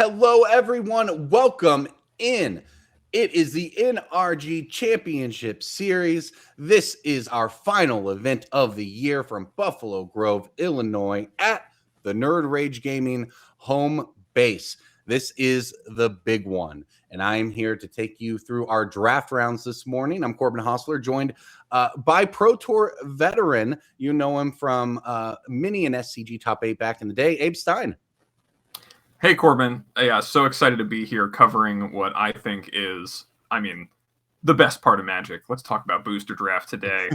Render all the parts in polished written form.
Hello, everyone. Welcome in. It is the NRG Championship Series. This is our final event of the year from Buffalo Grove, Illinois, at the Nerd Rage Gaming home base. This is the big one, and I am here to take you through our draft rounds this morning. I'm Corbin Hostler, joined by Pro Tour veteran. You know him from Mini and SCG Top 8 back in the day, Abe Stein. Hey, Corbin. Yeah, so excited to be here covering what I think is, the best part of Magic. Let's talk about Booster Draft today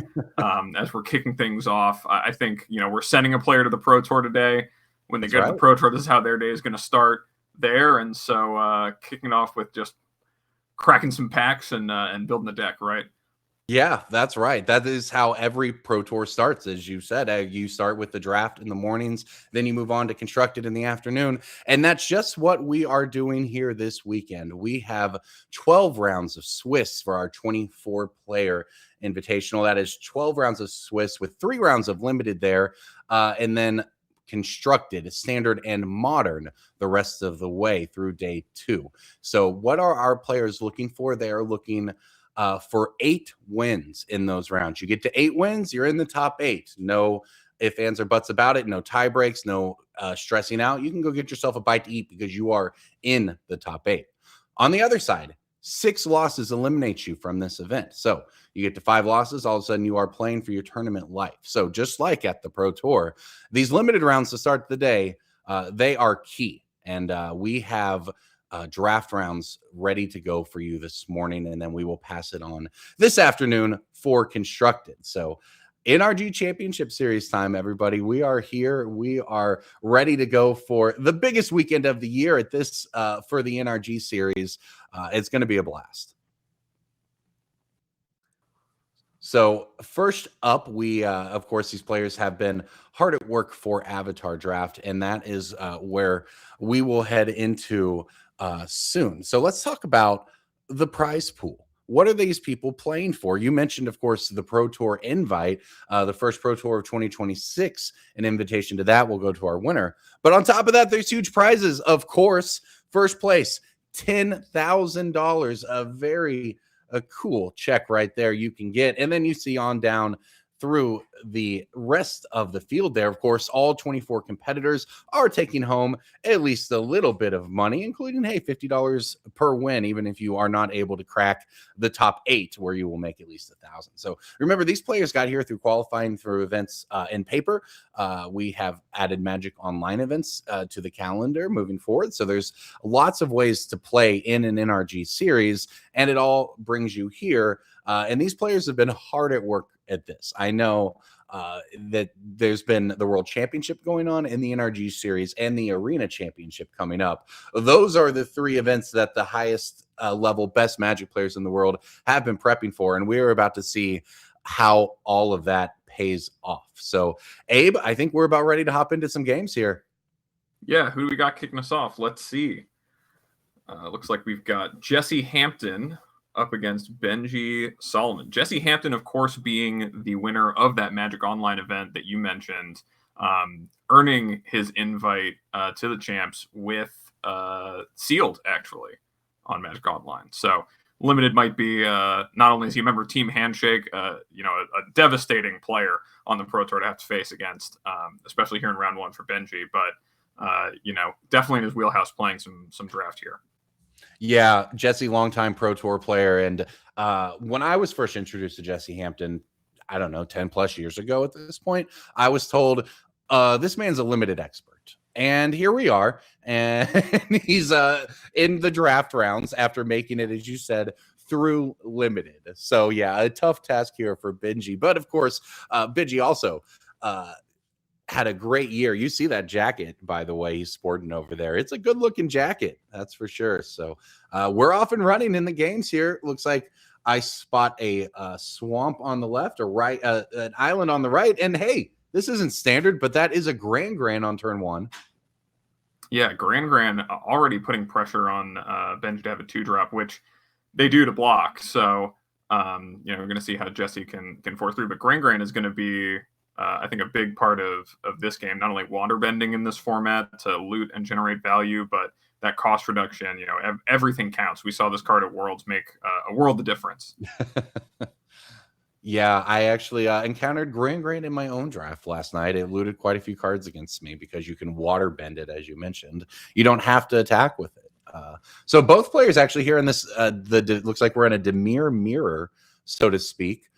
as we're kicking things off. I think, we're sending a player to the Pro Tour today. When they go to the Pro Tour, this is how their day is going to start there. And so kicking off with just cracking some packs and building the deck, right? Yeah, that's right. That is how every Pro Tour starts, as you said. You start with the draft in the mornings, then you move on to constructed in the afternoon. And that's just what we are doing here this weekend. We have 12 rounds of Swiss for our 24-player invitational. That is 12 rounds of Swiss with 3 rounds of limited there, and then constructed, standard, and modern the rest of the way through day 2. So what are our players looking for? They are looking for 8 wins in those rounds. You get to 8 wins, you're in the top 8. No ifs, ands, or buts about it. No tie breaks, no stressing out. You can go get yourself a bite to eat because you are in the top 8. On the other side, 6 losses eliminates you from this event. So you get to 5 losses, all of a sudden you are playing for your tournament life. So just like at the Pro Tour, these limited rounds to start the day, they are key. And we have draft rounds ready to go for you this morning, and then we will pass it on this afternoon for constructed. So NRG Championship Series time, everybody. We are here. We are ready to go for the biggest weekend of the year at this for the NRG Series. It's going to be a blast. So first up, we, of course, these players have been hard at work for Avatar Draft, and that is where we will head into soon. So let's talk about the prize pool. What are these people playing for? You mentioned, of course, the Pro Tour invite, the first Pro Tour of 2026. An invitation to that will go to our winner. But on top of that, there's huge prizes. Of course, first place, $10,000, a very cool check right there you can get. And then you see on down through the rest of the field there. Of course, all 24 competitors are taking home at least a little bit of money, including, hey, $50 per win, even if you are not able to crack the top 8, where you will make at least $1,000. So remember, these players got here through qualifying through events in paper. We have added Magic Online events to the calendar moving forward. So there's lots of ways to play in an NRG series, and it all brings you here. And these players have been hard at work at this. I know that there's been the World Championship going on in the NRG Series and the Arena Championship coming up. Those are the 3 events that the highest level best Magic players in the world have been prepping for, and we're about to see how all of that pays off. So, Abe, I think we're about ready to hop into some games here. Yeah, who do we got kicking us off? Let's see. Looks like we've got Jesse Hampton up against Benji Solomon. Jesse Hampton, of course, being the winner of that Magic Online event that you mentioned, earning his invite to the champs with sealed, actually, on Magic Online. So limited might be not only is he a member of Team Handshake, a devastating player on the Pro Tour to have to face against, especially here in round 1 for Benji, but definitely in his wheelhouse playing some draft here. Yeah, Jesse, longtime Pro Tour player. And when I was first introduced to Jesse Hampton, I don't know, 10 plus years ago at this point, I was told this man's a limited expert. And here we are. And he's in the draft rounds after making it, as you said, through limited. So, yeah, a tough task here for Benji. But, of course, Benji also had a great year. You see that jacket, by the way, he's sporting over there. It's a good looking jacket, that's for sure. So we're off and running in the games here. Looks like I spot a swamp on the left, or right, an island on the right. And hey, this isn't standard, but that is a Grand on turn 1. Yeah, Grand already putting pressure on Benji to have a 2-drop, which they do to block. So we're going to see how Jesse can force through. But Grand is going to be I think a big part of this game, not only water bending in this format to loot and generate value, but that cost reduction, everything counts. We saw this card at Worlds make a world of difference. Yeah, I actually encountered Grand in my own draft last night. It looted quite a few cards against me because you can water bend it, as you mentioned. You don't have to attack with it. So both players actually here in this, looks like we're in a Demir mirror, so to speak.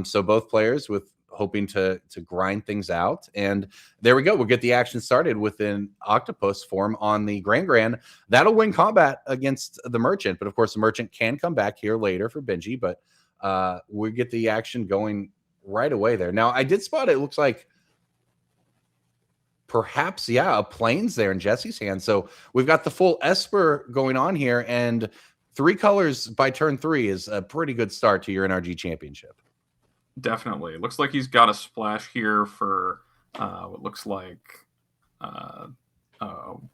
So both players with hoping to grind things out. And there we go. We'll get the action started with an octopus form on the Grand. That'll win combat against the Merchant. But of course, the Merchant can come back here later for Benji, but we get the action going right away there. Now, I did spot it looks like perhaps, a planes there in Jesse's hand. So we've got the full Esper going on here, and 3 colors by turn 3 is a pretty good start to your NRG Championship. Definitely. It looks like he's got a splash here for what looks like a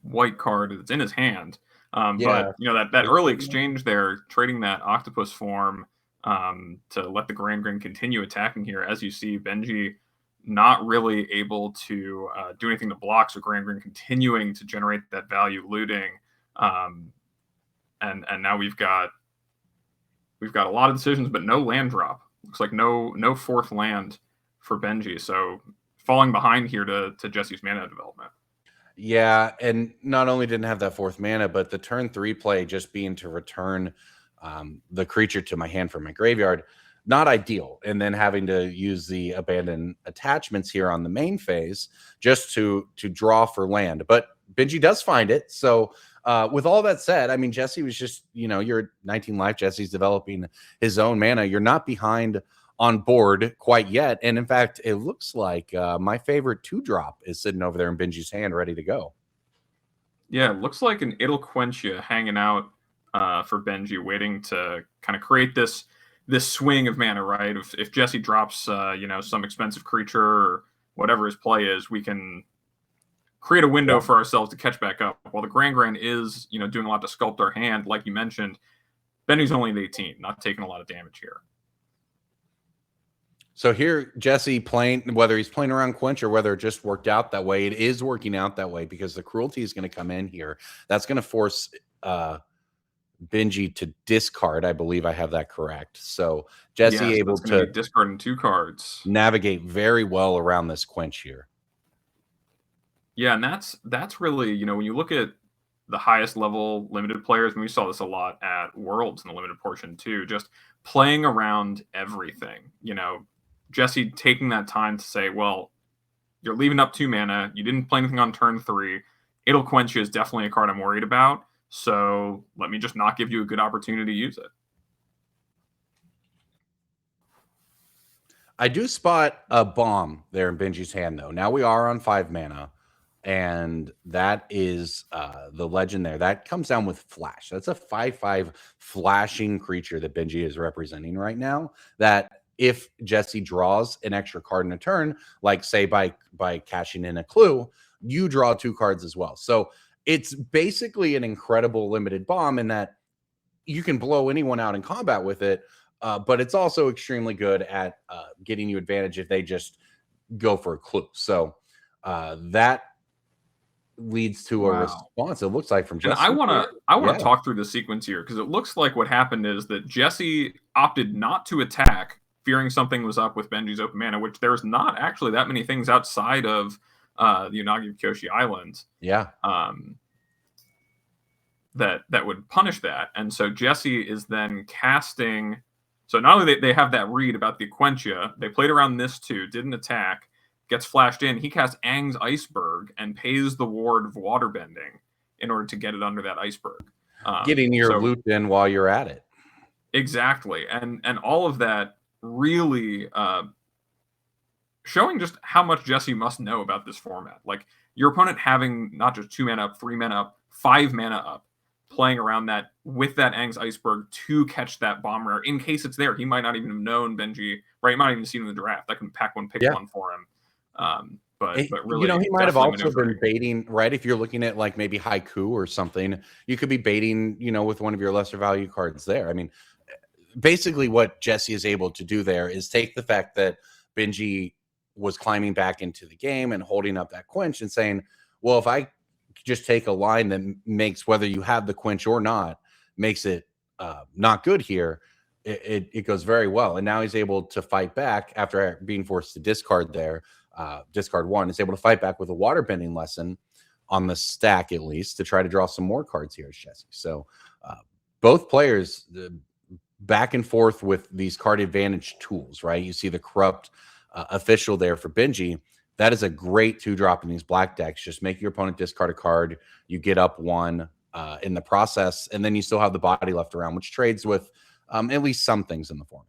white card that's in his hand. But, that early exchange there, trading that octopus form to let the Grand continue attacking here. As you see, Benji not really able to do anything to block, so Grand continuing to generate that value looting. And now we've got a lot of decisions, but no land drop. Looks like no fourth land for Benji. So falling behind here to Jesse's mana development. Yeah, and not only didn't have that fourth mana, but the turn 3 play just being to return the creature to my hand from my graveyard, not ideal. And then having to use the abandoned attachments here on the main phase just to draw for land. But Benji does find it. So with all that said, I mean, Jesse was just, you're 19 life. Jesse's developing his own mana. You're not behind on board quite yet. And in fact, it looks like my favorite 2-drop is sitting over there in Benji's hand, ready to go. Yeah, it looks like an It'll Quench You hanging out for Benji, waiting to kind of create this swing of mana, right? If Jesse drops, some expensive creature or whatever his play is, we can create a window for ourselves to catch back up. While the Grand is, doing a lot to sculpt our hand, like you mentioned, Benji's only at 18, not taking a lot of damage here. So here, Jesse playing, whether he's playing around Quench or whether it just worked out that way, it is working out that way because the cruelty is going to come in here. That's going to force Benji to discard. I believe I have that correct. So Jesse able to discarding 2 cards, navigate very well around this Quench here. Yeah, and that's really, when you look at the highest level limited players, and we saw this a lot at Worlds in the limited portion too, just playing around everything. Jesse taking that time to say, well, you're leaving up 2 mana. You didn't play anything on turn 3. It'll Quench You is definitely a card I'm worried about. So let me just not give you a good opportunity to use it. I do spot a bomb there in Benji's hand, though. Now we are on 5 mana, and that is the legend there. That comes down with Flash. That's a 5/5 flashing creature that Benji is representing right now, that if Jesse draws an extra card in a turn, like say by cashing in a clue, you draw 2 cards as well. So it's basically an incredible limited bomb in that you can blow anyone out in combat with it, but it's also extremely good at getting you advantage if they just go for a clue. So that leads to a response, it looks like, from Jesse. And I want to talk through the sequence here, because it looks like what happened is that Jesse opted not to attack, fearing something was up with Benji's open mana, which there's not actually that many things outside of the Unagi Kyoshi Islands. Yeah. That would punish that. And so Jesse is then casting. So not only they have that read about the Quenchia, they played around this too, didn't attack, gets flashed in. He casts Aang's Iceberg and pays the ward of waterbending in order to get it under that iceberg. Getting your loot in while you're at it. Exactly. And all of that really showing just how much Jesse must know about this format. Like, your opponent having not just 2 mana up, 3 mana up, 5 mana up, playing around that with that Aang's Iceberg to catch that bomb rare in case it's there. He might not even have known Benji, right? He might not even seen in the draft. That can pack one, pick one for him. But really, he might have also been baiting, right? If you're looking at like maybe Haiku or something, you could be baiting, with one of your lesser value cards there. I mean, basically what Jesse is able to do there is take the fact that Benji was climbing back into the game and holding up that Quench and saying, well, if I just take a line that makes, whether you have the quench or not, makes it not good here, it goes very well. And now he's able to fight back after being forced to discard there. Discard one, is able to fight back with a water bending lesson on the stack, at least, to try to draw some more cards here as Jesse. So both players back and forth with these card advantage tools, right? You see the corrupt official there for Benji. That is a great 2-drop in these black decks. Just make your opponent discard a card. You get up one in the process, and then you still have the body left around, which trades with at least some things in the format.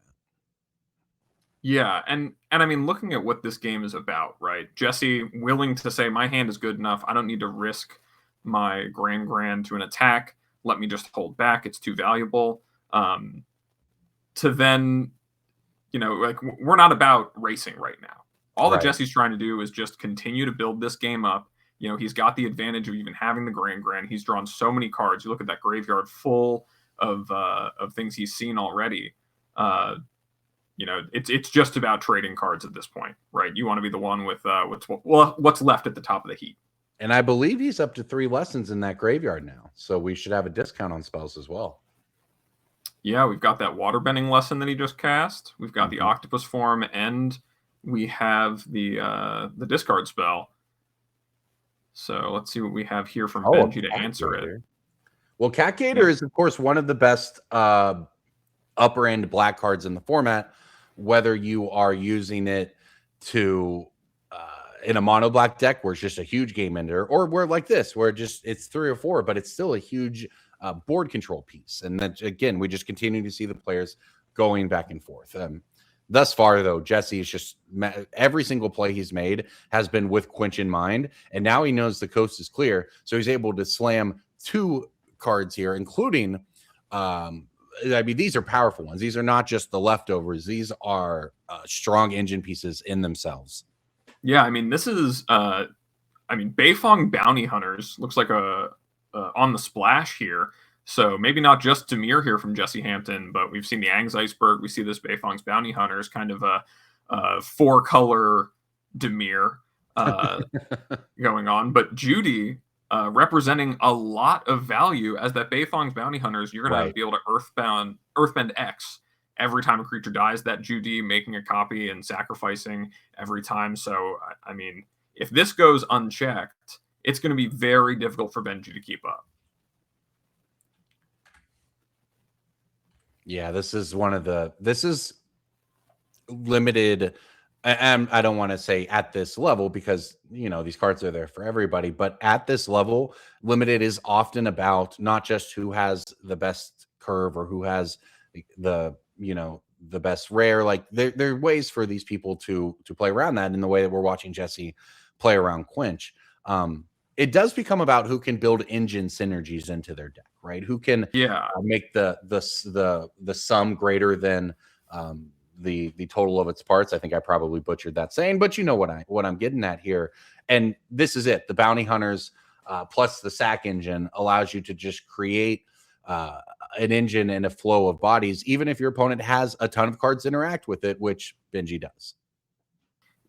Yeah, and I mean, looking at what this game is about, right? Jesse willing to say, my hand is good enough. I don't need to risk my Grand to an attack. Let me just hold back. It's too valuable. To then, like, we're not about racing right now. All that Jesse's trying to do is just continue to build this game up. He's got the advantage of even having the Grand. He's drawn so many cards. You look at that graveyard full of things he's seen already. It's just about trading cards at this point, right? You want to be the one with what's left at the top of the heap. And I believe he's up to 3 lessons in that graveyard now, so we should have a discount on spells as well. Yeah, we've got that waterbending lesson that he just cast. We've got the octopus form, and we have the discard spell. So let's see what we have here from Benji to answer it. Well, Cat Gator is, of course, one of the best upper end black cards in the format, whether you are using it to in a mono black deck where it's just a huge game ender, or where like this, where it's 3 or 4, but it's still a huge board control piece. And then again, we just continue to see the players going back and forth. Thus far, though, Jesse is just every single play he's made has been with quench in mind, and now he knows the coast is clear, so he's able to slam 2 cards here, including I mean, these are powerful ones. These are not just the leftovers. These are strong engine pieces in themselves. Yeah, I mean, this is Beifong Bounty Hunters looks like a on the splash here. So maybe not just Demir here from Jesse Hampton, but we've seen the Ang's Iceberg. We see this Beifong's Bounty Hunters, kind of a 4-color Demir going on. But Judy representing a lot of value as that Beifong's Bounty Hunters. You're going to be able to Earthbend X every time a creature dies. That Judy making a copy and sacrificing every time. So, I mean, if this goes unchecked, it's going to be very difficult for Benji to keep up. Yeah, this is limited. And I don't want to say at this level, because these cards are there for everybody, but at this level, limited is often about not just who has the best curve or who has the best rare. Like there are ways for these people to play around that in the way that we're watching Jesse play around quench. It does become about who can build engine synergies into their deck, right? Who can make the sum greater than the total of its parts. I think I probably butchered that saying, but you know what I'm getting at here. And this is it. The Bounty Hunters plus the sack engine allows you to just create an engine and a flow of bodies, even if your opponent has a ton of cards interact with it, which Benji does.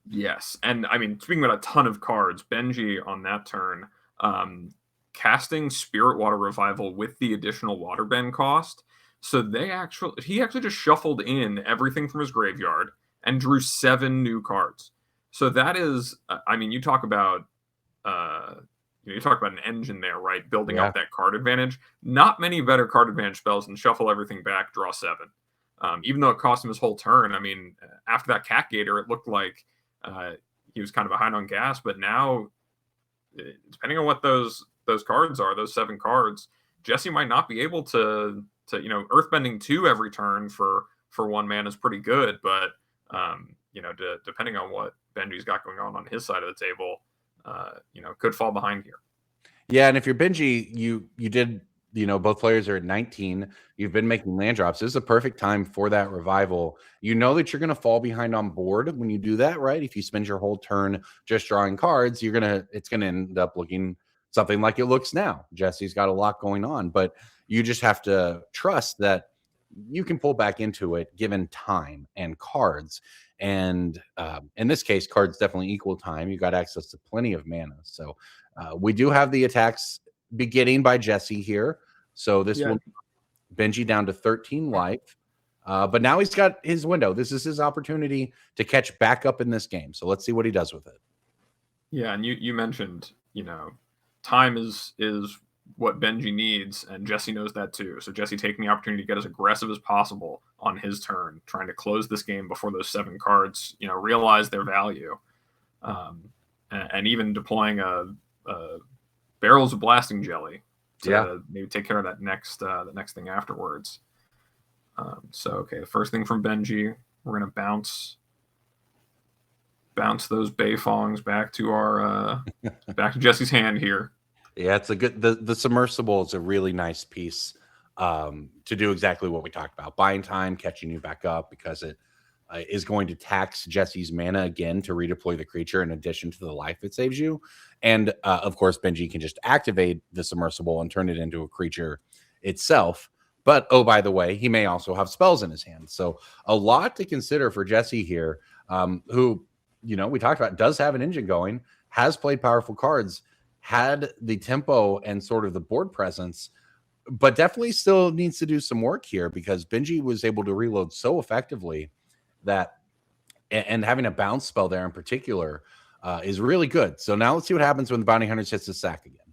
Yes, and I mean, speaking about a ton of cards, Benji on that turn, casting Spirit Water Revival with the additional Waterbend cost. So he actually just shuffled in everything from his graveyard and drew 7 new cards. So that is, I mean, you talk about an engine there, right? Building up that card advantage. Not many better card advantage spells than shuffle everything back, draw 7. Even though it cost him his whole turn. I mean, after that Cat Gator, it looked like he was kind of behind on gas, but now, depending on what those cards are, those 7 cards, Jesse might not be able to Earthbending 2 every turn for 1 mana is pretty good, but depending on what Benji's got going on his side of the table, could fall behind here. Yeah, and if you're Benji, you did, both players are at 19. You've been making land drops. This is a perfect time for that revival. You know that you're going to fall behind on board when you do that, right? If you spend your whole turn just drawing cards, it's going to end up looking something like it looks now. Jesse's got a lot going on, but you just have to trust that you can pull back into it given time and cards. And in this case, cards definitely equal time. You got access to plenty of mana. So We do have the attacks beginning by Jesse here. So this will Benji down to 13 life. But now he's got his window. This is his opportunity to catch back up in this game. So let's see what he does with it. Yeah, and you mentioned, time is what Benji needs, and Jesse knows that too. So Jesse taking the opportunity to get as aggressive as possible on his turn, trying to close this game before those 7 cards, realize their value, and even deploying a barrels of blasting jelly to maybe take care of that next thing afterwards. Okay, the first thing from Benji, we're gonna bounce those Bayfongs back to our back to Jesse's hand here. Yeah, it's a good the submersible is a really nice piece to do exactly what we talked about. Buying time, catching you back up, because it is going to tax Jesse's mana again to redeploy the creature in addition to the life it saves you. And of course, Benji can just activate the submersible and turn it into a creature itself. But oh, by the way, he may also have spells in his hand. So a lot to consider for Jesse here, who, we talked about, does have an engine going, has played powerful cards, had the tempo and sort of the board presence, but definitely still needs to do some work here, because Benji was able to reload so effectively that, and having a bounce spell there in particular is really good. So now let's see what happens when the Bounty Hunters hits the sack again.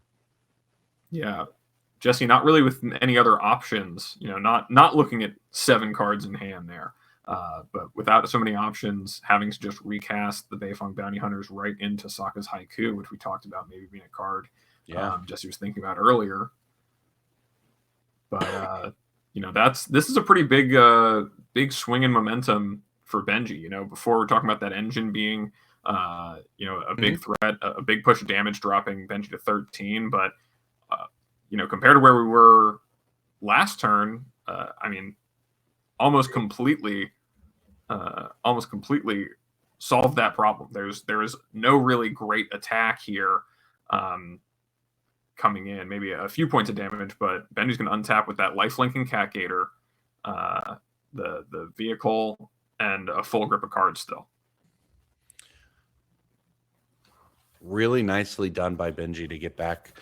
Yeah. Jesse, not really with any other options, not looking at 7 cards in hand there, but without so many options, having to just recast the Bayfong Bounty Hunters right into Sokka's Haiku, which we talked about maybe being a card Jesse was thinking about earlier. But this is a pretty big swing in momentum for Benji. Before we're talking about that engine being a big threat, a big push of damage, dropping Benji to 13, but compared to where we were last turn, almost completely solved that problem. There is no really great attack here coming in. Maybe a few points of damage, but Benji's going to untap with that lifelinking Cat Gator, the vehicle, and a full grip of cards still. Really nicely done by Benji to get back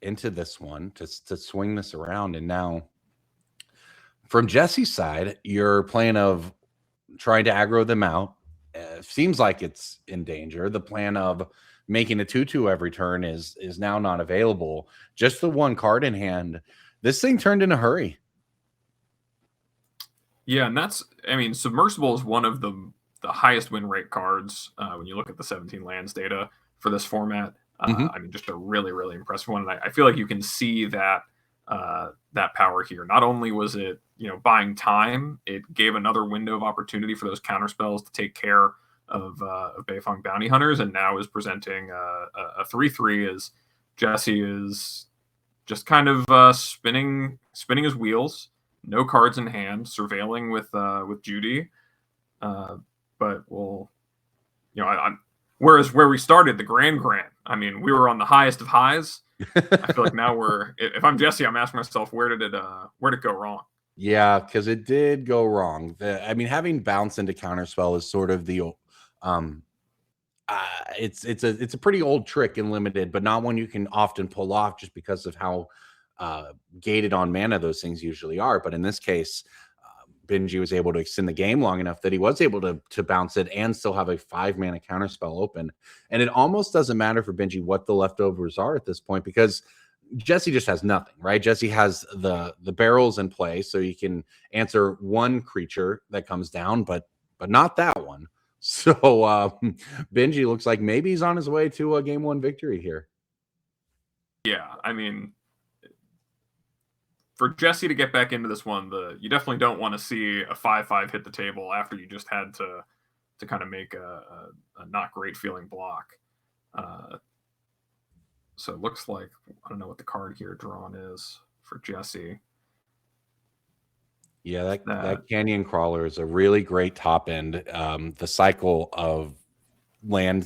into this one, to swing this around. And now from Jesse's side, your plan of trying to aggro them out seems like it's in danger. The plan of making a 2/2 every turn is now not available. Just the 1 card in hand. This thing turned in a hurry. Yeah, and that's, Submersible is one of the highest win rate cards when you look at the 17 lands data for this format. Just a really, really impressive one. And I feel like you can see that that power here. Not only was it, buying time, it gave another window of opportunity for those counter spells to take care of Bayfong Bounty Hunters, and now is presenting a 3/3 as Jesse is just kind of spinning his wheels, no cards in hand, surveilling with Judy. But we'll, whereas where we started, the Grand, we were on the highest of highs. I feel like now if I'm Jesse, I'm asking myself, where did it go wrong? Yeah, because it did go wrong. Having bounce into counterspell is sort of the it's a pretty old trick in limited, but not one you can often pull off just because of how gated on mana those things usually are. But in this case, Benji was able to extend the game long enough that he was able to bounce it and still have a 5 mana counterspell open. And it almost doesn't matter for Benji what the leftovers are at this point, because Jesse just has nothing, right? Jesse has the barrels in play, so you can answer 1 creature that comes down, but not that one. So Benji looks like maybe he's on his way to a game 1 victory here. Yeah, for Jesse to get back into this one, you definitely don't want to see a 5/5 hit the table after you just had to kind of make a not great feeling block. So it looks like, I don't know what the card here drawn is for Jesse. Yeah, that Canyon Crawler is a really great top end. The cycle of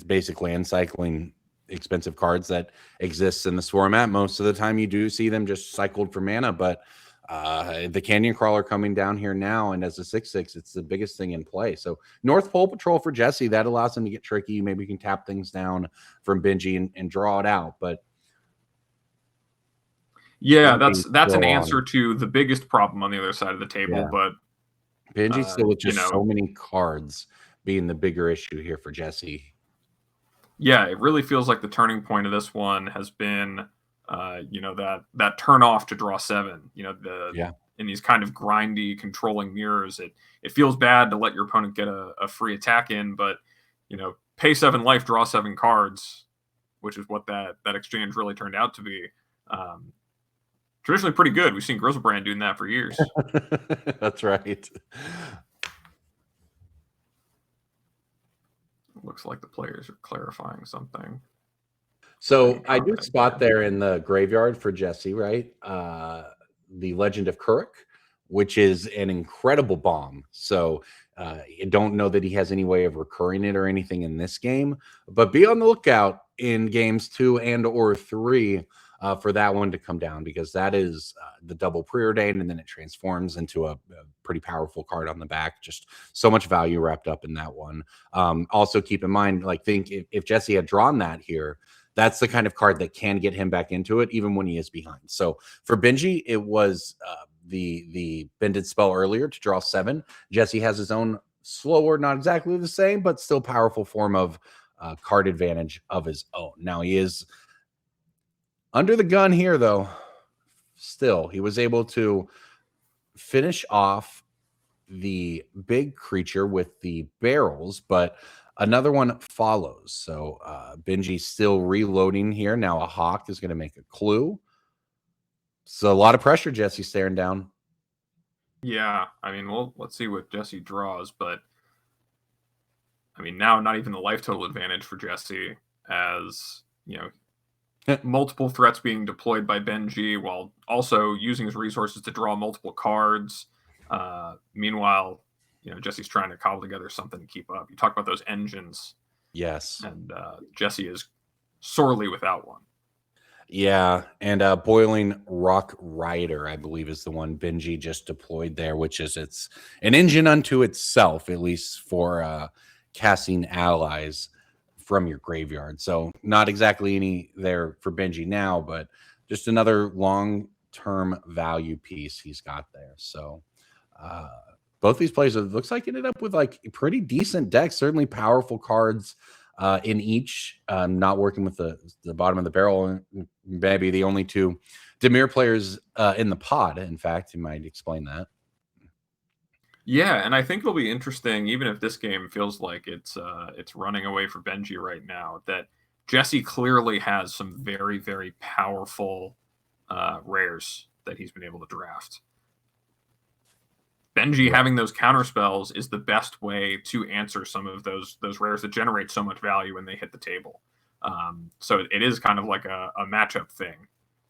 basic land cycling expensive cards that exists in this format. Most of the time you do see them just cycled for mana, but The Canyon Crawler coming down here now, and as a 6/6, it's the biggest thing in play. So North Pole Patrol for Jesse, that allows him to get tricky. Maybe you can tap things down from Benji and draw it out. But yeah, Benji's that's an still answer on. to the biggest problem on the other side of the table. Yeah, But Benji still with you just so know, many cards being the bigger issue here for Jesse. yeah, it really feels like the turning point of this one has been, that turn off to draw 7. Yeah. In these kind of grindy, controlling mirrors, it feels bad to let your opponent get a free attack in, but pay 7 life, draw 7 cards, which is what that exchange really turned out to be. Traditionally pretty good. We've seen Grizzlebrand doing that for years. That's right. Looks like the players are clarifying something. So I do spot there in the graveyard for Jesse, right? The Legend of Kuruk, which is an incredible bomb. So I don't know that he has any way of recurring it or anything in this game, but be on the lookout in games 2 and or 3 for that one to come down, because that is the double preordained, and then it transforms into a pretty powerful card on the back. Just so much value wrapped up in that one. Also keep in mind, like, think if Jesse had drawn that here, that's the kind of card that can get him back into it, even when he is behind. So for Benji, it was the bended spell earlier to draw 7. Jesse has his own slower, not exactly the same, but still powerful form of card advantage of his own. Now he is under the gun here, though. Still, he was able to finish off the big creature with the barrels, but another one follows. So Benji's still reloading here. Now a hawk is going to make a clue. So a lot of pressure Jesse's staring down. Yeah, I mean, well, let's see what Jesse draws, but I mean, now not even the life total advantage for Jesse, as multiple threats being deployed by Benji while also using his resources to draw multiple cards. Meanwhile, Jesse's trying to cobble together something to keep up. You talk about those engines. Yes. And Jesse is sorely without one. Yeah, and Boiling Rock Rider, I believe, is the one Benji just deployed there, which is it's an engine unto itself, at least for casting allies from your graveyard. So not exactly any there for Benji now, but just another long-term value piece he's got there. So both these players, it looks like, ended up with like pretty decent decks, certainly powerful cards in each, not working with the bottom of the barrel. Maybe the only 2 Dimir players in the pod. In fact, you might explain that. Yeah, and I think it'll be interesting, even if this game feels like it's running away for Benji right now, that Jesse clearly has some very, very powerful rares that he's been able to draft. Benji having those counter spells is the best way to answer some of those rares that generate so much value when they hit the table. So it is kind of like a matchup thing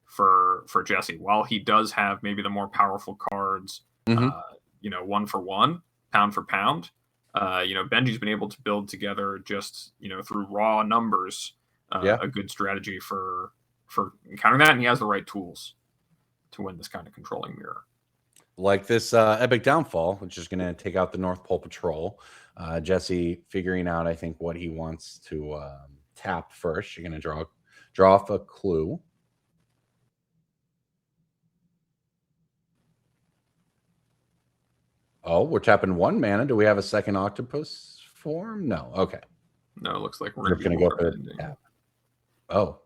for Jesse. While he does have maybe the more powerful cards, 1 for 1, pound for pound, Benji's been able to build together just through raw numbers a good strategy for encountering that, and he has the right tools to win this kind of controlling mirror. Like this Epic Downfall, which is going to take out the North Pole Patrol. Jesse figuring out, I think, what he wants to tap first. You're going to draw off a clue. Oh, we're tapping 1 mana. Do we have a second octopus form? No. Okay. No, it looks like we're going to go for the tap. Oh.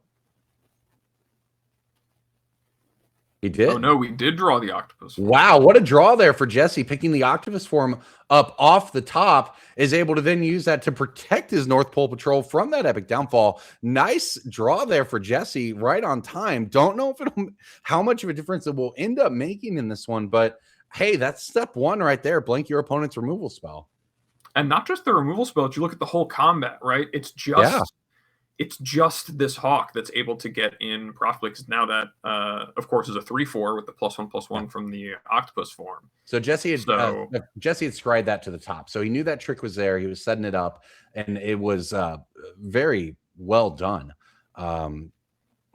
He did? Oh, no, we did draw the octopus form. Wow, what a draw there for Jesse. Picking the octopus form up off the top, is able to then use that to protect his North Pole Patrol from that Epic Downfall. Nice draw there for Jesse, right on time. Don't know if how much of a difference it will end up making in this one, but hey, that's step 1 right there. Blank your opponent's removal spell. And not just the removal spell, but you look at the whole combat, right? It's just this hawk that's able to get in profitably, because now that, of course, is a 3/4 with the +1/+1 from the octopus form. So Jesse had scried that to the top. So he knew that trick was there. He was setting it up, and it was very well done.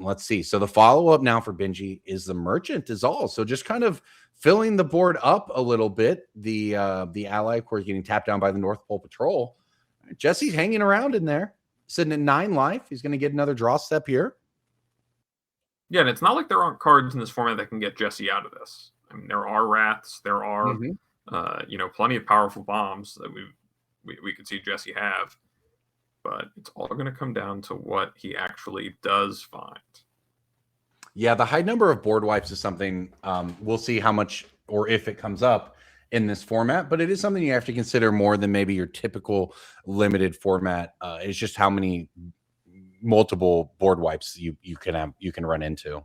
let's see. So the follow-up now for Benji is the Merchant is all. So just kind of filling the board up a little bit. The ally, of course, getting tapped down by the North Pole Patrol. Jesse's hanging around in there, sitting at 9 life. He's going to get another draw step here. Yeah, and it's not like there aren't cards in this format that can get Jesse out of this. I mean, there are Wraths, there are plenty of powerful bombs that we could see Jesse have, but it's all going to come down to what he actually does find. Yeah, the high number of board wipes is something we'll see how much or if it comes up in this format, but it is something you have to consider more than maybe your typical limited format. It's just how many multiple board wipes you can run into.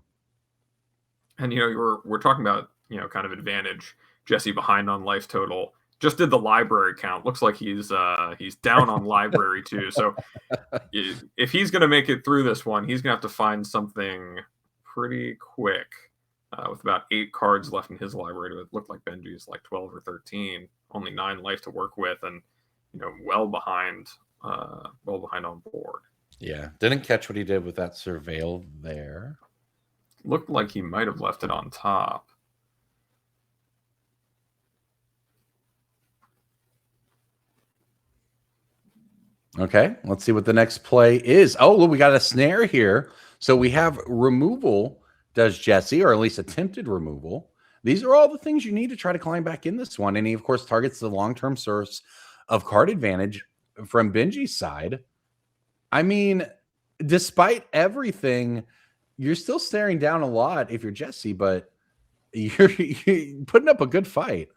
And we're talking about kind of advantage. Jesse behind on life total. Just did the library count. Looks like he's down on library too. So if he's going to make it through this one, he's going to have to find something pretty quick. With about 8 cards left in his library, it looked like Benji's like 12 or 13, only 9 life to work with, and well behind on board. Yeah, didn't catch what he did with that surveil there. Looked like he might have left it on top. Okay, let's see what the next play is. Oh, look, we got a snare here. So we have removal, does Jesse, or at least attempted removal. These are all the things you need to try to climb back in this one. And he, of course, targets the long-term source of card advantage from Benji's side. I mean, despite everything, you're still staring down a lot if you're Jesse, but you're putting up a good fight.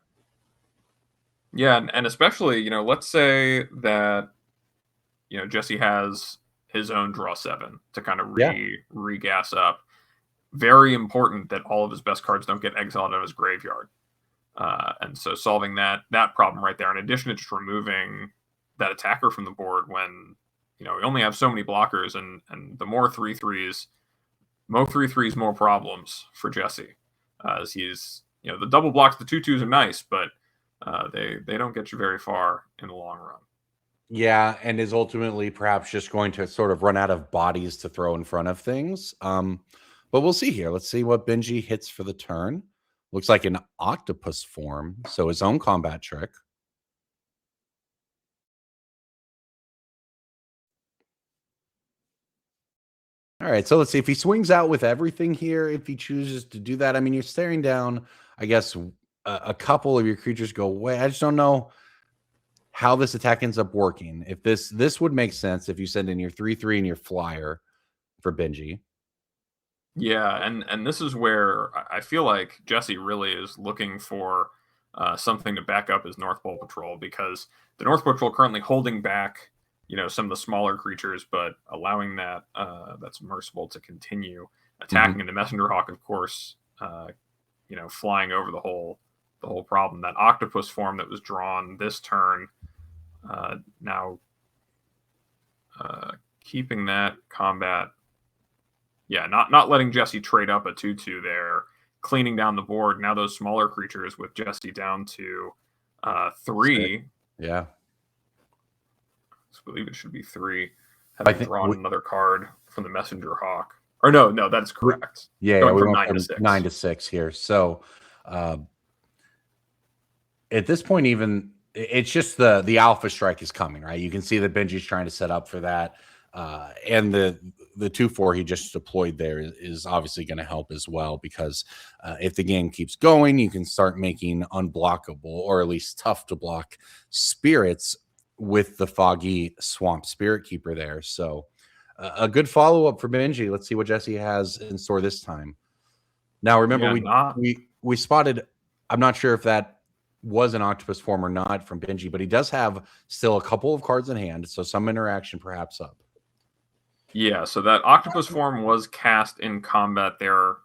Yeah, and especially, let's say that Jesse has his own draw 7 to kind of re-gas up. Very important that all of his best cards don't get exiled out of his graveyard. And so solving that problem right there, in addition to just removing that attacker from the board when, we only have so many blockers, and the more 3/3s, more problems for Jesse. As he's, the double blocks, the 2/2s are nice, but they don't get you very far in the long run. Yeah, and is ultimately perhaps just going to sort of run out of bodies to throw in front of things. But we'll see here. Let's see what Benji hits for the turn. Looks like an octopus form, so his own combat trick. All right, so let's see if he swings out with everything here. If he chooses to do that, I mean, you're staring down, I guess, a couple of your creatures go away. I just don't know how this attack ends up working. If this would make sense if you send in your 3/3 and your flyer for Benji. Yeah, and this is where I feel like Jesse really is looking for something to back up his North Pole Patrol, because the North Pole Patrol currently holding back, some of the smaller creatures, but allowing that submersible to continue attacking. And the Messenger Hawk, of course, flying over the whole problem. That octopus form that was drawn this turn, now keeping that combat. Yeah, not letting Jesse trade up a 2/2 there, cleaning down the board. Now those smaller creatures with Jesse down to 3. Yeah. I believe it should be 3. Having drawn another card from the Messenger Hawk. Or no, that's correct. Yeah, we went from 9 to 6 here. So at this point, even it's just the alpha strike is coming, right? You can see that Benji's trying to set up for that. And the 2/4 he just deployed there is obviously going to help as well, because if the game keeps going, you can start making unblockable, or at least tough to block, spirits with the Foggy Swamp Spirit Keeper there. So a good follow-up for Benji. Let's see what Jesse has in store this time. Now, remember, we spotted, I'm not sure if that was an octopus form or not from Benji, but he does have still a couple of cards in hand, so some interaction perhaps up. Yeah, so that octopus form was cast in combat there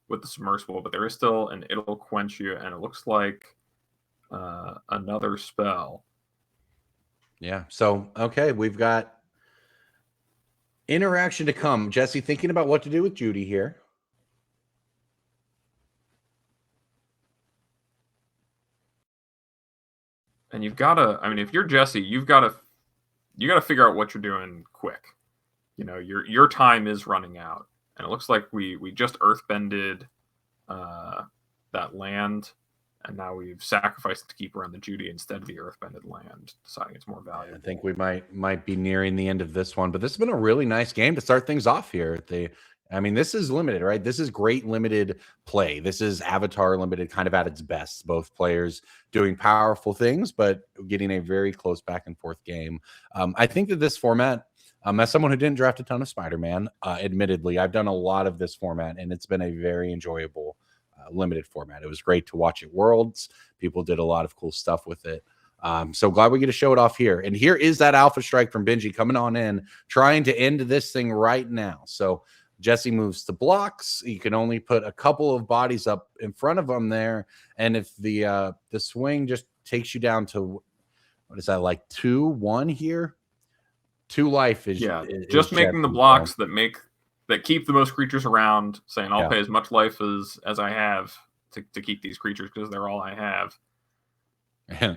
with the submersible, but there is still an It'll Quench You, and it looks like another spell. Yeah, so, okay, we've got interaction to come. Jesse thinking about what to do with Judy here. And you've got to, I mean, if you're Jesse, you got to figure out what you're doing quick. your time is running out, and it looks like we just earthbended that land, and now we've sacrificed the keeper on the Judy instead of the earthbended land, deciding it's more valuable. I think we might be nearing the end of this one, but this has been a really nice game to start things off here. I mean, this is limited, right? This is great limited play. This is Avatar limited kind of at its best. Both players doing powerful things, but getting a very close back and forth game. I think that this format, as someone who didn't draft a ton of Spider-Man, admittedly, I've done a lot of this format, and it's been a very enjoyable limited format. It was great to watch at Worlds. People did a lot of cool stuff with it. So glad we get to show it off here. And here is that Alpha Strike from Benji coming on in, trying to end this thing right now. So Jesse moves to blocks. You can only put a couple of bodies up in front of him there. And if the swing just takes you down to, what is that, like 2-1 here? 2 life is just making the blocks that keep the most creatures around, saying I'll pay as much life as I have to keep these creatures because they're all I have.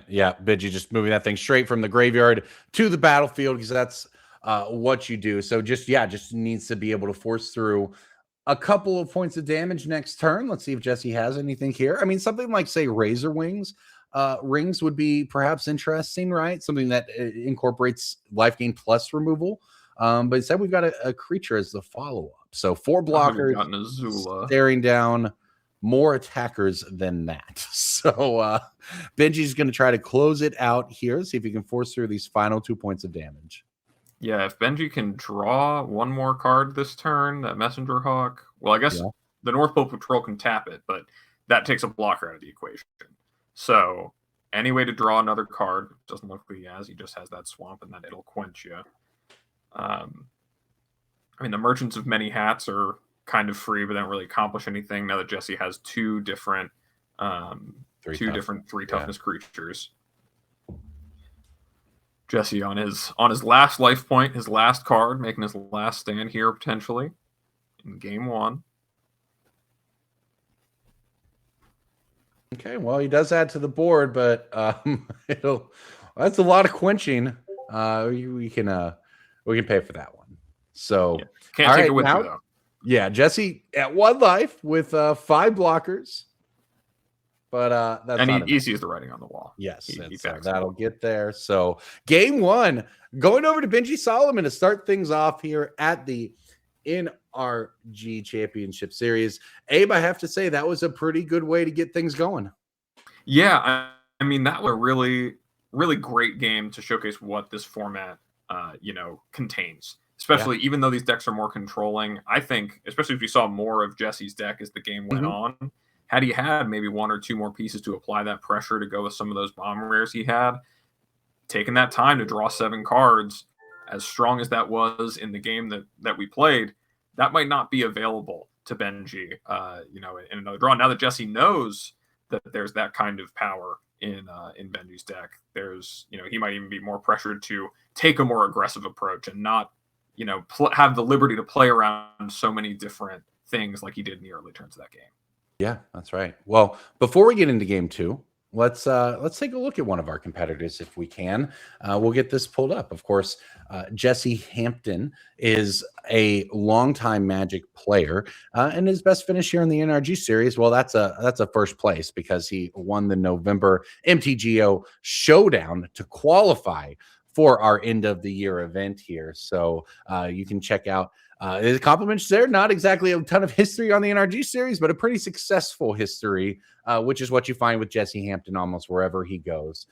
Yeah, Benji just moving that thing straight from the graveyard to the battlefield because that's what you do. So just needs to be able to force through a couple of points of damage next turn. Let's see if Jesse has anything here. I mean, something like, say, Razor Wings rings would be perhaps interesting, right? Something that incorporates life gain plus removal. But instead, we've got a creature as the follow-up. So 4 blockers staring down more attackers than that. So Benji's going to try to close it out here, see if he can force through these final 2 points of damage. Yeah, if Benji can draw one more card this turn, that Messenger Hawk, well, I guess the North Pole Patrol can tap it, but that takes a blocker out of the equation. So any way to draw another card, doesn't look like he has. He just has that swamp, and then it'll quench you. I mean, the Merchants of Many Hats are kind of free, but they don't really accomplish anything now that Jesse has 2 different 3 toughness creatures. Jesse on his last life point, his last card, making his last stand here potentially in game 1. Okay, well, he does add to the board, but that's a lot of quenching. We can pay for that one. So can't take it with you though. Yeah, Jesse at 1 life with 5 blockers. But that's he sees the writing on the wall. Yes, that'll get there. So game 1, going over to Benji Solomon to start things off here at the NRG Championship Series. Abe, I have to say that was a pretty good way to get things going. Yeah, I mean that was a really, really great game to showcase what this format, contains. Especially even though these decks are more controlling, I think, especially if we saw more of Jesse's deck as the game went on. Had he had maybe 1 or 2 more pieces to apply that pressure to go with some of those bomb rares he had, taking that time to draw 7 cards, as strong as that was in the game that we played, that might not be available to Benji, in another draw. Now that Jesse knows that there's that kind of power in Benji's deck, there's, he might even be more pressured to take a more aggressive approach and not, have the liberty to play around so many different things like he did in the early turns of that game. Yeah, that's right. Well, before we get into game 2, let's take a look at one of our competitors if we can. We'll get this pulled up. Of course, Jesse Hampton is a longtime Magic player, and his best finish here in the NRG series, well, that's a first place because he won the November MTGO Showdown to qualify for our end of the year event here. So you can check out his compliments there. Not exactly a ton of history on the NRG series, but a pretty successful history, which is what you find with Jesse Hampton almost wherever he goes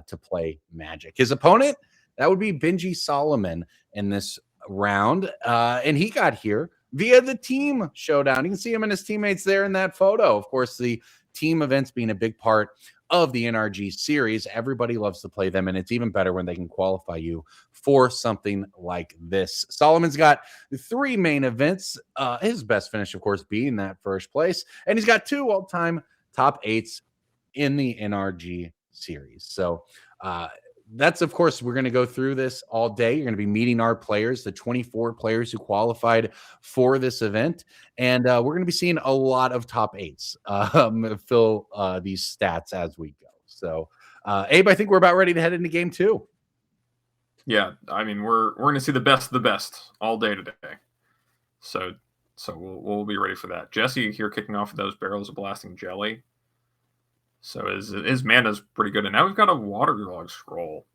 to play Magic. His opponent, that would be Benji Solomon in this round. And he got here via the team showdown. You can see him and his teammates there in that photo. Of course, the team events being a big part of the NRG series. Everybody loves to play them, and it's even better when they can qualify you for something like this. Solomon's got 3 main events. His best finish, of course, being that first place, and he's got 2 all-time top 8s in the NRG series. So that's, of course, we're going to go through this all day. You're going to be meeting our players, the 24 players who qualified for this event. And we're going to be seeing a lot of top 8s fill these stats as we go. So, Abe, I think we're about ready to head into game 2. Yeah, I mean we're going to see the best of the best all day today. So we'll be ready for that. Jesse here kicking off with those barrels of blasting jelly. So his mana's pretty good, and now we've got a waterlog scroll.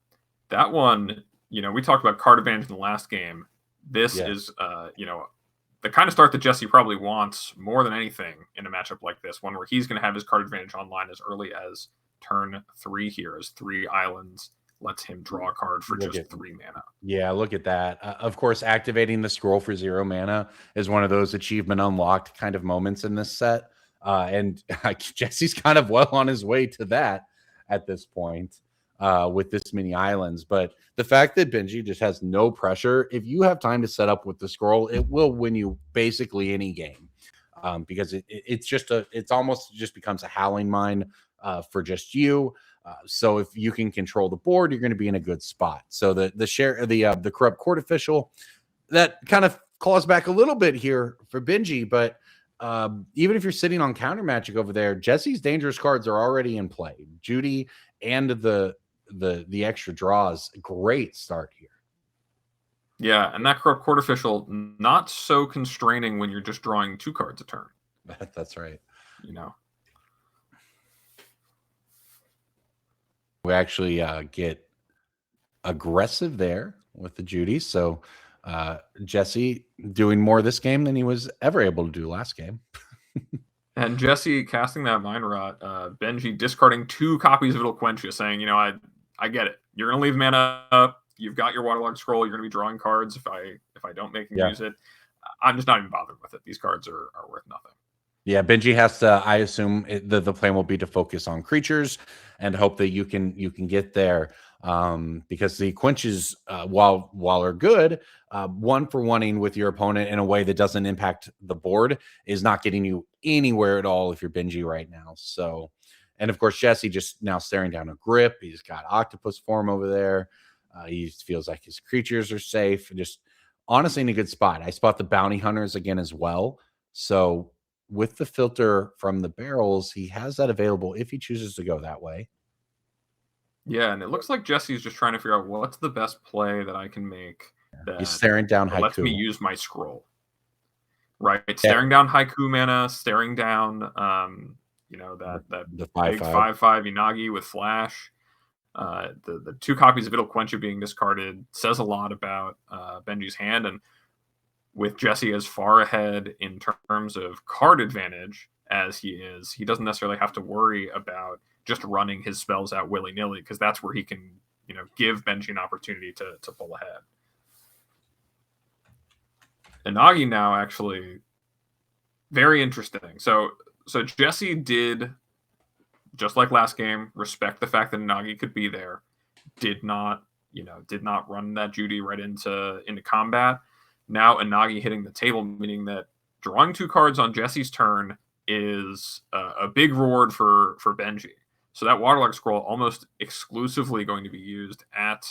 That one, we talked about card advantage in the last game. This Yeah. is the kind of start that Jesse probably wants more than anything in a matchup like this, one where he's going to have his card advantage online as early as turn 3 here, as 3 islands lets him draw a card for just 3 mana. Yeah, look at that. Of course, activating the scroll for 0 mana is one of those achievement unlocked kind of moments in this set. And Jesse's kind of well on his way to that at this point with this many islands. But the fact that Benji just has no pressure, if you have time to set up with the scroll, it will win you basically any game. Because it's almost just becomes a howling mine for just you. So if you can control the board, you're going to be in a good spot. So the corrupt court official, that kind of claws back a little bit here for Benji, but even if you're sitting on counter magic over there, Jesse's dangerous cards are already in play. Judy and the extra draws, great start here. Yeah, and that corrupt court official, not so constraining when you're just drawing 2 cards a turn. That's right. We actually get aggressive there with the Judy. So Jesse doing more this game than he was ever able to do last game. And Jesse casting that Mind Rot, Benji discarding 2 copies of It'll Quench You, saying, I get it. You're going to leave mana up. You've got your waterlog scroll. You're going to be drawing cards if I don't make you use it. I'm just not even bothered with it. These cards are worth nothing. Yeah, Benji has to. I assume the plan will be to focus on creatures and hope that you can get there, because the quenches, while are good, 1-for-1ing with your opponent in a way that doesn't impact the board is not getting you anywhere at all if you're Benji right now. So, and of course Jesse just now staring down a grip. He's got octopus form over there. He feels like his creatures are safe. Just honestly in a good spot. I spot the bounty hunters again as well. So with the filter from the barrels, he has that available if he chooses to go that way. Yeah, and it looks like Jesse's just trying to figure out what's the best play that I can make that He's staring down Haiku. Lets me use my scroll. Right, staring down Haiku mana, staring down that the big 5/5 Inagi with flash. The 2 copies of It'll Quench You being discarded says a lot about Benji's hand, and with Jesse as far ahead in terms of card advantage as he is, he doesn't necessarily have to worry about just running his spells out willy-nilly, because that's where he can, give Benji an opportunity to pull ahead. Inagi now, actually, very interesting. So Jesse did, just like last game, respect the fact that Inagi could be there. Did not run that Judy right into combat. Now Inagi hitting the table, meaning that drawing 2 cards on Jesse's turn is a big reward for Benji. So that waterlog scroll almost exclusively going to be used at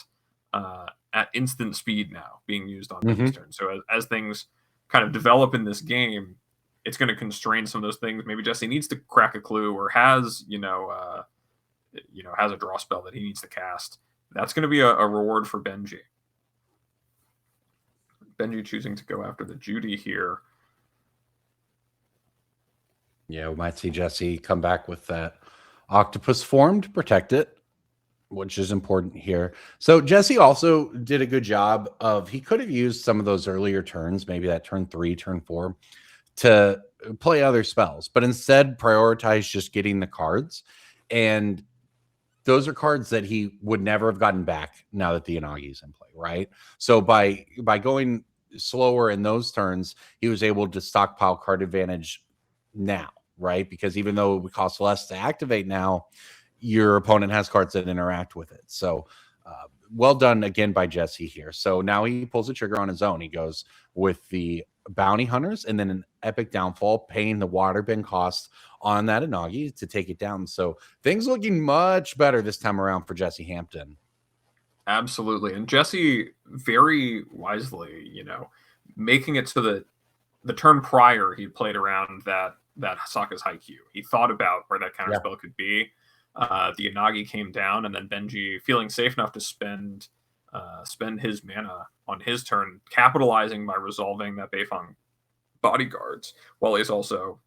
instant speed now, being used on Benji's turn. So as things kind of develop in this game, it's going to constrain some of those things. Maybe Jesse needs to crack a clue, or has has a draw spell that he needs to cast. That's going to be a reward for Benji. Benji choosing to go after the Judy here. Yeah, we might see Jesse come back with that octopus form to protect it, which is important here. So Jesse also did a good job of, he could have used some of those earlier turns, maybe that turn 3, turn 4, to play other spells, but instead prioritize just getting the cards. And those are cards that he would never have gotten back now that the Inagi's in play, right? So by going slower in those turns, he was able to stockpile card advantage now, right? Because even though it would cost less to activate now, your opponent has cards that interact with it. So well done again by Jesse here. So now he pulls the trigger on his own. He goes with the bounty hunters and then an epic downfall, paying the water bin cost on that Inagi to take it down. So things looking much better this time around for Jesse Hampton. Absolutely. And Jesse very wisely, making it so that the turn prior he played around that Sokka's Haiku. He thought about where that counter spell could be. The Inagi came down, and then Benji, feeling safe enough to spend spend his mana on his turn, capitalizing by resolving that Beifong bodyguards, while he's also,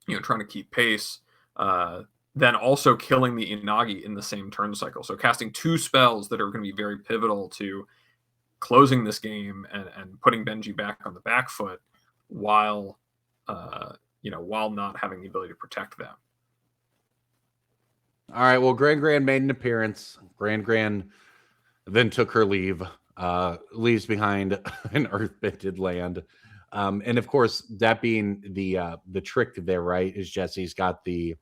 trying to keep pace. Then also killing the Inagi in the same turn cycle. So casting 2 spells that are going to be very pivotal to closing this game and putting Benji back on the back foot while not having the ability to protect them. All right. Well, Gran made an appearance. Gran then took her leave, leaves behind an earth-bended land. And of course, that being the trick there, right, is Jesse's got the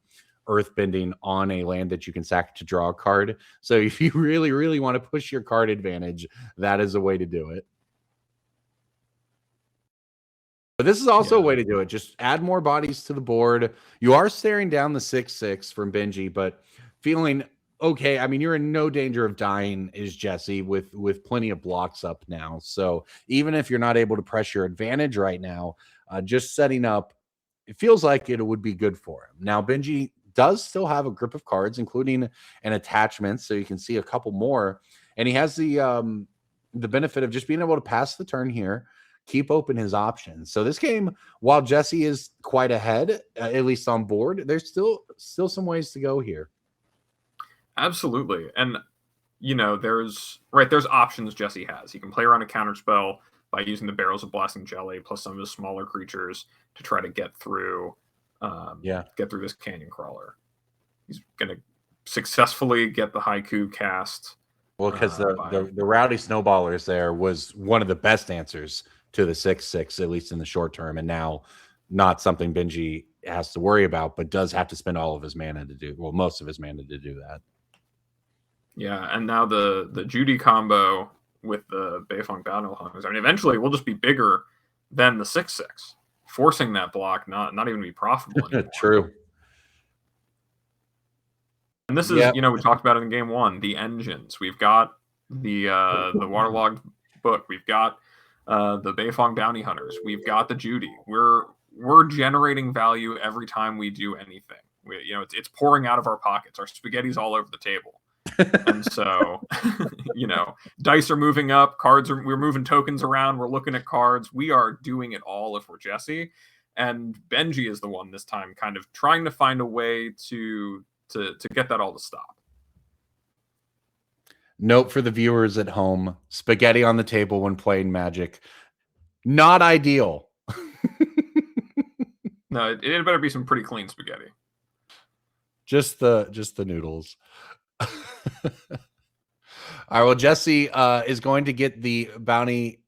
earth bending on a land that you can sack to draw a card. So if you really, really want to push your card advantage, that is a way to do it. But this is also a way to do it. Just add more bodies to the board. You are staring down the 6/6 from Benji, but feeling okay. I mean, you're in no danger of dying, is Jesse, with plenty of blocks up now. So even if you're not able to press your advantage right now, just setting up, it feels like it would be good for him. Now, Benji does still have a grip of cards, including an attachment, so you can see a couple more. And he has the benefit of just being able to pass the turn here, keep open his options. So this game, while Jesse is quite ahead, at least on board, there's still some ways to go here. Absolutely. And there's options Jesse has. He can play around a counterspell by using the Barrels of Blasting Jelly plus some of his smaller creatures to try to get through this Canyon Crawler. He's going to successfully get the Haiku cast. Well, because the Rowdy Snowballers there was one of the best answers to the 6/6, at least in the short term, and now not something Benji has to worry about, but does have to spend all of his mana to do, well, most of his mana to do that. Yeah, and now the Judy combo with the Beifong Bounty Hunters. I mean, eventually we'll just be bigger than the 6/6, forcing that block not even to be profitable anymore. True. And this is, we talked about it in game 1, the engines. We've got the waterlogged book. We've got the Beifong Bounty Hunters. We've got the Judy. We're generating value every time we do anything. It's pouring out of our pockets. Our spaghetti's all over the table. And so, dice are moving up, we're moving tokens around, we're looking at cards. We are doing it all if we're Jesse. And Benji is the one this time kind of trying to find a way to get that all to stop. Note for the viewers at home, spaghetti on the table when playing Magic. Not ideal. No, it better be some pretty clean spaghetti. Just the noodles. All right, well, Jesse is going to get the bounty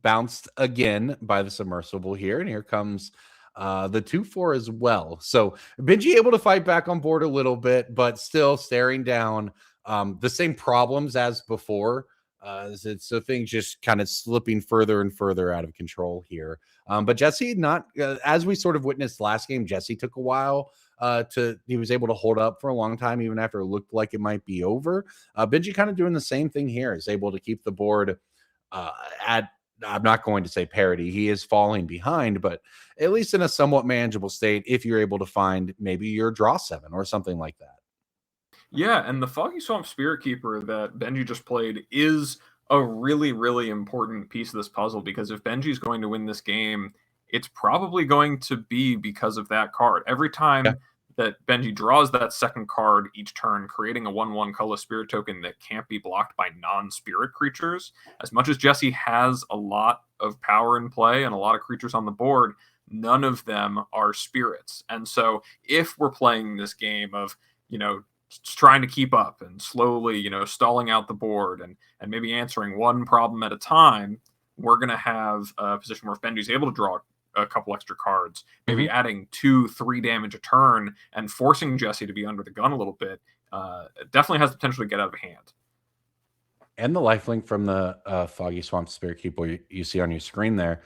bounced again by the submersible here, and here comes the 2/4 as well. So Benji able to fight back on board a little bit, but still staring down the same problems as before. So things just kind of slipping further and further out of control here. But Jesse, not as we sort of witnessed last game, Jesse took a while. He was able to hold up for a long time, even after it looked like it might be over. Benji kind of doing the same thing here, is able to keep the board at, I'm not going to say parity. He is falling behind, but at least in a somewhat manageable state if you're able to find maybe your draw 7 or something like that. Yeah, and the Foggy Swamp Spirit Keeper that Benji just played is a really, really important piece of this puzzle, because if Benji's going to win this game, it's probably going to be because of that card. Every time that Benji draws that second card each turn, creating a 1/1 colorless spirit token that can't be blocked by non-spirit creatures. As much as Jesse has a lot of power in play and a lot of creatures on the board, none of them are spirits. And so if we're playing this game of, trying to keep up and slowly, stalling out the board and maybe answering one problem at a time, we're going to have a position where if Benji's able to draw a couple extra cards, maybe adding 2-3 damage a turn and forcing Jesse to be under the gun a little bit, definitely has the potential to get out of hand. And the lifelink from the Foggy Swamp Spirit Keeper you see on your screen there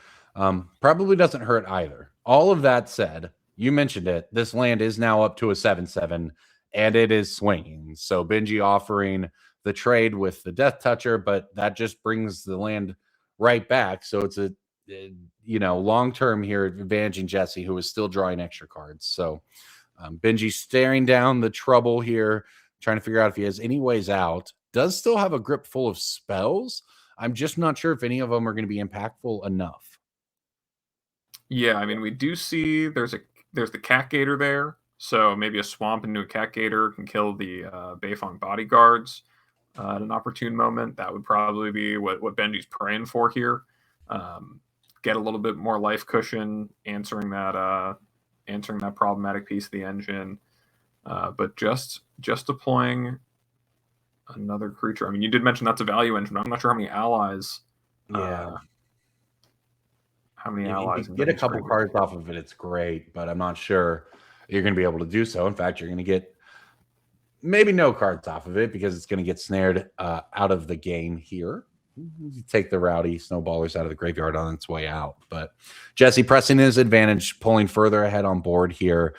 probably doesn't hurt either. All of that said, you mentioned it, this land is now up to a 7/7 and it is swinging. So Benji offering the trade with the Death Toucher, but that just brings the land right back. So it's a long-term here advantaging Jesse, who is still drawing extra cards. So Benji staring down the trouble here, trying to figure out if he has any ways out. does still have a grip full of spells. I'm just not sure if any of them are going to be impactful enough. Yeah, I mean, we do see there's the Cat Gator there, so maybe a swamp into a Cat Gator can kill the Beifong bodyguards at an opportune moment. That would probably be what Benji's praying for here. Get a little bit more life cushion, answering that problematic piece of the engine, but just deploying another creature. I mean, you did mention that's a value engine. I'm not sure how many allies. Yeah. How many If allies? you get a couple cards off of it, it's great, but I'm not sure you're going to be able to do so. In fact, you're going to get maybe no cards off of it because it's going to get snared out of the game here. You take the Rowdy Snowballers out of the graveyard on its way out. But Jesse pressing his advantage, pulling further ahead on board here.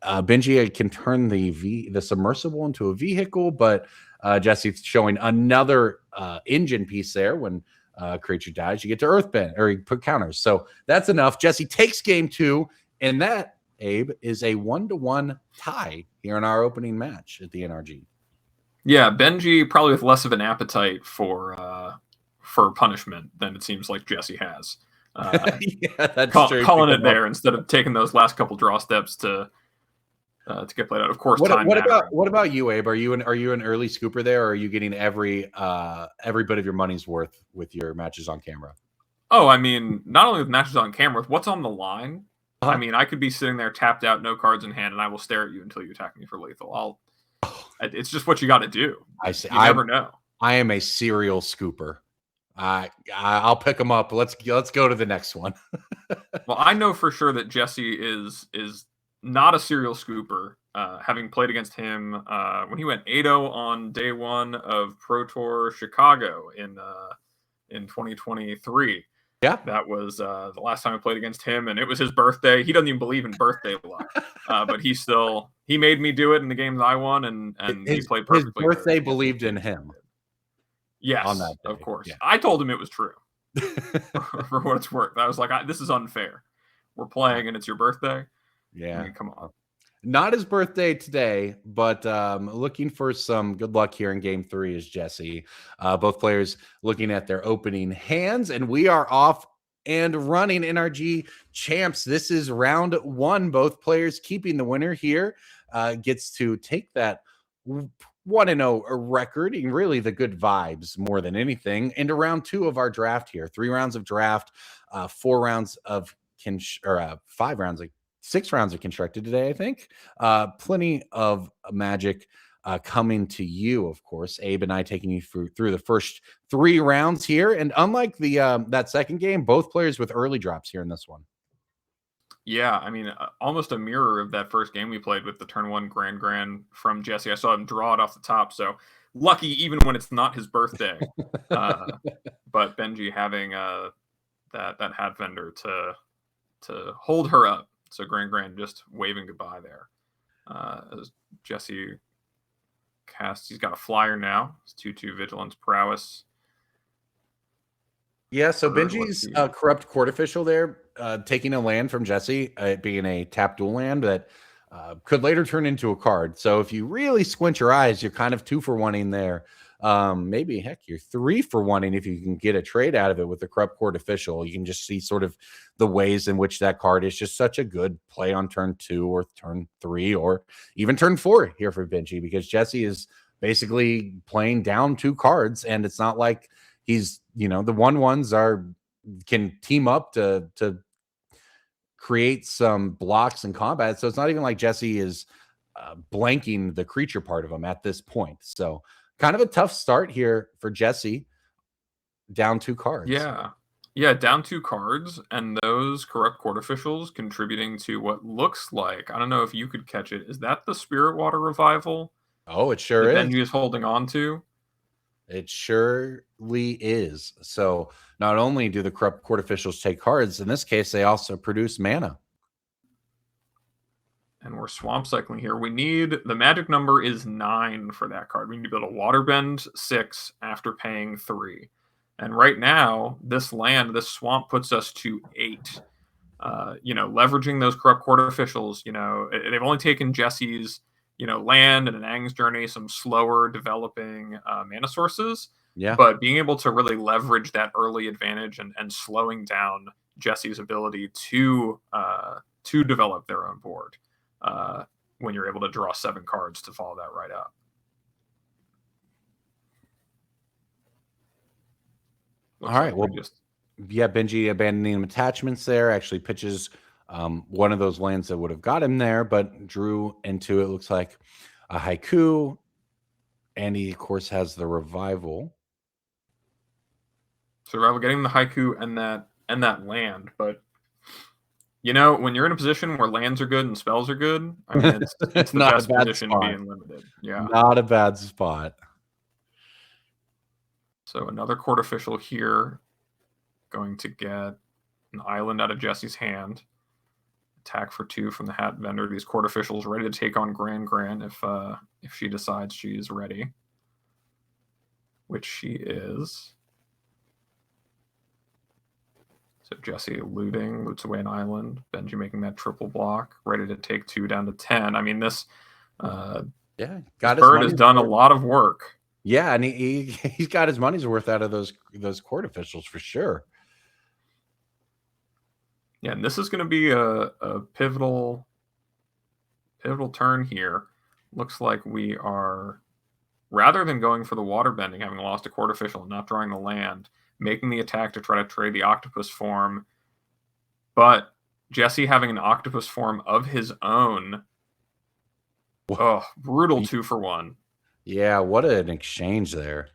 Benji can turn the submersible into a vehicle, but Jesse's showing another engine piece there. When creature dies, you get to earthbend or you put counters. So that's enough. Jesse takes game 2, and that, Abe, is a 1-1 tie here in our opening match at the NRG. Yeah, Benji probably with less of an appetite for punishment than it seems like Jesse has. Yeah, that's true. Calling it there instead of taking those last couple draw steps to get played out. Of course, what about you, Abe? Are you an early scooper there, or are you getting every bit of your money's worth with your matches on camera? Oh, I mean, not only with matches on camera, with what's on the line. I mean, I could be sitting there tapped out, no cards in hand, and I will stare at you until you attack me for lethal. It's just what you got to do. I see. You never know. I am a serial scooper. I'll pick them up. Let's go to the next one. Well, I know for sure that Jesse is not a serial scooper. Having played against him when he went 8-0 on day 1 of Pro Tour Chicago in 2023. Yeah, that was the last time I played against him, and it was his birthday. He doesn't even believe in birthday luck, but he made me do it in the games I won, and he played perfectly. His birthday believed in him. Yes, on that day. Of course. Yeah. I told him it was true. For what it's worth, I was like, "This is unfair. We're playing, and it's your birthday." Yeah, I mean, come on. Not his birthday today, but looking for some good luck here in game 3 is Jesse. Both players looking at their opening hands, and we are off and running. NRG champs. This is round 1. Both players keeping the winner here gets to take that 1-0 record, and really the good vibes more than anything, into round 2 of our draft here. 3 rounds of draft, 4 rounds of 5 rounds of 6 rounds of constructed today, I think. Plenty of magic coming to you, of course. Abe and I taking you through the first 3 rounds here. And unlike the that second game, both players with early drops here in this one. Yeah, I mean, almost a mirror of that first game we played with the turn 1 Grand from Jesse. I saw him draw it off the top, so lucky even when it's not his birthday. But Benji having that hat vendor to hold her up. So Grand just waving goodbye there. As Jesse casts, he's got a flyer now. It's 2/2 Vigilance Prowess. Yeah, so Benji's Corrupt Court Official there, taking a land from Jesse, being a tap dual land that could later turn into a card. So if you really squint your eyes, you're kind of 2-for-1ing there. Maybe, heck, you're 3-for-1ing if you can get a trade out of it with the Corrupt Court Official. You can just see sort of the ways in which that card is just such a good play on turn 2 or turn 3 or even turn 4 here for Benji, because Jesse is basically playing down 2 cards, and it's not like he's, the 1/1s can team up to create some blocks in combat. So it's not even like Jesse is blanking the creature part of him at this point. So kind of a tough start here for Jesse, down 2 cards. Yeah, down 2 cards, and those Corrupt Court Officials contributing to what looks like, I don't know if you could catch it, is that the Spirit Water Revival? Oh, it sure is. Benji is holding on to. It surely is. So not only do the Corrupt Court Officials take cards, in this case, they also produce mana. And we're swamp cycling here. We need, the magic number is 9 for that card. We need to be able to waterbend 6 after paying 3. And right now, this swamp puts us to 8. Leveraging those Corrupt Court Officials, they've only taken Jesse's land and an Aang's Journey, some slower developing mana sources. Yeah. But being able to really leverage that early advantage and slowing down Jesse's ability to develop their own board when you're able to draw 7 cards to follow that right up. All right. Well, yeah, Benji abandoning attachments there actually pitches one of those lands that would have got him there, but drew into it. Looks like a Haiku, and he of course has the Revival. So Revival getting the Haiku and that land, but when you're in a position where lands are good and spells are good, I mean it's the best position to be in limited. Yeah, not a bad spot. So another court official here, going to get an island out of Jesse's hand. Attack for 2 from the Hat Vendor. These court officials ready to take on Gran if she decides she's ready, which she is. So Jesse loots away an island. Benji making that triple block, ready to take 2 down to 10. I mean, this bird has done a lot of work. Yeah, and he's got his money's worth out of those court officials for sure. Yeah, and this is going to be a pivotal turn here. Looks like we are, rather than going for the water bending, having lost a court official and not drawing the land, making the attack to try to trade the octopus form. But Jesse having an octopus form of his own. Oh, brutal 2-for-1. Yeah, what an exchange there.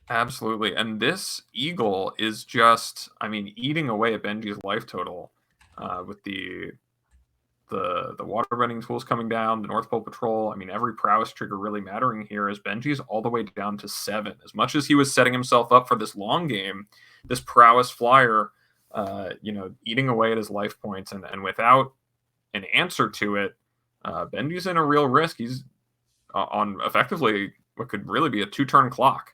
Absolutely. And this eagle is just, eating away at Benji's life total with the waterbending tools coming down, the North Pole Patrol. Every prowess trigger really mattering here as Benji's all the way down to 7. As much as he was setting himself up for this long game, this prowess flyer, eating away at his life points and without an answer to it, Benji's in a real risk. He's on effectively what could really be a 2-turn clock.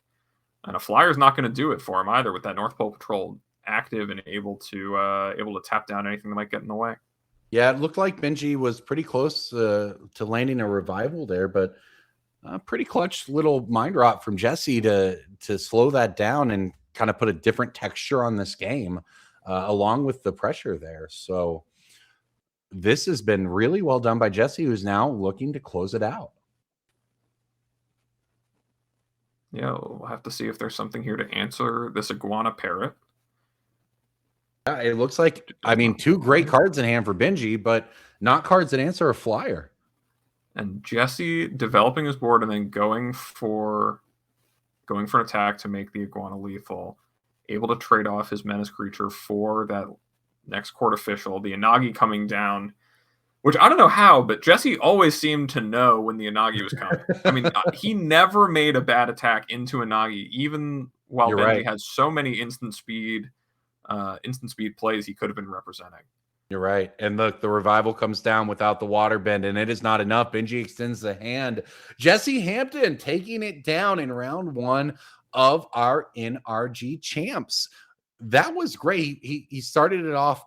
And a flyer's not going to do it for him either, with that North Pole Patrol active and able to tap down anything that might get in the way. Yeah, it looked like Benji was pretty close to landing a revival there, but pretty clutch little mind rot from Jesse to slow that down and kind of put a different texture on this game, along with the pressure there. So this has been really well done by Jesse, who's now looking to close it out. Yeah, we'll have to see if there's something here to answer this Iguana Parrot. Yeah, it looks like, 2 great cards in hand for Benji, but not cards that answer a flyer. And Jesse developing his board and then going for an attack to make the Iguana lethal, able to trade off his menace creature for that next court official, the Inagi coming down, which I don't know how, but Jesse always seemed to know when the Inagi was coming. He never made a bad attack into Inagi, even while Benji has so many instant speed plays he could have been representing. You're right. And look, the revival comes down without the water bend, and it is not enough. Benji extends the hand. Jesse Hampton taking it down in round 1 of our NRG champs. That was great. He started it off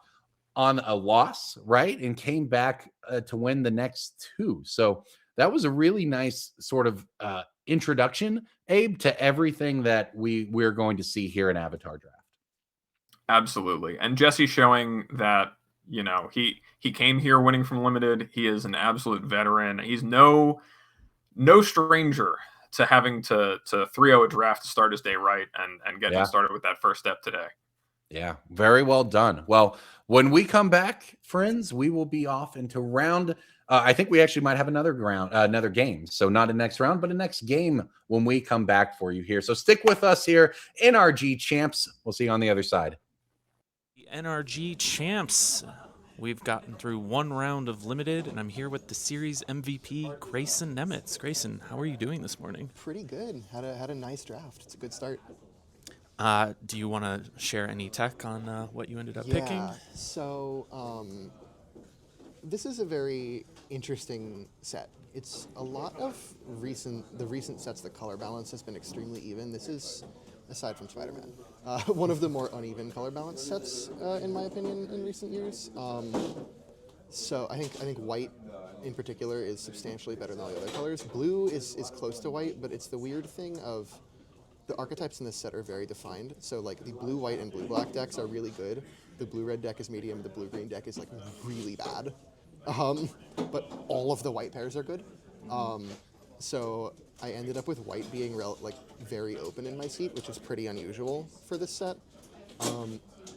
on a loss, right? And came back to win the next 2. So that was a really nice sort of introduction, Abe, to everything that we're going to see here in Avatar Draft. Absolutely. And Jesse showing that, he came here winning from limited. He is an absolute veteran. He's no stranger to having to 3-0 a draft to start his day right and getting started with that first step today. Yeah, very well done. Well, when we come back, friends, we will be off into round. I think we actually might have another game. So not a next round, but a next game when we come back for you here. So stick with us here, NRG champs. We'll see you on the other side. The NRG champs. We've gotten through 1 round of limited, and I'm here with the series MVP, Grayson Nemitz. Grayson, how are you doing this morning? Pretty good. Had a nice draft. It's a good start. Do you want to share any tech on what you ended up picking? Yeah, so this is a very interesting set. It's a lot of the recent sets, the color balance has been extremely even. This is, aside from Spider-Man, one of the more uneven color balance sets, in my opinion, in recent years. So I think white in particular is substantially better than all the other colors. Blue is close to white, but it's the weird thing of the archetypes in this set are very defined. So like the blue white and blue black decks are really good. The blue red deck is medium. The blue green deck is like really bad. But all of the white pairs are good. So I ended up with white being very open in my seat, which is pretty unusual for this set.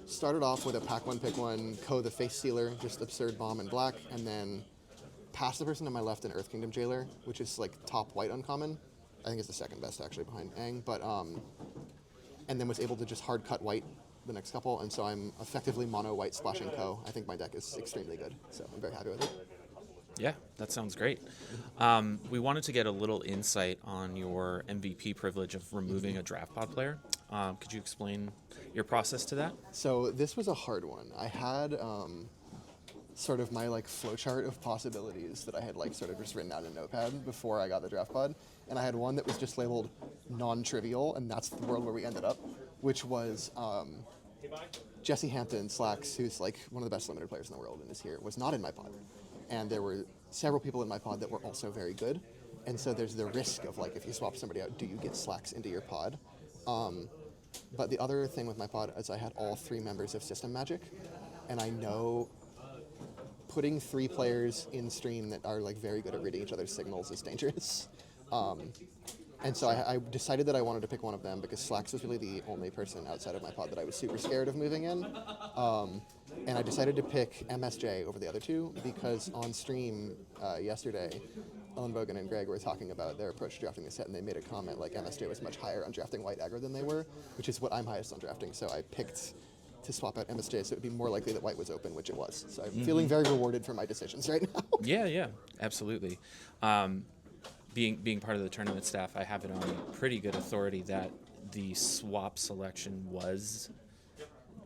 Started off with a pack one, pick one, Ko the Face Stealer, just absurd bomb in black, and then passed the person to my left in Earth Kingdom Jailer, which is like top white uncommon. I think it's the second best actually behind Aang, but and then was able to just hard cut white the next couple, and so I'm effectively mono white splashing Ko. I think my deck is extremely good, so I'm very happy with it. Yeah, that sounds great. We wanted to get a little insight on your MVP privilege of removing a draft pod player. Could you explain your process to that? So this was a hard one. I had sort of my flowchart of possibilities that I had sort of just written down in a notepad before I got the draft pod, and I had one that was just labeled non-trivial, and that's the world where we ended up, which was Jesse Hampton, Slacks, who's one of the best limited players in the world and is here, was not in my pod. And there were several people in my pod that were also very good. And so there's the risk of if you swap somebody out, do you get Slacks into your pod? But the other thing with my pod is I had all 3 members of System Magic. And I know putting 3 players in stream that are very good at reading each other's signals is dangerous. And so I decided that I wanted to pick one of them because Slacks was really the only person outside of my pod that I was super scared of moving in. And I decided to pick MSJ over the other 2 because on stream yesterday, Ellen Bogan and Greg were talking about their approach to drafting the set, and they made a comment MSJ was much higher on drafting white aggro than they were, which is what I'm highest on drafting. So I picked to swap out MSJ so it would be more likely that white was open, which it was. So I'm feeling very rewarded for my decisions right now. Yeah, absolutely. Being part of the tournament staff, I have it on pretty good authority that the swap selection was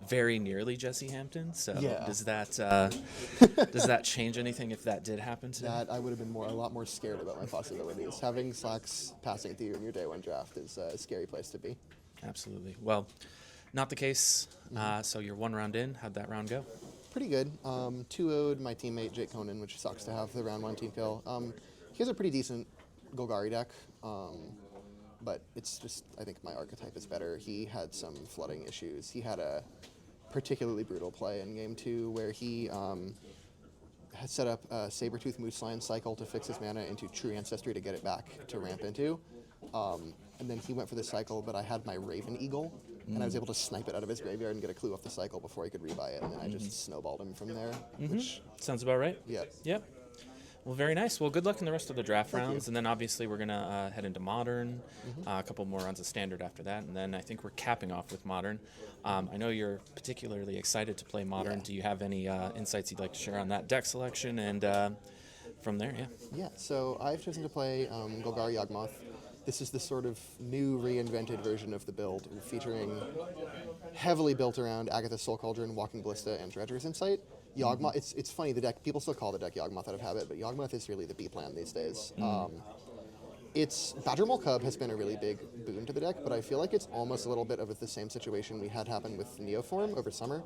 very nearly Jesse Hampton. So Yeah. does that change anything if that did happen today? That I would have been a lot more scared about my possibilities. Having Slacks passing through in your day one draft is a scary place to be. Absolutely. Well, not the case. So you're 1 round in. How'd that round go? Pretty good. 2-0'd my teammate Jake Conan, which sucks to have the round 1 team kill. He has a pretty decent Golgari deck, but it's just, I think my archetype is better. He had some flooding issues. He had a particularly brutal play in game 2 where he had set up a Sabertooth Mooseline cycle to fix his mana into True Ancestry to get it back to ramp into. And then he went for the cycle, but I had my Raven Eagle, and I was able to snipe it out of his graveyard and get a clue off the cycle before he could rebuy it, and then I just snowballed him from there. Which, Sounds about right. yeah. Yep. Well, very nice. Well, good luck in the rest of the draft Thank rounds, you. and then obviously we're gonna head into Modern, a couple more rounds of Standard after that, and then I think we're capping off with Modern. I know you're particularly excited to play Modern. Yeah. Do you have any insights you'd like to share on that deck selection? And from there, Yeah, so I've chosen to play Golgari Yawgmoth. This is the sort of new reinvented version of the build, featuring heavily built around Agatha's Soul Cauldron, Walking Ballista, and Treacherous Insight. Yawgmoth, it's funny, the deck, people still call the deck Yawgmoth out of habit, but Yawgmoth is really the B plan these days. It's Badger Mole Cub has been a really big boon to the deck, but I feel like it's almost a little bit of the same situation we had happen with Neoform over summer,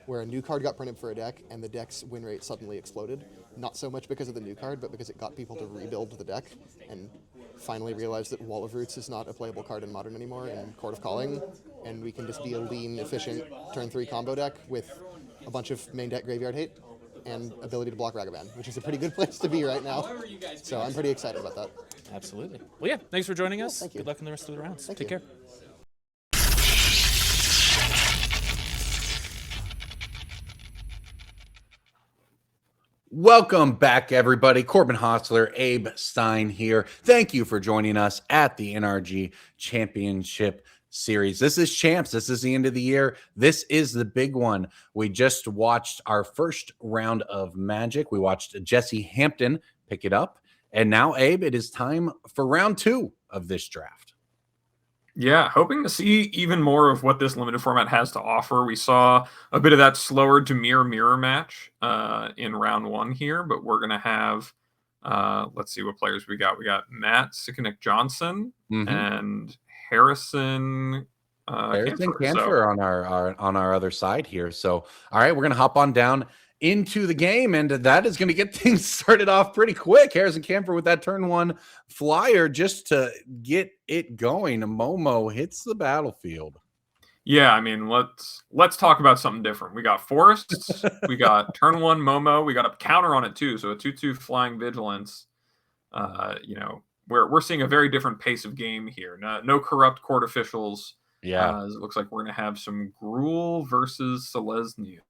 where a new card got printed for a deck and the deck's win rate suddenly exploded. Not so much because of the new card, but because it got people to rebuild the deck and finally realized that Wall of Roots is not a playable card in Modern anymore and Court of Calling, and we can just be a lean, efficient turn 3 combo deck with a bunch of main deck graveyard hate and ability to block Ragavan, which is a pretty good place to be right now. So I'm pretty excited about that. Absolutely. Well, yeah, thanks for joining us. thank you. Good luck in the rest of the rounds. Thank Take you. care. Welcome back, everybody. Corbin Hostler, Abe Stein here. Thank you for joining us at the NRG Championship Series. This is Champs. This is the end of the year. This is the big one. We just watched our first round of Magic. We watched Jesse Hampton pick it up. And now, Abe, it is time for round 2 of this draft. Yeah, hoping to see even more of what this limited format has to offer. We saw a bit of that slower Demir mirror match in round 1 here, but we're going to have, let's see what players we got. We got Matt Sikonik Johnson and Harrison Harrison Canfer. Canfer on our other side here. So, all right, we're going to hop on down into the game, and that is going to get things started off pretty quick. Harrison Camphor with that turn 1 flyer just to get it going. Momo hits the battlefield. Yeah, I mean, let's talk about something different. We got forests, we got turn 1 Momo, we got a counter on it too, so a 2/2 flying vigilance. You know, we're seeing a very different pace of game here. No corrupt court officials. Yeah. It looks like we're going to have some Gruul versus Selesnya.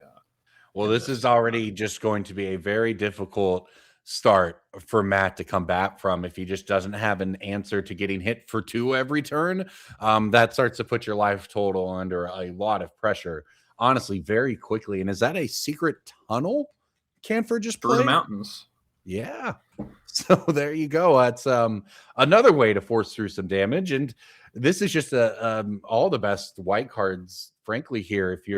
Well, this is already just going to be a very difficult start for Matt to come back from if he just doesn't have an answer to getting hit for 2 every turn. That starts to put your life total under a lot of pressure, honestly, very quickly. And is that a secret tunnel Canford just Through the played? mountains. Yeah. So there you go. That's another way to force through some damage. And this is just all the best white cards, frankly, here. If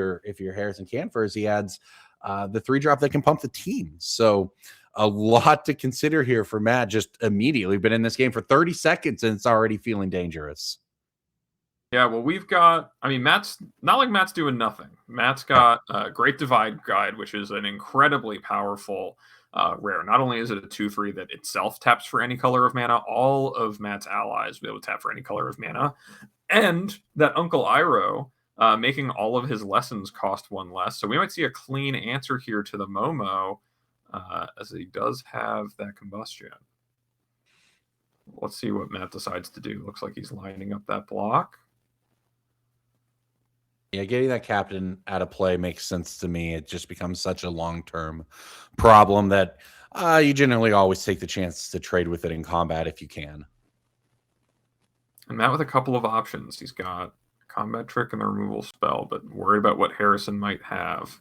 you're Harrison Canford, as he adds the 3-drop that can pump the team. So a lot to consider here for Matt. Just immediately been in this game for 30 seconds and it's already feeling dangerous. Yeah, well, we've got, I mean, Matt's not like Matt's doing nothing. Matt's got a Great Divide Guide, which is an incredibly powerful rare. Not only is it a 2/3 that itself taps for any color of mana, all of Matt's allies will be able to tap for any color of mana. And that Uncle Iroh making all of his lessons cost 1 less. So we might see a clean answer here to the Momo, as he does have that combustion. Let's see what Matt decides to do. Looks like he's lining up that block. Yeah, getting that captain out of play makes sense to me. It just becomes such a long-term problem that you generally always take the chance to trade with it in combat if you can. And Matt with a couple of options. He's got combat trick and the removal spell, but worried about what Harrison might have.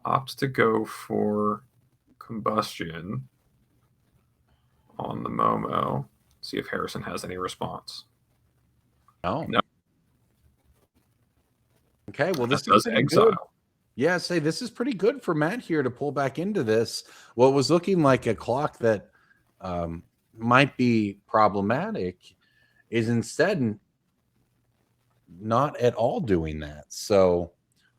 Opts to go for combustion on the Momo. See if Harrison has any response. No. No. Okay, well, this does exile. Good. Yeah, say this is pretty good for Matt here to pull back into this. What was looking like a clock that might be problematic is instead not at all doing that. So,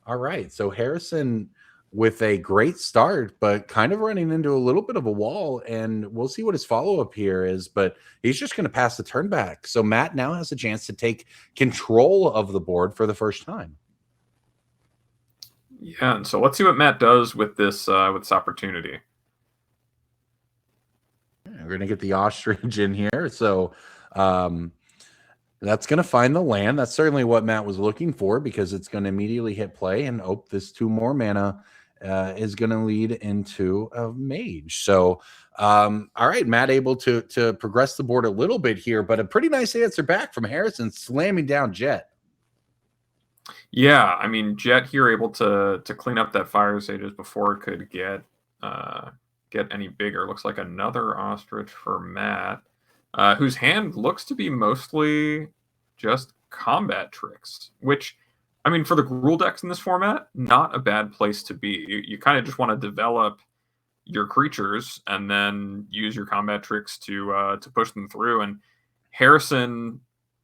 all right. So Harrison with a great start, but kind of running into a little bit of a wall, and we'll see what his follow-up here is, but he's just going to pass the turn back. So Matt now has a chance to take control of the board for the first time. Yeah, and so let's see what Matt does with this opportunity. We're going to get the ostrich in here. So that's going to find the land. That's certainly what Matt was looking for because it's going to immediately hit play. And this 2 more mana is going to lead into a mage. So, all right, Matt able to progress the board a little bit here, but a pretty nice answer back from Harrison, slamming down Jet. Yeah, I mean, Jet here able to clean up that Fire Sages before it could get any bigger. Looks like another ostrich for Matt, whose hand looks to be mostly just combat tricks, which, I mean, for the Gruul decks in this format, not a bad place to be. You kind of just want to develop your creatures and then use your combat tricks to push them through. And Harrison,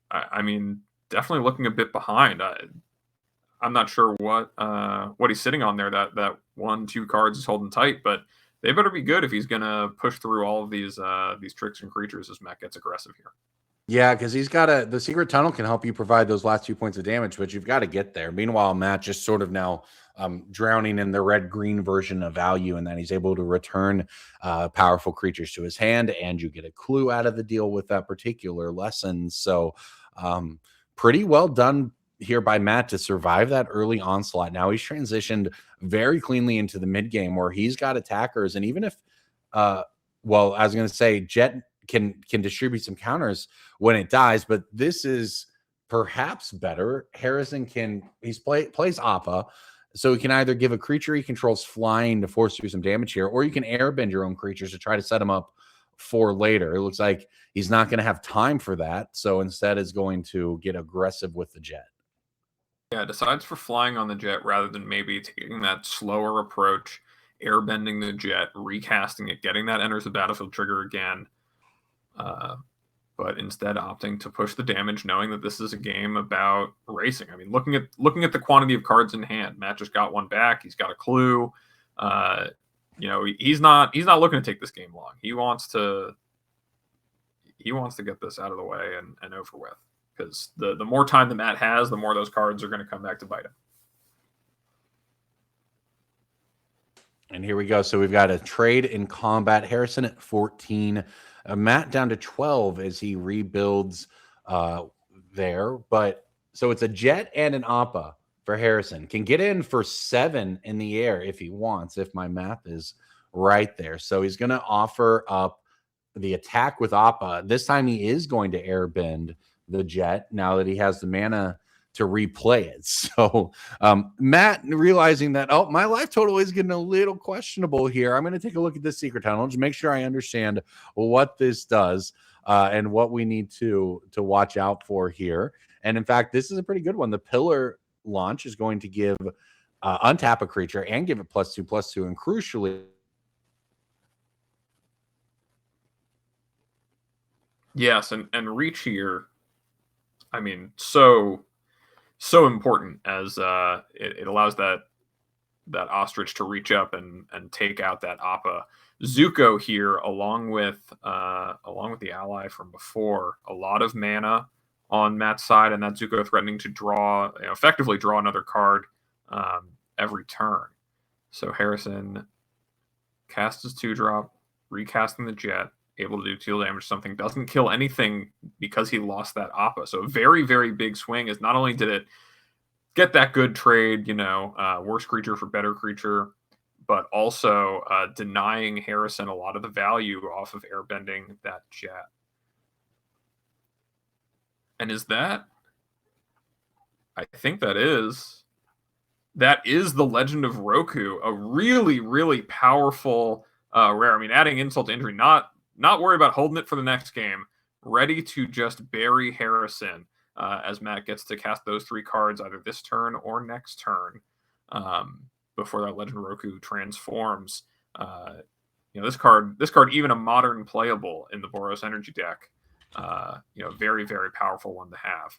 I mean, definitely looking a bit behind. I'm not sure what he's sitting on there. That 1-2 cards is holding tight, but they better be good if he's gonna push through all of these tricks and creatures as Matt gets aggressive here. Yeah, because he's got the secret tunnel can help you provide those last 2 points of damage, but you've got to get there. Meanwhile, Matt just sort of now drowning in the red-green version of value, and then he's able to return powerful creatures to his hand, and you get a clue out of the deal with that particular lesson. So pretty well done here by Matt to survive that early onslaught. Now he's transitioned very cleanly into the mid game where he's got attackers, and even if well, I was going to say Jet can distribute some counters when it dies, but this is perhaps better. Harrison plays Appa, so he can either give a creature he controls flying to force through some damage here, or you can airbend your own creatures to try to set him up for later. It looks like he's not going to have time for that, so instead is going to get aggressive with the Jet. Yeah, decides for flying on the Jet rather than maybe taking that slower approach, airbending the Jet, recasting it, getting that enters the battlefield trigger again. But instead opting to push the damage, knowing that this is a game about racing. I mean, looking at the quantity of cards in hand, Matt just got one back. He's got a clue. You know, he's not looking to take this game long. He wants to get this out of the way and over with, because the more time that Matt has, the more those cards are going to come back to bite him. And here we go. So we've got a trade in combat. Harrison at 14, Matt down to 12 as he rebuilds there. But so it's a jet and an Appa for Harrison. Can get in for 7 in the air if he wants, if my math is right there. So he's going to offer up the attack with Appa. This time he is going to airbend the jet now that he has the mana to replay it. So Matt, realizing that, oh, my life total is getting a little questionable here, I'm going to take a look at this secret tunnel to make sure I understand what this does and what we need to watch out for here. And in fact, this is a pretty good one. The pillar launch is going to give untap a creature and give it +2/+2, and crucially, yes, and reach here, I mean, so important, as it allows that ostrich to reach up and take out that Appa. Zuko here, along with the ally from before, a lot of mana on Matt's side, and that Zuko threatening to draw, effectively draw another card every turn. So Harrison casts his 2-drop, recasting the jet, able to do 2 damage. Something doesn't kill anything because he lost that Appa. So a very, very big swing. Is not only did it get that good trade, worse creature for better creature, but also denying Harrison a lot of the value off of airbending that jet. And I think that is the Legend of Roku, a really, really powerful rare. I mean, adding insult to injury, not worry about holding it for the next game, ready to just bury Harrison as Matt gets to cast those 3 cards either this turn or next turn before that Legend of Roku transforms. This card, even a modern playable in the Boros Energy deck. Very, very powerful one to have.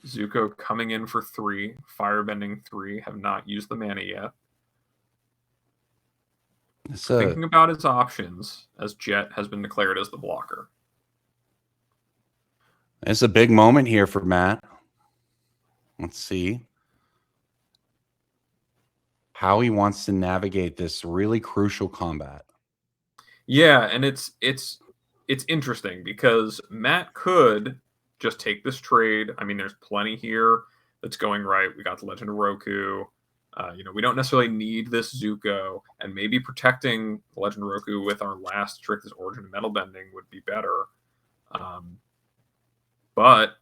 Zuko coming in for 3, firebending 3, have not used the mana yet. Thinking about his options, as Jet has been declared as the blocker. It's a big moment here for Matt. Let's see how he wants to navigate this really crucial combat. Yeah, and it's interesting because Matt could just take this trade. I mean, there's plenty here that's going right. We got the Legend of Roku. We don't necessarily need this Zuko, and maybe protecting the Legend of Roku with our last trick, this Origin of Metal Bending, would be better. But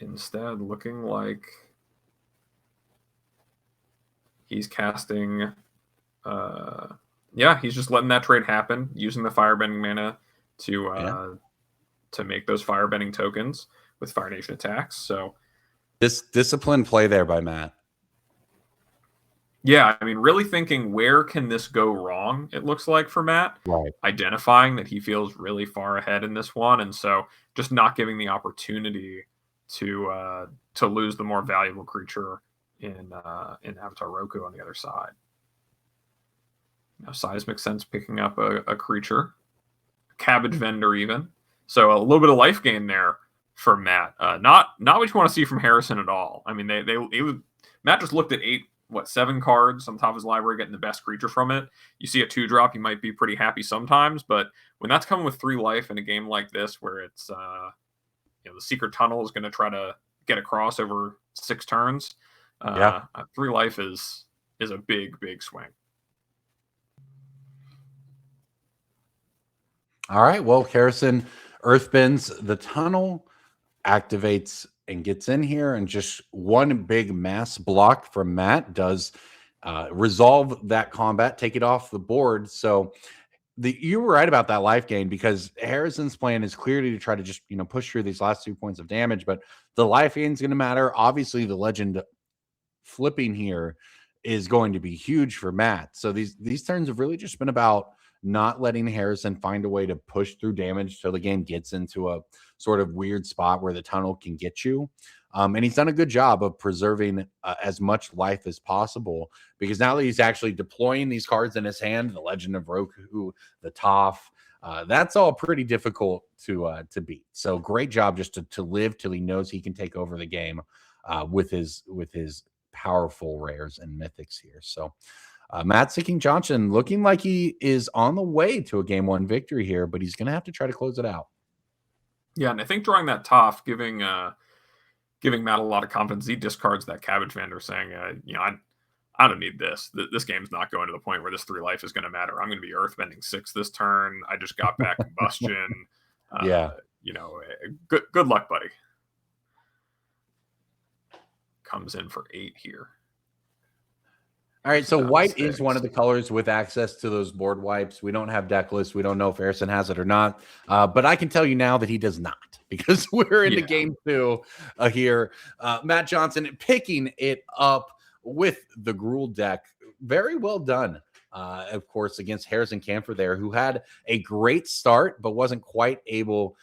instead, looking like he's casting... he's just letting that trade happen, using the firebending mana to make those firebending tokens with Fire Nation attacks. So this disciplined play there by Matt. Yeah, I mean, really thinking, where can this go wrong, it looks like, for Matt. Right. Identifying that he feels really far ahead in this one, and so just not giving the opportunity to lose the more valuable creature in Avatar Roku on the other side. Now, Seismic Sense picking up a creature. Cabbage Vendor even. So a little bit of life gain there for Matt. Not what you want to see from Harrison at all. I mean, Matt just looked at 7 cards on top of his library, getting the best creature from it. You see a 2-drop, you might be pretty happy sometimes, but when that's coming with 3 life in a game like this, where it's the Secret Tunnel is going to try to get across over 6 turns, 3 life is a big, big swing. All right, well, Harrison earthbends the tunnel, activates and gets in here, and just one big mass block from Matt does resolve that combat, take it off the board. So you were right about that life gain, because Harrison's plan is clearly to try to just push through these last 2 points of damage, but the life gain is going to matter. Obviously, the legend flipping here is going to be huge for Matt. So these turns have really just been about not letting Harrison find a way to push through damage till the game gets into a sort of weird spot where the tunnel can get you. And he's done a good job of preserving as much life as possible, because now that he's actually deploying these cards in his hand, the Legend of Roku, the Toph, that's all pretty difficult to beat. So great job just to live till he knows he can take over the game with his powerful rares and mythics here. So Matt Sicking Johnson looking like he is on the way to a game 1 victory here, but he's going to have to try to close it out. Yeah, and I think drawing that Toph, giving Matt a lot of confidence. He discards that Cabbage Vendor, saying, I don't need this. This game's not going to the point where this 3 life is going to matter. I'm going to be Earthbending 6 this turn. I just got back Combustion. Yeah. Good luck, buddy. Comes in for 8 here. All right, so white is one of the colors with access to those board wipes. We don't have deck lists. We don't know if Harrison has it or not. But I can tell you now that he does not, because we're into game 2 here. Matt Johnson picking it up with the Gruul deck. Very well done, of course, against Harrison Camphor there, who had a great start but wasn't quite able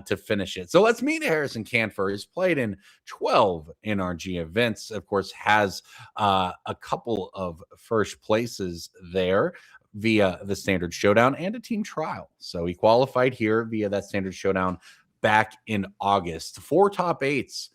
to finish it. So let's meet Harrison Camphor. He's played in 12 NRG events, of course, has a couple of first places there via the Standard Showdown and a team trial. So he qualified here via that Standard Showdown back in August. 4 top 8s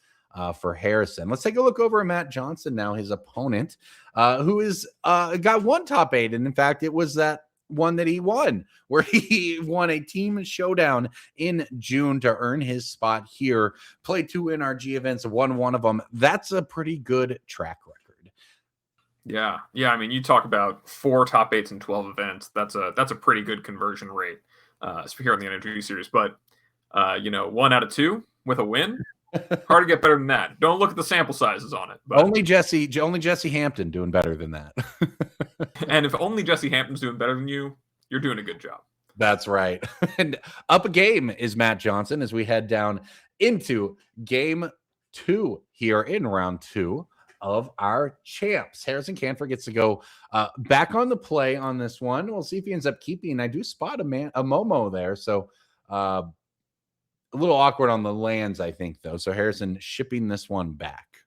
for Harrison. Let's take a look over at Matt Johnson now, his opponent, who is got 1 top 8. And in fact, it was that one that he won, where he won a team showdown in June to earn his spot here. Played 2 NRG events, won 1 of them. That's a pretty good track record. Yeah. I mean, you talk about 4 top 8s in 12 events. That's a pretty good conversion rate, here on the NRG series. But 1 out of 2 with a win. Hard to get better than that. Don't look at the sample sizes on it. But only Jesse Hampton doing better than that. And if only Jesse Hampton's doing better than you, you're doing a good job. That's right. And up a game is Matt Johnson as we head down into game 2 here in round 2 of our champs. Harrison Camphor gets to go back on the play on this one. We'll see if he ends up keeping. I do spot a Momo there. So a little awkward on the lands, I think, though. So Harrison shipping this one back.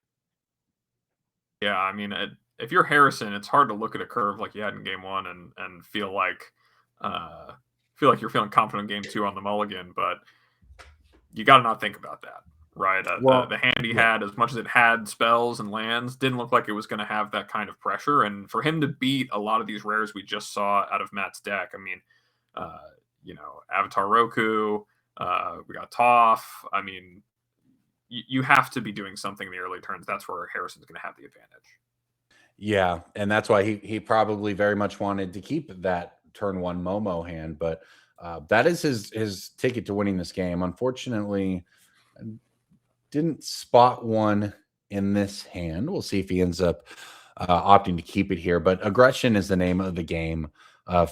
Yeah, I mean, if you're Harrison, it's hard to look at a curve like you had in game 1 and feel like you're feeling confident in game 2 on the mulligan, but you got to not think about that, right? The hand he had, as much as it had spells and lands, didn't look like it was going to have that kind of pressure. And for him to beat a lot of these rares we just saw out of Matt's deck, I mean, Avatar Roku, we got Toph. I mean, you have to be doing something in the early turns. That's where Harrison's going to have the advantage. Yeah, and that's why he probably very much wanted to keep that turn 1 Momo hand, but that is his ticket to winning this game. Unfortunately, didn't spot one in this hand. We'll see if he ends up opting to keep it here, but aggression is the name of the game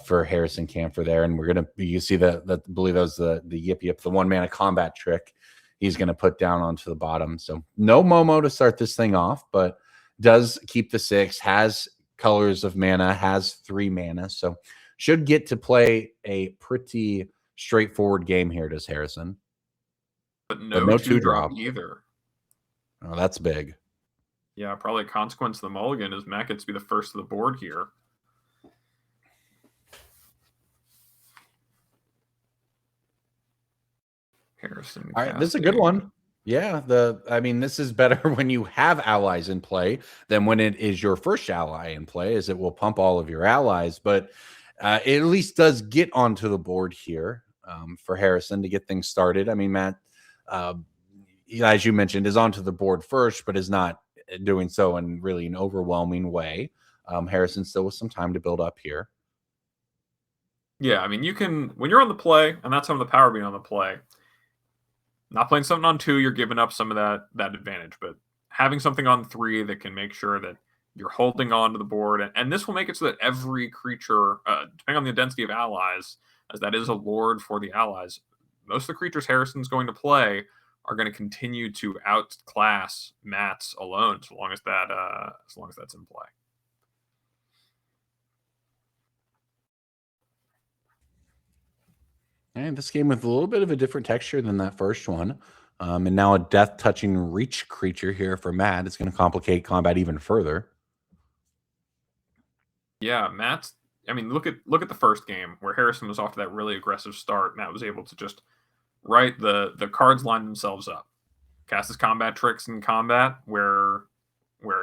for Harrison Camphor there, and you see that I believe that was the yip yip, the 1-mana combat trick he's going to put down onto the bottom. So no Momo to start this thing off, but does keep the 6, has colors of mana, has 3 mana, so should get to play a pretty straightforward game here, does Harrison. But no 2-drop either. Oh, that's big. Yeah, probably a consequence of the mulligan is Matt gets to be the first of the board here. Harrison. All right, this is a good one. Yeah, this is better when you have allies in play than when it is your first ally in play, as it will pump all of your allies. But it at least does get onto the board here for Harrison to get things started. I mean, Matt, as you mentioned, is onto the board first, but is not doing so in really an overwhelming way. Harrison still with some time to build up here. Yeah, I mean, you can, when you're on the play, and that's some of the power being on the play, not playing something on 2, you're giving up some of that advantage, but having something on 3 that can make sure that you're holding on to the board, and this will make it so that every creature, depending on the density of allies, as that is a lord for the allies, most of the creatures Harrison's going to play are going to continue to outclass Matt's alone, so long as that's in play. And this game with a little bit of a different texture than that first one. And now a death-touching reach creature here for Matt. It's going to complicate combat even further. Yeah, Matt's. I mean, look at the first game where Harrison was off to that really aggressive start. Matt was able to just the cards line themselves up, cast his combat tricks in combat where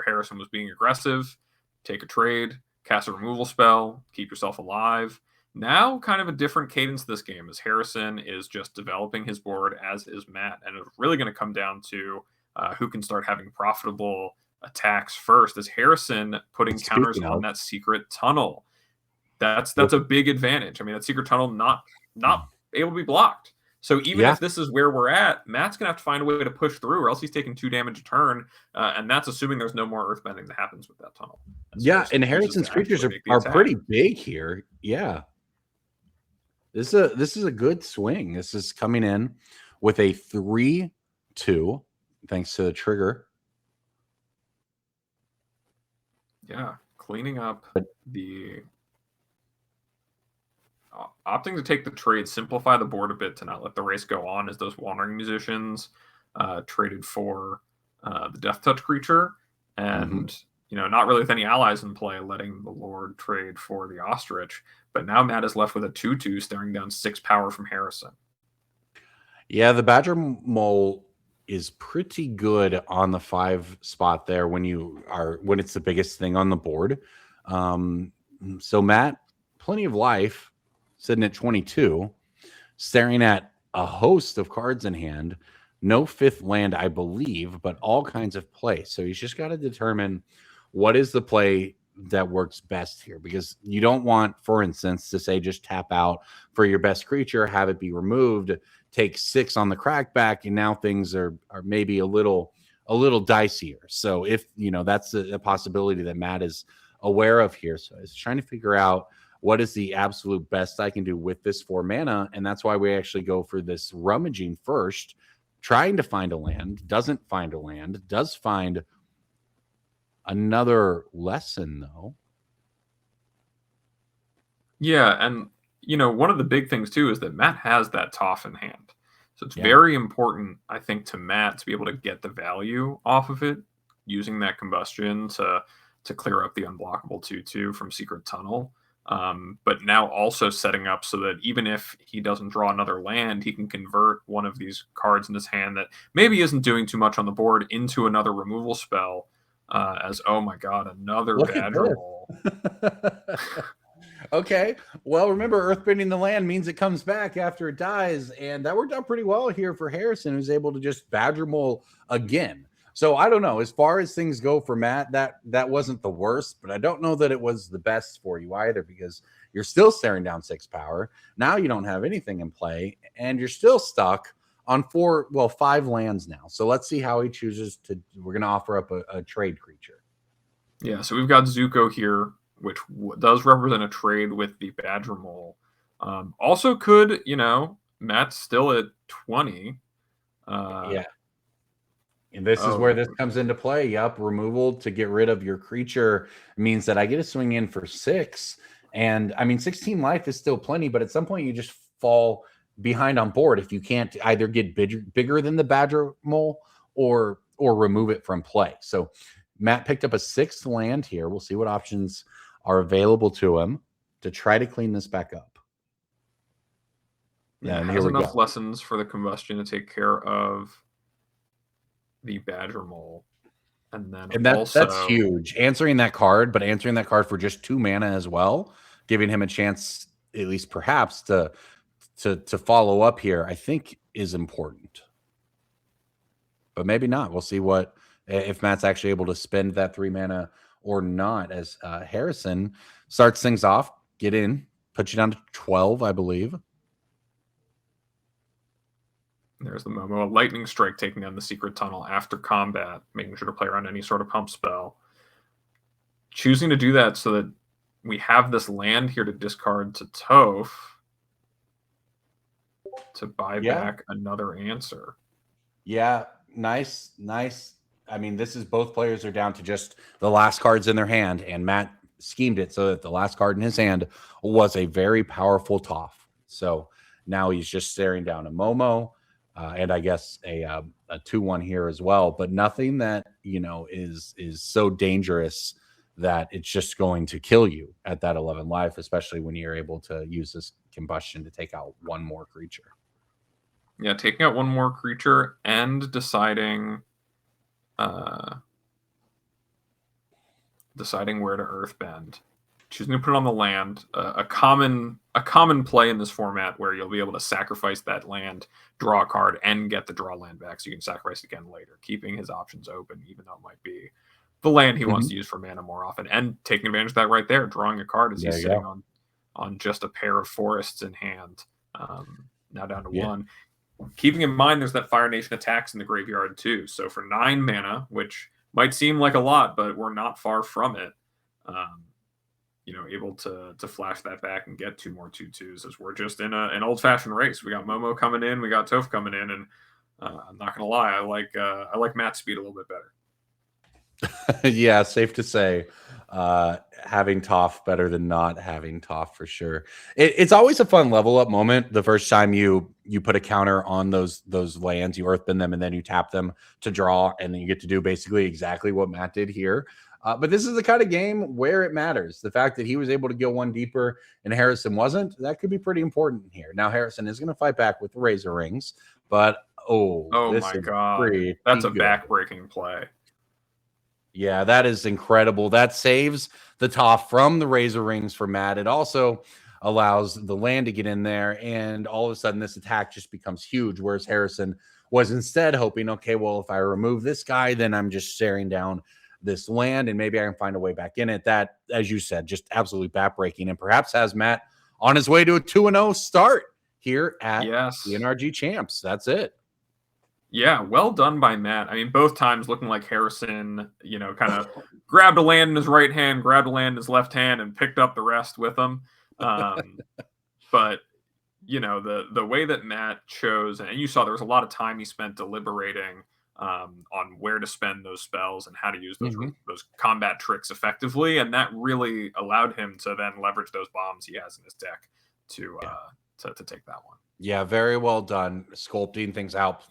Harrison was being aggressive, take a trade, cast a removal spell, keep yourself alive. Now, kind of a different cadence this game as Harrison is just developing his board, as is Matt, and it's really going to come down to who can start having profitable attacks first. As Harrison putting counters on that secret tunnel, that's a big advantage. I mean, that secret tunnel not able to be blocked. So even if this is where we're at, Matt's going to have to find a way to push through, or else he's taking 2 damage a turn, and that's assuming there's no more earthbending that happens with that tunnel. And Harrison's creatures are pretty big here. Yeah. This is a good swing. This is coming in with a 3-2, thanks to the trigger. Yeah, cleaning up the... opting to take the trade, simplify the board a bit to not let the race go on, as those Wandering Musicians traded for the Death Touch creature, and not really with any allies in play, letting the Lord trade for the Ostrich. But now Matt is left with a 2/2, staring down 6 power from Harrison. Yeah, the Badger Mole is pretty good on the 5 spot there when it's the biggest thing on the board. So Matt, plenty of life, sitting at 22, staring at a host of cards in hand. No 5th land, I believe, but all kinds of play. So he's just got to determine what is the play that works best here, because you don't want, for instance, to say just tap out for your best creature, have it be removed, take 6 on the crackback, and now things are maybe a little dicier. So if that's a possibility that Matt is aware of here. So he's trying to figure out what is the absolute best I can do with this 4 mana, and that's why we actually go for this rummaging first, trying to find a land, doesn't find a land, does find another lesson, though. Yeah, and one of the big things too is that Matt has that Toph in hand, so it's very important, I think, to Matt to be able to get the value off of it, using that combustion to clear up the unblockable 2/2 from Secret Tunnel. But now also setting up so that even if he doesn't draw another land, he can convert one of these cards in his hand that maybe isn't doing too much on the board into another removal spell. As oh my god, another Badger Mole. Okay, well, remember, earthbending the land means it comes back after it dies, and that worked out pretty well here for Harrison, who's able to just Badger Mole again. So I don't know, as far as things go for Matt, that wasn't the worst, but I don't know that it was the best for you either, because you're still staring down 6 power. Now you don't have anything in play, and you're still stuck on 5 lands now. So let's see how he chooses to. We're going to offer up a trade creature. Yeah, so we've got Zuko here, which does represent a trade with the Badger Mole. Also could, Matt's still at 20. Yeah. And this is where this comes into play. Yep, removal to get rid of your creature means that I get to swing in for 6. And, 16 life is still plenty, but at some point you just fall behind on board if you can't either get bigger than the Badger Mole or remove it from play. So Matt picked up a 6th land here. We'll see what options are available to him to try to clean this back up. Yeah, and he has enough lessons for the combustion to take care of the Badger Mole. And that's huge. Answering that card, but answering that card for just 2 mana as well, giving him a chance, at least perhaps, to follow up here, I think is important. But maybe not. We'll see if Matt's actually able to spend that 3 mana or not, as Harrison starts things off. Get in, put you down to 12, I believe. There's the Momo. A Lightning Strike taking down the Secret Tunnel after combat, making sure to play around any sort of pump spell. Choosing to do that so that we have this land here to discard to Toph to buy back another answer. Yeah, nice. This is both players are down to just the last cards in their hand, and Matt schemed it so that the last card in his hand was a very powerful Toph. So now he's just staring down a Momo. and I guess a 2-1 here as well, but nothing that is so dangerous that it's just going to kill you at that 11 life, especially when you're able to use this combustion to take out one more creature. Yeah, taking out one more creature and deciding where to earthbend. Choosing to put it on the land, a common play in this format where you'll be able to sacrifice that land, draw a card, and get the draw land back, so you can sacrifice it again later, keeping his options open, even though it might be the land he wants to use for mana more often, and taking advantage of that right there, drawing a card as he's sitting on just a pair of forests in hand. Now down to 1. Keeping in mind there's that Fire Nation attacks in the graveyard too. So for 9 mana, which might seem like a lot, but we're not far from it. Able to flash that back and get 2 more 2/2s as we're just in an old-fashioned race. We got Momo coming in, we got Toph coming in, and I'm not gonna lie, I like Matt's speed a little bit better. Yeah, safe to say, having Toph better than not having Toph for sure. It's always a fun level up moment. The first time you put a counter on those lands, you earthbend them, and then you tap them to draw, and then you get to do basically exactly what Matt did here. But this is the kind of game where it matters. The fact that he was able to go one deeper and Harrison wasn't, that could be pretty important here. Now Harrison is going to fight back with the Razor Rings, but oh my god, that's a back-breaking play. Yeah, that is incredible. That saves the Toph from the Razor Rings for Matt. It also allows the land to get in there, and all of a sudden this attack just becomes huge, whereas Harrison was instead hoping, okay, well, if I remove this guy, then I'm just staring down this land, and maybe I can find a way back in it. That, as you said, just absolutely backbreaking, and perhaps has Matt on his way to a 2-0 start here at the NRG Champs. That's it. Yeah, well done by Matt. I mean, both times looking like Harrison, kind of grabbed a land in his right hand, grabbed a land in his left hand, and picked up the rest with him. But, the way that Matt chose, and you saw there was a lot of time he spent deliberating on where to spend those spells and how to use those combat tricks effectively, and that really allowed him to then leverage those bombs he has in his deck to take that one. Yeah, very well done, sculpting things out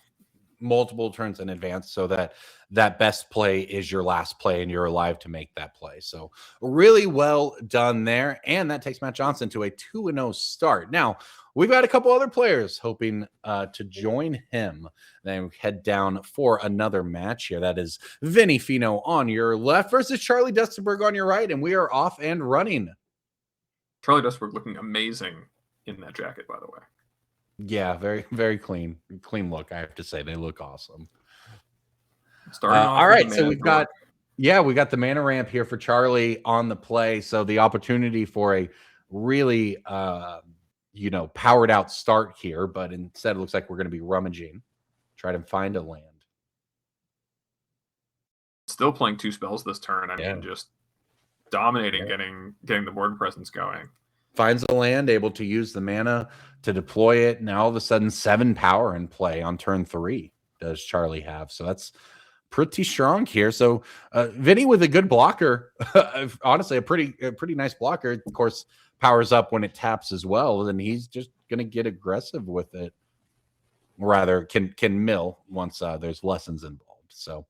multiple turns in advance so that best play is your last play and you're alive to make that play. So really well done there, and that takes Matt Johnson to a 2-0 start. Now we've got a couple other players hoping to join him. Then head down for another match here. That is Vinny Fino on your left versus Charlie Dustenberg on your right, and we are off and running. Charlie Dustenberg looking amazing in that jacket, by the way. Yeah, very, very clean look. I have to say, they look awesome. Starting off all right, so we got the mana ramp here for Charlie on the play. So the opportunity for a really powered out start here, but instead it looks like we're going to be rummaging, try to find a land. Still playing 2 spells this turn. I mean, just dominating, getting the board presence going. Finds a land, able to use the mana to deploy it. Now all of a sudden 7 power in play on turn 3 does Charlie have. So that's pretty strong here. So Vinny with a good blocker, honestly, a pretty nice blocker. Of course, powers up when it taps as well, and he's just going to get aggressive with it. Rather, can mill once there's lessons involved. So,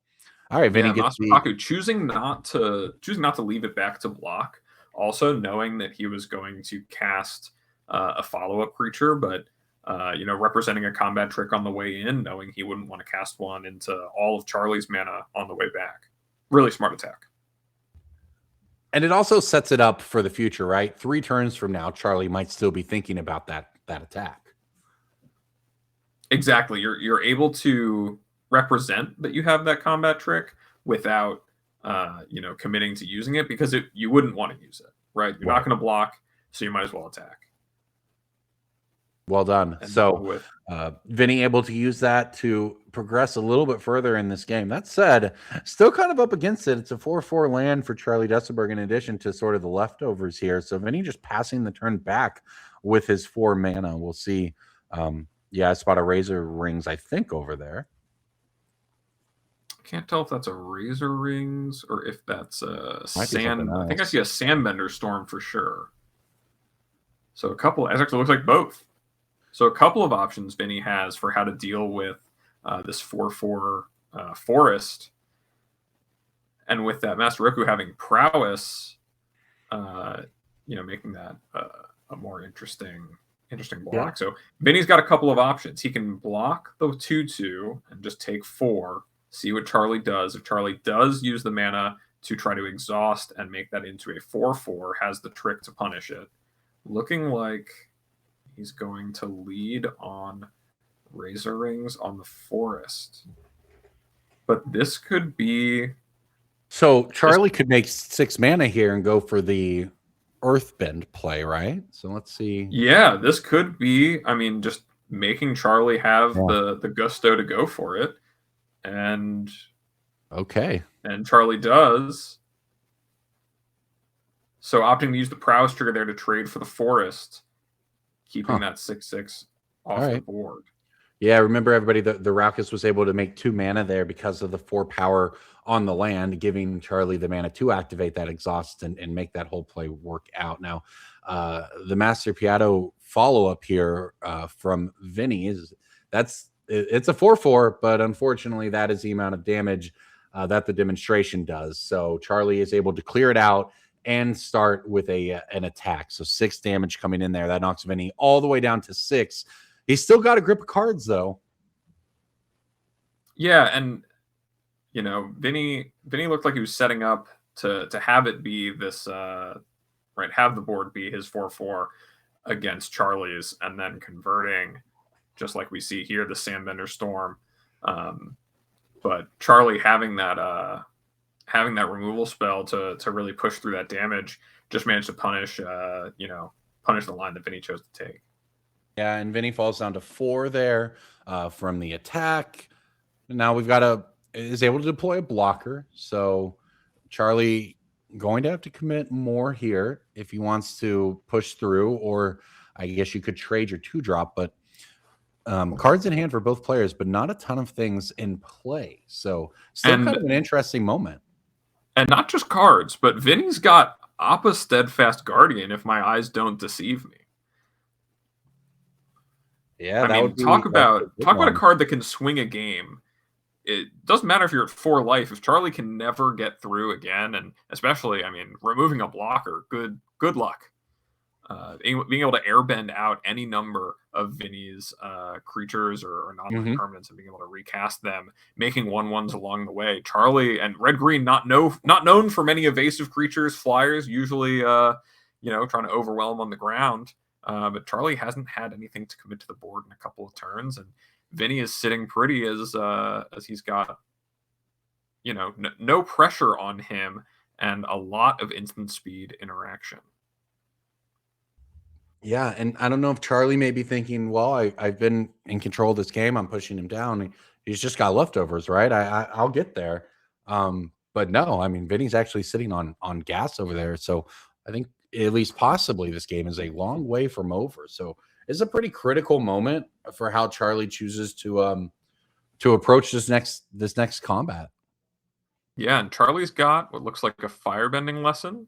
all right, Vinny gets choosing not to leave it back to block. Also knowing that he was going to cast a follow-up creature, but representing a combat trick on the way in, knowing he wouldn't want to cast one into all of Charlie's mana on the way back. Really smart attack. And it also sets it up for the future, right? 3 turns from now, Charlie might still be thinking about that attack. Exactly. You're able to represent that you have that combat trick without committing to using it, because you wouldn't want to use it, right? You're not going to block, so you might as well attack. Well done. So Vinny able to use that to progress a little bit further in this game. That said, still kind of up against it. It's a 4/4 land for Charlie Dustenberg in addition to sort of the leftovers here. So Vinny just passing the turn back with his 4 mana. We'll see. I spot a Razor Rings, I think, over there. Can't tell if that's a Razor Rings or if that's a Sand. I think I see a Sandbender Storm for sure. So a couple. It actually looks like both. So a couple of options Vinny has for how to deal with this 4/4 forest. And with that Master Roku having prowess, making that a more interesting block. Yeah. So Vinny's got a couple of options. He can block the 2/2 and just take 4, see what Charlie does. If Charlie does use the mana to try to exhaust and make that into a 4/4, has the trick to punish it. Looking like he's going to lead on Razor Rings on the forest. But this could be... So Charlie could make 6 mana here and go for the Earthbend play, right? So let's see. Yeah, this could be, just making Charlie have the gusto to go for it. And okay. And Charlie does. So opting to use the prowess trigger there to trade for the forest, keeping that 6/6 off the board. Yeah, remember everybody, the Raucous was able to make 2 mana there because of the 4 power on the land, giving Charlie the mana to activate that exhaust and make that whole play work out. Now, the Master Piatto follow-up here from Vinny it's a 4/4, but unfortunately that is the amount of damage that the demonstration does. So Charlie is able to clear it out and start with an attack. So 6 damage coming in there. That knocks Vinny all the way down to 6. He's still got a grip of cards, though. Yeah, and Vinny looked like he was setting up to have it be this have the board be his 4/4 against Charlie's, and then converting, just like we see here, the Sandbender Storm. But Charlie having that removal spell to really push through that damage, just managed to punish the line that Vinny chose to take. Yeah, and Vinny falls down to 4 there from the attack. Now we've is able to deploy a blocker. So Charlie going to have to commit more here if he wants to push through, or I guess you could trade your 2-drop, but cards in hand for both players, but not a ton of things in play. So still kind of an interesting moment. And not just cards, but Vinny's got Appa Steadfast Guardian, if my eyes don't deceive me. Yeah, talk about a card that can swing a game. It doesn't matter if you're at 4 life. If Charlie can never get through again, and especially, removing a blocker, good luck. Being able to airbend out any number of Vinny's creatures or non-land permanents and being able to recast them, making 1/1s along the way. Charlie and red-green not known for many evasive creatures, flyers, usually trying to overwhelm on the ground. But Charlie hasn't had anything to commit to the board in a couple of turns, and Vinny is sitting pretty as he's got no pressure on him and a lot of instant speed interaction. Yeah, and I don't know if Charlie may be thinking, well, I've been in control of this game. I'm pushing him down. He's just got leftovers, right? I'll get there. But no, Vinny's actually sitting on gas over there. So I think at least possibly this game is a long way from over. So it's a pretty critical moment for how Charlie chooses to approach this next combat. Yeah, and Charlie's got what looks like a firebending lesson,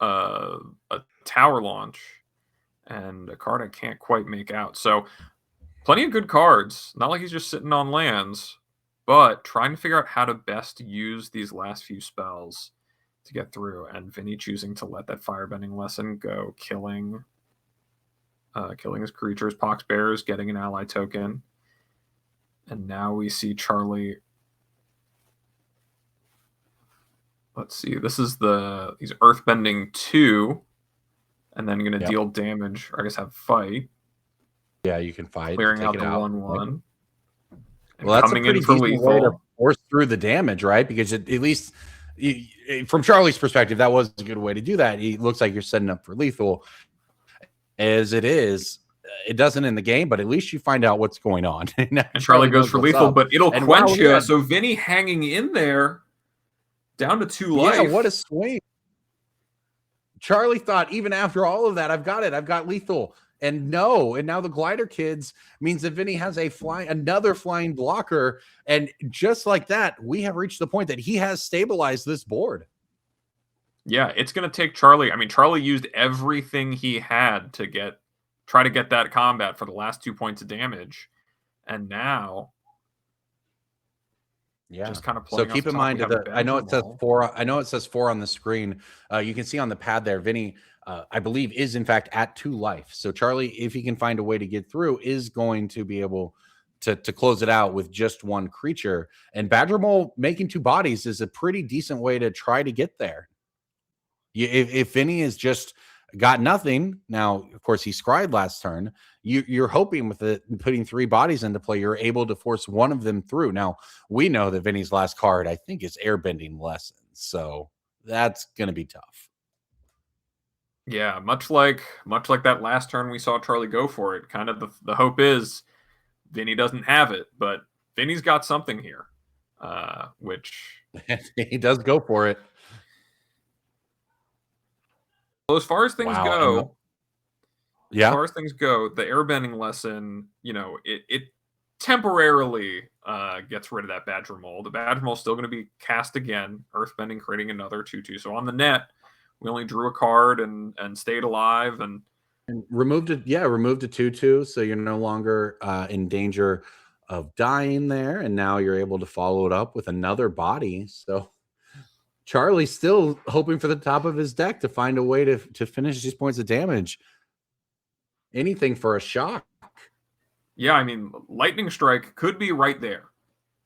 a tower launch, and a card I can't quite make out. So plenty of good cards. Not like he's just sitting on lands, but trying to figure out how to best use these last few spells to get through. And Vinny choosing to let that firebending lesson go, killing his creatures, Pox Bears, getting an ally token. And now we see Charlie. Let's see. This is he's earthbending 2, and then going to deal damage, or I guess have fight. Yeah, you can fight. Clearing out the 1/1. Well, that's a pretty decent way to force through the damage, right? Because at least from Charlie's perspective, that was a good way to do that. It looks like you're setting up for lethal. As it is, it doesn't in the game, but at least you find out what's going on. And Charlie goes for lethal, but it'll quench you. So Vinny hanging in there, down to 2 life. Yeah, what a swing. Charlie thought, even after all of that, I've got it. I've got lethal. And no, and now the glider kids means that Vinny has another flying blocker. And just like that, we have reached the point that he has stabilized this board. Yeah, it's going to take Charlie. Charlie used everything he had to get try to get that combat for the last 2 points of damage. And now, just kind of So playing keep in mind I know it says 4. I know it says 4 on the screen. You can see on the pad there, Vinny, I believe, is in fact at 2 life. So Charlie, if he can find a way to get through, is going to be able to close it out with just 1 creature. And Badger Mole making 2 bodies is a pretty decent way to try to get there. If Vinny is just got nothing, now of course he scried last turn, you're hoping with putting 3 bodies into play, you're able to force one of them through. Now we know that Vinny's last card, I think, is Airbending Lessons, so that's gonna be tough. Yeah, much like that last turn we saw Charlie go for it. Kind of the hope is Vinny doesn't have it, but Vinny's got something here, which he does go for it. Well, as far as things go, yeah, as far as things go, the airbending lesson, you know, it temporarily gets rid of that Badger Mole. The Badger Mole is still going to be cast again, earthbending, creating another 2/2. So on the net, we only drew a card and stayed alive and removed it. Yeah, removed a 2/2, so you're no longer in danger of dying there, and now you're able to follow it up with another body. So Charlie's still hoping for the top of his deck to find a way to finish these points of damage. Anything for a shock. Yeah, I mean, Lightning Strike could be right there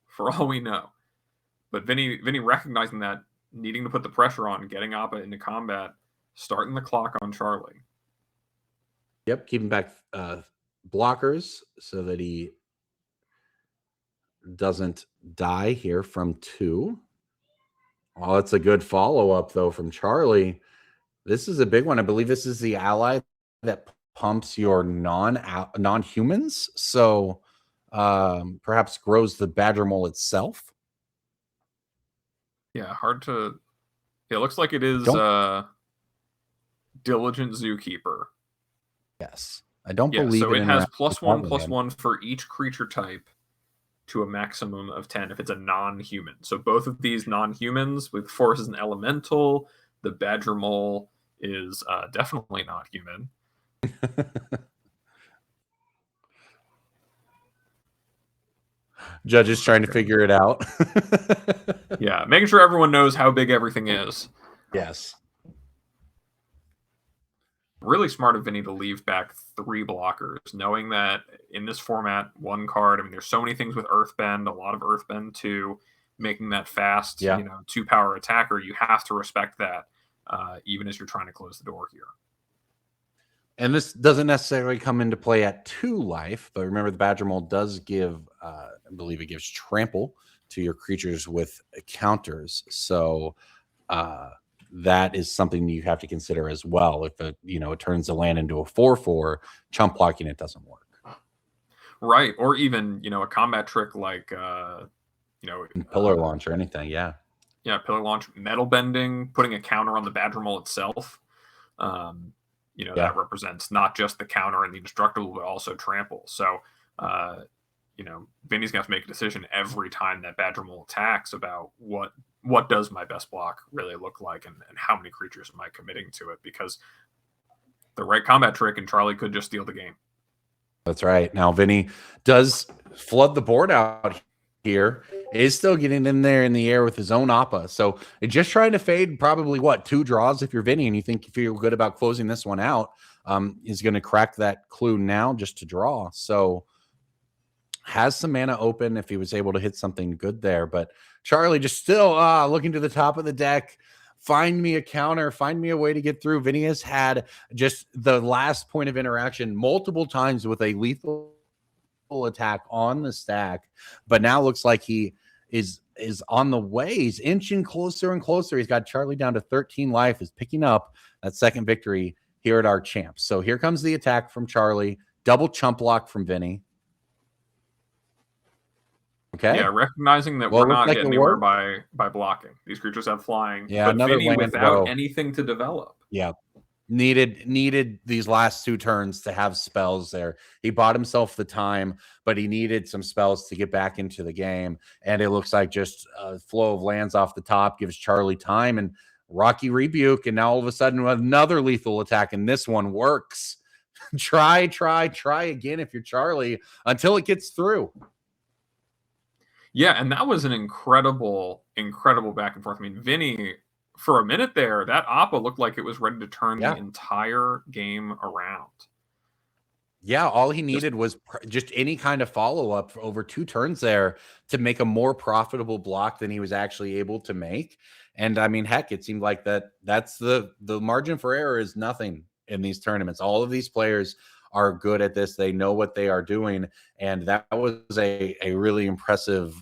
for all we know. But Vinny recognizing that, needing to put the pressure on, getting Appa into combat, starting the clock on Charlie. Yep, keeping back blockers so that he doesn't die here from 2. Oh, it's a good follow-up, though, from Charlie. This is a big one. I believe this is the ally that pumps your non-humans, so perhaps grows the Badger Mole itself. Yeah, hard to... It looks like it is Diligent Zookeeper. Yes. I don't believe so it has +1/+1 for each creature type to a maximum of 10 if it's a non-human. So both of these non-humans with Force is an elemental. The Badger Mole is definitely not human. Judge is trying to figure it out. Yeah, making sure everyone knows how big everything is. Yes. Really smart of Vinny to leave back 3 blockers, knowing that in this format, 1 card, I mean, there's so many things with Earthbend, a lot of Earthbend too, making that fast, 2-power attacker. You have to respect that, even as you're trying to close the door here. And this doesn't necessarily come into play at 2 life, but remember the Badger Mole does give, I believe it gives trample to your creatures with counters. So that is something you have to consider as well. If it turns the land into a 4/4, chump blocking it doesn't work. Right, or even a combat trick like pillar launch or anything. Yeah, pillar launch, metal bending, putting a counter on the Badger Mole itself. That represents not just the counter and the indestructible, but also trample. So, Vinny's going to have to make a decision every time that Badger Mole attacks about what does my best block really look like and how many creatures am I committing to it? Because the right combat trick and Charlie could just steal the game. That's right. Now, Vinny does flood the board out here. Is still getting in there in the air with his own Appa. So just trying to fade probably 2 draws if you're Vinny and you think you feel good about closing this one out. Is going to crack that clue now just to draw. So has some mana open if he was able to hit something good there. But Charlie just still looking to the top of the deck. Find me a counter. Find me a way to get through. Vinny has had just the last point of interaction multiple times with a lethal attack on the stack, but now looks like he is on the way. He's inching closer and closer. He's got Charlie down to 13 life, is picking up that second victory here at our champs. So here comes the attack from Charlie. Double chump block from Vinny. Okay. Yeah, recognizing that we're not getting anywhere by blocking. These creatures have flying. Yeah, but Vinny without anything to develop. Yeah. Needed these last 2 turns to have spells there. He bought himself the time, but he needed some spells to get back into the game. And it looks like just a flow of lands off the top gives Charlie time and Rocky Rebuke. And now all of a sudden another lethal attack, and this one works. try again if you're Charlie until it gets through. Yeah, and that was an incredible back and forth. I mean, Vinny, for a minute there, that Appa looked like it was ready to turn the entire game around. Yeah, all he needed was just any kind of follow-up for over 2 turns there to make a more profitable block than he was actually able to make. And I mean, heck, it seemed like that's the margin for error is nothing in these tournaments. All of these players are good at this. They know what they are doing. And that was a really impressive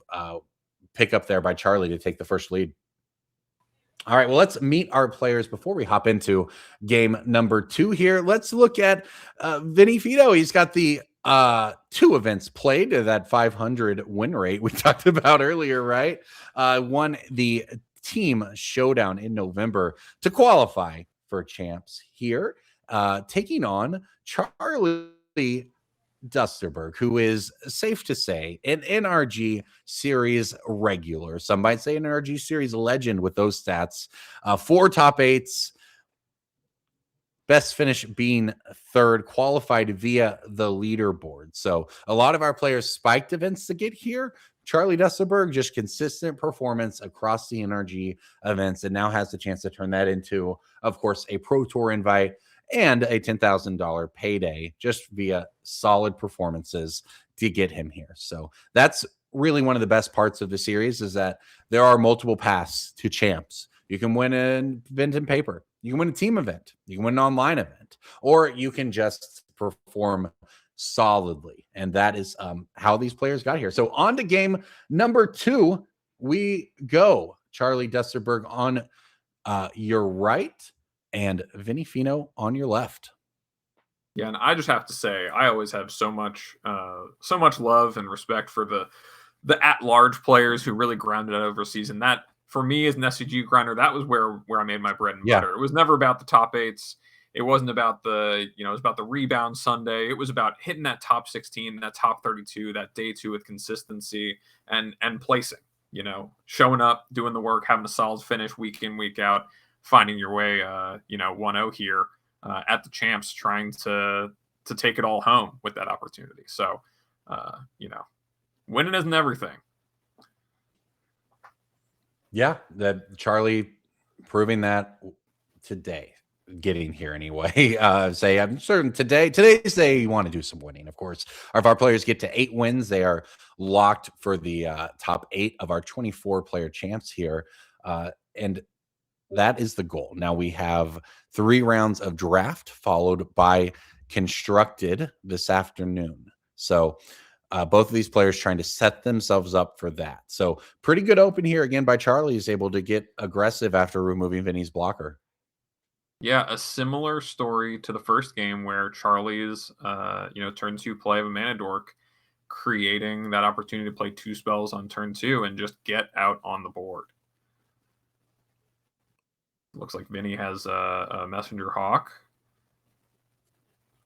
pickup there by Charlie to take the first lead. All right, well, let's meet our players before we hop into game number 2 here. Let's look at Vinny Fino. He's got the 2 events played, that 500 win rate we talked about earlier, right? Won the team showdown in November to qualify for champs here, taking on Charlie Dusterberg, who is safe to say an NRG Series regular. Some might say an NRG Series legend with those stats. 4 top 8s, best finish being 3rd, qualified via the leaderboard. So a lot of our players spiked events to get here. Charlie Dusterberg, just consistent performance across the NRG events, and now has the chance to turn that into, of course, a Pro Tour invite and a $10,000 payday just via solid performances to get him here. So that's really one of the best parts of the series, is that there are multiple paths to champs. You can win an event in paper. You can win a team event. You can win an online event, or you can just perform solidly. And that is how these players got here. So on to game number 2 we go. Charlie Dusterberg on your right, and Vinny Fino on your left. Yeah, and I just have to say, I always have so much love and respect for the at-large players who really grounded out overseas. And that, for me, as an SCG grinder, that was where I made my bread and butter. It was never about the top 8s. It wasn't about it was about the rebound Sunday. It was about hitting that top 16, that top 32, that day 2 with consistency and placing, showing up, doing the work, having a solid finish week in, week out, finding your way, 1-0 here at the champs, trying to take it all home with that opportunity. So, winning isn't everything. Yeah, that Charlie proving that today, getting here anyway. I'm certain today's day you want to do some winning. Of course, if our players get to 8 wins, they are locked for the top 8 of our 24 player champs here, and that is the goal. Now we have 3 rounds of draft followed by constructed this afternoon. So both of these players trying to set themselves up for that. So pretty good open here again by Charlie. He's able to get aggressive after removing Vinny's blocker. Yeah, a similar story to the first game where Charlie's turn 2 play of a Mana Dork, creating that opportunity to play 2 spells on turn 2 and just get out on the board. Looks like Vinny has a Messenger Hawk.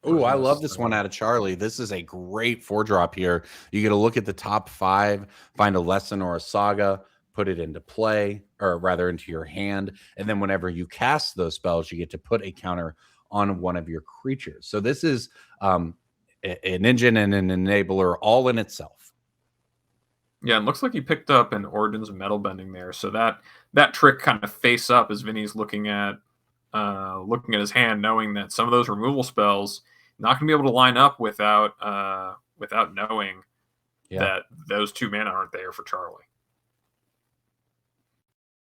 Oh, I love this one out of Charlie. This is a great 4-drop here. You get to look at the top 5, find a lesson or a saga, put it into play, or rather into your hand. And then whenever you cast those spells, you get to put a counter on one of your creatures. So this is an engine and an enabler all in itself. Yeah, and looks like he picked up an Origins of Metal Bending there. So that trick kind of face up as Vinny's looking at his hand, knowing that some of those removal spells not going to be able to line up without knowing that those 2 mana aren't there for Charlie.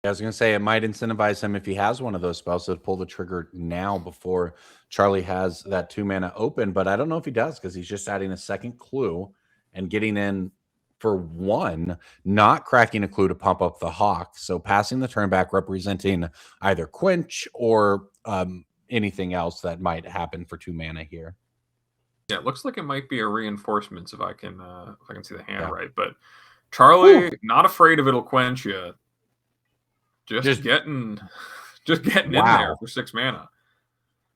I was going to say it might incentivize him if he has one of those spells to pull the trigger now before Charlie has that 2 mana open. But I don't know if he does, because he's just adding a second clue and getting in for 1, not cracking a clue to pump up the Hawk. So passing the turn back, representing either Quench or anything else that might happen for 2 mana here. Yeah, it looks like it might be a Reinforcements if I can see the hand right. But Charlie, not afraid of it'll quench you. Just getting in there for 6 mana.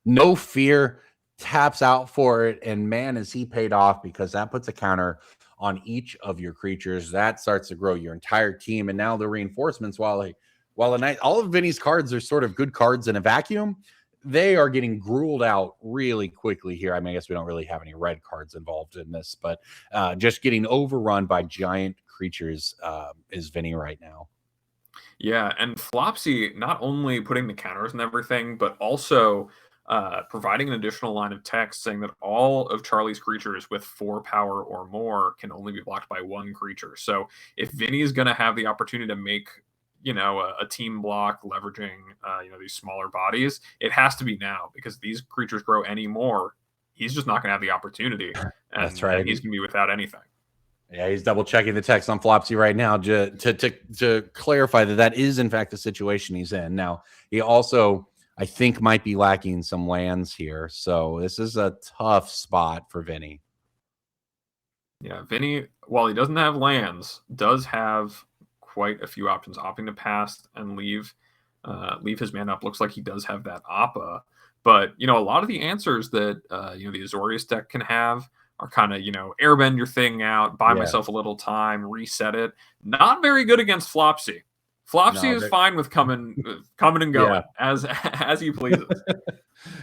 No fear, taps out for it, and man, is he paid off, because that puts a counter on each of your creatures. That starts to grow your entire team. And now the Reinforcements, while all of Vinny's cards are sort of good cards in a vacuum, they are getting gruled out really quickly here. I mean, I guess we don't really have any red cards involved in this, but just getting overrun by giant creatures is Vinny right now. Yeah, and Flopsy not only putting the counters and everything, but also providing an additional line of text saying that all of Charlie's creatures with 4 power or more can only be blocked by 1 creature. So if Vinny is going to have the opportunity to make, a team block leveraging, these smaller bodies, it has to be now, because these creatures grow any more, he's just not going to have the opportunity, and, That's right. and he's going to be without anything. Yeah, he's double checking the text on Flopsy right now to clarify that is in fact the situation he's in. Now, he also, I think, might be lacking some lands here. So this is a tough spot for Vinny. Yeah, Vinny, while he doesn't have lands, does have quite a few options, opting to pass and leave his man up. Looks like he does have that Appa. But, a lot of the answers that, the Azorius deck can have are kind of, airbend your thing out, buy myself a little time, reset it. Not very good against Flopsy. Flopsy is fine with coming and going as he pleases.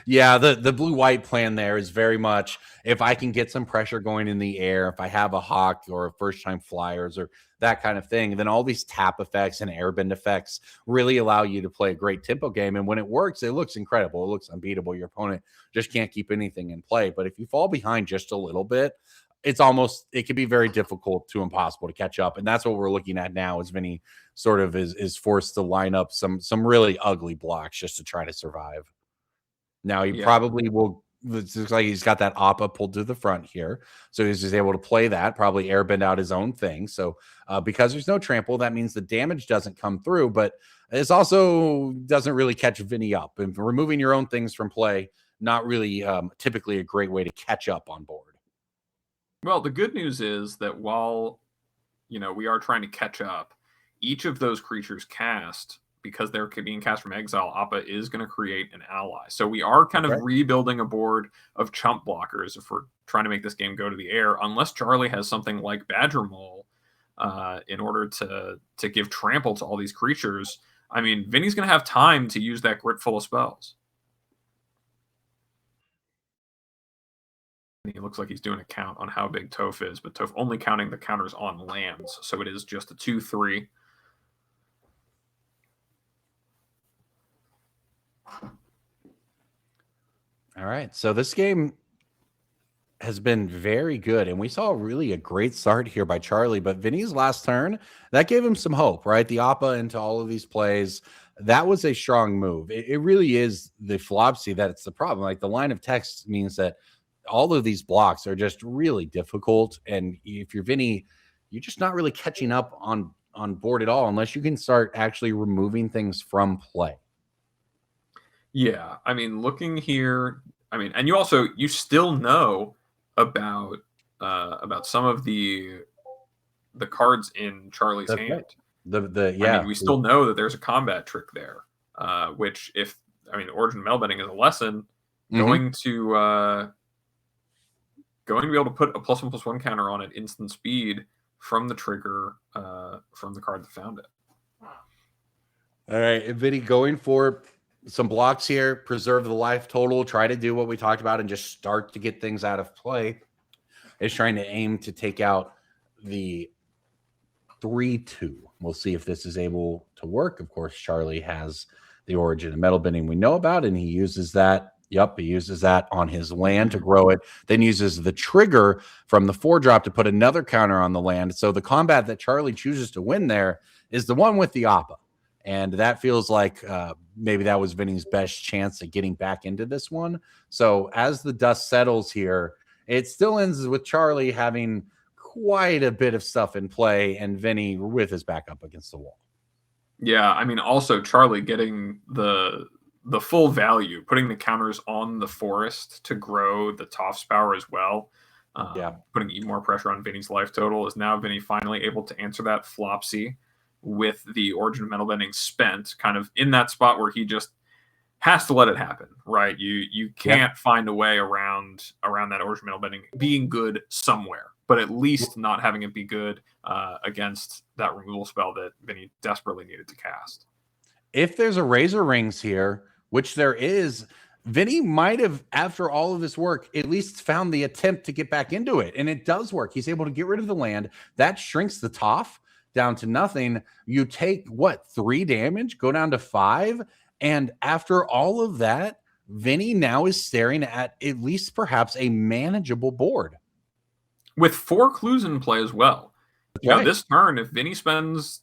Yeah, the blue-white plan there is very much, if I can get some pressure going in the air, if I have a Hawk or a first-time Flyers or that kind of thing, then all these tap effects and airbend effects really allow you to play a great tempo game. And when it works, it looks incredible. It looks unbeatable. Your opponent just can't keep anything in play. But if you fall behind just a little bit, it can be very difficult to impossible to catch up. And that's what we're looking at now, is Vinny sort of is forced to line up some really ugly blocks just to try to survive. Now he probably will. It looks like he's got that Appa pulled to the front here, so he's just able to play that, probably airbend out his own thing. So because there's no trample, that means the damage doesn't come through, but this also doesn't really catch Vinny up. And removing your own things from play, not really typically a great way to catch up on board. Well, the good news is that while we are trying to catch up, each of those creatures cast, because they're being cast from exile, Appa is going to create an ally. So we are kind of rebuilding a board of chump blockers if we're trying to make this game go to the air, unless Charlie has something like Badger Mole in order to give trample to all these creatures. I mean, Vinny's going to have time to use that grip full of spells. He looks like he's doing a count on how big Toph is, but Toph only counting the counters on lands, so it is just a 2/3. All right, so this game has been very good, and we saw really a great start here by Charlie, but Vinny's last turn, that gave him some hope, right? The Appa into all of these plays, that was a strong move. It really is the Flopsy that's the problem. Like, the line of text means that all of these blocks are just really difficult, and if you're Vinny, you're just not really catching up on board at all unless you can start actually removing things from play. Yeah, I mean, looking here, and you still know about some of the cards in Charlie's hand. Right. We still know that there's a combat trick there, which Origin Meldbending is a lesson. Going to be able to put a +1/+1 counter on at instant speed from the trigger from the card that found it. All right, Vinny going for some blocks here, preserve the life total, try to do what we talked about and just start to get things out of play. Is trying to aim to take out the 3/2. We'll see if this is able to work. Of course, Charlie has the Origin of Meldbending we know about, and he uses that. Yep, he uses that on his land to grow it, then uses the trigger from the 4-drop to put another counter on the land. So the combat that Charlie chooses to win there is the one with the Appa. And that feels like maybe that was Vinny's best chance at getting back into this one. So as the dust settles here, it still ends with Charlie having quite a bit of stuff in play and Vinny with his back up against the wall. Yeah, also Charlie getting the full value, putting the counters on the forest to grow the Toph's power as well. Putting even more pressure on Vinny's life total, is now Vinny finally able to answer that Flopsy with the Origin of Meldbending spent, kind of in that spot where he just has to let it happen, right? You can't find a way around that Origin of Meldbending being good somewhere, but at least not having it be good against that removal spell that Vinny desperately needed to cast. If there's a Razor Rings here, which there is, Vinny might have, after all of this work, at least found the attempt to get back into it. And it does work. He's able to get rid of the land. That shrinks the Toph down to nothing. You take, 3 damage, go down to 5. And after all of that, Vinny now is staring at least perhaps a manageable board. With 4 clues in play as well. That's right. This turn, if Vinny spends,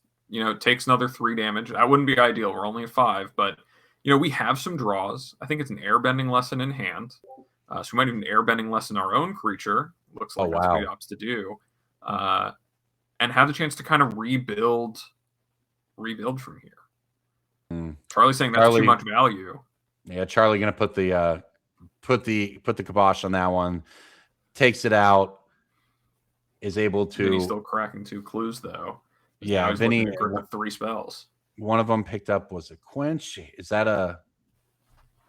takes another 3 damage, that wouldn't be ideal. We're only at 5, but we have some draws. I think it's an airbending lesson in hand. So we might even airbending lesson our own creature. Looks like that's what he opts to do. And have the chance to kind of rebuild from here. Charlie's saying that's too much value. Yeah, Charlie gonna put the kibosh on that one. Takes it out. Is able to. Vinny's still cracking 2 clues though. Yeah, Vinny with 3 spells. One of them picked up was a quench. Is that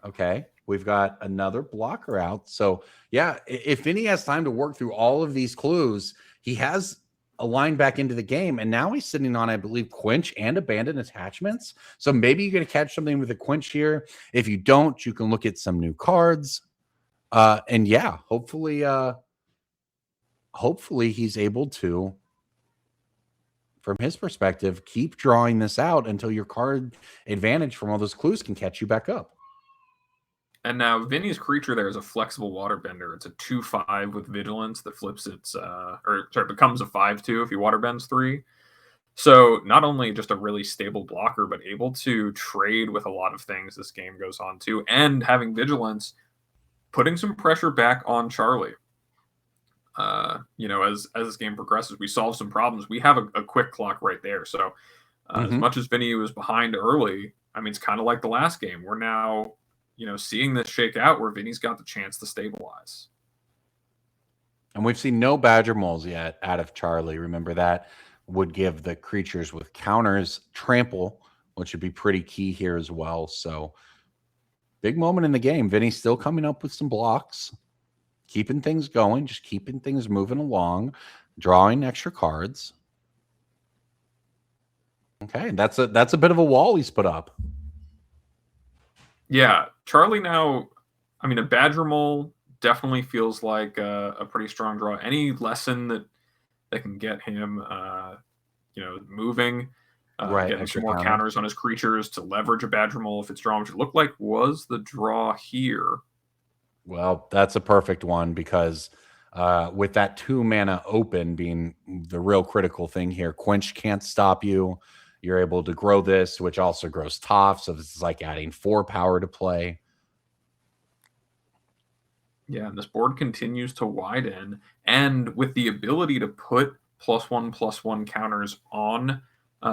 okay? We've got another blocker out. So yeah, if Vinny has time to work through all of these clues, he has a line back into the game, and now he's sitting on, I believe, quench and abandoned attachments. So maybe you're going to catch something with a quench here. If you don't, you can look at some new cards. And yeah, hopefully he's able to, from his perspective, keep drawing this out until your card advantage from all those clues can catch you back up. And now Vinny's creature there is a flexible waterbender. It's a 2/5 with vigilance that flips its becomes a 5/2 if he waterbends 3. So not only just a really stable blocker, but able to trade with a lot of things this game goes on to, and having vigilance, putting some pressure back on Charlie. As this game progresses, we solve some problems. We have a quick clock right there. So as much as Vinny was behind early, I mean, it's kind of like the last game. We're now, seeing this shake out where Vinny's got the chance to stabilize. And we've seen no Badger Moles yet out of Charlie. Remember, that would give the creatures with counters trample, which would be pretty key here as well. So big moment in the game. Vinny's still coming up with some blocks, keeping things going, just keeping things moving along, drawing extra cards. Okay, that's a bit of a wall he's put up. Yeah, Charlie now, I mean, a Badger Mole definitely feels like a pretty strong draw. Any lesson that can get him, moving, getting some more counters on his creatures to leverage a Badger Mole if it's drawn, which it looked like was the draw here. Well, that's a perfect one because with that 2 mana open being the real critical thing here, quench can't stop you. You're able to grow this, which also grows Toph. So this is like adding 4 power to play. Yeah, and this board continues to widen. And with the ability to put +1/+1 counters on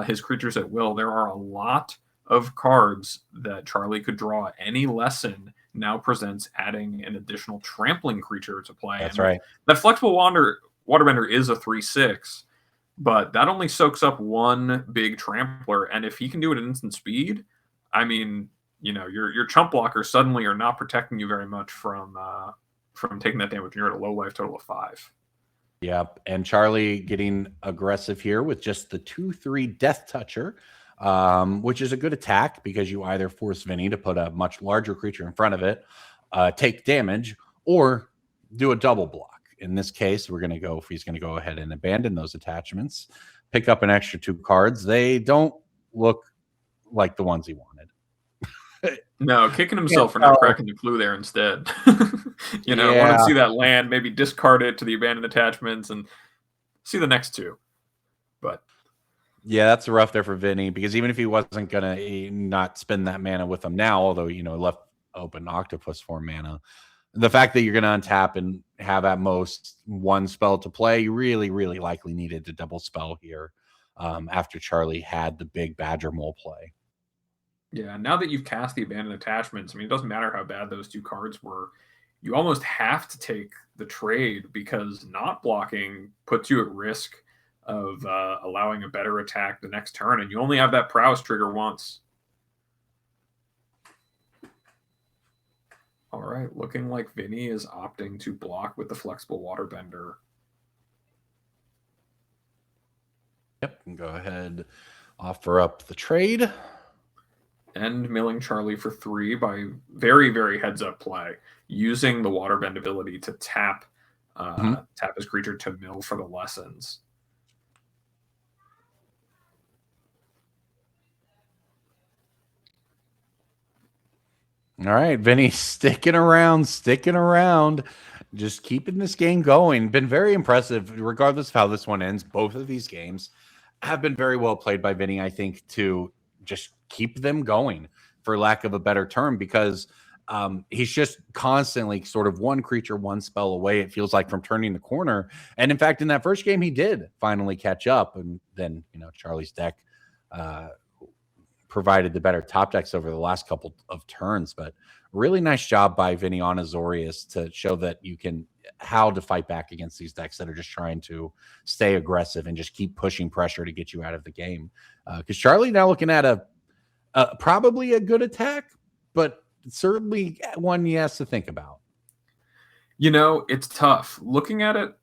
his creatures at will, there are a lot of cards that Charlie could draw. Any lesson now presents adding an additional trampling creature to play. That's right. That flexible waterbender is a 3/6. But that only soaks up 1 big trampler, and if he can do it at instant speed, I mean, your chump blockers suddenly are not protecting you very much from taking that damage. You're at a low life total of 5. Yep, and Charlie getting aggressive here with just the 2/3 Death Toucher, which is a good attack because you either force Vinny to put a much larger creature in front of it, take damage, or do a double block. In this case, we're going to go, if he's going to go ahead and abandon those attachments, pick up an extra 2 cards. They don't look like the ones he wanted. No, kicking himself for not cracking the clue there instead. Want to see that land, maybe discard it to the abandoned attachments and see the next 2. But yeah, that's rough there for Vinny because even if he wasn't going to not spend that mana with him now, although, left open Octopus for mana, the fact that you're going to untap and have at most 1 spell to play, you really, really likely needed to double spell here after Charlie had the big Badger Mole play. Yeah, now that you've cast the abandoned attachments, I mean, it doesn't matter how bad those 2 cards were. You almost have to take the trade because not blocking puts you at risk of allowing a better attack the next turn, and you only have that prowess trigger once. All right, looking like Vinny is opting to block with the flexible waterbender. Yep, and go ahead, offer up the trade. end milling Charlie for 3 by very, very heads-up play, using the Waterbend ability to tap his creature to mill for the lessons. All right, Vinny, sticking around, just keeping this game going. Been very impressive, regardless of how this one ends. Both of these games have been very well played by Vinny, I think, to just keep them going, for lack of a better term, because he's just constantly sort of one creature, one spell away, it feels like, from turning the corner. And in fact, in that first game, he did finally catch up. And then, Charlie's deck provided the better top decks over the last couple of turns. But really nice job by Vinny on Azorius to show that how to fight back against these decks that are just trying to stay aggressive and just keep pushing pressure to get you out of the game. Because Charlie now looking at probably a good attack, but certainly one he has to think about. It's tough. Looking at it,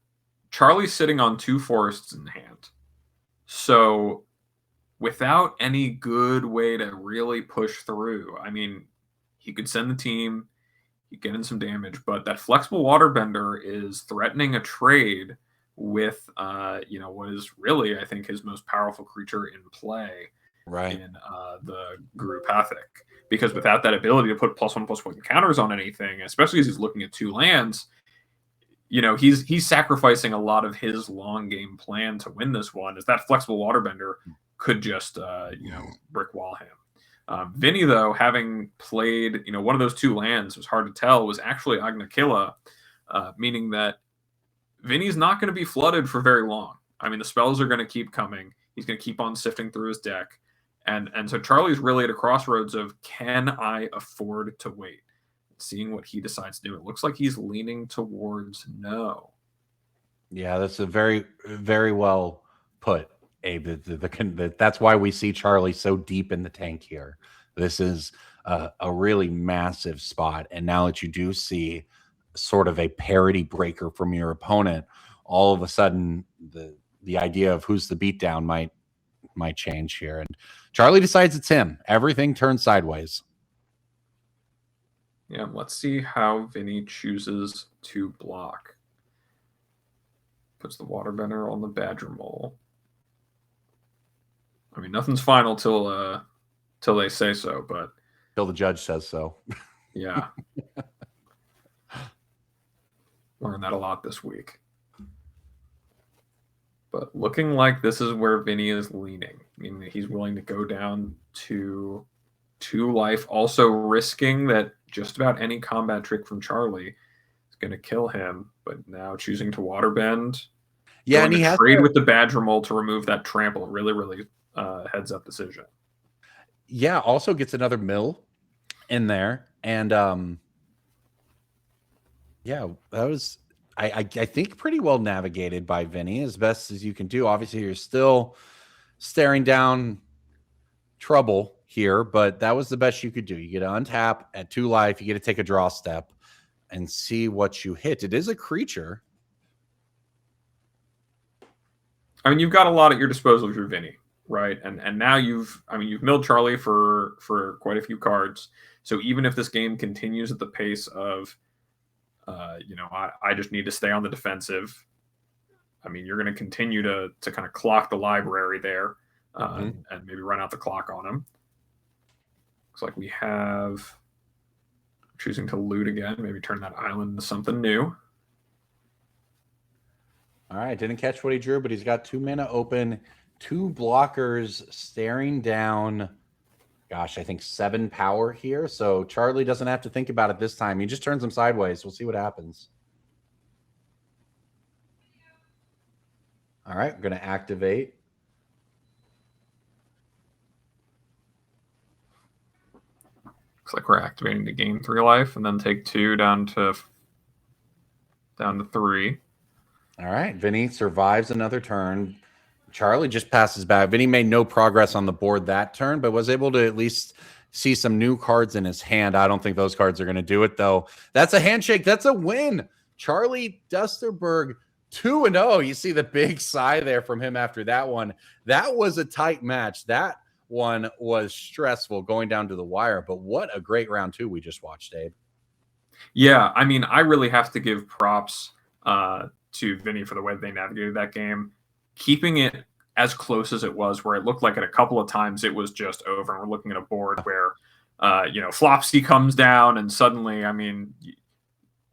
Charlie's sitting on 2 forests in hand. So without any good way to really push through, I mean, he could send the team, he'd get in some damage, but that flexible Waterbender is threatening a trade with, what is really, I think, his most powerful creature in play, right, in the Gurupathic. Because without that ability to put +1/+1 counters on anything, especially as he's looking at 2 lands, he's sacrificing a lot of his long game plan to win this one, as that flexible Waterbender could just, brick wall him. Vinny, though, having played, one of those 2 lands, it was hard to tell, was actually Agnakilla, meaning that Vinny's not going to be flooded for very long. I mean, the spells are going to keep coming. He's going to keep on sifting through his deck. And so Charlie's really at a crossroads of, can I afford to wait? Seeing what he decides to do. It looks like he's leaning towards no. Yeah, that's a very, very well put, Abe. That's why we see Charlie so deep in the tank here. This is a really massive spot. And now that you do see sort of a parity breaker from your opponent, all of a sudden the idea of who's the beatdown might change here. And Charlie decides it's him. Everything turns sideways. Yeah, let's see how Vinny chooses to block. Puts the Waterbender on the Badger Mole. I mean, nothing's final till they say so, but till the judge says so. Yeah. Learned that a lot this week. But looking like this is where Vinny is leaning. I mean, he's willing to go down to 2 life, also risking that just about any combat trick from Charlie is going to kill him, but now choosing to Waterbend. Yeah, and he has trade with the Badger Mole to remove that trample. Really, really heads up decision. Yeah, also gets another mill in there. And yeah, that was, I think, pretty well navigated by Vinny, as best as you can do. Obviously, you're still staring down trouble here, but that was the best you could do. You get to untap at 2 life, you get to take a draw step and see what you hit. It is a creature. I mean, you've got a lot at your disposal if you're Vinny, right? And now you've milled Charlie for quite a few cards. So even if this game continues at the pace of, I just need to stay on the defensive. I mean, you're going to continue to kind of clock the library there, and maybe run out the clock on him. Looks like we have choosing to loot again, maybe turn that island into something new. All right, didn't catch what he drew, but he's got 2 mana open, 2 blockers staring down. Gosh, I think 7 power here. So Charlie doesn't have to think about it this time. He just turns them sideways. We'll see what happens. All right, we're going to activate. Looks like we're activating to gain 3 life and then take 2 down to 3. All right, Vinny survives another turn. Charlie just passes back. Vinny made no progress on the board that turn, but was able to at least see some new cards in his hand. I don't think those cards are going to do it, though. That's a handshake. That's a win. Charlie Dusterberg, 2-0. You see the big sigh there from him after that one. That was a tight match. That one was stressful going down to the wire. But what a great round 2 we just watched, Abe. Yeah, I mean, I really have to give props to Vinny for the way they navigated that game, keeping it as close as it was, where it looked like at a couple of times it was just over. And we're looking at a board where, Flopsy comes down and suddenly, I mean,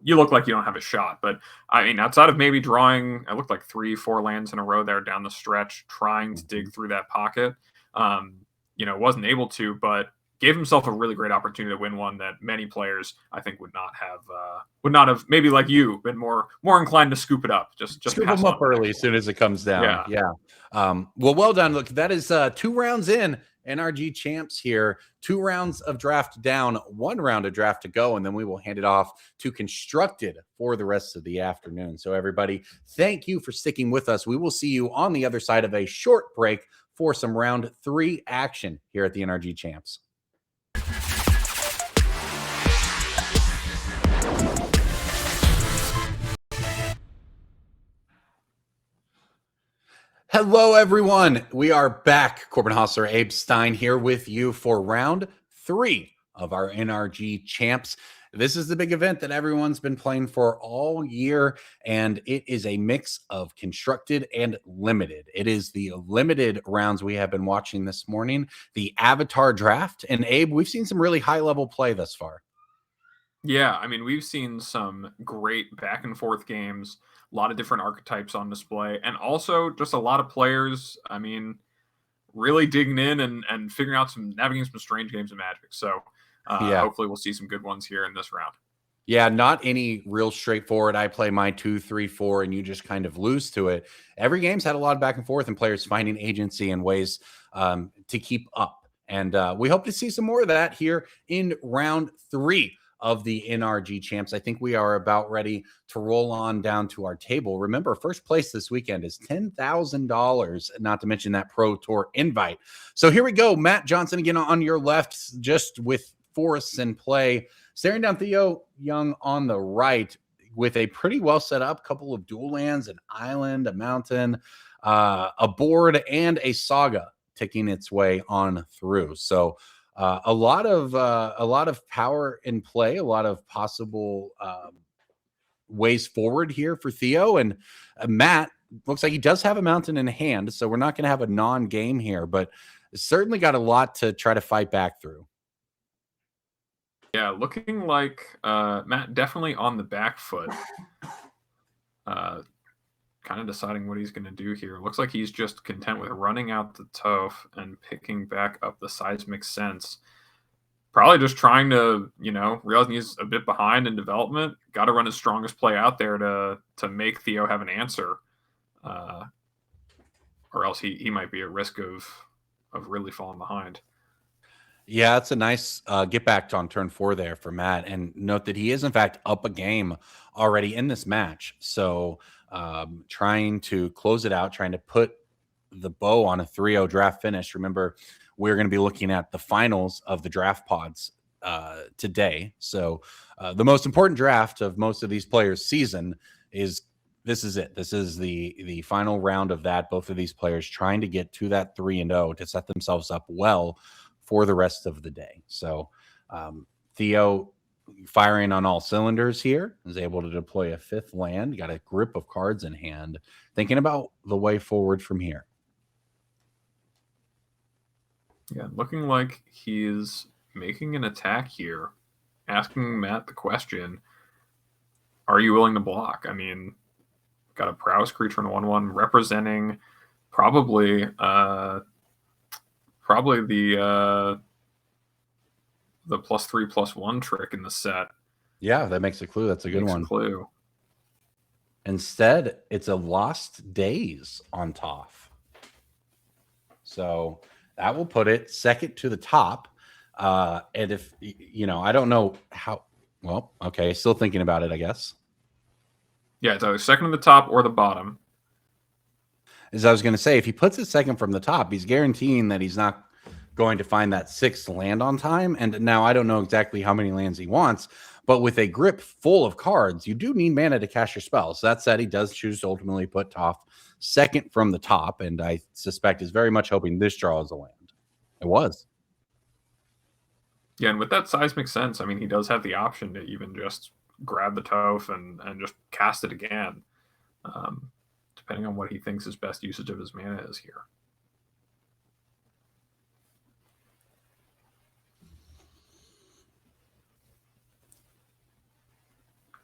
you look like you don't have a shot. But I mean, outside of maybe drawing, it looked like 3-4 lands in a row there down the stretch, trying to dig through that pocket. Wasn't able to, but gave himself a really great opportunity to win one that many players, I think, would not have maybe like you been more inclined to scoop it up. Just scoop them up early as soon as it comes down. Yeah. Well done. Look, that is 2 rounds in. NRG champs here. 2 rounds of draft down, 1 round of draft to go, and then we will hand it off to Constructed for the rest of the afternoon. So everybody, thank you for sticking with us. We will see you on the other side of a short break for some round 3 action here at the NRG champs. Hello, everyone. We are back. Corbin Hostler, Abe Stein here with you for round 3 of our NRG champs. This is the big event that everyone's been playing for all year, and it is a mix of constructed and limited. It is the limited rounds we have been watching this morning, the Avatar draft. And Abe, we've seen some really high-level play thus far. Yeah, I mean, we've seen some great back and forth games, a lot of different archetypes on display, and also just a lot of players, I mean, really digging in and figuring out navigating some strange games of Magic. So hopefully we'll see some good ones here in this round. Yeah, not any real straightforward, I play my 2, 3, 4, and you just kind of lose to it. Every game's had a lot of back and forth and players finding agency and ways to keep up. And we hope to see some more of that here in round 3 of the NRG champs. I think we are about ready to roll on down to our table. Remember, first place this weekend is $10,000, not to mention that Pro Tour invite. So here we go. Matt Johnson again on your left, just with forests in play. Staring down Theo Young on the right with a pretty well set up couple of dual lands, an island, a mountain, a board, and a saga ticking its way on through. So a lot of power in play, a lot of possible ways forward here for Theo. And Matt looks like he does have a mountain in hand, so we're not going to have a non-game here, but certainly got a lot to try to fight back through. Yeah, looking like Matt definitely on the back foot. Kind of deciding what he's going to do here. Looks like he's just content with running out the Toph and picking back up the Seismic Sense. Probably just trying to, realizing he's a bit behind in development. Got to run his strongest play out there to make Theo have an answer. Or else he might be at risk of really falling behind. Yeah, it's a nice get back on turn 4 there for Matt. And note that he is, in fact, up a game already in this match. So trying to close it out, trying to put the bow on a 3-0 draft finish. Remember, we're going to be looking at the finals of the draft pods today. So the most important draft of most of these players' season is this is it. This is the final round of that. Both of these players trying to get to that 3-0 to set themselves up well for the rest of the day. So Theo firing on all cylinders here, is able to deploy a 5th land, got a grip of cards in hand, thinking about the way forward from here. Yeah, looking like he's making an attack here, asking Matt the question, are you willing to block? I mean, got a prowess creature in 1/1 representing probably the +3/+1 trick in the set. Yeah, that makes a clue. That's a good one. Clue. Instead, it's a Lost Days on Toph. So that will put it second to the top. And if, I don't know how, well, okay, still thinking about it, I guess. Yeah, it's either second to the top or the bottom. As I was going to say, if he puts it second from the top, he's guaranteeing that he's not going to find that 6th land on time. And now I don't know exactly how many lands he wants, but with a grip full of cards, you do need mana to cast your spells. So that said, he does choose to ultimately put Toph second from the top, and I suspect is very much hoping this draw is a land. It was. Yeah, and with that seismic sense, I mean, he does have the option to even just grab the Toph and just cast it again, depending on what he thinks his best usage of his mana is here.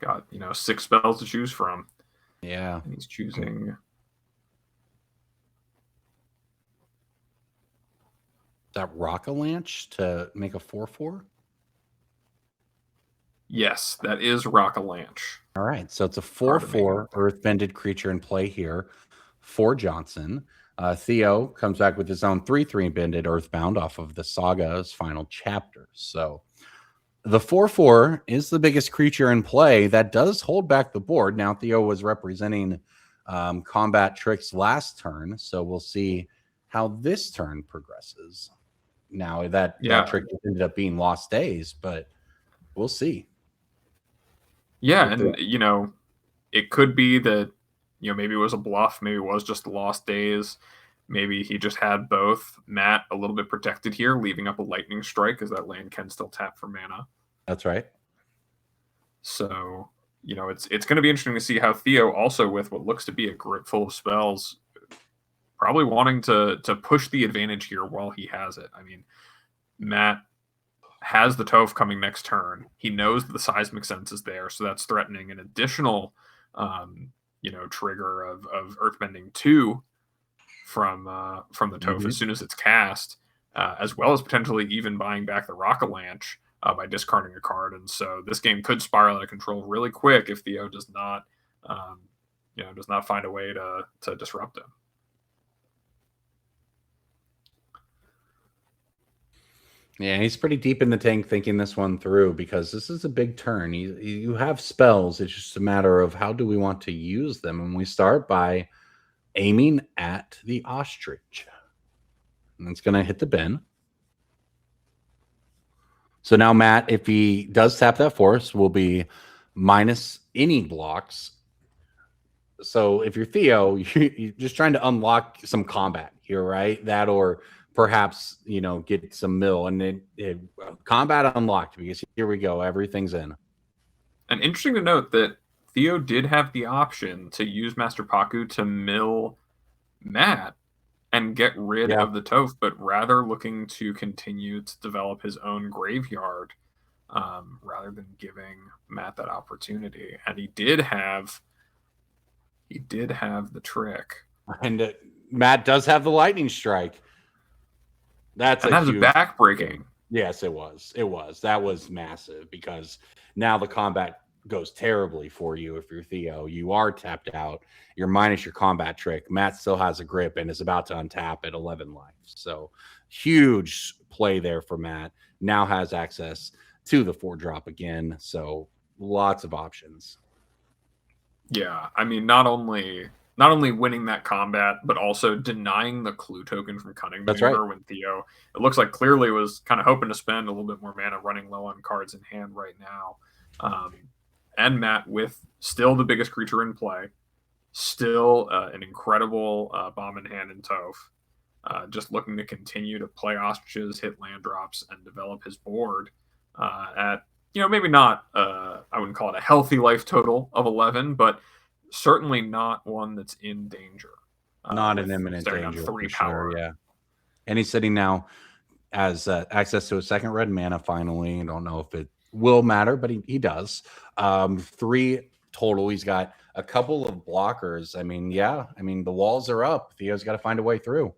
Got, 6 spells to choose from. Yeah. And he's choosing... That Rock-a-Lanche to make a 4/4? Yes, that is Rock-a-Lanche. All right, so it's a 4/4 earth-bended creature in play here for Johnson. Theo comes back with his own 3/3 bended earthbound off of the Saga's final chapter. So the 4/4 is the biggest creature in play that does hold back the board. Now, Theo was representing combat tricks last turn, so we'll see how this turn progresses. Now, that trick ended up being Lost Days, but we'll see. Yeah, and, it could be that, maybe it was a bluff. Maybe it was just Lost Days. Maybe he just had both. Matt a little bit protected here, leaving up a Lightning Strike because that land can still tap for mana. That's right. So, it's going to be interesting to see how Theo, also with what looks to be a grip full of spells, probably wanting to push the advantage here while he has it. I mean, Matt has the Toph coming next turn. He knows the seismic sense is there, so that's threatening an additional, trigger of Earthbending 2 from the Toph as soon as it's cast, as well as potentially even buying back the Rock-a-Lanche by discarding a card. And so this game could spiral out of control really quick if Theo does not find a way to disrupt him. Yeah, he's pretty deep in the tank thinking this one through because this is a big turn. You have spells. It's just a matter of how do we want to use them. And we start by aiming at the ostrich. And it's going to hit the bin. So now Matt, if he does tap that force, will be minus any blocks. So if you're Theo, you're just trying to unlock some combat here, right? That or perhaps, get some mill and then combat unlocked because here we go. Everything's in. And interesting to note that Theo did have the option to use Master Paku to mill Matt and get rid of the Toph, but rather looking to continue to develop his own graveyard rather than giving Matt that opportunity. And he did have the trick. And Matt does have the Lightning Strike. That was backbreaking. Yes, it was. That was massive because now the combat goes terribly for you if you're Theo. You are tapped out. You're minus your combat trick. Matt still has a grip and is about to untap at 11 life. So huge play there for Matt. Now has access to the 4-drop again. So lots of options. Yeah, I mean, not only winning that combat, but also denying the clue token from Cunning Maneuver when Theo, it looks like clearly was kind of hoping to spend a little bit more mana running low on cards in hand right now. And Matt with still the biggest creature in play, still an incredible bomb in hand in Toph, just looking to continue to play ostriches, hit land drops, and develop his board at, maybe not, I wouldn't call it a healthy life total of 11, but certainly not one that's in danger. Not an imminent danger. 3 power. Sure, yeah. And he's sitting now as access to a second red mana finally. I don't know if it will matter, but he does. 3 total. He's got a couple of blockers. I mean, the walls are up. Theo's got to find a way through.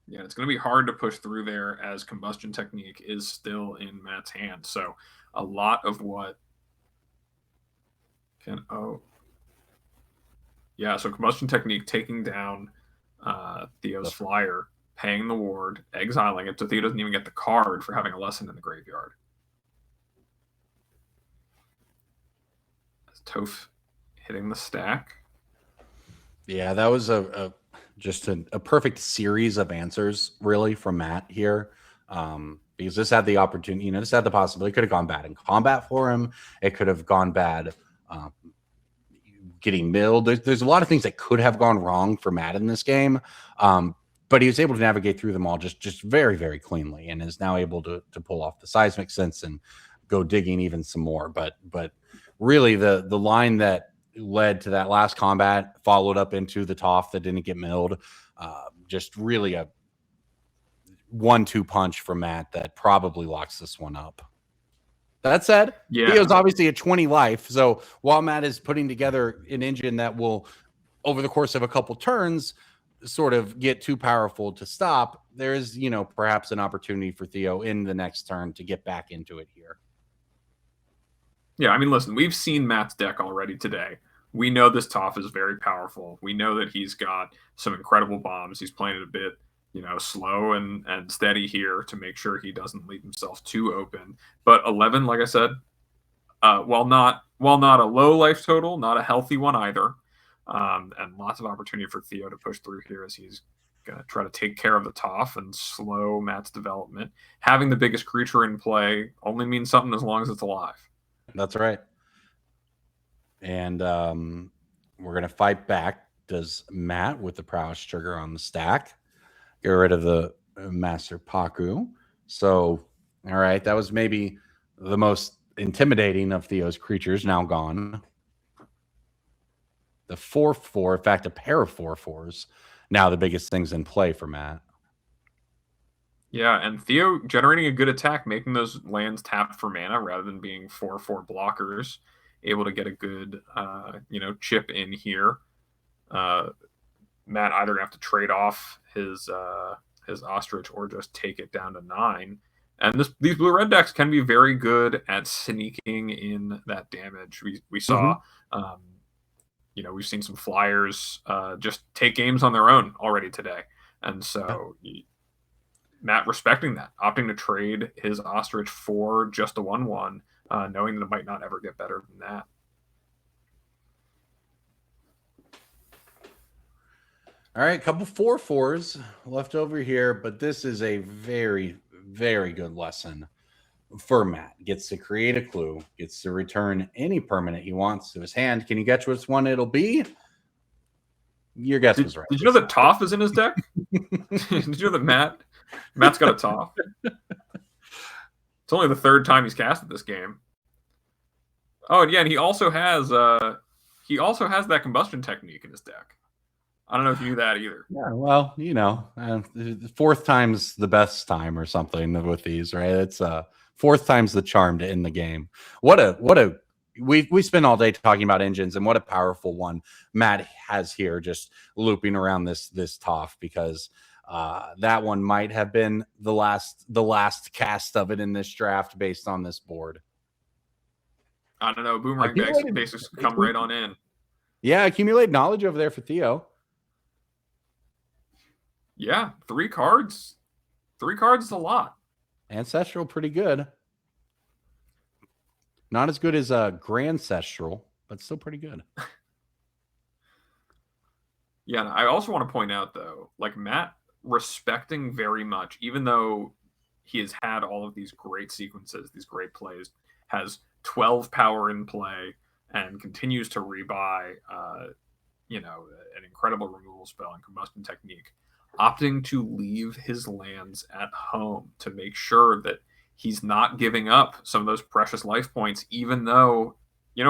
Yeah, it's going to be hard to push through there as Combustion Technique is still in Matt's hand. So a lot of what can... Yeah, so Combustion Technique taking down Theo's flyer, paying the ward, exiling it, so Theo doesn't even get the card for having a lesson in the graveyard. Toph hitting the stack. Yeah, that was just a perfect series of answers, really, from Matt here. Because this had the opportunity, this had the possibility. It could have gone bad in combat for him. It could have gone bad getting milled. There's a lot of things that could have gone wrong for Matt in this game. but he was able to navigate through them all just very, very cleanly, and is now able to pull off the seismic sense and go digging even some more. But really, the line that led to that last combat followed up into the Toph that didn't get milled. Just really a 1-2 punch from Matt that probably locks this one up. That said, Theo's obviously at 20 life. So while Matt is putting together an engine that will, over the course of a couple turns, sort of get too powerful to stop, there's, perhaps an opportunity for Theo in the next turn to get back into it here. Yeah, I mean, listen, we've seen Matt's deck already today. We know this Toph is very powerful. We know that he's got some incredible bombs. He's playing it a bit, slow and steady here to make sure he doesn't leave himself too open. But 11, like I said, while not a low life total, not a healthy one either, and lots of opportunity for Theo to push through here as he's going to try to take care of the Toph and slow Matt's development. Having the biggest creature in play only means something as long as it's alive. That's right. And we're going to fight back. Does Matt, with the prowess trigger on the stack, get rid of the Master Paku? So, all right, that was maybe the most intimidating of Theo's creatures, now gone. The 4/4, in fact, a pair of 4/4s, now the biggest things in play for Matt. Yeah, and Theo generating a good attack, making those lands tap for mana rather than being 4/4 blockers, able to get a good, chip in here. Matt either have to trade off his ostrich or just take it down to 9. And these blue-red decks can be very good at sneaking in that damage. We saw, we've seen some flyers just take games on their own already today. And so Matt respecting that, opting to trade his ostrich for just a 1/1, knowing that it might not ever get better than that. All right, a couple 4/4s left over here, but this is a very, very good lesson for Matt. Gets to create a clue, gets to return any permanent he wants to his hand. Can you guess which one it'll be? Your guess was right. Did you know that Toph is in his deck? Did you know that Matt's got a Toph? It's only the 3rd time he's casted this game. Oh, and yeah, and he also has that combustion technique in his deck. I don't know if you knew that either. Yeah, well, the 4th time's the best time or something with these, right? It's 4th time's the charm to end the game. We spend all day talking about engines, and what a powerful one Matt has here, just looping around this Toph, because that one might have been the last cast of it in this draft based on this board. I don't know. Boomerang basics come right on in. Yeah, accumulate knowledge over there for Theo. Yeah, 3 cards. 3 cards is a lot. Ancestral, pretty good. Not as good as Grandcestral, but still pretty good. Yeah, and I also want to point out, though, like Matt respecting very much, even though he has had all of these great sequences, these great plays, has 12 power in play, and continues to rebuy, an incredible removal spell and combustion technique, opting to leave his lands at home to make sure that he's not giving up some of those precious life points, even though,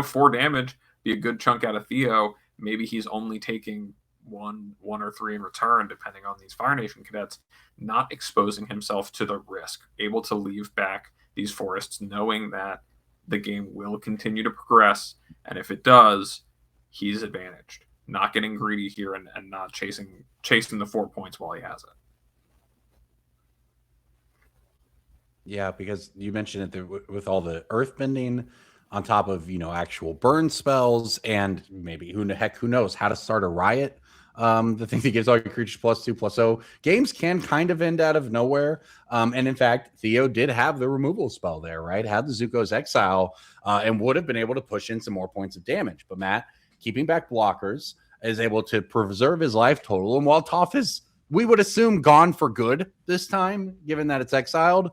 4 damage be a good chunk out of Theo. Maybe he's only taking one or 3 in return, depending on these Fire Nation cadets, not exposing himself to the risk, able to leave back these forests, knowing that the game will continue to progress. And if it does, he's advantaged, not getting greedy here and not chasing the 4 points while he has it. Yeah, because you mentioned it with all the earthbending on top of, actual burn spells, and maybe who knows how to start a riot. The thing that gives all your creatures +2/+0. Games can kind of end out of nowhere. And in fact, Theo did have the removal spell there, right? Had the Zuko's Exile and would have been able to push in some more points of damage. But Matt, keeping back blockers, is able to preserve his life total. And while Toph is, we would assume, gone for good this time, given that it's exiled,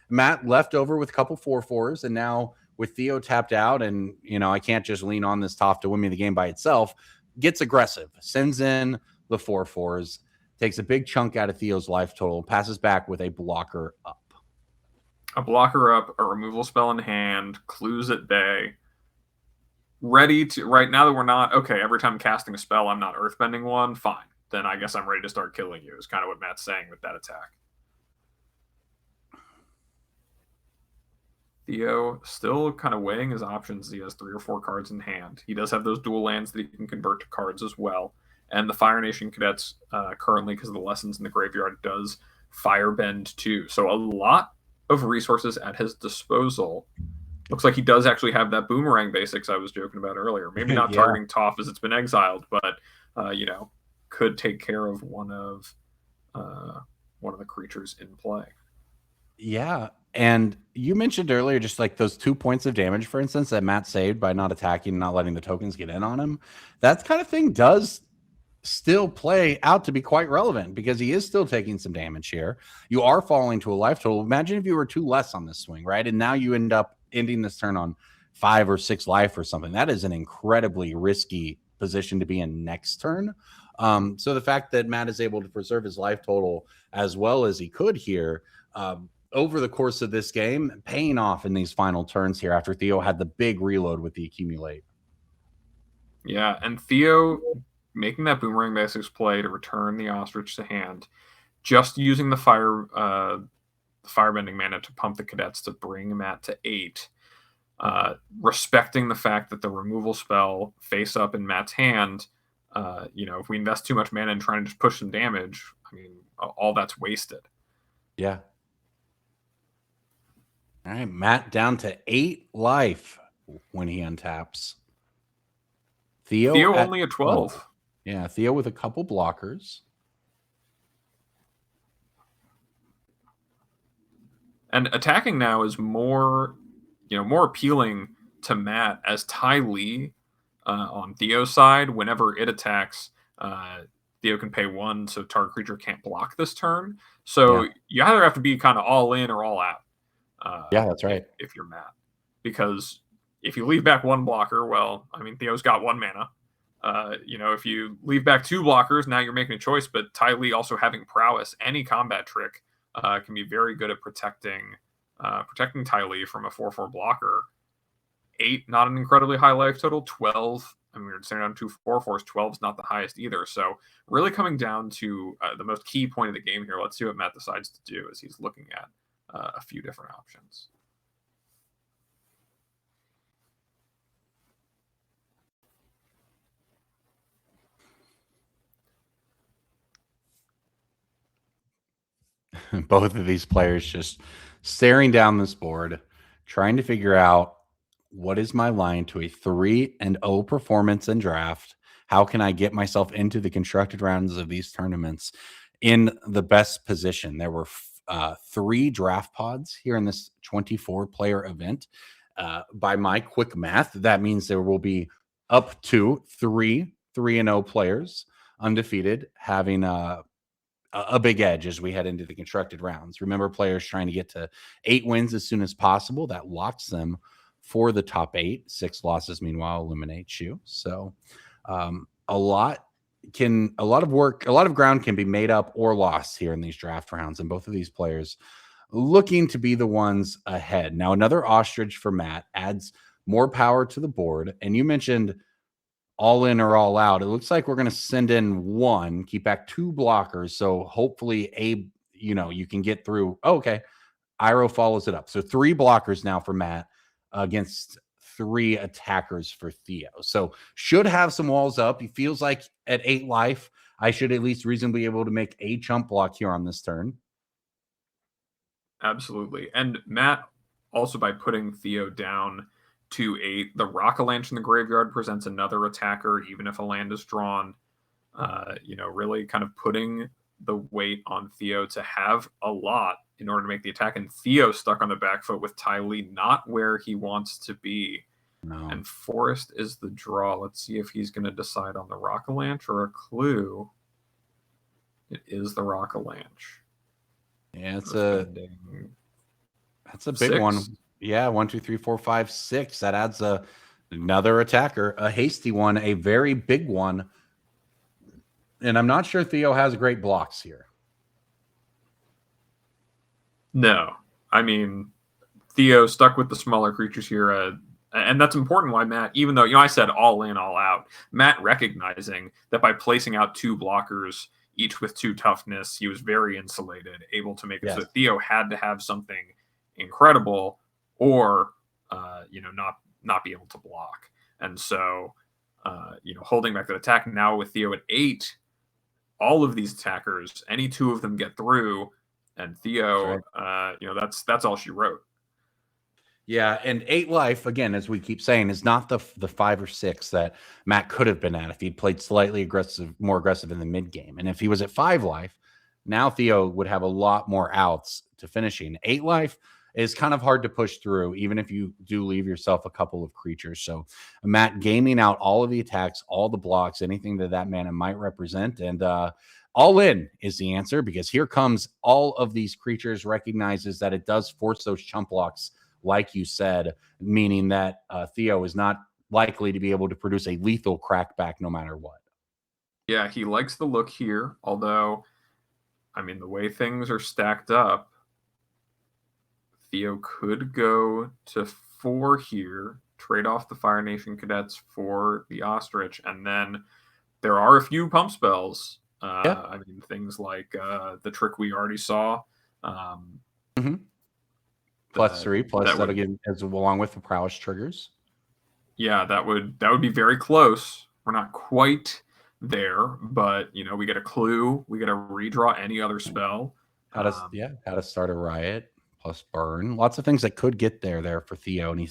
Matt left over with a couple 4/4s, and now with Theo tapped out, and I can't just lean on this Toph to win me the game by itself, gets aggressive, sends in the 4/4s, takes a big chunk out of Theo's life total, passes back with a blocker up. A blocker up, a removal spell in hand, clues at bay. Ready to, right now that we're not, okay, every time I'm casting a spell, I'm not earthbending one, fine. Then I guess I'm ready to start killing you, is kind of what Matt's saying with that attack. Theo still kind of weighing his options. He has 3 or 4 cards in hand. He does have those dual lands that he can convert to cards as well. And the Fire Nation Cadets currently, because of the lessons in the graveyard, does Firebend too. So a lot of resources at his disposal. Looks like he does actually have that Boomerang basics I was joking about earlier. Maybe not targeting Toph as it's been exiled, but could take care of one of the creatures in play. Yeah. And you mentioned earlier just like those 2 points of damage, for instance, that Matt saved by not attacking and not letting the tokens get in on him. That kind of thing does still play out to be quite relevant because he is still taking some damage here. You are falling to a life total. Imagine if you were 2 less on this swing, right? And now you end up ending this turn on 5 or 6 life or something. That is an incredibly risky position to be in next turn. So the fact that Matt is able to preserve his life total as well as he could here, over the course of this game, paying off in these final turns here after Theo had the big reload with the accumulate. Yeah, and Theo making that Boomerang Basics play to return the Ostrich to hand, just using the Firebending mana to pump the Cadets to bring Matt to 8, respecting the fact that the removal spell face up in Matt's hand, if we invest too much mana in trying to just push some damage, I mean, all that's wasted. Yeah. All right, Matt down to 8 life when he untaps. Theo only at 12. Yeah, Theo with a couple blockers. And attacking now is more appealing to Matt as Ty Lee on Theo's side. Whenever it attacks, Theo can pay 1, so target creature can't block this turn. So you either have to be kind of all in or all out. That's right. If you're Matt, because if you leave back 1 blocker, well, I mean, Theo's got 1 mana. If you leave back 2 blockers, now you're making a choice. But Ty Lee also having prowess, any combat trick can be very good at protecting Ty Lee from a 4/4 blocker. 8, not an incredibly high life total. 12, I mean, we're staring down 2 4/4s. 12 is not the highest either. So really coming down to the most key point of the game here. Let's see what Matt decides to do as he's looking at a few different options. Both of these players just staring down this board, trying to figure out what is my line to a 3-0 performance in draft. How can I get myself into the constructed rounds of these tournaments in the best position? There were 3 draft pods here in this 24-player event. By my quick math, that means there will be up to 3-0 players undefeated having a big edge as we head into the constructed rounds. Remember, players trying to get to 8 wins as soon as possible. That locks them for the top 8. 6 losses, meanwhile, eliminates you. So a lot of ground can be made up or lost here in these draft rounds. And both of these players looking to be the ones ahead. Now, another ostrich for Matt adds more power to the board. And you mentioned all in or all out. It looks like we're going to send in 1, keep back 2 blockers. So hopefully you can get through. Oh, okay. Iroh follows it up. So 3 blockers now for Matt against 3 attackers for Theo. So should have some walls up. He feels like at 8 life, I should at least reasonably be able to make a chump block here on this turn. Absolutely. And Matt, also by putting Theo down to 8, the Rock-a-Lanch in the graveyard presents another attacker, even if a land is drawn. Really kind of putting the weight on Theo to have a lot in order to make the attack. And Theo stuck on the back foot with Ty Lee, not where he wants to be. No. And Forest is the draw. Let's see if he's going to decide on the Rock-a-Lanch or a Clue. It is the Rock-a-Lanch. Yeah, that's a big 6. one. Yeah, 1, 2, 3, 4, 5, 6. That adds another attacker, a hasty one, a very big one. And I'm not sure Theo has great blocks here. No. I mean, Theo stuck with the smaller creatures here. And that's important why Matt, even though, I said all in, all out, Matt recognizing that by placing out 2 blockers, each with 2 toughness, he was very insulated, able to make it so Theo had to have something incredible or, not be able to block. And so, holding back that attack now with Theo at 8, all of these attackers, any 2 of them get through, and Theo, that's all she wrote. Yeah, and 8 life, again, as we keep saying, is not the 5 or 6 that Matt could have been at if he'd played slightly more aggressive in the mid game. And if he was at 5 life, now Theo would have a lot more outs to finishing. 8 life is kind of hard to push through, even if you do leave yourself a couple of creatures. So Matt gaming out all of the attacks, all the blocks, anything that mana might represent. And all in is the answer, because here comes all of these creatures, recognizes that it does force those chump blocks, like you said, meaning that Theo is not likely to be able to produce a lethal crackback no matter what. Yeah, he likes the look here, although, I mean, the way things are stacked up, Theo could go to 4 here, trade off the Fire Nation Cadets for the Ostrich, and then there are a few pump spells. I mean, things like the trick we already saw. +3, that'll give, as along with the prowess triggers. Yeah, that would be very close. We're not quite there, but we get a clue. We get to redraw any other spell. How to start a riot plus burn. Lots of things that could get there for Theo, and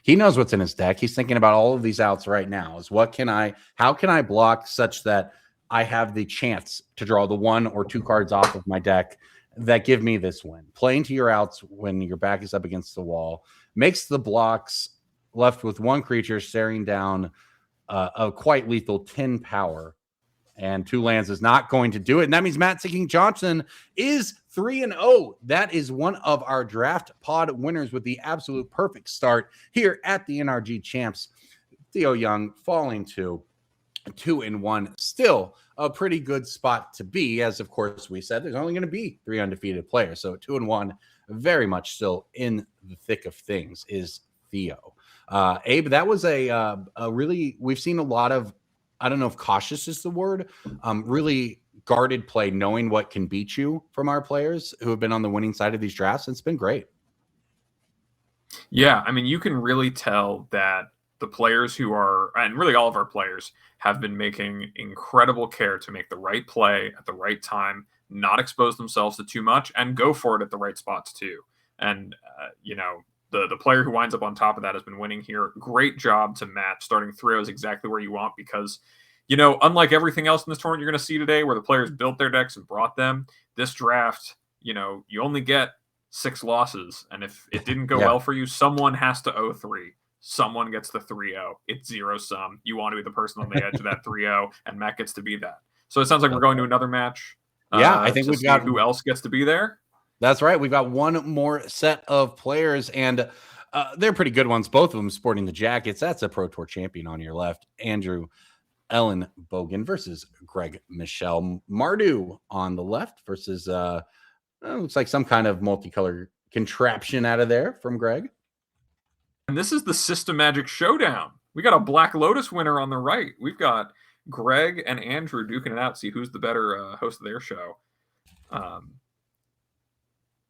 he knows what's in his deck. He's thinking about all of these outs right now. Is how can I block such that I have the chance to draw the 1 or 2 cards off of my deck that give me this win. Playing to your outs when your back is up against the wall makes the blocks left with 1 creature staring down a quite lethal 10 power, and 2 lands is not going to do it. And that means Matt Sicking Johnson is 3-0. That is one of our draft pod winners with the absolute perfect start here at the NRG Champs. Theo Young falling to 2-1, still a pretty good spot to be, as of course we said there's only going to be 3 undefeated players. So 2-1, very much still in the thick of things is Theo. Abe, that was a really, we've seen a lot of, I don't know if cautious is the word, really guarded play, knowing what can beat you from our players who have been on the winning side of these drafts. It's been great. Yeah, I mean, you can really tell that the players who are, and really all of our players, have been making incredible care to make the right play at the right time, not expose themselves to too much, and go for it at the right spots too. And, the player who winds up on top of that has been winning here. Great job to Matt. Starting 3-0 is exactly where you want, because, unlike everything else in this tournament you're going to see today where the players built their decks and brought them, this draft, you only get 6 losses. And if it didn't go well for you, someone has to owe 3. Someone gets the 3-0. It's 0-sum. You want to be the person on the edge of that 3-0, and Matt gets to be that. So it sounds like we're going to another match. I think we've got who else gets to be there. That's right. We've got one more set of players, and they're pretty good ones. Both of them sporting the jackets. That's a Pro Tour champion on your left, Andrew Ellen Bogan versus Greg Michelle Mardu on the left versus looks like some kind of multicolor contraption out of there from Greg. And this is the System Magic Showdown. We got a Black Lotus winner on the right. We've got Greg and Andrew duking it out, see who's the better host of their show.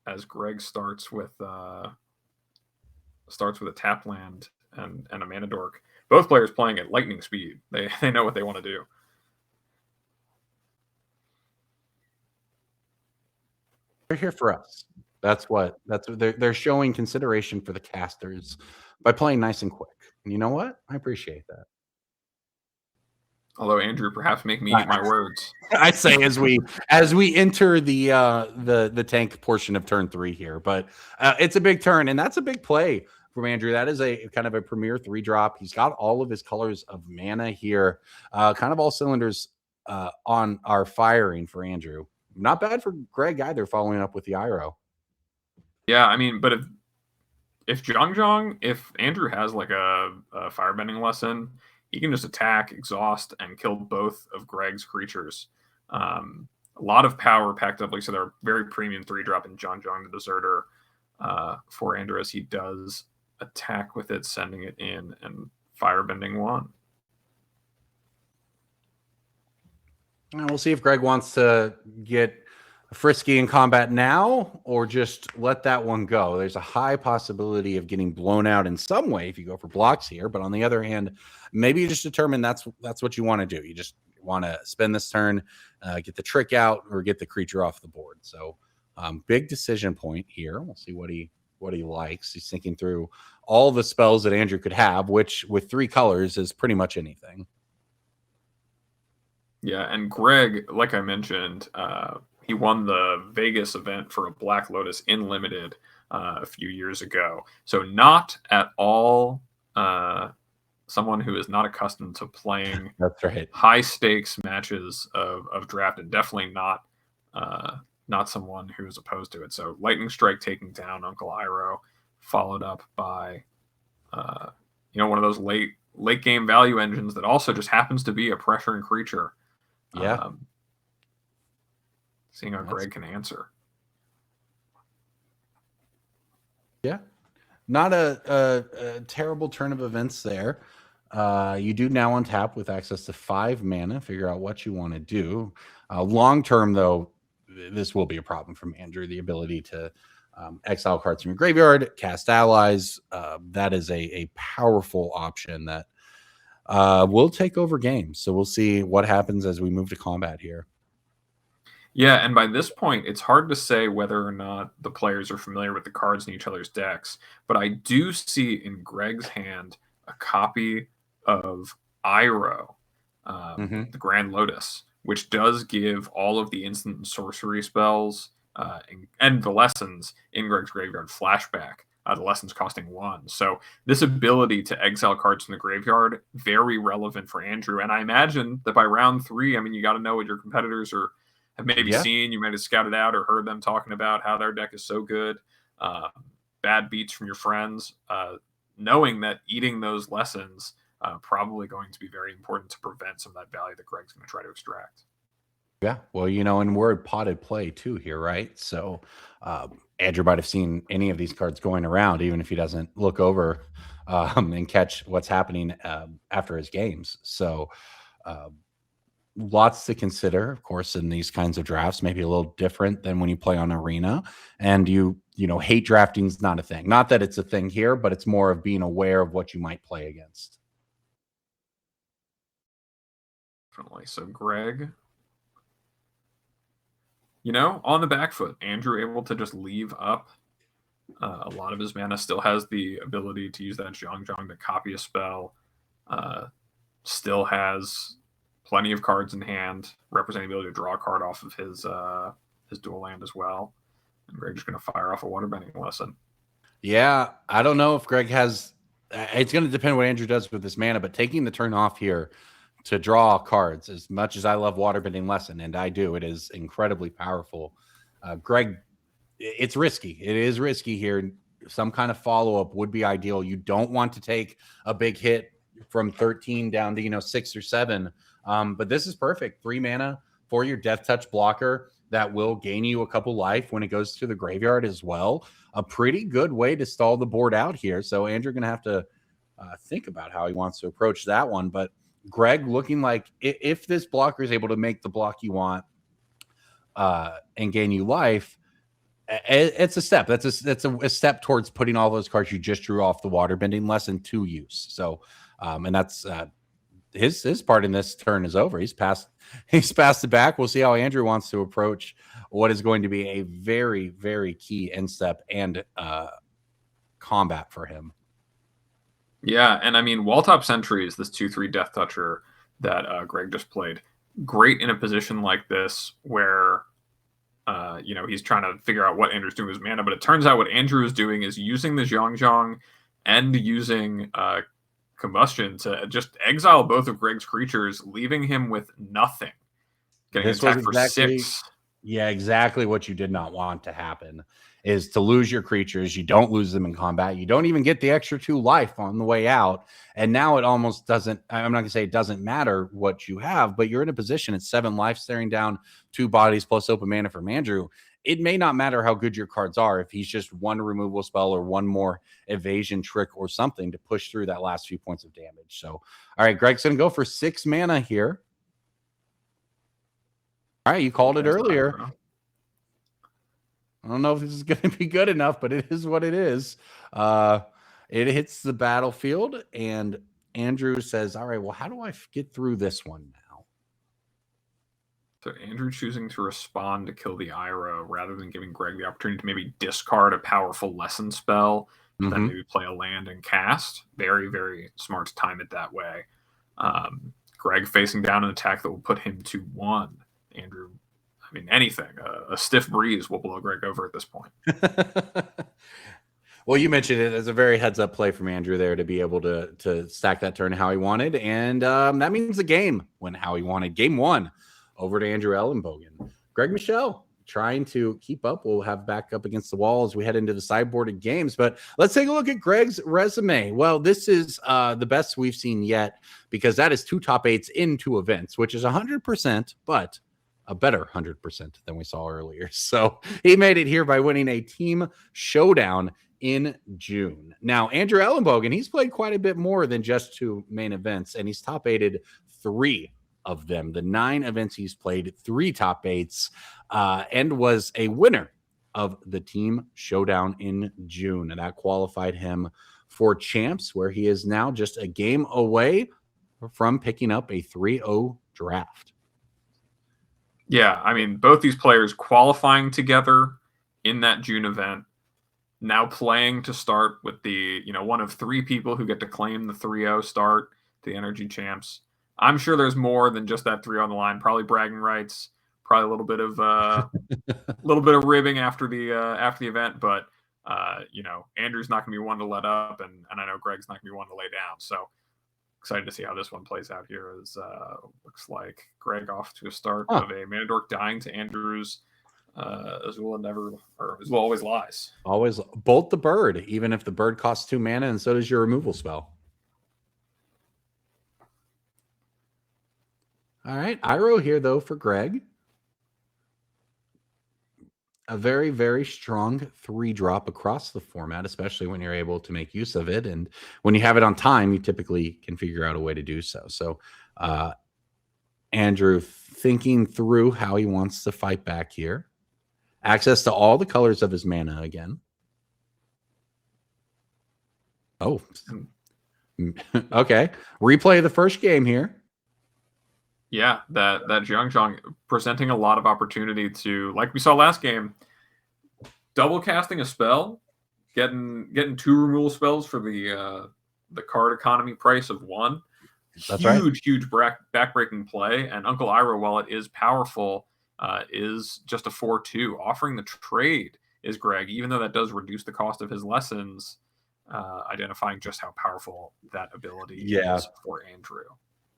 As Greg starts with a tap land and a mana dork. Both players playing at lightning speed. They know what they want to do. They're here for us. That's what they're showing consideration for the casters by playing nice and quick. And you know what? I appreciate that. Although Andrew, perhaps make me eat my words. I say as we enter the tank portion of turn 3 here, but it's a big turn, and that's a big play from Andrew. That is a kind of a premier 3-drop. He's got all of his colors of mana here, kind of all cylinders on our firing for Andrew. Not bad for Greg either, following up with the Iro. Yeah, I mean, but if Andrew has like a firebending lesson, he can just attack, exhaust, and kill both of Greg's creatures. A lot of power packed up. Like, so they're very premium 3-drop in Zhang Zhang the Deserter for Andrew as he does attack with it, sending it in and firebending 1. And we'll see if Greg wants to get frisky in combat now or just let that one go. There's a high possibility of getting blown out in some way if you go for blocks here. But on the other hand, maybe you just determine that's what you want to do. You just want to spend this turn, get the trick out, or get the creature off the board. So big decision point here. We'll see what he likes. He's thinking through all the spells that Andrew could have, which with 3 colors is pretty much anything. Yeah, and Greg, like I mentioned, he won the Vegas event for a Black Lotus in Limited a few years ago. So not at all someone who is not accustomed to playing That's right. high-stakes matches of draft, and definitely not someone who is opposed to it. So Lightning Strike taking down Uncle Iroh, followed up by one of those late game value engines that also just happens to be a pressuring creature. Yeah. Seeing how Greg can answer. Yeah. Not a terrible turn of events there. You do now untap with access to 5 mana. Figure out what you want to do. Long term, though, this will be a problem from Andrew. The ability to exile cards from your graveyard, cast allies. That is a powerful option that will take over games. So we'll see what happens as we move to combat here. Yeah, and by this point, it's hard to say whether or not the players are familiar with the cards in each other's decks. But I do see in Greg's hand a copy of Iroh, the Grand Lotus, which does give all of the instant and sorcery spells and the lessons in Greg's graveyard flashback. The lessons costing 1. So this ability to exile cards from the graveyard, very relevant for Andrew. And I imagine that by round 3, I mean, you got to know what your competitors have maybe seen. You might have scouted out or heard them talking about how their deck is so good. Bad beats from your friends. Knowing that eating those lessons probably going to be very important to prevent some of that value that Greg's going to try to extract. Yeah, well, and we're at potted play too here, right? So Andrew might have seen any of these cards going around, even if he doesn't look over and catch what's happening after his games. So lots to consider, of course, in these kinds of drafts. Maybe a little different than when you play on Arena, and hate drafting is not a thing. Not that it's a thing here, but it's more of being aware of what you might play against. Definitely. So Greg, on the back foot, Andrew able to just leave up a lot of his mana, still has the ability to use that Zhang Zhang to copy a spell, still has plenty of cards in hand, representing the ability to draw a card off of his dual land as well. And Greg's just going to fire off a waterbending lesson. Yeah, I don't know if Greg has... It's going to depend what Andrew does with this mana, but taking the turn off here to draw cards, as much as I love waterbending lesson, and I do, it is incredibly powerful. Greg, it's risky. It is risky here. Some kind of follow-up would be ideal. You don't want to take a big hit from 13 down to 6 or 7. But this is perfect. 3 mana for your Death Touch blocker that will gain you a couple life when it goes to the graveyard as well. A pretty good way to stall the board out here. So Andrew going to have to think about how he wants to approach that one. But Greg looking like if this blocker is able to make the block you want and gain you life, it's a step. That's a step towards putting all those cards you just drew off the waterbending lesson to use. So, and that's his part in this turn is over. He's passed it back. We'll see how Andrew wants to approach what is going to be a very, very key end step and combat for him. Yeah, and I mean, Walltop Sentry is this 2/3 Death Toucher that Greg just played. Great in a position like this where, he's trying to figure out what Andrew's doing with his mana, but it turns out what Andrew is doing is using the Zhang Zhang and using Combustion to just exile both of Greg's creatures, leaving him with nothing. Getting attacked for 6. Yeah, exactly what you did not want to happen is to lose your creatures. You don't lose them in combat. You don't even get the extra 2 life on the way out. And now it almost doesn't, I'm not going to say it doesn't matter what you have, but you're in a position at 7 life, staring down 2 bodies plus open mana from Andrew. It may not matter how good your cards are if he's just 1 removal spell or 1 more evasion trick or something to push through that last few points of damage. So, all right, Greg's going to go for 6 mana here. All right, you called it earlier. I don't know if this is going to be good enough, but it is what it is. It hits the battlefield, and Andrew says, all right, well, how do I get through this one now? So Andrew choosing to respond to kill the Ira rather than giving Greg the opportunity to maybe discard a powerful lesson spell, then maybe play a land and cast. Very, very smart to time it that way. Greg facing down an attack that will put him to 1. Andrew, I mean, anything. A stiff breeze will blow Greg over at this point. Well, you mentioned it as a very heads-up play from Andrew there to be able to stack that turn how he wanted, and that means the game went how he wanted. Game 1 over to Andrew Ellenbogen. Greg Michelle trying to keep up. We'll have back up against the wall as we head into the sideboarded games, but let's take a look at Greg's resume. Well, this is the best we've seen yet because that is 2 top 8s in 2 events, which is 100%, but a better 100% than we saw earlier. So he made it here by winning a team showdown in June. Now, Andrew Ellenbogen, he's played quite a bit more than just 2 main events, and he's top 8'd 3 of them. The 9 events he's played, 3 top 8s, and was a winner of the team showdown in June. And that qualified him for champs, where he is now just a game away from picking up a 3-0 draft. Yeah, I mean, both these players qualifying together in that June event, now playing to start with the, one of 3 people who get to claim the 3-0 start to the NRG champs. I'm sure there's more than just that 3 on the line. Probably bragging rights, probably a little bit of ribbing after the event, but Andrew's not going to be one to let up, and I know Greg's not going to be one to lay down. So excited to see how this one plays out here. As looks like Greg off to a start of a Mana Dork dying to Andrew's Azula never, or Azula always lies. Always bolt the bird, even if the bird costs 2 mana, and so does your removal spell. All right, Iroh here, though, for Greg. A very, very strong 3-drop across the format, especially when you're able to make use of it. And when you have it on time, you typically can figure out a way to do so. So Andrew thinking through how he wants to fight back here. Access to all the colors of his mana again. Oh, okay. Replay the first game here. Yeah, that Zhang presenting a lot of opportunity to, like we saw last game, double casting a spell, getting 2 removal spells for the card economy price of 1. That's huge backbreaking play. And Uncle Iroh, while it is powerful, is just a 4/2. Offering the trade is Greg, even though that does reduce the cost of his lessons, identifying just how powerful that ability is for Andrew.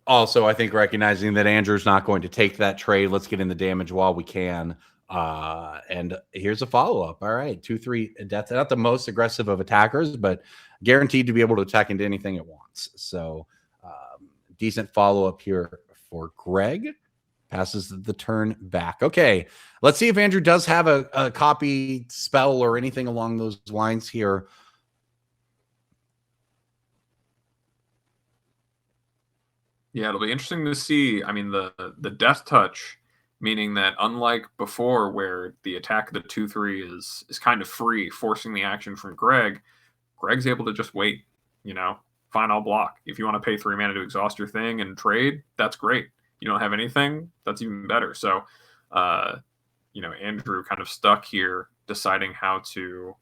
Also, I think recognizing that Andrew's not going to take that trade. Let's get in the damage while we can. And here's a follow-up. All right, 2/3 death. Not the most aggressive of attackers, but guaranteed to be able to attack into anything it wants. So decent follow-up here for Greg. Passes the turn back. Okay, let's see if Andrew does have a copy spell or anything along those lines here. Yeah, it'll be interesting to see. I mean, the Death Touch, meaning that unlike before where the attack of the 2/3 is kind of free, forcing the action from Greg's able to just wait, fine, I'll block. If you want to pay 3 mana to exhaust your thing and trade, that's great. You don't have anything, that's even better. So, Andrew kind of stuck here deciding how to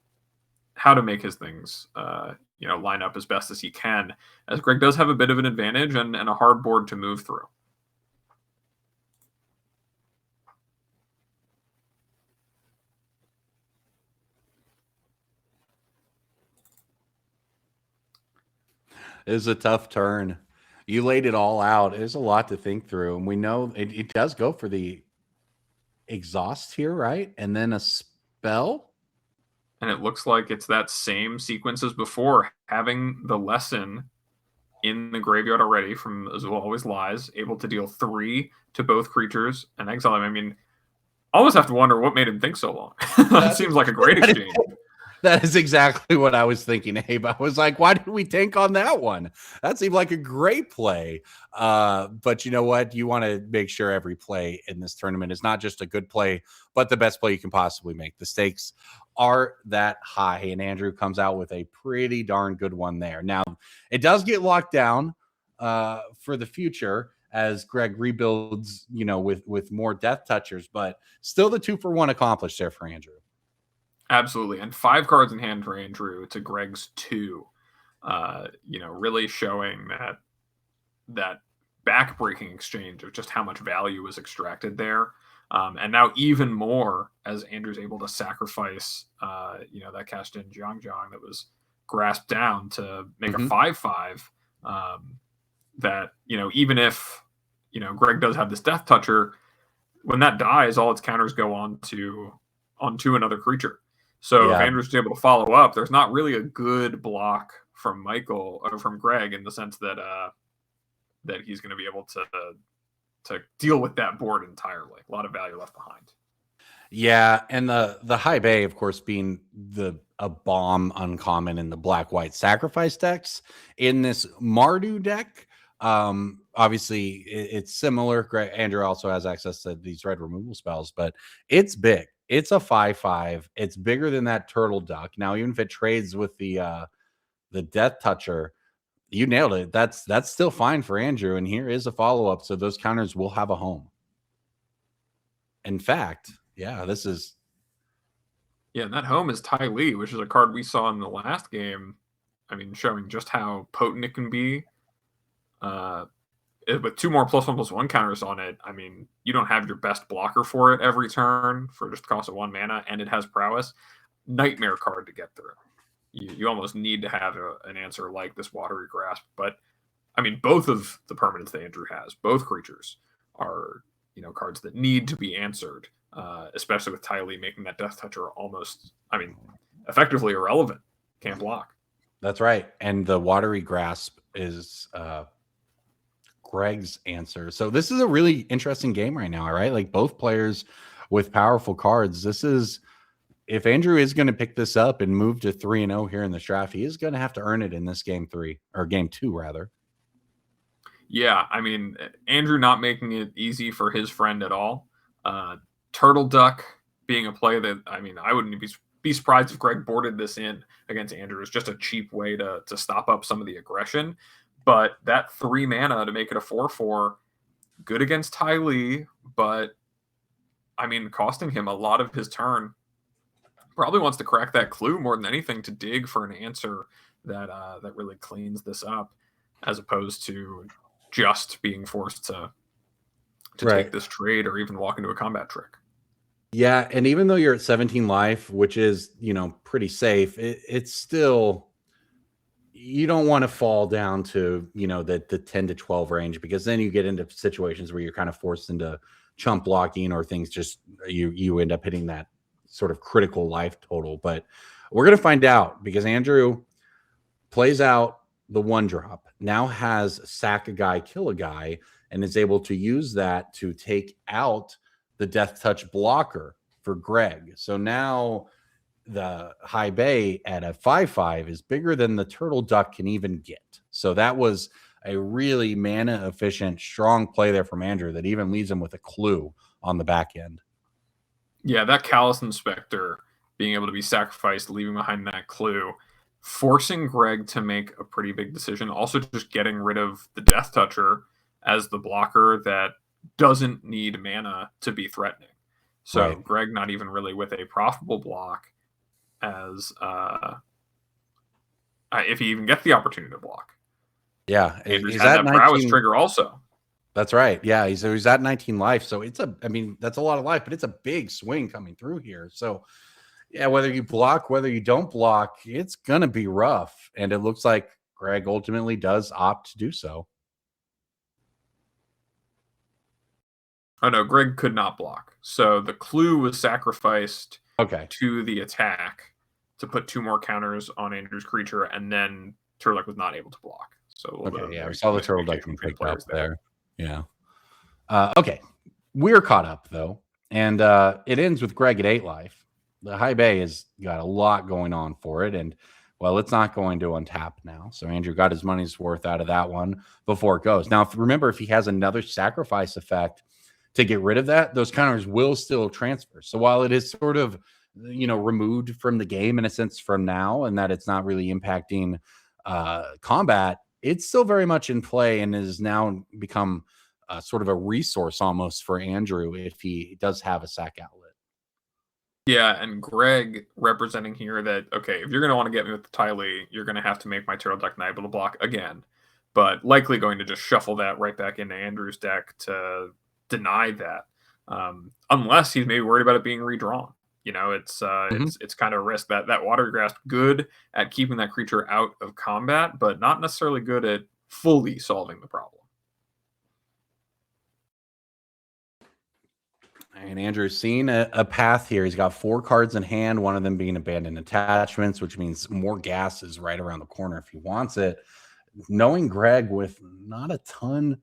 make his things, line up as best as he can, as Greg does have a bit of an advantage and a hard board to move through. It was a tough turn. You laid it all out. There's a lot to think through, and we know it does go for the exhaust here, right? And then a spell. And it looks like it's that same sequence as before, having the lesson in the graveyard already from Azul Always Lies, able to deal 3 to both creatures and exile them. I mean, I almost have to wonder what made him think so long. That seems like a great exchange. That is exactly what I was thinking, Abe. I was like, why did we tank on that one? That seemed like a great play. But you know what? You want to make sure every play in this tournament is not just a good play, but the best play you can possibly make. The stakes are that high, and Andrew comes out with a pretty darn good one there. Now, it does get locked down for the future as Greg rebuilds, with more Death Touchers, but still the 2-for-1 accomplished there for Andrew. Absolutely. And 5 cards in hand for Andrew to Greg's 2. Really showing that back-breaking exchange of just how much value was extracted there. And now even more as Andrew's able to sacrifice, that cashed in Jiang that was grasped down to make a 5/5. That, even if, Greg does have this Death Toucher, when that dies, all its counters go onto another creature. So if Andrew's able to follow up, there's not really a good block from Michael or from Greg in the sense that that he's going to be able to deal with that board entirely. A lot of value left behind. Yeah, and the High Bay, of course, being a bomb uncommon in the black-white sacrifice decks. In this Mardu deck, obviously it's similar. Andrew also has access to these red removal spells, but it's big. It's a 5/5. It's bigger than that Turtle Duck. Now, even if it trades with the Death Toucher, you nailed it. That's still fine for Andrew. And here is a follow-up, so those counters will have a home. In fact, this is... Yeah, and that home is Ty Lee, which is a card we saw in the last game. I mean, showing just how potent it can be. With 2 more +1/+1 counters on it, I mean, you don't have your best blocker for it every turn for just the cost of 1 mana, and it has prowess. Nightmare card to get through. You almost need to have an answer like this Watery Grasp. But, I mean, both of the permanents that Andrew has, both creatures, are cards that need to be answered, especially with Ty Lee making that Death Toucher almost, effectively irrelevant. Can't block. That's right. And the Watery Grasp is... Greg's answer. So this is a really interesting game right now, right? Like both players with powerful cards. This is, if Andrew is going to pick this up and move to 3-0 here in the draft, he is going to have to earn it in this game 3 or game 2 rather. Yeah, I mean, Andrew not making it easy for his friend at all. Turtle Duck being a play that, I wouldn't be surprised if Greg boarded this in against Andrew. It's just a cheap way to stop up some of the aggression. But that 3 mana to make it a 4/4, good against Ty Lee, but costing him a lot of his turn. Probably wants to crack that clue more than anything to dig for an answer that really cleans this up, as opposed to just being forced to take this trade or even walk into a combat trick. Yeah, and even though you're at 17 life, which is pretty safe, it's still... You don't want to fall down to, the 10 to 12 range, because then you get into situations where you're kind of forced into chump blocking or things just you end up hitting that sort of critical life total. But we're going to find out, because Andrew plays out the 1-drop, now has sack a guy, kill a guy, and is able to use that to take out the Death Touch blocker for Greg. So now the High Bay at a 5/5 is bigger than the Turtle Duck can even get. So that was a really mana efficient, strong play there from Andrew that even leaves him with a clue on the back end. Yeah, that Callous Inspector being able to be sacrificed, leaving behind that clue, forcing Greg to make a pretty big decision. Also just getting rid of the Death Toucher as the blocker that doesn't need mana to be threatening. So Greg not even really with a profitable block, as if he even gets the opportunity to block. Yeah, Andrew's had that 19... prowess trigger also. That's right. Yeah, he's at 19 life, so it's that's a lot of life, but it's a big swing coming through here. So yeah, whether you block, whether you don't block, it's gonna be rough, and it looks like Greg ultimately does opt to do so. Oh no, Greg could not block. So the clue was sacrificed Okay. to the attack to put 2 more counters on Andrew's creature, and then Turlock was not able to block. So a little bit of We saw the turtle duck miscommunication being between picked up players there. Yeah. Okay. We're caught up, though. And it ends with Greg at 8 life. The high bay has got a lot going on for it. And, well, it's not going to untap now. So Andrew got his money's worth out of that one before it goes. Now, remember, if he has another sacrifice effect to get rid of that, those counters will still transfer. So while it is sort of, removed from the game in a sense from now, and that it's not really impacting combat, it's still very much in play and has now become sort of a resource almost for Andrew if he does have a sack outlet. Yeah, and Greg representing here that, okay, if you're going to want to get me with the Tylee, you're going to have to make my Turtle Duck not able to block again. But likely going to just shuffle that right back into Andrew's deck to deny that. Unless he's maybe worried about it being redrawn. It's kind of a risk. That Watergrasp good at keeping that creature out of combat, but not necessarily good at fully solving the problem. And Andrew's seen a path here. He's got 4 cards in hand, one of them being abandoned attachments, which means more gas is right around the corner if he wants it. Knowing Greg with not a ton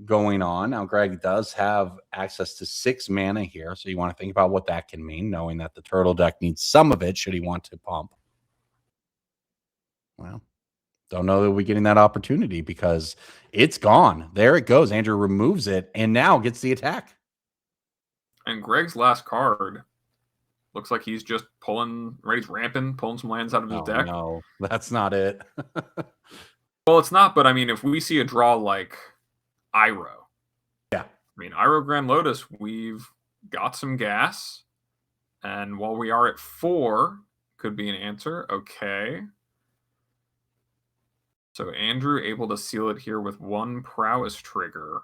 going on. Now, Greg does have access to 6 mana here, so you want to think about what that can mean, knowing that the turtle deck needs some of it should he want to pump. Well, don't know that we're getting that opportunity because it's gone. There it goes. Andrew removes it and now gets the attack. And Greg's last card looks like he's just he's ramping, pulling some lands out of his deck. No, that's not it. Well, it's not, but I mean, if we see a draw like Iroh. Yeah. I mean, Iroh Grand Lotus, we've got some gas. And while we are at 4, could be an answer. Okay. So Andrew able to seal it here with 1 prowess trigger.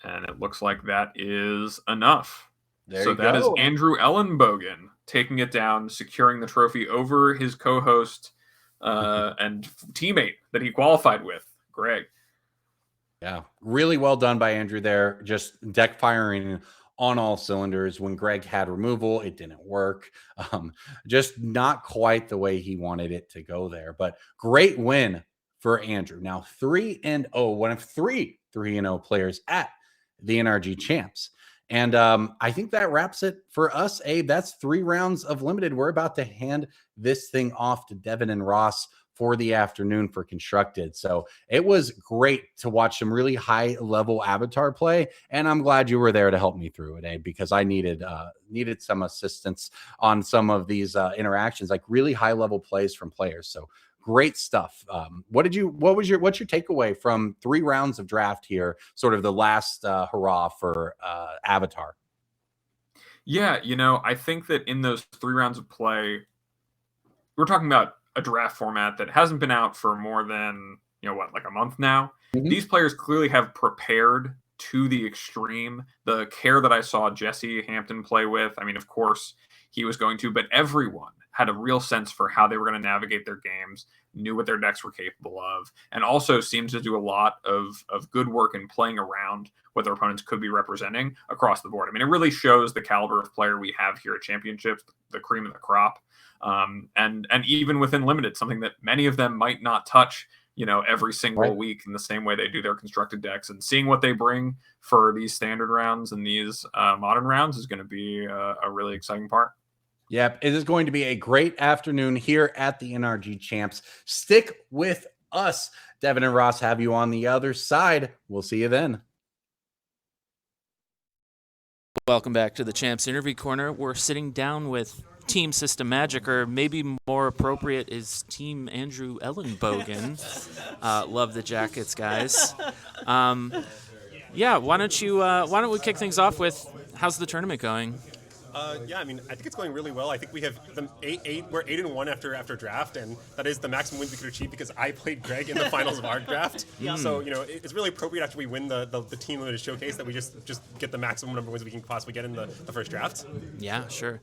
And it looks like that is enough. So that is Andrew Ellenbogen taking it down, securing the trophy over his co-host and teammate that he qualified with, Greg. Yeah, really well done by Andrew there. Just deck firing on all cylinders. When Greg had removal, it didn't work. Just not quite the way he wanted it to go there. But great win for Andrew. Now 3-0, one of 3 3-0 players at the NRG Champs. And I think that wraps it for us, Abe. That's 3 rounds of limited. We're about to hand this thing off to Devin and Ross for the afternoon for Constructed. So it was great to watch some really high level Avatar play. And I'm glad you were there to help me through it, Abe, because I needed some assistance on some of these interactions, like really high level plays from players. So great stuff. What's your takeaway from 3 rounds of draft here, sort of the last hurrah for Avatar? Yeah, I think that in those 3 rounds of play, we're talking about a draft format that hasn't been out for more than, like a month now. Mm-hmm. These players clearly have prepared to the extreme. The care that I saw Jesse Hampton play with, I mean, of course he was going to, but everyone had a real sense for how they were going to navigate their games, knew what their decks were capable of, and also seemed to do a lot of good work in playing around what their opponents could be representing across the board. I mean, it really shows the caliber of player we have here at Championships, the cream of the crop. And even within Limited, something that many of them might not touch, every single week in the same way they do their constructed decks. And seeing what they bring for these standard rounds and these modern rounds is going to be a really exciting part. Yep, it is going to be a great afternoon here at the NRG Champs. Stick with us. Devin and Ross have you on the other side. We'll see you then. Welcome back to the Champs Interview Corner. We're sitting down with Team System Magic, or maybe more appropriate is Team Andrew Ellenbogen. Love the jackets, guys. Yeah, why don't we kick things off with how's the tournament going? Yeah, I mean, I think it's going really well. I think we have we're 8-1 after draft, and that is the maximum wins we could achieve because I played Greg in the finals of our draft. Yeah. So, it's really appropriate after we win the team limited showcase that we just get the maximum number of wins we can possibly get in the first draft. Yeah, sure.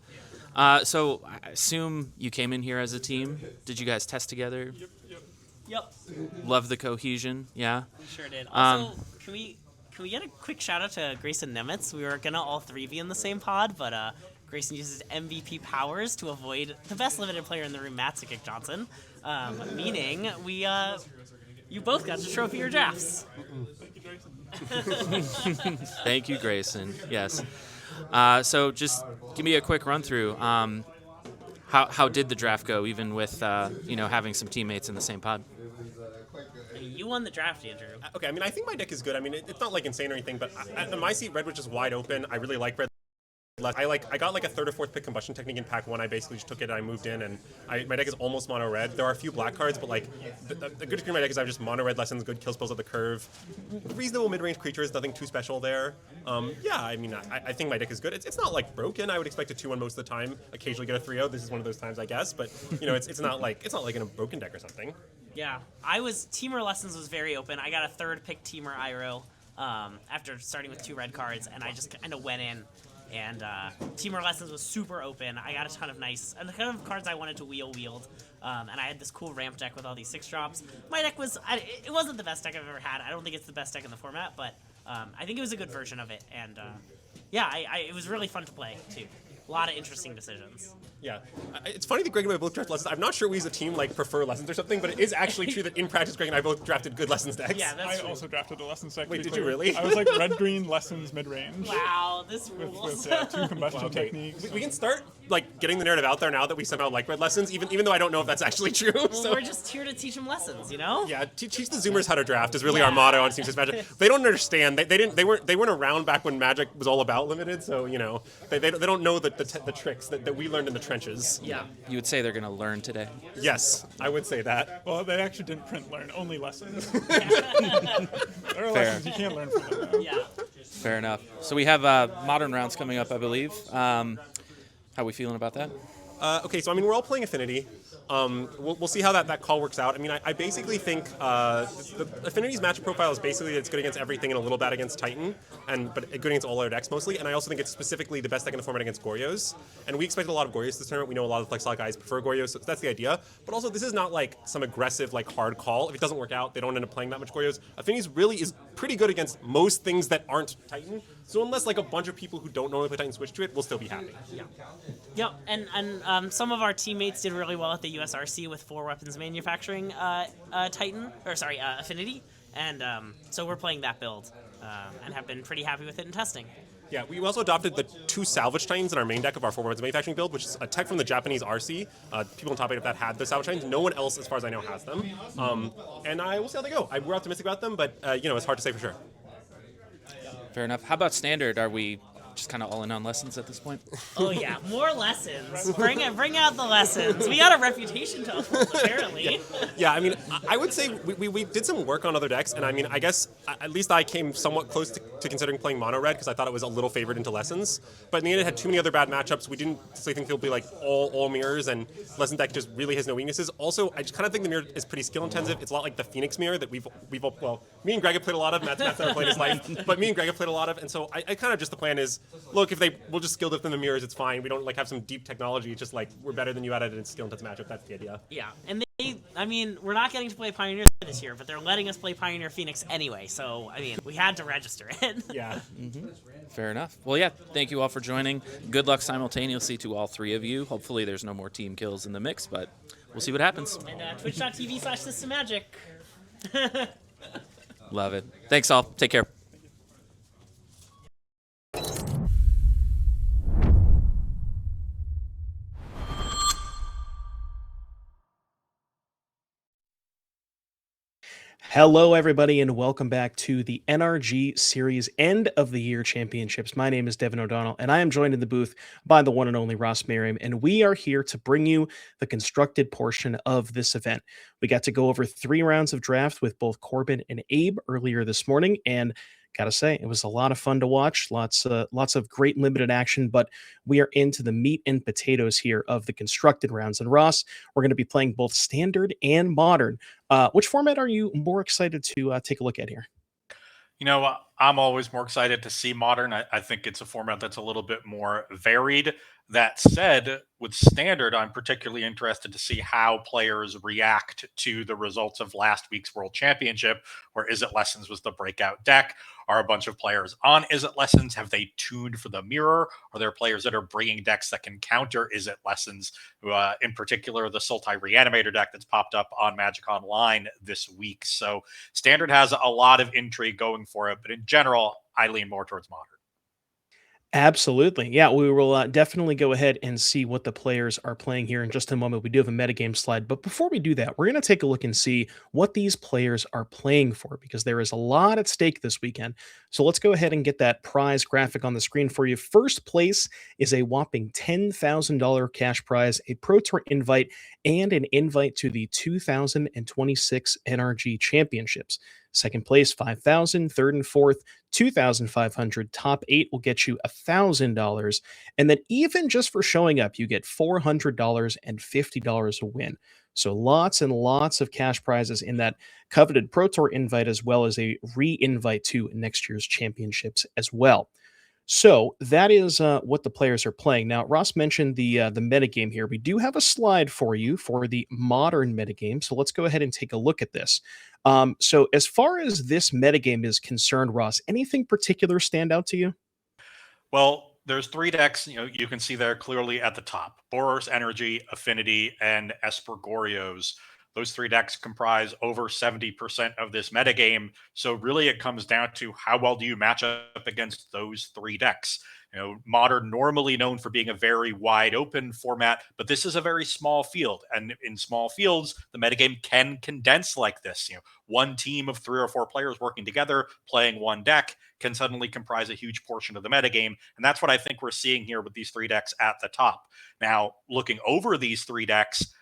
So I assume you came in here as a team. Did you guys test together? Yep. Love the cohesion. Yeah. We sure did. Also, can can we get a quick shout out to Grayson Nemitz? We were gonna all three be in the same pod, but Grayson uses MVP powers to avoid the best limited player in the room, Matsukic Johnson, meaning you both got to trophy your drafts. Thank you, Grayson. Yes. So just give me a quick run through. How did the draft go, even with having some teammates in the same pod? You won the draft, Andrew. Okay, I mean, I think my deck is good. I mean, it's not like insane or anything, but in my seat, red was just wide open. I really like red. I got like a third or fourth pick combustion technique in pack 1. I basically just took it and I moved in, and my deck is almost mono red. There are a few black cards, but like the good screen of my deck is I have just mono red lessons, good kill spells at the curve, reasonable mid range creatures, nothing too special there. Yeah, I mean, I think my deck is good. It's not like broken. I would expect a 2-1 most of the time. Occasionally get a 3-0. This is one of those times, I guess, but it's not like in a broken deck or something. Yeah, Teamer Lessons was very open. I got a third pick Teamer Iroh after starting with 2 red cards, and I just kind of went in. And Teamer Lessons was super open. I got a ton of the kind of cards I wanted to wield. And I had this cool ramp deck with all these 6-drops. My deck it wasn't the best deck I've ever had. I don't think it's the best deck in the format, but I think it was a good version of it. And it was really fun to play too. A lot of interesting decisions. Yeah, it's funny that Greg and I both draft lessons. I'm not sure we as a team prefer lessons or something, but it is actually true that in practice, Greg and I both drafted good lessons decks. Yeah, that's true. also drafted a lessons deck. Wait, did you really? I was like red-green lessons mid-range. Wow, this rules. With 2 combustion techniques. We can start getting the narrative out there now that we somehow like red lessons, even though I don't know if that's actually true. Well, so we're just here to teach them lessons, Yeah, teach the Zoomers how to draft is really our motto on Steam Six Magic. They don't understand. They weren't around back when Magic was all about limited, so they don't know the tricks that we learned in the trenches. Yeah. You would say they're going to learn today? Yes, I would say that. Well, they actually didn't print learn, only lessons. There are lessons you can't learn from them. Yeah. Fair enough. So we have modern rounds coming up, I believe. How are we feeling about that? Okay, so I mean, we're all playing Affinity. We'll see how that call works out. I mean, I basically think the Affinity's matchup profile is basically it's good against everything and a little bad against Titan, but good against all other decks mostly. And I also think it's specifically the best deck in the format against Goryo's. And we expected a lot of Goryo's this tournament. We know a lot of the Plexalot guys prefer Goryo's, so that's the idea. But also, this is not like some aggressive, hard call. If it doesn't work out, they don't end up playing that much Goryo's. Affinity's really is pretty good against most things that aren't Titan. So unless a bunch of people who don't normally play Titan switch to it, we'll still be happy. Yeah. Yep, and some of our teammates did really well at the USRC with 4 weapons manufacturing Affinity, and so we're playing that build and have been pretty happy with it in testing. Yeah, we also adopted the 2 salvage Titans in our main deck of our 4 weapons manufacturing build, which is a tech from the Japanese RC. People in top 8 of that had the salvage Titans. No one else, as far as I know, has them. And I will see how they go. We're optimistic about them, but it's hard to say for sure. Fair enough. How about standard? Are we just kind of all in on lessons at this point? Oh yeah, more lessons. Bring out the lessons. We got a reputation to uphold, apparently. Yeah, I mean, I would say we did some work on other decks, and I mean, I guess at least I came somewhat close to considering playing mono red because I thought it was a little favored into lessons. But in the end, it had too many other bad matchups. We didn't think it'll be all mirrors, and lesson deck just really has no weaknesses. Also, I just kind of think the mirror is pretty skill intensive. It's a lot like the Phoenix mirror that we've me and Greg have played a lot of. Matt's never played his life, but me and Greg have played a lot of, and so I kind of just the plan is. Look, we'll just skill dip in the mirrors, it's fine. We don't have some deep technology. It's just we're better than you at it in skill intensive matchup. That's the idea. Yeah, and we're not getting to play Pioneer this year, but they're letting us play Pioneer Phoenix anyway. So we had to register it. Yeah. Mm-hmm. Fair enough. Well, yeah. Thank you all for joining. Good luck simultaneously to all 3 of you. Hopefully, there's no more team kills in the mix, but we'll see what happens. And twitch.tv/systemmagic. Love it. Thanks all. Take care. Hello, everybody, and welcome back to the NRG Series End of the Year Championships. My name is Devin O'Donnell, and I am joined in the booth by the one and only Ross Merriam, and we are here to bring you the constructed portion of this event. We got to go over 3 rounds of draft with both Corbin and Abe earlier this morning, and gotta say, it was a lot of fun to watch. Lots of great limited action, but we are into the meat and potatoes here of the constructed rounds. And Ross, we're going to be playing both standard and modern. Which format are you more excited to take a look at here? I'm always more excited to see modern. I think it's a format that's a little bit more varied That said, with Standard, I'm particularly interested to see how players react to the results of last week's World Championship, where Is It Lessons was the breakout deck. Are a bunch of players on Is It Lessons? Have they tuned for the mirror? Are there players that are bringing decks that can counter Is It Lessons? In particular, the Sultai Reanimator deck that's popped up on Magic Online this week. So Standard has a lot of intrigue going for it, but in general, I lean more towards Modern. Absolutely. Yeah, we will definitely go ahead and see what the players are playing here in just a moment. We do have a metagame slide, but before we do that, we're going to take a look and see what these players are playing for because there is a lot at stake this weekend. So let's go ahead and get that prize graphic on the screen for you. First place is a whopping $10,000 cash prize, a Pro Tour invite, and an invite to the 2026 NRG Championships. Second place, $5,000. Third and fourth, $2,500. Top 8 will get you $1,000. And then even just for showing up, you get $400 and $50 a win. So lots and lots of cash prizes in that coveted Pro Tour invite, as well as a re-invite to next year's championships as well. So that is what the players are playing. Now, Ross mentioned the metagame here. We do have a slide for you for the modern metagame. So let's go ahead and take a look at this. So as far as this metagame is concerned, Ross, anything particular stand out to you? Well, there's 3 decks, you can see there clearly at the top. Boros Energy, Affinity, and Esper Goryo's. Those 3 decks comprise over 70% of this metagame. So really it comes down to how well do you match up against those 3 decks. Modern normally known for being a very wide open format, but this is a very small field. And in small fields, the metagame can condense like this. One team of 3 or 4 players working together, playing one deck can suddenly comprise a huge portion of the metagame. And that's what I think we're seeing here with these 3 decks at the top. Now, looking over these 3 decks,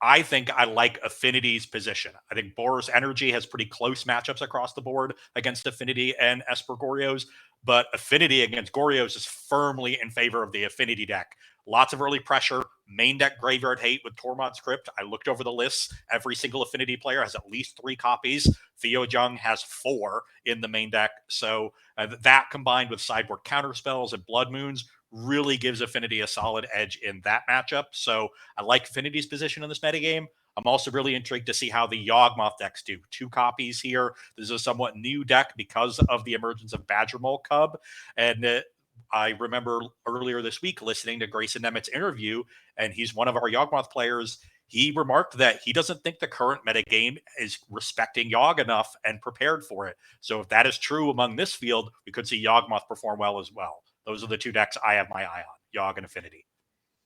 I think I like Affinity's position. I think Boros Energy has pretty close matchups across the board against Affinity and Esper Goryo's, but Affinity against Goryo's is firmly in favor of the Affinity deck. Lots of early pressure, main deck graveyard hate with Tormod's Crypt. I looked over the lists. Every single Affinity player has at least 3 copies. Theo Jung has 4 in the main deck. So that combined with sideboard counterspells and Blood Moons really gives Affinity a solid edge in that matchup. So I like Affinity's position in this metagame. I'm also really intrigued to see how the Yawgmoth decks do. 2 copies here. This is a somewhat new deck because of the emergence of Badgermole Cub. And I remember earlier this week listening to Grayson Nemit's interview, and he's one of our Yawgmoth players. He remarked that he doesn't think the current metagame is respecting Yawg enough and prepared for it. So if that is true among this field, we could see Yawgmoth perform well as well. Those are the 2 decks I have my eye on, Yawg and Affinity.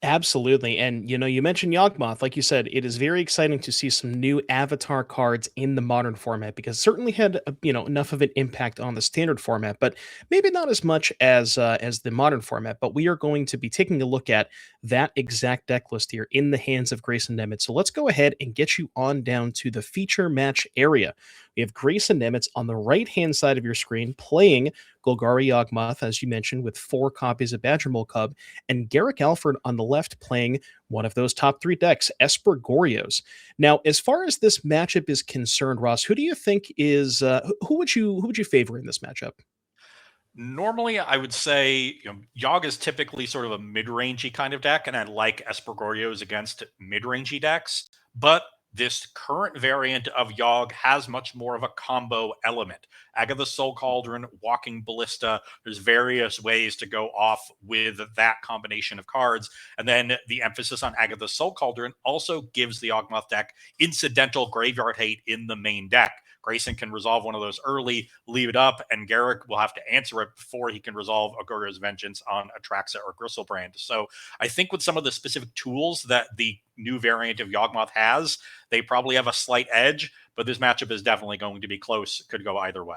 Absolutely. And, you mentioned Yawgmoth. Like you said, it is very exciting to see some new avatar cards in the modern format because it certainly had, enough of an impact on the standard format, but maybe not as much as the modern format. But we are going to be taking a look at that exact deck list here in the hands of Grayson Nemitz. So let's go ahead and get you on down to the feature match area. We have Grayson Nemitz on the right-hand side of your screen playing Golgari Yawgmoth, as you mentioned, with 4 copies of Badgermole Cub, and Garrick Alford on the left playing one of those top 3 decks, Esper Goryo's. Now, as far as this matchup is concerned, Ross, who do you think is who would you favor in this matchup? Normally, I would say Yawg is typically sort of a mid-rangey kind of deck, and I like Esper Goryo's against mid-rangey decks. But this current variant of Yawg has much more of a combo element. Agatha Soul Cauldron, Walking Ballista, there's various ways to go off with that combination of cards. And then the emphasis on Agatha Soul Cauldron also gives the Yawgmoth deck incidental graveyard hate in the main deck. Grayson can resolve one of those early, leave it up, and Garrick will have to answer it before he can resolve Agorio's Vengeance on Atraxa or Gristlebrand. So I think with some of the specific tools that the new variant of Yawgmoth has, they probably have a slight edge, but this matchup is definitely going to be close. Could go either way.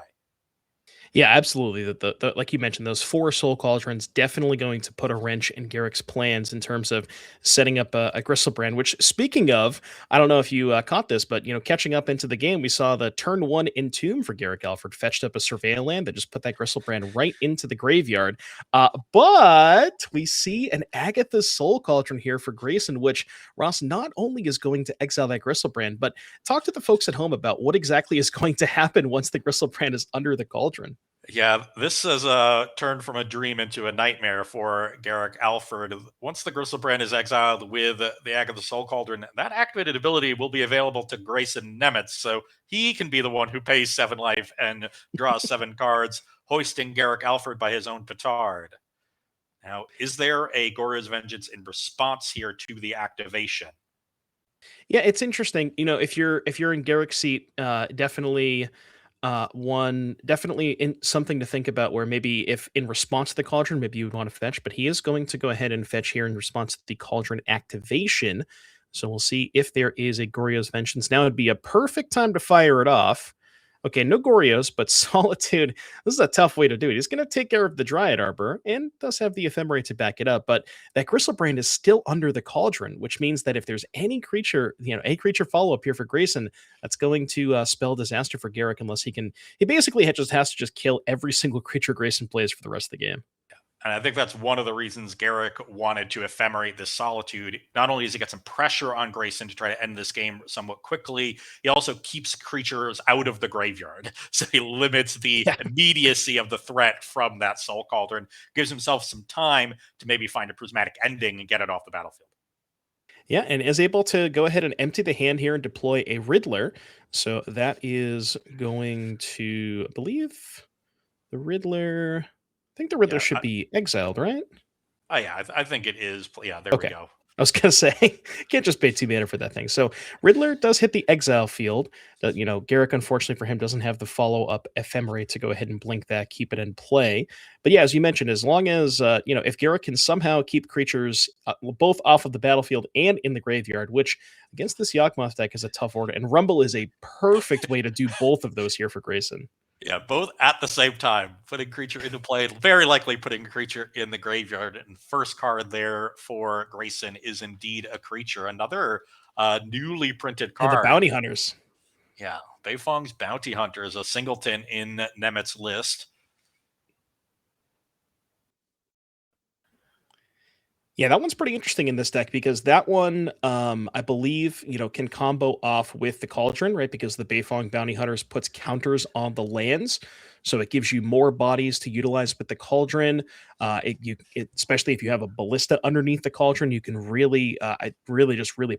Yeah, absolutely. The like you mentioned, those 4 Soul Cauldrons definitely going to put a wrench in Garrick's plans in terms of setting up a Gristlebrand, which, speaking of, I don't know if you caught this, but, catching up into the game, we saw the turn 1 Entomb for Garrick Alford, fetched up a Surveil land that just put that Gristlebrand right into the graveyard. But we see an Agatha Soul Cauldron here for Grayson, which Ross not only is going to exile that Gristlebrand, but talk to the folks at home about what exactly is going to happen once the Gristlebrand is under the cauldron. Yeah, this has turned from a dream into a nightmare for Garrick Alford. Once the Gristlebrand is exiled with the Egg of the Soul Cauldron, that activated ability will be available to Grayson Nemitz, so he can be the one who pays 7 life and draws 7 cards, hoisting Garrick Alford by his own petard. Now, is there a Goryo's Vengeance in response here to the activation? Yeah, it's interesting. If you're in Garrick's seat, definitely definitely in something to think about, where maybe if in response to the cauldron, maybe you would want to fetch, but he is going to go ahead and fetch here in response to the cauldron activation. So we'll see if there is a Goryo's Vengeance. Now would be a perfect time to fire it off. Okay, no Gorios, but Solitude. This is a tough way to do it. He's going to take care of the Dryad Arbor and does have the Ephemerate to back it up. But that Gristlebrand is still under the cauldron, which means that if there's any creature, a creature follow up here for Grayson, that's going to spell disaster for Garrick, unless he can. He basically has to just kill every single creature Grayson plays for the rest of the game. And I think that's one of the reasons Garrick wanted to ephemerate this Solitude. Not only does he get some pressure on Grayson to try to end this game somewhat quickly, he also keeps creatures out of the graveyard. So he limits the immediacy of the threat from that Soul Cauldron, gives himself some time to maybe find a prismatic ending and get it off the battlefield. Yeah, and is able to go ahead and empty the hand here and deploy a Riddler. So that is going to, I believe, the Riddler. I think the Riddler should be exiled, right? Oh, yeah, I think it is. Yeah, there we go. I was going to say, can't just pay 2 mana for that thing. So Riddler does hit the exile field. Garrick, unfortunately for him, doesn't have the follow-up Ephemerate to go ahead and blink that, keep it in play. But yeah, as you mentioned, as long as, if Garrick can somehow keep creatures both off of the battlefield and in the graveyard, which against this Yawgmoth deck is a tough order, and Rumble is a perfect way to do both of those here for Grayson. Yeah, both at the same time, putting creature into play, very likely putting a creature in the graveyard. And first card there for Grayson is indeed a creature, another newly printed card. And the Bounty Hunters. Yeah, Beifong's Bounty Hunter is a singleton in Nemitz's list. Yeah, that one's pretty interesting in this deck, because that one, I believe, can combo off with the Cauldron, right? Because the Beifong Bounty Hunters puts counters on the lands, so it gives you more bodies to utilize with the Cauldron. Especially if you have a Ballista underneath the Cauldron, you can really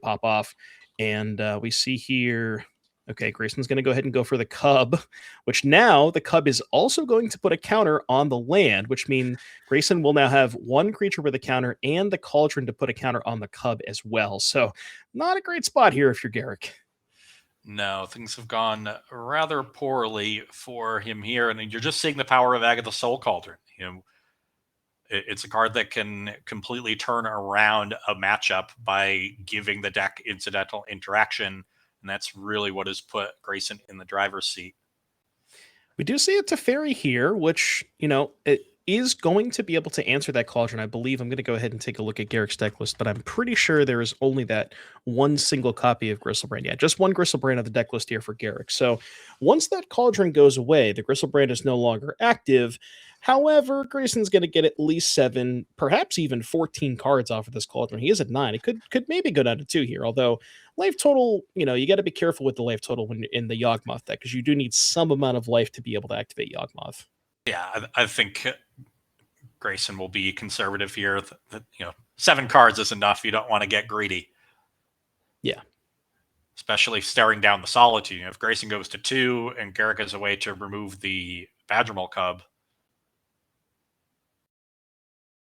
pop off. And we see here. Okay, Grayson's going to go ahead and go for the Cub, which now the Cub is also going to put a counter on the land, which means Grayson will now have 1 creature with a counter and the Cauldron to put a counter on the Cub as well. So not a great spot here if you're Garrick. No, things have gone rather poorly for him here. And you're just seeing the power of Egg of the Soul Cauldron. It's a card that can completely turn around a matchup by giving the deck incidental interaction. And that's really what has put Grayson in the driver's seat. We do see a Teferi here, which, it is going to be able to answer that Cauldron. I believe I'm going to go ahead and take a look at Garrick's deck list, but I'm pretty sure there is only that one single copy of Gristlebrand. Yeah, just one Gristlebrand of the deck list here for Garrick. So once that Cauldron goes away, the Gristlebrand is no longer active. However, Grayson's going to get at least 7, perhaps even 14 cards off of this Cauldron. He is at 9. It could maybe go down to 2 here, although life total, you got to be careful with the life total when in the Yawgmoth deck, because you do need some amount of life to be able to activate Yawgmoth. Yeah, I think Grayson will be conservative here. 7 cards is enough. You don't want to get greedy. Yeah. Especially staring down the Solitude. If Grayson goes to 2 and Garrick has a way to remove the Badgermole Cub.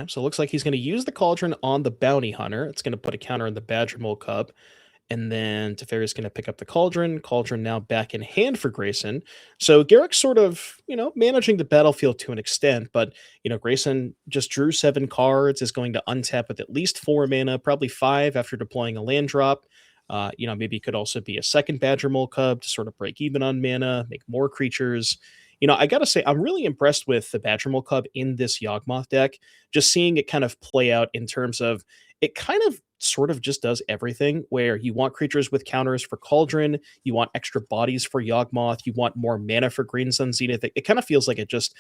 So it looks like he's going to use the Cauldron on the Bounty Hunter. It's going to put a counter on the Badgermole Cub. And then Teferi's going to pick up the Cauldron. Cauldron now back in hand for Grayson. So Garrick's sort of, managing the battlefield to an extent. But, Grayson just drew 7 cards, is going to untap with at least 4 mana, probably 5 after deploying a land drop. Maybe it could also be a second Badgermole Cub to sort of break even on mana, make more creatures. I got to say, I'm really impressed with the Badgermole Cub in this Yawgmoth deck. Just seeing it kind of play out in terms of it kind of sort of just does everything, where you want creatures with counters for Cauldron, you want extra bodies for Yawgmoth, you want more mana for Green Sun Zenith. It kind of feels like it just,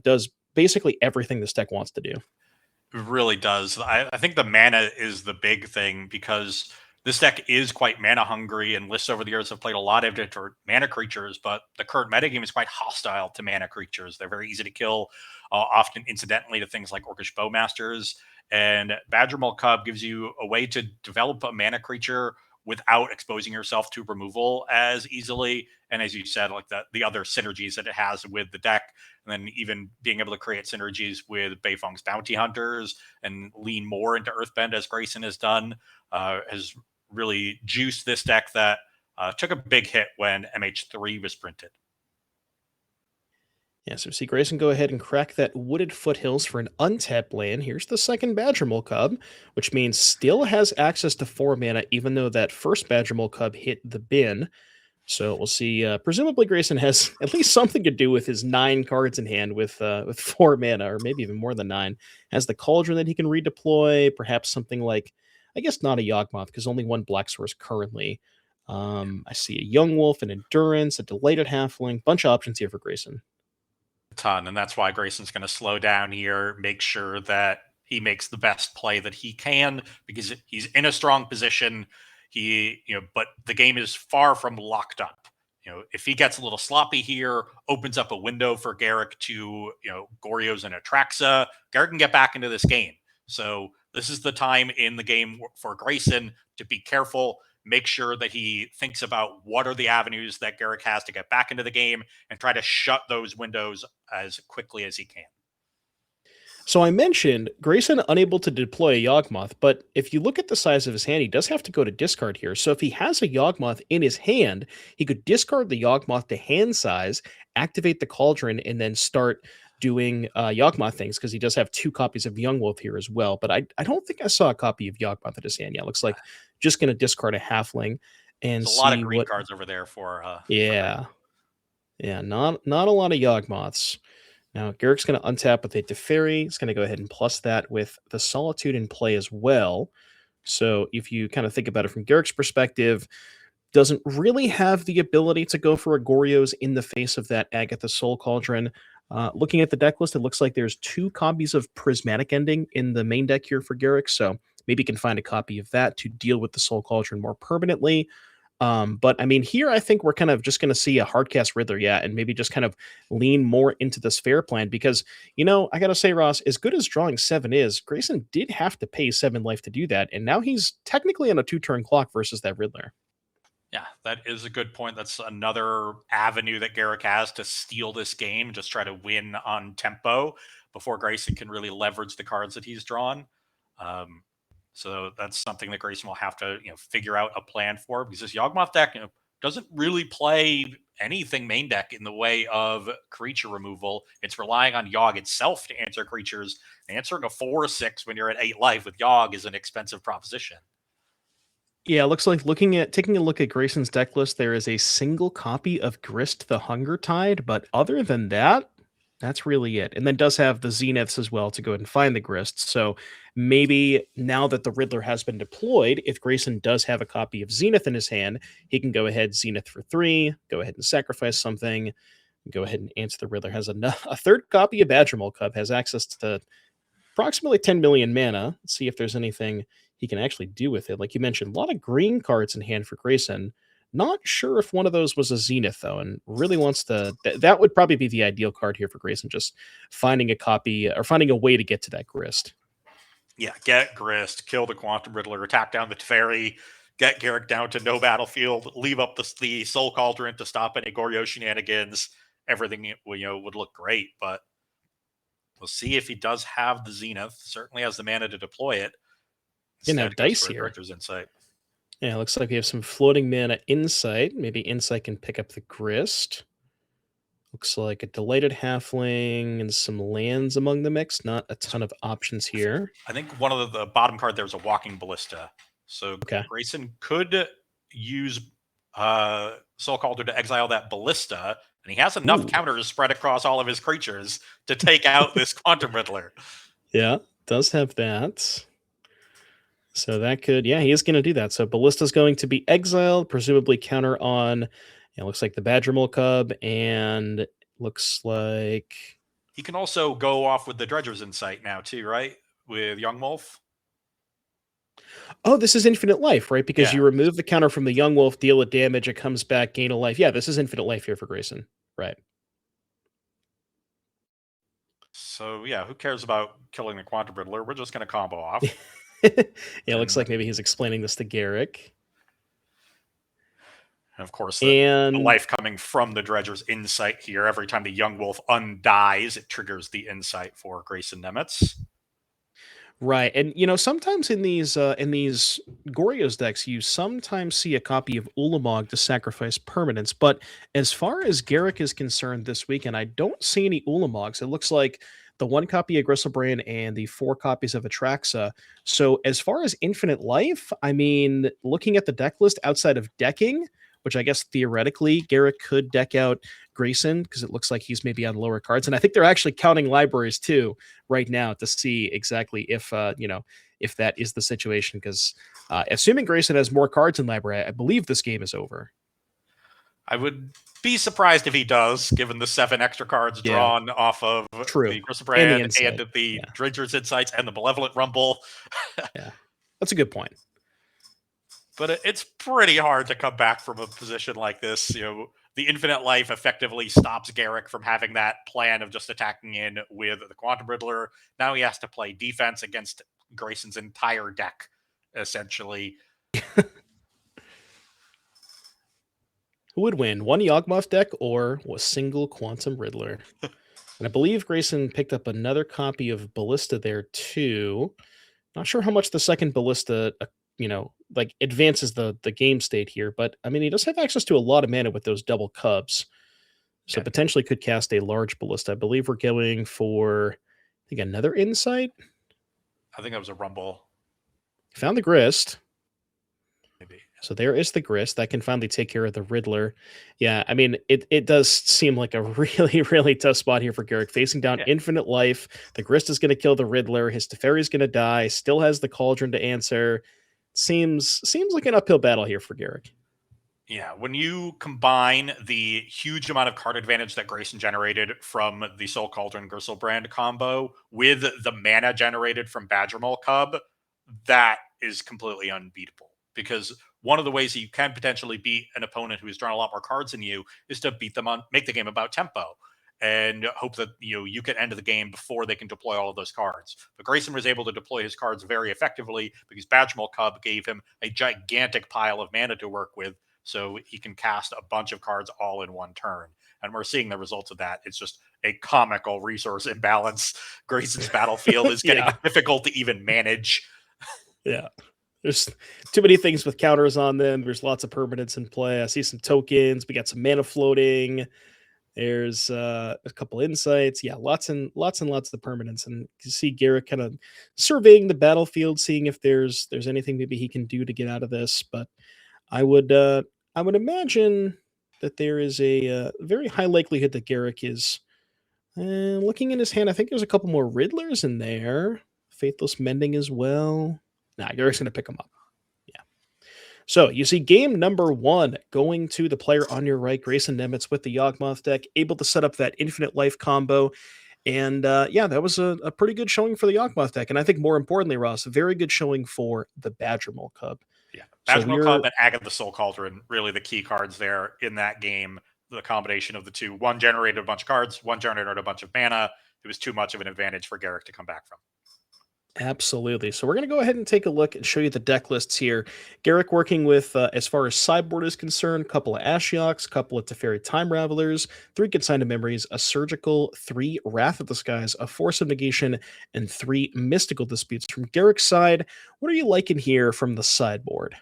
does basically everything this deck wants to do. It really does. I think the mana is the big thing, because this deck is quite mana hungry, and lists over the years have played a lot of different mana creatures, but the current metagame is quite hostile to mana creatures. They're very easy to kill, often incidentally to things like Orcish Bowmasters. And Badgermaul Cub gives you a way to develop a mana creature without exposing yourself to removal as easily. And as you said, like the other synergies that it has with the deck, and then even being able to create synergies with Beifong's Bounty Hunters and lean more into Earthbend as Grayson has done, has really juiced this deck that took a big hit when MH3 was printed. Yeah, so see Grayson go ahead and crack that Wooded Foothills for an untapped land. Here's the second Badgermaul Cub, which means still has access to 4 mana, even though that first Badgermaul Cub hit the bin. So we'll see. Presumably Grayson has at least something to do with his 9 cards in hand with 4 mana, or maybe even more than 9. Has the Cauldron that he can redeploy, perhaps something like, I guess not a Yawgmoth, because only one Black Source currently. I see a Young Wolf, an Endurance, a Delighted Halfling, bunch of options here for Grayson. Ton, and that's why Grayson's going to slow down here, make sure that he makes the best play that he can, because he's in a strong position. But the game is far from locked up. If he gets a little sloppy here, opens up a window for Garruk to, Goryo's and Atraxa, Garruk can get back into this game. So this is the time in the game for Grayson to be careful, make sure that he thinks about what are the avenues that Garruk has to get back into the game, and try to shut those windows as quickly as he can. So I mentioned Grayson unable to deploy a Yawgmoth, but if you look at the size of his hand, he does have to go to discard here. So if he has a Yawgmoth in his hand, he could discard the Yawgmoth to hand size, activate the Cauldron, and then start doing Yawgmoth things, because he does have 2 copies of Young Wolf here as well. But I don't think I saw a copy of Yawgmoth in his hand yet. Looks like just going to discard a Halfling and There's see a lot of green what cards over there for yeah. Yeah, not a lot of Yawgmoths. Now, Garrick's going to untap with a Teferi. He's going to go ahead and plus that with the Solitude in play as well. So if you kind of think about it from Garrick's perspective, doesn't really have the ability to go for a Goryo's in the face of that Agatha Soul Cauldron. Looking at the deck list, it looks like there's 2 copies of Prismatic Ending in the main deck here for Garrick, so maybe you can find a copy of that to deal with the Soul Cauldron more permanently. But I mean, here I think we're kind of just going to see a hardcast Riddler, and maybe just kind of lean more into this fair plan, because, I got to say, Ross, as good as drawing 7 is, Grayson did have to pay 7 life to do that, and now he's technically on a 2-turn clock versus that Riddler. Yeah, that is a good point. That's another avenue that Garruk has to steal this game, just try to win on tempo before Grayson can really leverage the cards that he's drawn. So that's something that Grayson will have to, figure out a plan for, because this Yawgmoth deck, doesn't really play anything main deck in the way of creature removal. It's relying on Yawg itself to answer creatures. Answering a 4/6 when you're at 8 life with Yawg is an expensive proposition. Yeah, it looks like taking a look at Grayson's deck list, there is a single copy of Grist the Hunger Tide, but other than that, that's really it. And then does have the Zeniths as well to go ahead and find the Grists. So maybe now that the Riddler has been deployed, if Grayson does have a copy of Zenith in his hand, he can go ahead Zenith for 3, go ahead and sacrifice something, go ahead and answer the Riddler. Has a 3rd copy of Badgermaul Cub, has access to approximately 10 million mana. Let's see if there's anything he can actually do with it. Like you mentioned, a lot of green cards in hand for Grayson. Not sure if one of those was a Zenith, though, and really wants to... That would probably be the ideal card here for Grayson, just finding a copy or finding a way to get to that Grist. Yeah, get Grist, kill the Quantum Riddler, attack down the Teferi, get Garruk down to no battlefield, leave up the Soul Cauldron to stop any Goryo shenanigans. Everything, would look great, but we'll see if he does have the Zenith. Certainly has the mana to deploy it. Now dice here. Director's Insight. Yeah, looks like we have some floating mana Insight. Maybe Insight can pick up the Grist. Looks like a Delighted Halfling and some lands among the mix. Not a ton of options here. I think one of the bottom card there is a Walking Ballista. So Grayson could use Soul Cauldron to exile that Ballista, and he has enough counters spread across all of his creatures to take out this Quantum Riddler. Yeah, does have that. So that could, he is going to do that. So Ballista's going to be exiled, presumably counter on, it looks like the Badgermaul Cub, and looks like... He can also go off with the Dredger's Insight now too, right? With Young Wolf? Oh, this is infinite life, right? Because Yeah. you remove the counter from the Young Wolf, deal it damage, it comes back, gain a life. Yeah, this is infinite life here for Grayson. Right. So yeah, who cares about killing the Quantum Riddler? We're just going to combo off. Yeah, looks And- like maybe he's explaining this to Garrick. And of course, And the life coming from the Dredger's insight here. Every time the Young Wolf undies, it triggers the insight for Grayson Nemitz. right, and sometimes in these Goryo's decks, you sometimes see a copy of Ulamog to sacrifice permanents. But as far as Garrick is concerned this weekend, I don't see any Ulamogs. It looks like the 1 copy of Gristlebrand and the 4 copies of Atraxa. So as far as infinite life, I mean, looking at the deck list outside of decking, which I guess theoretically Garrick could deck out Grayson because it looks like he's maybe on lower cards, and I think they're actually counting libraries too right now to see exactly if if that is the situation. Because assuming Grayson has more cards in library, I believe this game is over. I would be surprised if he does, given the 7 extra cards Yeah. drawn off of True. the And the Gristlebrand Insight. and the Yeah. Dredger's Insights and the Malevolent Rumble. Yeah, that's a good point. But it's pretty hard to come back from a position like this. The infinite life effectively stops Garrick from having that plan of just attacking in with the Quantum Riddler. Now he has to play defense against Grayson's entire deck, essentially. Who would win, one Yawgmoth deck or a single Quantum Riddler? And I believe Grayson picked up another copy of Ballista there too. Not sure how much the second Ballista, advances the game state here, but I mean, he does have access to a lot of mana with those double cubs. So Yeah. potentially could cast a large Ballista. I believe we're going for, I think, another Insight. I think that was a Rumble. Found the Grist. Maybe. So there is the Grist. That can finally take care of the Riddler. Yeah, I mean, it does seem like a really, really tough spot here for Garrick. Facing down infinite life. The Grist is going to kill the Riddler. His Teferi is going to die. Still has the Cauldron to answer. Seems like an uphill battle here for Garrick. Yeah, when you combine the huge amount of card advantage that Grayson generated from the Soul Cauldron Gristlebrand combo with the mana generated from Badgermaul Cub, that is completely unbeatable. Because one of the ways that you can potentially beat an opponent who has drawn a lot more cards than you is to beat them on, make the game about tempo, and hope that you can end the game before they can deploy all of those cards. But Grayson was able to deploy his cards very effectively because Badgermaul Cub gave him a gigantic pile of mana to work with, so he can cast a bunch of cards all in one turn. And we're seeing the results of that. It's just a comical resource imbalance. Grayson's battlefield is getting difficult to even manage. Yeah. There's too many things with counters on them. There's lots of permanents in play. I see some tokens. We got some mana floating. There's a couple insights. Yeah, lots and lots of permanents. And you see Garrick kind of surveying the battlefield, seeing if there's anything maybe he can do to get out of this. But I would imagine that there is a very high likelihood that Garrick is looking in his hand. I think there's a couple more Riddlers in there. Faithless Mending as well. Nah, Garrick's going to pick them up. Yeah. So you see game number 1 going to the player on your right, Grayson Nemitz with the Yawgmoth deck, able to set up that infinite life combo. And that was a pretty good showing for the Yawgmoth deck. And I think more importantly, Ross, a very good showing for the Badgermaul Cub. Yeah, Badgermaul Cub and Agatha the Soul Cauldron, really the key cards there in that game. The combination of the two. One generated a bunch of cards, one generated a bunch of mana. It was too much of an advantage for Garrick to come back from. Absolutely. So we're going to go ahead and take a look and show you the deck lists here. Garrick working with, as far as sideboard is concerned, a couple of Ashioks, a couple of Teferi Time Ravelers, 3 Consigned Memories, a Surgical, 3 Wrath of the Skies, a Force of Negation, and 3 Mystical Disputes. From Garrick's side, what are you liking here from the sideboard?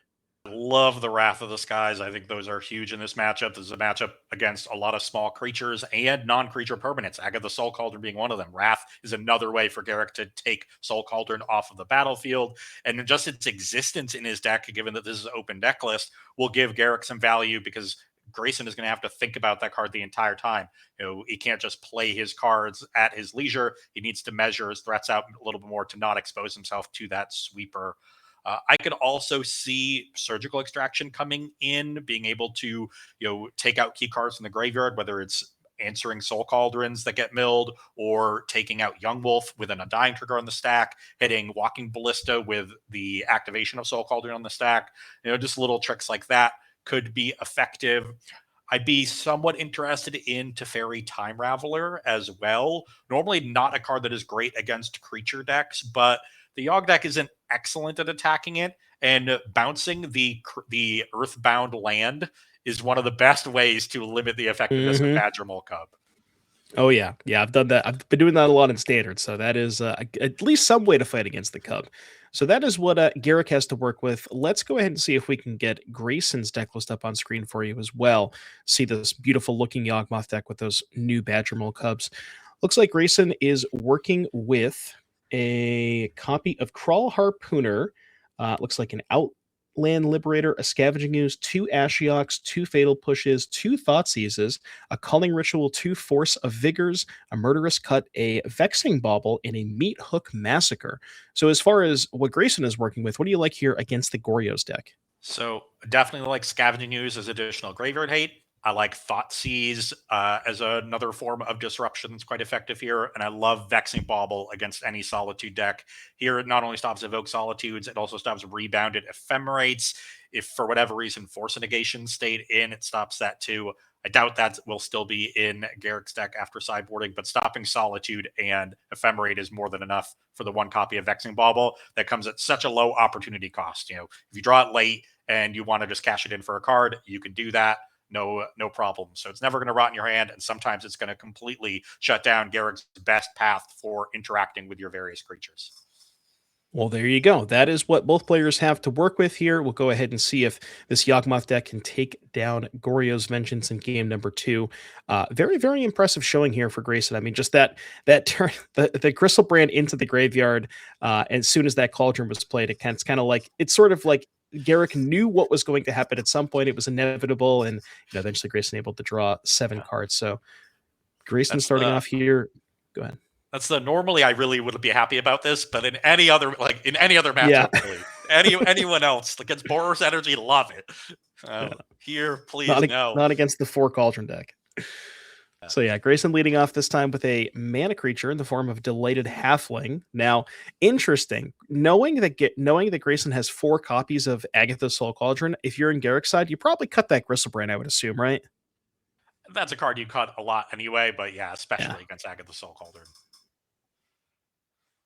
Love the Wrath of the Skies. I think those are huge in this matchup. This is a matchup against a lot of small creatures and non-creature permanents. Agatha the Soul Cauldron being one of them. Wrath is another way for Garrick to take Soul Cauldron off of the battlefield. And just its existence in his deck, given that this is an open deck list, will give Garrick some value because Grayson is going to have to think about that card the entire time. He can't just play his cards at his leisure. He needs to measure his threats out a little bit more to not expose himself to that sweeper. I could also see Surgical Extraction coming in, being able to, take out key cards from the graveyard, whether it's answering Soul Cauldrons that get milled, or taking out Young Wolf with an Undying trigger on the stack, hitting Walking Ballista with the activation of Soul Cauldron on the stack. Just little tricks like that could be effective. I'd be somewhat interested in Teferi Time Raveler as well. Normally not a card that is great against creature decks, but the Yogg deck isn't excellent at attacking it, and bouncing the Earthbound land is one of the best ways to limit the effectiveness of Badgermole Cub. Oh yeah, I've done that. I've been doing that a lot in Standard, so that is at least some way to fight against the Cub. So that is what Garrick has to work with. Let's go ahead and see if we can get Grayson's deck list up on screen for you as well. See this beautiful looking Yawgmoth deck with those new Badgermole Cubs. Looks like Grayson is working with a copy of Crawl Harpooner. Looks like an Outland Liberator, a Scavenging Ooze, 2 Ashioks, 2 Fatal Pushes, 2 Thoughtseizes, a Culling Ritual, 2 Force of Vigors, a Murderous Cut, a Vexing Bauble, and a Meat Hook Massacre. So as far as what Grayson is working with, what do you like here against the Goryo's deck? So definitely like Scavenging Ooze as additional graveyard hate. I like Thoughtseize as another form of disruption that's quite effective here. And I love Vexing Bauble against any Solitude deck. Here, it not only stops Evoke Solitudes, it also stops Rebounded Ephemerates. If for whatever reason Force of Negation stayed in, it stops that too. I doubt that will still be in Garrick's deck after sideboarding, but stopping Solitude and Ephemerate is more than enough for the 1 copy of Vexing Bauble that comes at such a low opportunity cost. If you draw it late and you want to just cash it in for a card, you can do that. No problem. So it's never going to rot in your hand, and sometimes it's going to completely shut down Garrick's best path for interacting with your various creatures. Well, there you go. That is what both players have to work with here. We'll go ahead and see if this Yawgmoth deck can take down Goryo's Vengeance in game number 2. Very, very impressive showing here for Grayson. I mean, just that turn, the Crystal Brand into the graveyard, as soon as that Cauldron was played, it's kind of like, it's sort of like Garrick knew what was going to happen at some point. It was inevitable, and eventually Grayson able to draw 7 cards. So Grayson starting off here. Go ahead. That's normally I really would be happy about this, but in any other matchup, really, anyone else against Boros Energy, love it. Here, please, not against the 4 Cauldron deck. So yeah, Grayson leading off this time with a mana creature in the form of Delighted Halfling. Now, interesting, knowing that Grayson has 4 copies of Agatha's Soul Cauldron, if you're in Garrick's side, you probably cut that Gristlebrand, I would assume, right? That's a card you cut a lot anyway, but yeah, especially against Agatha's Soul Cauldron.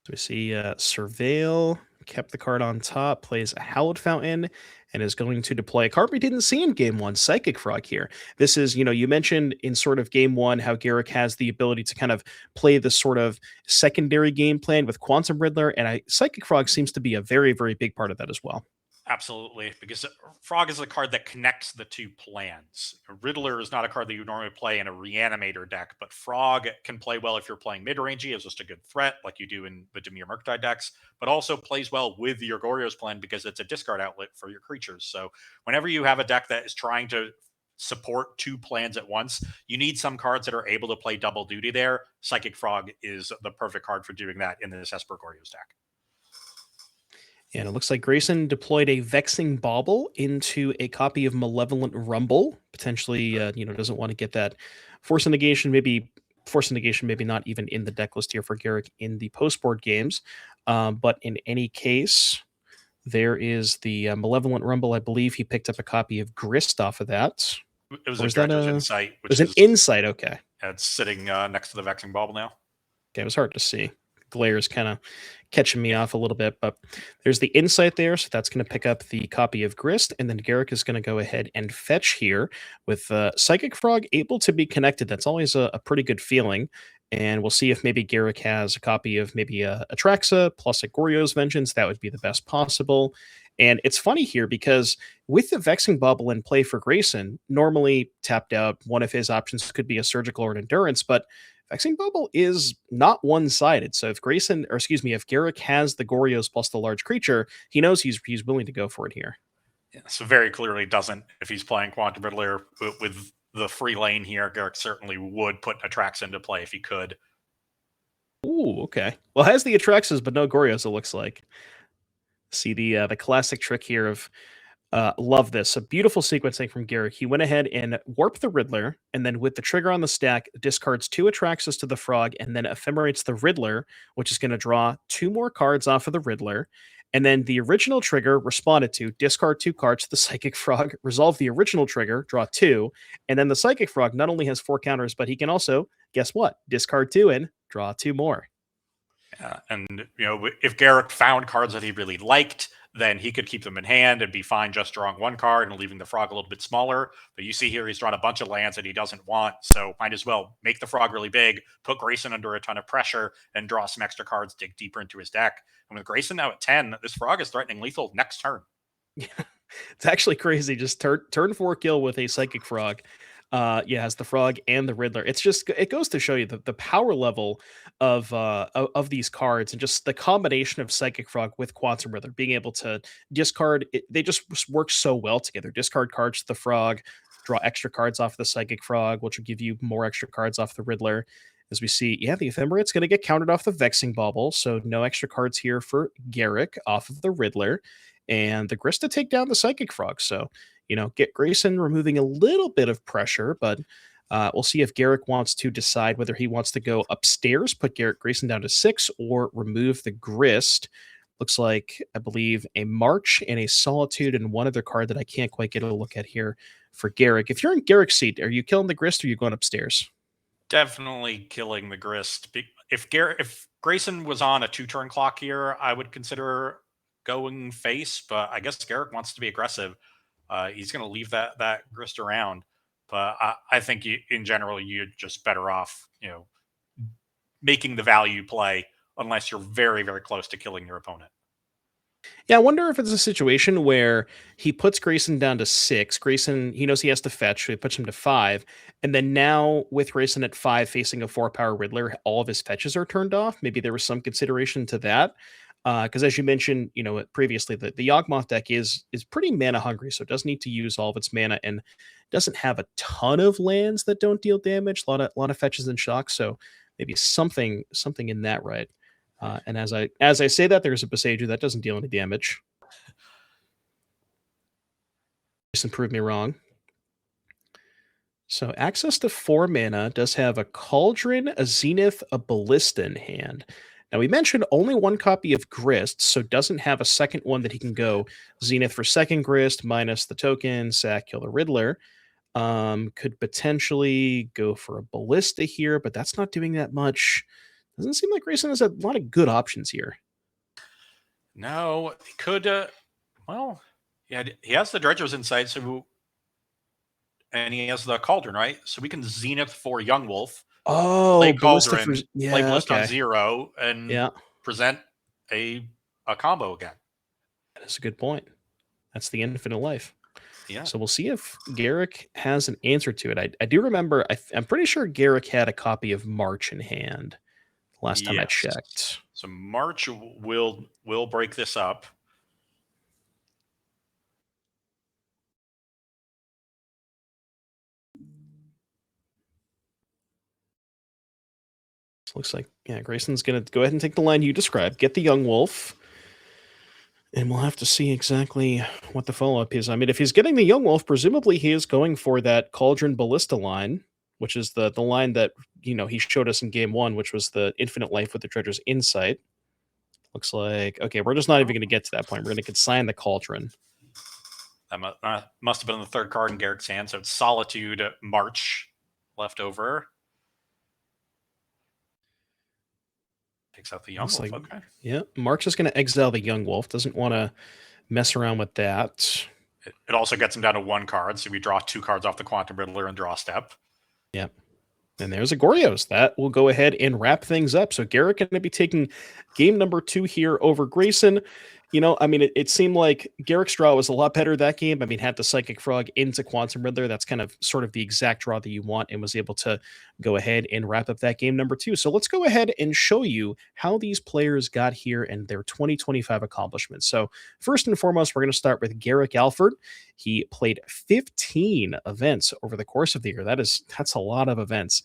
So we see Surveil kept the card on top, plays a Hallowed Fountain, and is going to deploy a card we didn't see in game 1, Psychic Frog here. This is, you mentioned in sort of game 1 how Garrick has the ability to kind of play this sort of secondary game plan with Quantum Riddler, and Psychic Frog seems to be a very, very big part of that as well. Absolutely, because Frog is a card that connects the 2 plans. Riddler is not a card that you normally play in a Reanimator deck, but Frog can play well if you're playing mid-rangey as just a good threat, like you do in the Dimir Murktide decks, but also plays well with your Goryo's plan because it's a discard outlet for your creatures. So whenever you have a deck that is trying to support 2 plans at once, you need some cards that are able to play double duty there. Psychic Frog is the perfect card for doing that in this Esper Goryo's deck. And it looks like Grayson deployed a Vexing Bauble into a copy of Malevolent Rumble. Potentially, doesn't want to get that Force of Negation, maybe not even in the deck list here for Garrick in the post-board games. But in any case, there is the Malevolent Rumble. I believe he picked up a copy of Grist off of that. It was a Dredger's Insight. It was an Insight, okay. It's sitting next to the Vexing Bauble now. Okay, it was hard to see. Glare is kind of catching me off a little bit, but there's the Insight there, so that's going to pick up the copy of Grist, and then Garrick is going to go ahead and fetch here with Psychic Frog able to be connected. That's always a pretty good feeling, and we'll see if maybe Garrick has a copy of maybe a Atraxa plus a Goryo's Vengeance. That would be the best possible. And it's funny here because with the Vexing Bubble in play for Grayson, normally tapped out, one of his options could be a Surgical or an Endurance, but Vexing Bubble is not one-sided. So if Garrick has the Goryo's plus the large creature, he knows he's willing to go for it here. Yeah, so very clearly doesn't. If he's playing Quantum Riddler with the free lane here, Garrick certainly would put Atraxa into play if he could. Ooh, okay. Well, has the Atraxas, but no Goryo's, it looks like. See the classic trick here of Love this. A beautiful sequencing from Garrick. He went ahead and warped the Riddler, and then with the trigger on the stack, discards 2 Atraxas to the Frog, and then ephemerates the Riddler, which is going to draw 2 more cards off of the Riddler. And then the original trigger responded to discard 2 cards to the Psychic Frog, resolve the original trigger, draw 2, and then the Psychic Frog not only has 4 counters, but he can also, guess what, discard 2 and draw 2 more. And if Garrick found cards that he really liked, then he could keep them in hand and be fine just drawing 1 card and leaving the Frog a little bit smaller. But you see here, he's drawn a bunch of lands that he doesn't want, so might as well make the Frog really big, put Grayson under a ton of pressure, and draw some extra cards, dig deeper into his deck. And with Grayson now at 10, this Frog is threatening lethal next turn. Yeah, it's actually crazy. Just turn 4 kill with a Psychic Frog. Has the Frog and the Riddler. It goes to show you the power level of these cards, and just the combination of Psychic Frog with Quantum Riddler being able to discard. They just work so well together. Discard cards to the Frog, draw extra cards off the Psychic Frog, which will give you more extra cards off the Riddler. As we see, the Ephemerate's going to get countered off the Vexing Bauble, so no extra cards here for Garrick off of the Riddler, and the Grist to take down the Psychic Frog. So, get Grayson removing a little bit of pressure, but we'll see if Garrick wants to decide whether he wants to go upstairs, put Garrick Grayson down to 6, or remove the Grist. Looks like, I believe, a March and a Solitude and one other card that I can't quite get a look at here for Garrick. If you're in Garrick's seat, are you killing the Grist or are you going upstairs? Definitely killing the Grist. If Grayson was on a 2-turn clock here, I would consider going face, but I guess Garrick wants to be aggressive. He's going to leave that Grist around, but I think in general you're just better off, making the value play unless you're very, very close to killing your opponent. Yeah, I wonder if it's a situation where he puts Grayson down to 6. Grayson, he knows he has to fetch, so he puts him to 5. And then now with Grayson at 5 facing a 4-power Riddler, all of his fetches are turned off. Maybe there was some consideration to that. Because as you mentioned, previously, the Yawgmoth deck is pretty mana hungry, so it does need to use all of its mana and doesn't have a ton of lands that don't deal damage. A lot of fetches and shocks, so maybe something in that, right? And as I say that, there's a Boseiju that doesn't deal any damage. Just prove me wrong. So access to 4 mana, does have a Cauldron, a Zenith, a Ballista in hand. Now, we mentioned only 1 copy of Grist, so doesn't have a second one that he can go Zenith for second Grist, minus the token, sack, kill the Riddler. Could potentially go for a Ballista here, but that's not doing that much. Doesn't seem like Grayson has a lot of good options here. No, he could. He has the Dredger's Insight, and he has the Cauldron, right? So we can Zenith for Young Wolf. Oh, play Ballista Cauldron, play Ballista on 0, and present a combo again. That's a good point. That's the Infinite Life. Yeah. So we'll see if Garrick has an answer to it. I do remember, I'm pretty sure Garrick had a copy of March in hand last time I checked. So March will break this up. Looks like, Grayson's going to go ahead and take the line you described, get the Young Wolf, and we'll have to see exactly what the follow-up is. I mean, if he's getting the Young Wolf, presumably he is going for that Cauldron Ballista line, which is the line that, he showed us in game 1, which was the Infinite Life with the Dredger's Insight. Looks like, okay, we're just not even going to get to that point. We're going to consign the Cauldron. That must have been the 3rd card in Garrick's hand, so it's Solitude, March left over. Takes out the Young Wolf. Okay. Yeah, Mark's just going to exile the Young Wolf. Doesn't want to mess around with that. It also gets him down to 1 card, so we draw 2 cards off the Quantum Riddler and draw a step. Yep. And there's a Goryo's. That will go ahead and wrap things up. So Garrick going to be taking game number 2 here over Grayson. It seemed like Garrick's draw was a lot better that game. Had the Psychic Frog into Quantum Riddler. That's kind of sort of the exact draw that you want, and was able to go ahead and wrap up that game number 2. So let's go ahead and show you how these players got here and their 2025 accomplishments. So first and foremost, we're going to start with Garrick Alford. He played 15 events over the course of the year. That's a lot of events.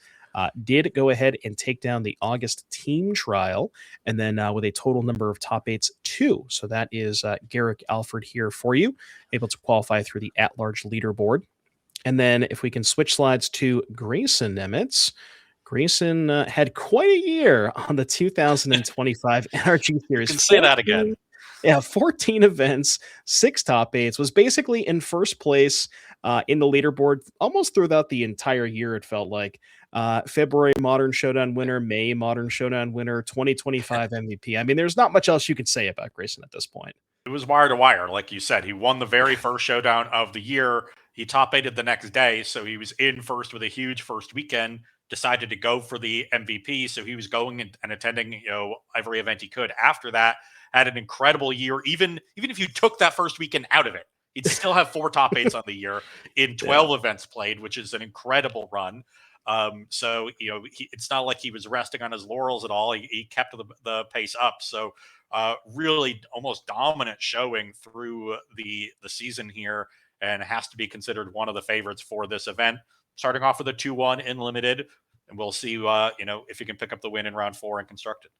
did go ahead and take down the August team trial, and then with a total number of top 8s, 2. So that is Garrick Alfred here for you, able to qualify through the at-large leaderboard. And then if we can switch slides to Grayson Nemitz. Grayson had quite a year on the 2025 NRG Series. You can say that again. Yeah, 14 events, 6 top 8s, was basically in first place in the leaderboard almost throughout the entire year, it felt like. February Modern Showdown winner, May Modern Showdown winner, 2025 MVP. I mean, there's not much else you could say about Grayson at this point. It was wire to wire, like you said. He won the very first showdown of the year. He top 8'd the next day, so he was in first with a huge first weekend. Decided to go for the MVP, so he was going and attending, every event he could. After that, had an incredible year. Even if you took that first weekend out of it, he'd still have 4 top 8s on the year in 12 events played, which is an incredible run. So it's not like he was resting on his laurels at all. He kept the pace up. So really almost dominant showing through the season here, and has to be considered one of the favorites for this event. Starting off with a 2-1 in limited, and we'll see, if he can pick up the win in round 4 in constructed.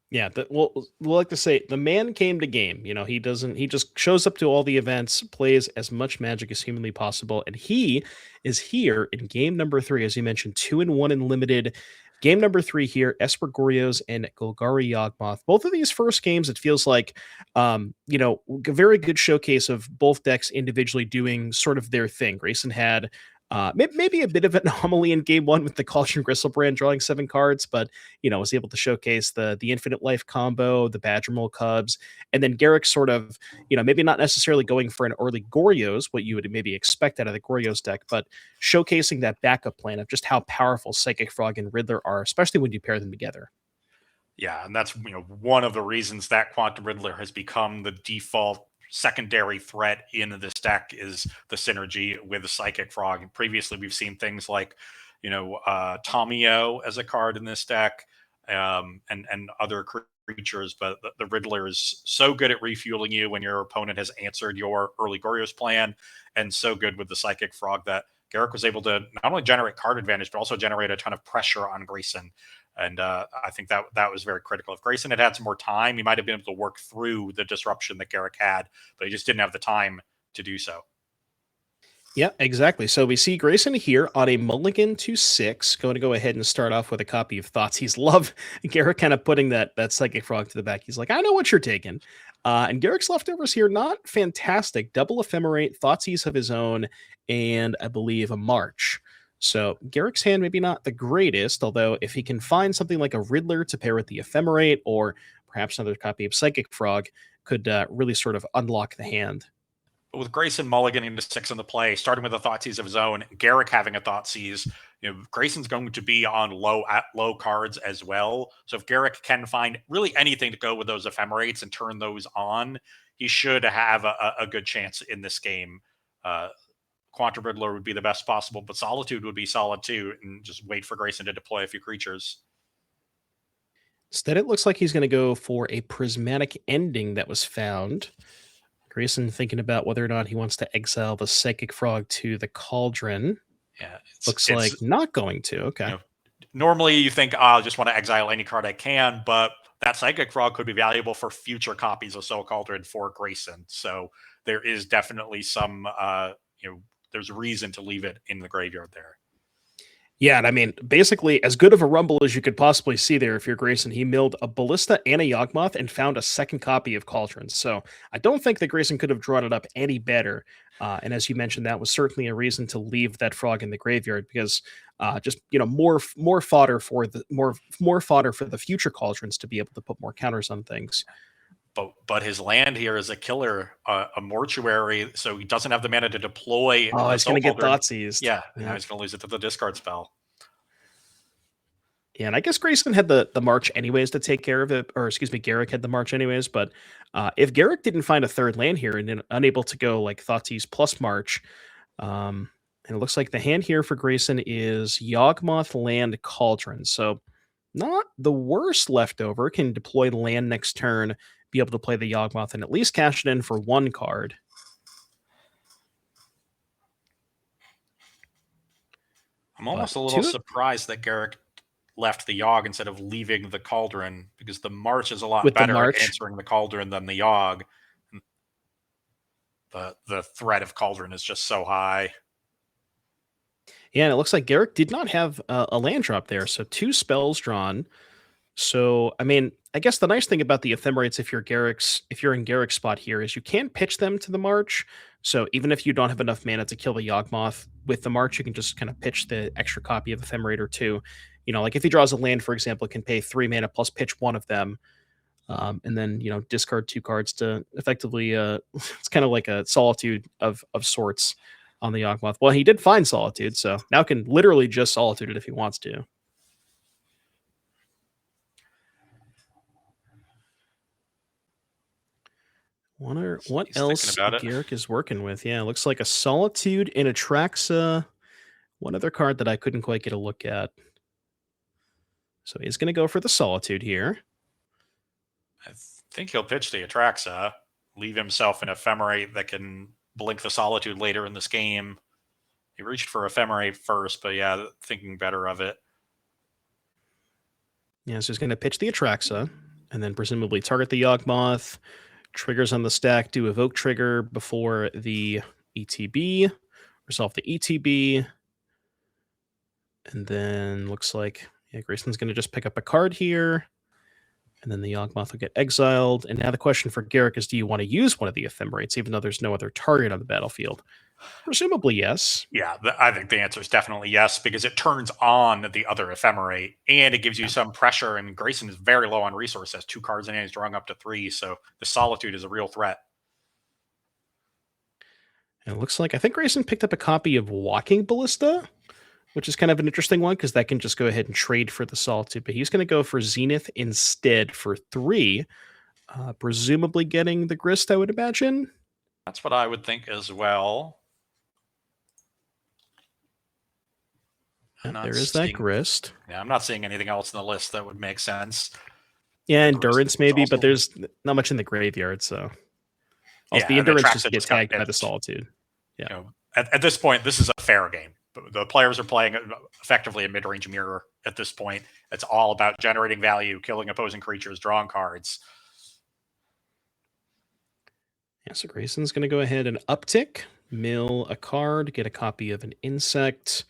Yeah, we'll like to say the man came to game. He just shows up to all the events, plays as much Magic as humanly possible, and he is here in game number 3, as you mentioned, 2-1 in limited. Game number 3 here, Esper Goryeos and Golgari Yawgmoth. Both of these first games, it feels like, a very good showcase of both decks individually doing sort of their thing. Grayson had maybe a bit of an anomaly in game 1 with the Cauldron Gristlebrand drawing 7 cards, but was able to showcase the Infinite Life combo, the Badger Mole Cubs, and then Garrick sort of, maybe not necessarily going for an early Goryeos, what you would maybe expect out of the Goryeos deck, but showcasing that backup plan of just how powerful Psychic Frog and Riddler are, especially when you pair them together. Yeah, and that's one of the reasons that Quantum Riddler has become the default secondary threat in this deck, is the synergy with the Psychic Frog. And previously we've seen things like, Tomio as a card in this deck, and other creatures, but the Riddler is so good at refueling you when your opponent has answered your early Goryeos plan, and so good with the Psychic Frog that Garrick was able to not only generate card advantage, but also generate a ton of pressure on Grayson. And I think that was very critical. If Grayson had some more time, he might have been able to work through the disruption that Garrick had, but he just didn't have the time to do so. Yeah, exactly. So we see Grayson here on a mulligan to 6. Going to go ahead and start off with a copy of Thoughtseize. Love Garrick kind of putting that Psychic Frog to the back. He's like, I know what you're taking. And Garrick's leftovers here, not fantastic. Double Ephemerate, Thoughtseize of his own, and I believe a March. So Garrick's hand maybe not the greatest, although if he can find something like a Riddler to pair with the Ephemerate, or perhaps another copy of Psychic Frog, could really sort of unlock the hand. But with Grayson mulliganing to 6 in the play, starting with a Thoughtseize of his own, Garrick having a Thoughtseize, Grayson's going to be on low cards as well. So if Garrick can find really anything to go with those Ephemerates and turn those on, he should have a good chance in this game. Quantum Riddler would be the best possible, but Solitude would be solid too, and just wait for Grayson to deploy a few creatures. Instead, it looks like he's going to go for a Prismatic Ending that was found. Grayson thinking about whether or not he wants to exile the Psychic Frog to the Cauldron. Yeah, looks like not going to. Okay. Normally you think, I just want to exile any card I can, but that Psychic Frog could be valuable for future copies of Soul Cauldron for Grayson. So there is definitely some, there's reason to leave it in the graveyard there. Yeah, and I mean, basically, as good of a rumble as you could possibly see there if you're Grayson. He milled a Ballista and a Yawgmoth and found a second copy of Cauldron. So I don't think that Grayson could have drawn it up any better. And as you mentioned, that was certainly a reason to leave that frog in the graveyard, because more fodder for the future Cauldrons to be able to put more counters on things. But his land here is a killer, a mortuary, so he doesn't have the mana to deploy. Oh, he's going to get Thoughtseized. Yeah, now he's going to lose it to the discard spell. Yeah, and I guess Grayson had the March anyways to take care of it, or excuse me, Garrick had the March anyways. But if Garrick didn't find a third land here and then unable to go like Thoughtseize plus March, and it looks like the hand here for Grayson is Yawgmoth land Cauldron. So not the worst leftover. Can deploy the land next turn, be able to play the Yawgmoth and at least cash it in for one card. I'm almost But a little two- surprised that Garrick left the Yogg instead of leaving the Cauldron, because the March is a lot With the better at March. answering the Cauldron than the Yogg. The threat of Cauldron is just so high. Yeah, and it looks like Garrick did not have a land drop there, so 2 spells drawn. So, I mean, I guess the nice thing about the Ephemerates, if you're in Garrick's spot here, is you can pitch them to the March. So even if you don't have enough mana to kill the Yawgmoth with the March, you can just kind of pitch the extra copy of Ephemerate or 2. You know, like if he draws a land, for example, it can pay 3 mana plus pitch 1 of them. And then, discard 2 cards to effectively, it's kind of like a Solitude of sorts on the Yawgmoth. Well, he did find Solitude, so now can literally just Solitude it if he wants to. What He's else thinking about it. Garrick is working with? Yeah, it looks like a Solitude and Atraxa. One other card that I couldn't quite get a look at. So he's going to go for the Solitude here. I think he'll pitch the Atraxa, leave himself an Ephemerate that can blink the Solitude later in this game. He reached for Ephemerate first, but yeah, thinking better of it. Yeah, so he's going to pitch the Atraxa, and then presumably target the Yawgmoth. Triggers on the stack, do evoke trigger before the ETB, resolve the ETB, and then looks like Grayson's going to just pick up a card here, and then the Yawgmoth will get exiled. And now the question for Garrick is, do you want to use one of the Ephemerates, even though there's no other target on the battlefield? Presumably yes. Yeah, I think the answer is definitely yes, because it turns on the other Ephemerate, and it gives you some pressure, and Grayson is very low on resources, has 2 cards in hand, he's drawing up to 3, so the Solitude is a real threat. And it looks like, I think Grayson picked up a copy of Walking Ballista, which is kind of an interesting one, because that can just go ahead and trade for the Solitude, but he's going to go for Zenith instead for 3, presumably getting the Grist, I would imagine. That's what I would think as well. There is that Grist. Yeah, I'm not seeing anything else in the list that would make sense. Yeah, Endurance maybe, but there's not much in the graveyard, so. Also, the Endurance just gets tagged by the Solitude. Yeah. At this point, this is a fair game. The players are playing effectively a mid-range mirror at this point. It's all about generating value, killing opposing creatures, drawing cards. Yeah, so Grayson's going to go ahead and uptick, mill a card, get a copy of an insect,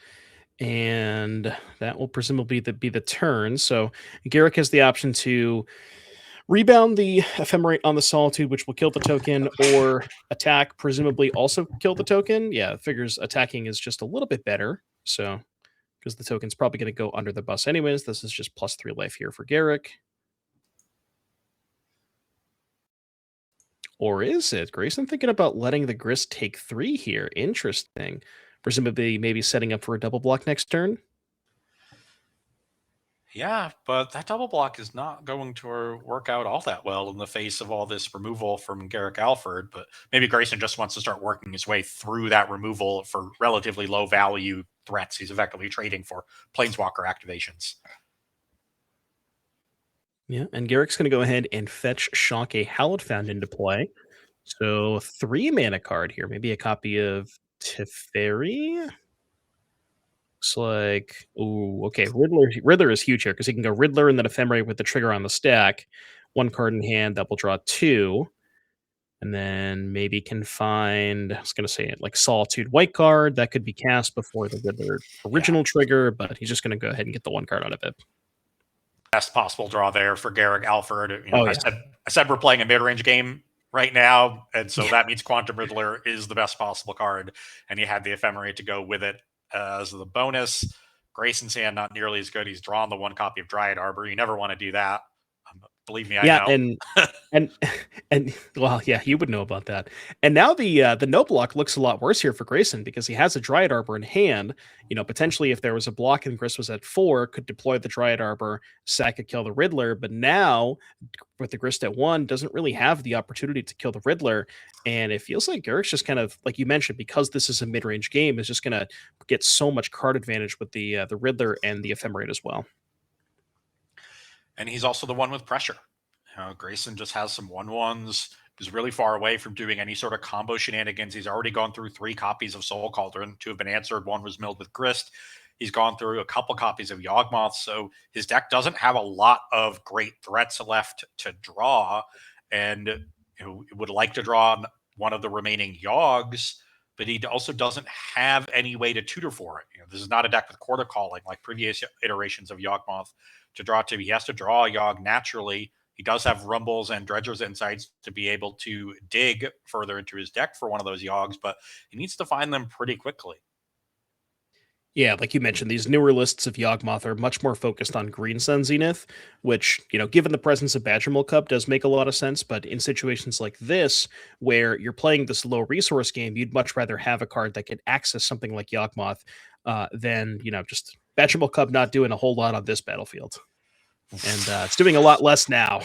and that will presumably be the turn. So Garrick has the option to rebound the Ephemerate on the Solitude, which will kill the token, or attack, presumably also kill the token. Yeah, figures attacking is just a little bit better. So, because the token's probably going to go under the bus anyways. This is just +3 life here for Garrick. Or is it? Grayson thinking about letting the Grist take 3 here. Interesting. Presumably maybe setting up for a double block next turn. Yeah, but that double block is not going to work out all that well in the face of all this removal from Garrick Alford. But maybe Grayson just wants to start working his way through that removal for relatively low value threats. He's effectively trading for Planeswalker activations. Yeah, and Garrick's going to go ahead and fetch Shock a Hallowed Found into play. So 3 mana card here. Maybe a copy of Teferi. Looks like, ooh, okay. Riddler is huge here because he can go Riddler and then Ephemerate with the trigger on the stack. 1 card in hand that will draw 2. And then maybe can find, I was going to say it, like Solitude white card that could be cast before the Riddler original trigger, but he's just going to go ahead and get the 1 card out of it. Best possible draw there for Garrick Alford. I said we're playing a mid-range game right now, and so that means Quantum Riddler is the best possible card, and he had the Ephemerate to go with it as the bonus. Grayson's hand not nearly as good. He's drawn the 1 copy of Dryad Arbor. You never want to do that. Believe me, I know. and well, yeah, you would know about that. And now the no block looks a lot worse here for Grayson because he has a Dryad Arbor in hand. Potentially if there was a block and Grist was at 4, could deploy the Dryad Arbor, sack could kill the Riddler. But now with the Grist at 1, doesn't really have the opportunity to kill the Riddler. And it feels like Garrick's just kind of, like you mentioned, because this is a mid-range game, is just going to get so much card advantage with the Riddler and the Ephemerate as well. And he's also the one with pressure. Grayson just has some 1/1s. He's really far away from doing any sort of combo shenanigans. He's already gone through 3 copies of Soul Cauldron. 2 have been answered. 1 was milled with Grist. He's gone through a couple copies of Yawgmoth, so his deck doesn't have a lot of great threats left to draw, and would like to draw one of the remaining Yogs, but he also doesn't have any way to tutor for it. This is not a deck with Quarter Calling like previous iterations of Yawgmoth to draw to. He has to draw a Yogg naturally. He does have Rumbles and Dredger's Insights to be able to dig further into his deck for one of those Yogs, but he needs to find them pretty quickly. Yeah, like you mentioned, these newer lists of Yawgmoth are much more focused on Green Sun Zenith, which, given the presence of Badgermilk Cup, does make a lot of sense. But in situations like this, where you're playing this low resource game, you'd much rather have a card that could access something like Yawgmoth than, just Badgermilk Cup not doing a whole lot on this battlefield. And it's doing a lot less now.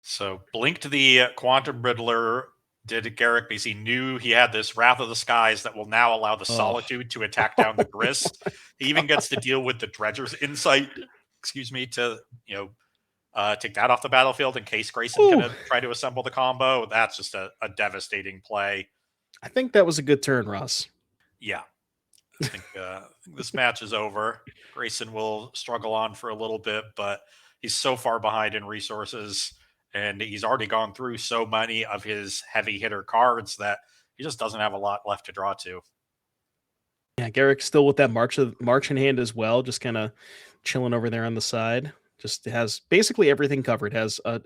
So blinked the Quantum Riddler did Garrick because he knew he had this Wrath of the Skies that will now allow the Solitude to attack down the Grist. He even gets to deal with the Dredger's Insight, to take that off the battlefield in case Grayson can try to assemble the combo. That's just a devastating play. I think that was a good turn, Ross. Yeah. I think this match is over. Grayson will struggle on for a little bit, but he's so far behind in resources, and he's already gone through so many of his heavy hitter cards that he just doesn't have a lot left to draw to. Yeah, Garrick's still with that march in hand as well, just kind of chilling over there on the side. Just has basically everything covered. Has a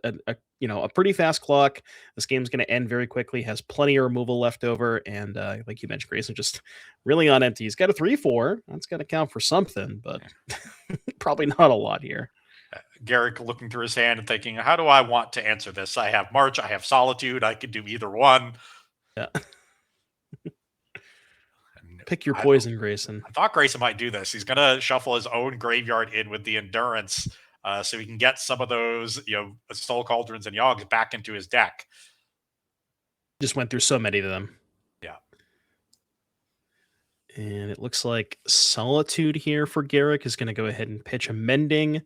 pretty fast clock. This game's going to end very quickly. Has plenty of removal left over, and like you mentioned, Grayson just really on empty. He's got a 3/4. That's got to count for something, but probably not a lot here. Garrick looking through his hand and thinking, how do I want to answer this? I have March, I have Solitude, I could do either one. Yeah. Pick your poison, Grayson. I thought Grayson might do this. He's going to shuffle his own graveyard in with the Endurance so he can get some of those, Soul Cauldrons and Yogs back into his deck. Just went through so many of them. Yeah. And it looks like Solitude here for Garrick is going to go ahead and pitch a Mending.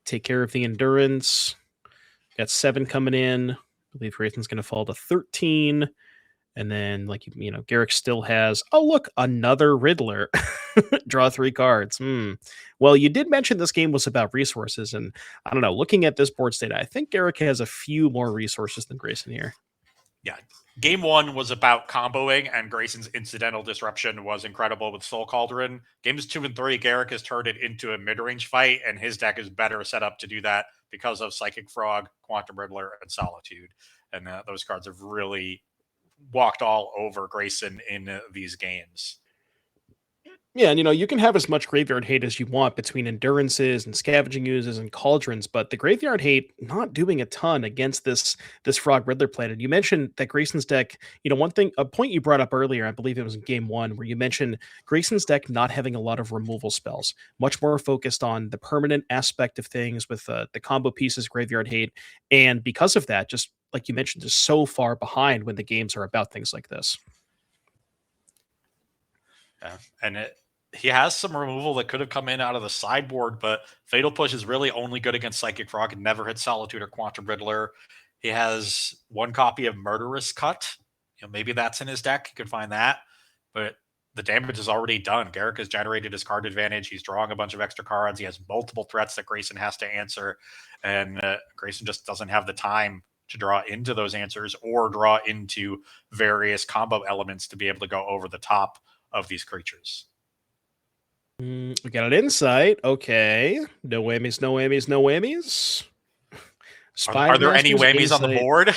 Take care of the Endurance. Got 7 coming in. I believe Grayson's going to fall to 13. And then, Garrick still has, another Riddler. Draw 3 cards. Well, you did mention this game was about resources. And I don't know, looking at this board state, I think Garrick has a few more resources than Grayson here. Yeah. Game 1 was about comboing, and Grayson's incidental disruption was incredible with Soul Cauldron. Games 2 and 3, Garrick has turned it into a mid-range fight, and his deck is better set up to do that because of Psychic Frog, Quantum Riddler, and Solitude. And those cards have really walked all over Grayson in these games. Yeah, and you can have as much graveyard hate as you want between Endurances and Scavenging Oozes and Cauldrons, but the graveyard hate not doing a ton against this Frog Riddler plan. And you mentioned that Grayson's deck, a point you brought up earlier, I believe it was in game 1, where you mentioned Grayson's deck not having a lot of removal spells, much more focused on the permanent aspect of things with the combo pieces, graveyard hate, and because of that, just like you mentioned, just so far behind when the games are about things like this. Yeah, and he has some removal that could have come in out of the sideboard, but Fatal Push is really only good against Psychic Frog and never hits Solitude or Quantum Riddler. He has 1 copy of Murderous Cut. Maybe that's in his deck. You could find that, but the damage is already done. Garrick has generated his card advantage. He's drawing a bunch of extra cards. He has multiple threats that Grayson has to answer, and Grayson just doesn't have the time to draw into those answers or draw into various combo elements to be able to go over the top of these creatures. We got an insight. Okay. No whammies, no whammies, no whammies. Are there any whammies on the board?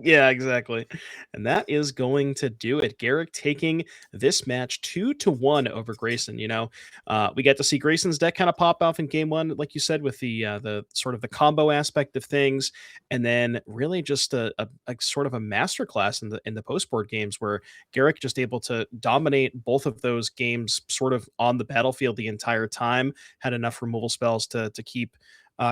Yeah, exactly. And that is going to do it. Garrick taking this match 2-1 over Grayson. We get to see Grayson's deck kind of pop off in game 1, like you said, with the sort of the combo aspect of things, and then really just a sort of a masterclass in the post board games where Garrick just able to dominate both of those games sort of on the battlefield the entire time. Had enough removal spells to keep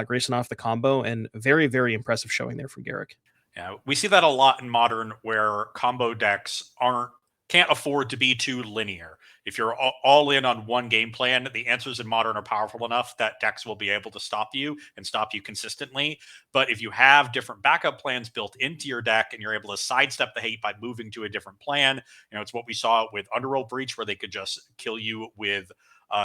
Grayson off the combo, and very, very impressive showing there from Garrick. Yeah, we see that a lot in Modern where combo decks aren't can't afford to be too linear. If you're all in on one game plan, the answers in Modern are powerful enough that decks will be able to stop you and stop you consistently. But if you have different backup plans built into your deck and you're able to sidestep the hate by moving to a different plan, it's what we saw with Underworld Breach, where they could just kill you with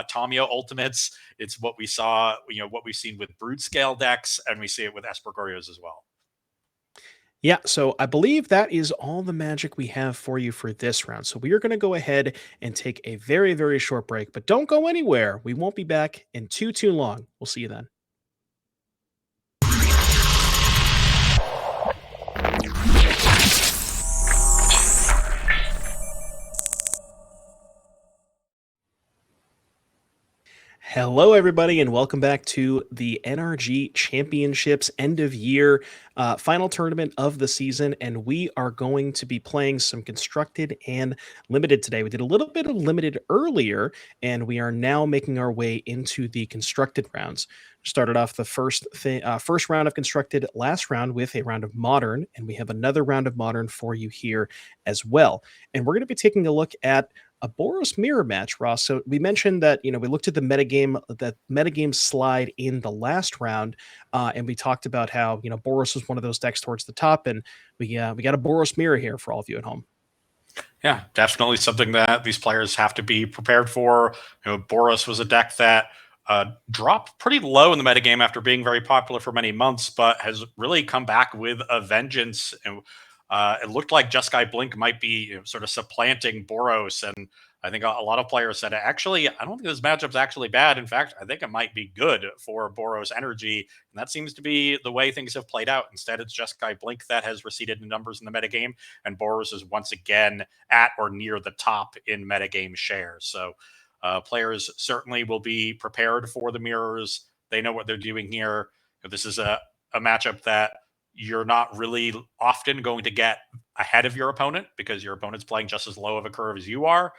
Tamiya ultimates. It's what we saw, what we've seen with Brood Scale decks, and we see it with Esper Gorios as well. Yeah, so I believe that is all the magic we have for you for this round. So we are going to go ahead and take a very, very short break, but don't go anywhere. We won't be back in too long. We'll see you then. Hello, everybody, and welcome back to the NRG Championships end of year final tournament of the season. And we are going to be playing some constructed and limited today. We did a little bit of limited earlier, and we are now making our way into the constructed rounds. Started off the first round of constructed last round with a round of modern, and we have another round of modern for you here as well. And we're going to be taking a look at a Boros mirror match, Ross. So we mentioned that, we looked at the metagame slide in the last round, and we talked about how, Boros was one of those decks towards the top, and we got a Boros mirror here for all of you at home. Yeah, definitely something that these players have to be prepared for. Boros was a deck that dropped pretty low in the metagame after being very popular for many months, but has really come back with a vengeance. And it looked like Jeskai Blink might be sort of supplanting Boros, and I think a lot of players said, actually, I don't think this matchup's actually bad. In fact, I think it might be good for Boros Energy, and that seems to be the way things have played out. Instead, it's Jeskai Blink that has receded in numbers in the metagame, and Boros is once again at or near the top in metagame share. So players certainly will be prepared for the mirrors. They know what they're doing here. This is a matchup that you're not really often going to get ahead of your opponent because your opponent's playing just as low of a curve as you are.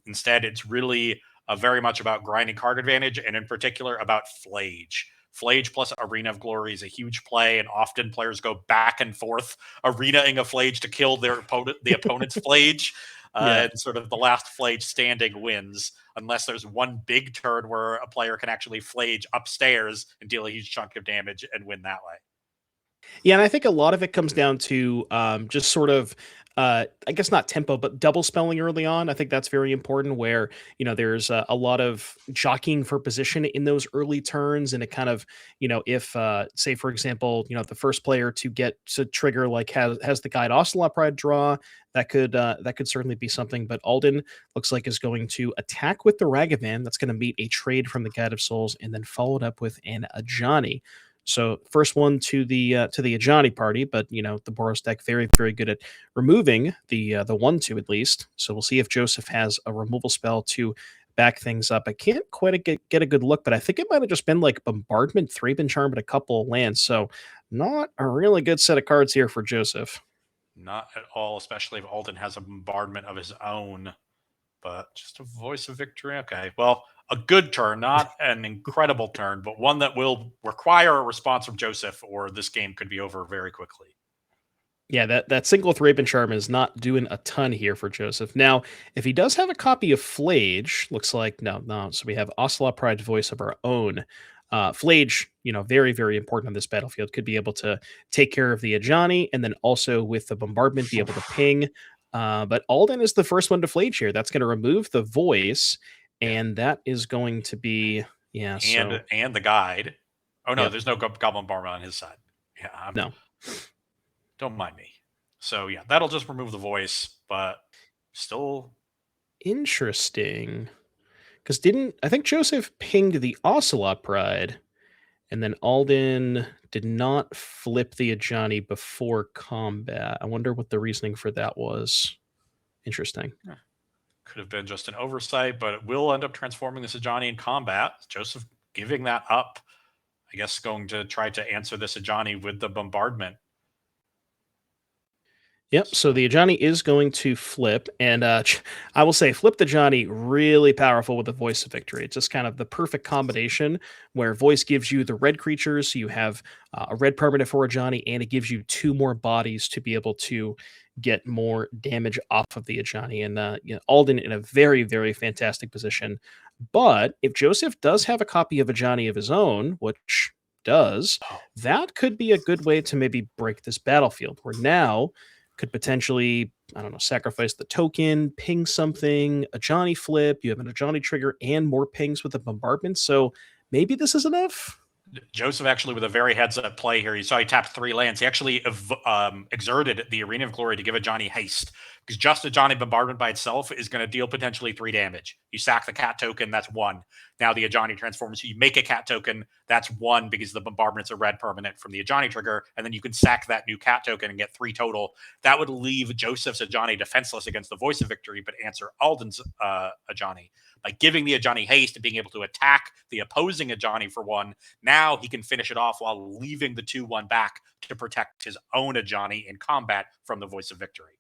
Instead, it's really very much about grinding card advantage, and in particular about Flage. Flage plus Arena of Glory is a huge play, and often players go back and forth arenaing a Flage to kill their opponent, the opponent's Flage. And sort of the last Flage standing wins, unless there's one big turn where a player can actually Flage upstairs and deal a huge chunk of damage and win that way. Yeah, and I think a lot of it comes down to just sort of, I guess not tempo, but double spelling early on. I think that's very important where, there's a lot of jockeying for position in those early turns. And it kind of, if, say, for example, the first player to get to trigger like has the Guide Ocelot Pride draw, that could certainly be something. But Alden looks like is going to attack with the Ragavan. That's going to meet a trade from the Guide of Souls and then followed up with an Ajani. So first one to the Ajani party, but the Boros deck very, very good at removing the 1/2 at least. So we'll see if Joseph has a removal spell to back things up. I can't quite get a good look, but I think it might have just been like Bombardment, Thraben Charm, and a couple of lands. So not a really good set of cards here for Joseph. Not at all, especially if Alden has a bombardment of his own. But just a voice of victory. Okay, well, a good turn, not an incredible turn, but one that will require a response from Joseph, or this game could be over very quickly. Yeah, that single Thraben Charm is not doing a ton here for Joseph. Now, if he does have a copy of Flage, looks like no. So we have Ocelot Pride, voice of our own. Flage, very, very important on this battlefield. Could be able to take care of the Ajani, and then also with the bombardment be able to ping. But Alden is the first one to Flage here. That's going to remove the voice, and that is going to be and the guide. Oh no, there's no Goblin Bombardment on his side. Yeah, no. Don't mind me. So yeah, that'll just remove the voice, but still interesting. Because I think Joseph pinged the Ocelot Pride, and then Alden did not flip the Ajani before combat. I wonder what the reasoning for that was. Interesting. Could have been just an oversight, but it will end up transforming this Ajani in combat. Joseph giving that up. I guess going to try to answer this Ajani with the bombardment. Yep. So the Ajani is going to flip, and I will say, flip the Ajani really powerful with the Voice of Victory. It's just kind of the perfect combination where Voice gives you the red creatures, so you have a red permanent for Ajani, and it gives you 2 more bodies to be able to get more damage off of the Ajani. And Alden in a very, very fantastic position. But if Joseph does have a copy of Ajani of his own, which does, that could be a good way to maybe break this battlefield. Where now could potentially, I don't know, sacrifice the token, ping something, a Johnny flip, you have a Johnny trigger, and more pings with the bombardment. So maybe this is enough. Joseph actually with a very heads-up play here. You saw he tapped 3 lands. He actually exerted the Arena of Glory to give a Johnny haste, because just a Johnny bombardment by itself is going to deal potentially 3 damage. You sack the cat token, that's 1. Now the Ajani transforms. You make a cat token, that's 1 because the bombardment's a red permanent from the Ajani trigger, and then you can sack that new cat token and get 3 total. That would leave Joseph's Ajani defenseless against the Voice of Victory, but answer Alden's Ajani. By giving the Ajani haste and being able to attack the opposing Ajani for 1, now he can finish it off while leaving the 2/1 back to protect his own Ajani in combat from the Voice of Victory.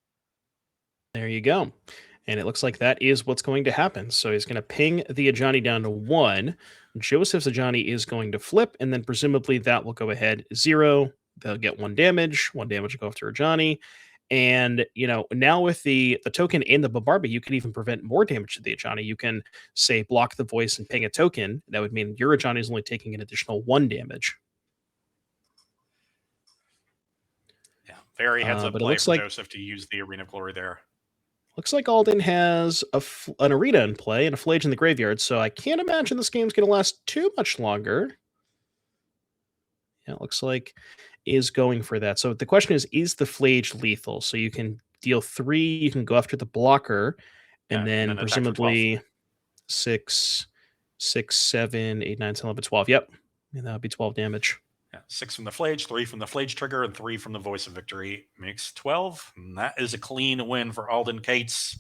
There you go. And it looks like that is what's going to happen. So he's going to ping the Ajani down to 1. Joseph's Ajani is going to flip, and then presumably that will go ahead 0. They'll get 1 damage. 1 damage will go after Ajani. And now with the token and the bombardment, you can even prevent more damage to the Ajani. You can say block the Voice and ping a token. That would mean your Ajani is only taking an additional 1 damage. Yeah, very heads up but it play looks for like Joseph to use the Arena of Glory there. Looks like Alden has an arena in play and a Flage in the graveyard, so I can't imagine this game's going to last too much longer. Yeah, it looks like is going for that. So the question is the Flage lethal? So you can deal 3, you can go after the blocker, and then attack for 12. presumably 6, 7, 8, 9, 10, 11, 12. Yep. And that would be 12 damage. Yeah, 6 from the Flage, 3 from the Flage trigger, and 3 from the Voice of Victory makes 12. And that is a clean win for Alden Cates.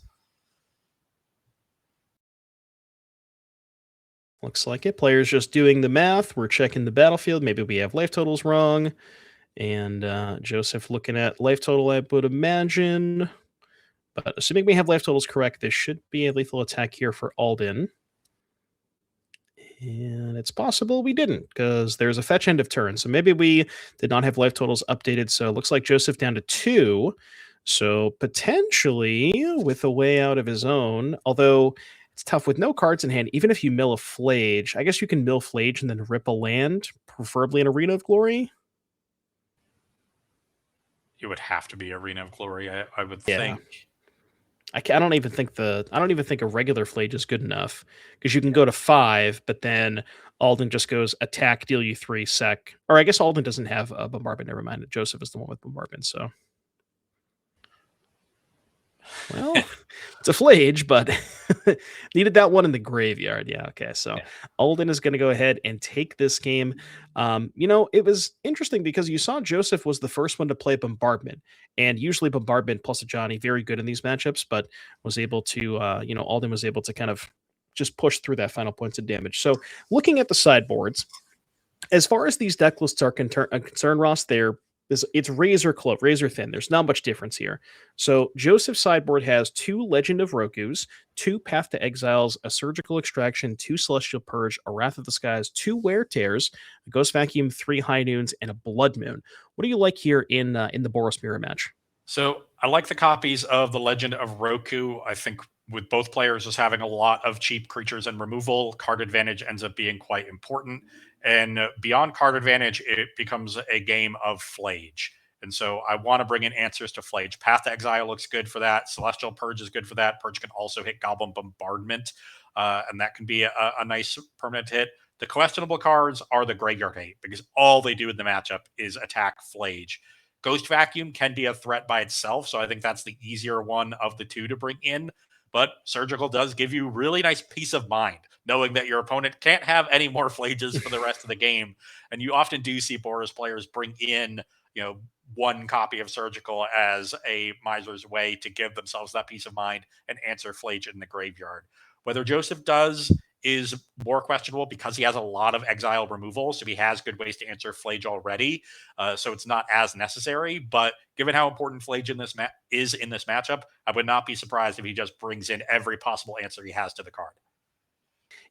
Looks like it. Players just doing the math. We're checking the battlefield. Maybe we have life totals wrong. And Joseph looking at life total, I would imagine. But assuming we have life totals correct, this should be a lethal attack here for Alden. And it's possible we didn't, because there's a fetch end of turn. So maybe we did not have life totals updated. So it looks like Joseph down to 2. So potentially with a way out of his own, although it's tough with no cards in hand. Even if you mill a Flage, I guess you can mill Flage and then rip a land, preferably an Arena of Glory. It would have to be Arena of Glory, I would think. I don't even think a regular Flage is good enough, because you can go to 5, but then Alden just goes attack, deal you 3 sec. Or I guess Alden doesn't have a bombardment. Never mind. Joseph is the one with bombardment. So, well, it's a Flage, but needed that one in the graveyard. Yeah. Okay. So Alden is going to go ahead and take this game. It was interesting because you saw Joseph was the first one to play bombardment, and usually bombardment plus a Johnny very good in these matchups, but was able to, Alden was able to kind of just push through that final points of damage. So looking at the sideboards, as far as these deck lists are concerned, Ross, it's razor thin. There's not much difference here. So Joseph's sideboard has 2 Legend of Rokus, 2 Path to Exiles, a Surgical Extraction, 2 Celestial Purge, a Wrath of the Skies, 2 Wear Tears, a Ghost Vacuum, 3 High Noons, and a Blood Moon. What do you like here in the Boros Mirror match? So I like the copies of the Legend of Roku. I think with both players just having a lot of cheap creatures and removal, card advantage ends up being quite important. And beyond card advantage, it becomes a game of Flage. And so I want to bring in answers to Flage. Path to Exile looks good for that. Celestial Purge is good for that. Purge can also hit Goblin Bombardment, and that can be a nice permanent hit. The questionable cards are the Graveyard Hate, because all they do in the matchup is attack Flage. Ghost Vacuum can be a threat by itself, so I think that's the easier one of the 2 to bring in. But Surgical does give you really nice peace of mind, knowing that your opponent can't have any more Flages for the rest of the game. And you often do see Boros players bring in, 1 copy of Surgical as a miser's way to give themselves that peace of mind and answer Flage in the graveyard. Whether Joseph does is more questionable because he has a lot of exile removal. So he has good ways to answer Flage already. So it's not as necessary. But given how important Flage is in this matchup, I would not be surprised if he just brings in every possible answer he has to the card.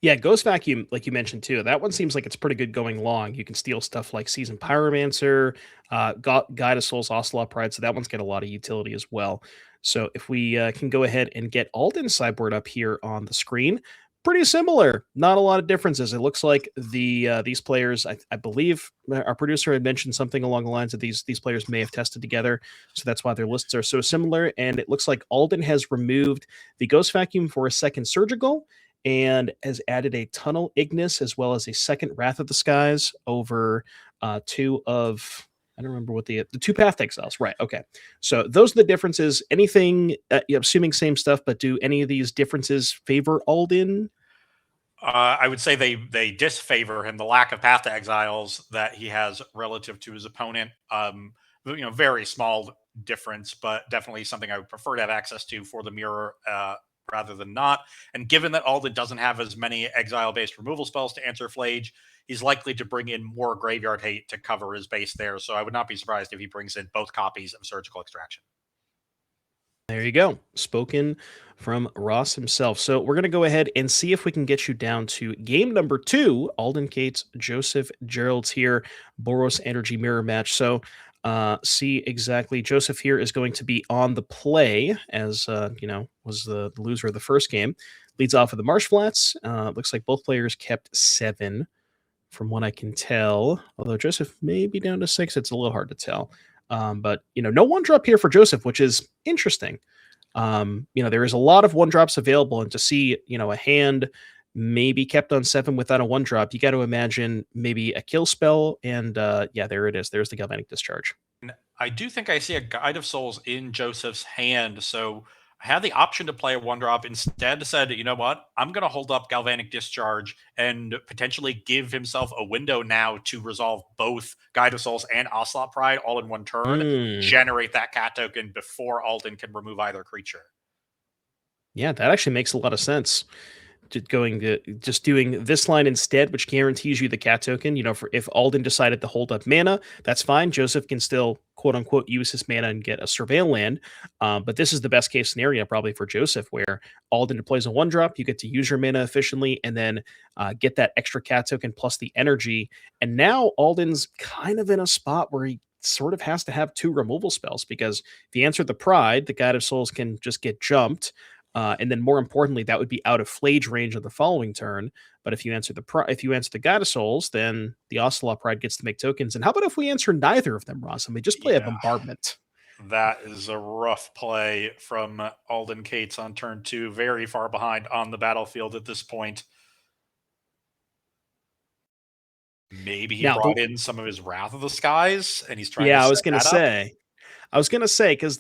Yeah, Ghost Vacuum, like you mentioned too, that one seems like it's pretty good going long. You can steal stuff like Seasoned Pyromancer, Guide of Souls, Ocelot Pride, so that one's got a lot of utility as well. So if we can go ahead and get Alden's sideboard up here on the screen, pretty similar. Not a lot of differences. It looks like these players, I believe our producer had mentioned something along the lines of these players may have tested together, so that's why their lists are so similar. And it looks like Alden has removed the Ghost Vacuum for a second Surgical, and has added a Tunnel Ignis as well as a second Wrath of the Skies over two of, I don't remember what the two Path Exiles. Right. Okay. So those are the differences. Anything, assuming same stuff, but do any of these differences favor Alden? I would say they disfavor him. The lack of Path to Exiles that he has relative to his opponent, very small difference, but definitely something I would prefer to have access to for the mirror rather than not. And given that Alden doesn't have as many exile-based removal spells to answer Flage, he's likely to bring in more Graveyard Hate to cover his base there. So I would not be surprised if he brings in both copies of Surgical Extraction. There you go. Spoken from Ross himself. So we're going to go ahead and see if we can get you down to game number 2. Alden Cates, Joseph Gerald's here, Boros Energy Mirror match. So see exactly. Joseph here is going to be on the play, as was the loser of the first game. Leads off of the Marsh Flats. Looks like both players kept 7, from what I can tell. Although Joseph may be down to 6, it's a little hard to tell. But no 1-drop here for Joseph, which is interesting. There is a lot of 1-drops available, and to see a hand maybe kept on 7 without a 1-drop, you got to imagine maybe a kill spell, and there it is. There's the Galvanic Discharge. I do think I see a Guide of Souls in Joseph's hand, so I had the option to play a 1-drop. Instead said, you know what, I'm going to hold up Galvanic Discharge and potentially give himself a window now to resolve both Guide of Souls and Ocelot Pride all in one turn, generate that cat token before Alden can remove either creature. Yeah, that actually makes a lot of sense. Just doing this line instead, which guarantees you the cat token. For if Alden decided to hold up mana, that's fine. Joseph can still quote unquote use his mana and get a Surveil land. But this is the best case scenario probably for Joseph, where Alden plays a 1-drop, you get to use your mana efficiently, and then get that extra cat token plus the energy. And now Alden's kind of in a spot where he sort of has to have 2 removal spells, because if he answered the Pride, the Guide of Souls can just get jumped. And then more importantly, that would be out of Flage range of the following turn. But if you answer the Guide of Souls, then the Ocelot Pride gets to make tokens. And how about if we answer neither of them, Ross, and we just play a Bombardment? That is a rough play from Alden Cates on turn 2, very far behind on the battlefield at this point. Maybe he brought in some of his Wrath of the Skies, and he's trying to set I was going to that say. Because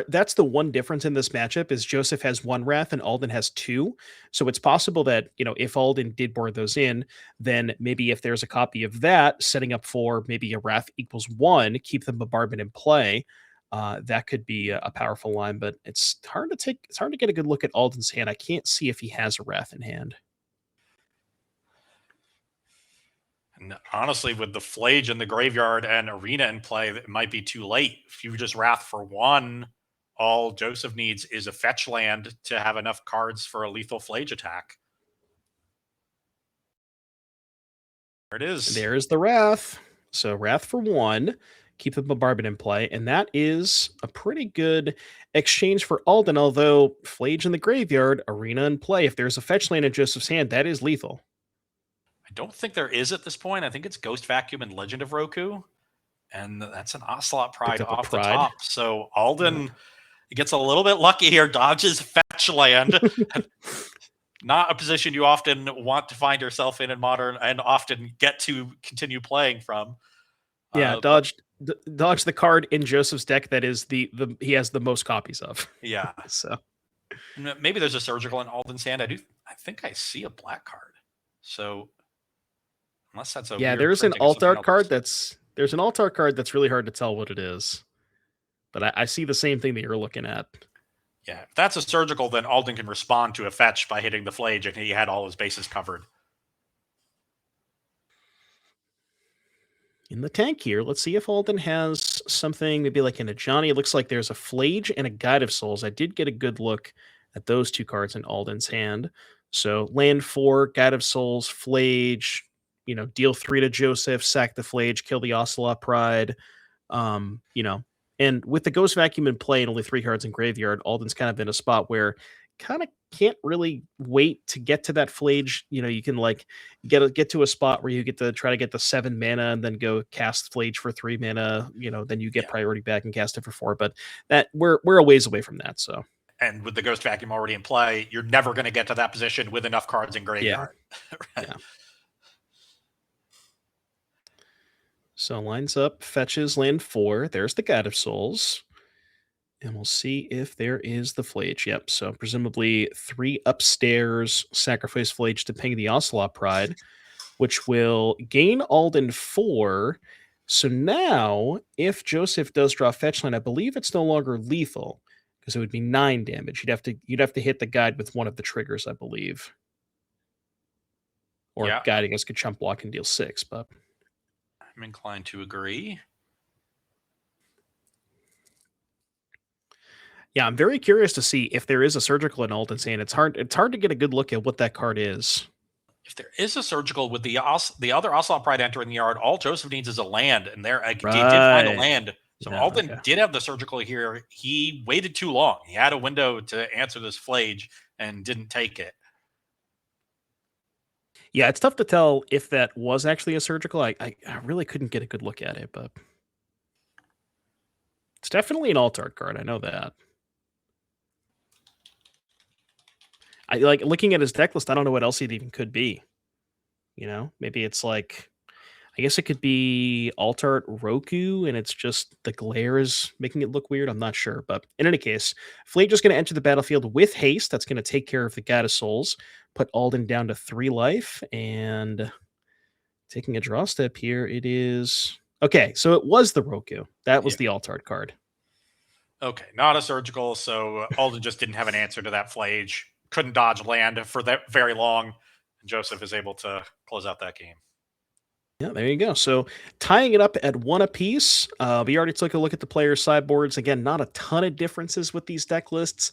that's the one difference in this matchup is Joseph has 1 Wrath and Alden has 2. So it's possible that, if Alden did board those in, then maybe if there's a copy of that, setting up for maybe a Wrath equals 1, keep the Bombardment in play. That could be a powerful line, but it's hard to get a good look at Alden's hand. I can't see if he has a Wrath in hand. And honestly, with the Flage in the graveyard and Arena in play, it might be too late. If you just Wrath for 1, all Joseph needs is a fetch land to have enough cards for a lethal Flage attack. There it is. There's the Wrath. So Wrath for 1, keep the Bombardment in play, and that is a pretty good exchange for Alden, although Flage in the graveyard, Arena in play, if there's a fetch land in Joseph's hand, that is lethal. I don't think there is at this point. I think it's Ghost Vacuum and Legend of Roku. And that's an Ocelot Pride off the top. So Alden gets a little bit lucky here, dodges fetch land. Not a position you often want to find yourself in Modern and often get to continue playing from. Yeah, dodge the card in Joseph's deck that is he has the most copies of. Yeah. So maybe there's a Surgical in Alden's hand. I think I see a black card. So unless that's there's an alt-art card that's really hard to tell what it is. But I see the same thing that you're looking at. Yeah, if that's a surgical, then Alden can respond to a fetch by hitting the Flage, and he had all his bases covered. In the tank here, let's see if Alden has something, maybe like in a Johnny. It looks like there's a Flage and a Guide of Souls. I did get a good look at those two cards in Alden's hand. So land 4, Guide of Souls, Flage, deal 3 to Joseph, sack the Flage, kill the Ocelot Pride. And with the Ghost Vacuum in play and only 3 cards in graveyard, Alden's kind of in a spot where kind of can't really wait to get to that Flage. You can like get to a spot where you get to try to get the 7 mana and then go cast Flage for 3 mana. Then you get priority back and cast it for 4. But that we're a ways away from that. So. And with the Ghost Vacuum already in play, you're never going to get to that position with enough cards in graveyard. Yeah. Yeah. So lines up, fetches land 4. There's the Guide of Souls. And we'll see if there is the Flage. Yep. So presumably 3 upstairs, sacrifice Flage to ping the Ocelot Pride, which will gain Alden 4. So now, if Joseph does draw fetch line, I believe it's no longer lethal because it would be 9 damage. You'd have to hit the guide with one of the triggers, I believe. Or guide, I guess, could chump block and deal 6, but I'm inclined to agree. Yeah, I'm very curious to see if there is a surgical in Alden's hand. It's hard to get a good look at what that card is. If there is a surgical with the other Ocelot Pride entering the yard, all Joseph needs is a land, and he did find a land. So Alden did have the surgical here. He waited too long. He had a window to answer this Flage and didn't take it. Yeah, it's tough to tell if that was actually a surgical. I really couldn't get a good look at it, but it's definitely an alt art card. I know that. I like looking at his deck list. I don't know what else it even could be. Maybe it's like, I guess it could be alt art Roku, and it's just the glare is making it look weird. I'm not sure, but in any case, Flage is going to enter the battlefield with haste. That's going to take care of the Guide of Souls, put Alden down to 3 life, and taking a draw step here. It is okay. So it was the Roku. That was the alt art card. Okay, not a surgical. So Alden just didn't have an answer to that Flage. Couldn't dodge land for that very long. And Joseph is able to close out that game. Yeah, there you go. So tying it up at 1 apiece. We already took a look at the players' sideboards. Again, not a ton of differences with these deck lists.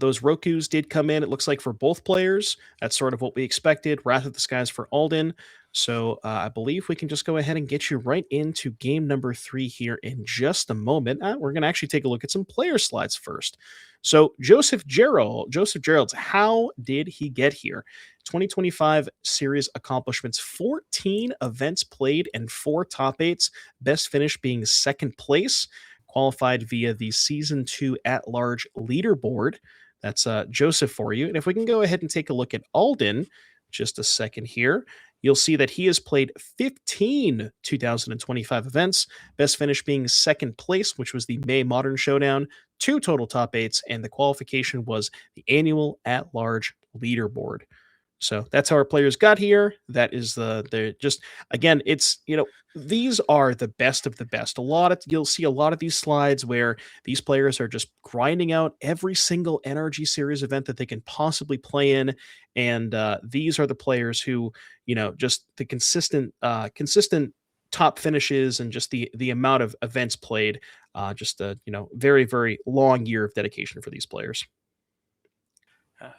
Those Rokus did come in, it looks like, for both players. That's sort of what we expected. Wrath of the Skies for Alden. So I believe we can just go ahead and get you right into game number 3 here in just a moment. We're going to actually take a look at some player slides first. So Joseph Gerald's, how did he get here? 2025 series accomplishments, 14 events played and 4 top 8s, best finish being 2nd place, qualified via the Season 2 at-large leaderboard. That's Joseph for you. And if we can go ahead and take a look at Alden, just a second here, you'll see that he has played 15 2025 events, best finish being 2nd place, which was the May Modern Showdown, 2 total top 8s, and the qualification was the annual at-large leaderboard. So that's how our players got here. That is the just, again, it's, these are the best of the best. You'll see a lot of these slides where these players are just grinding out every single NRG series event that they can possibly play in. And these are the players who, just the consistent top finishes and just the amount of events played, just a, very, very long year of dedication for these players.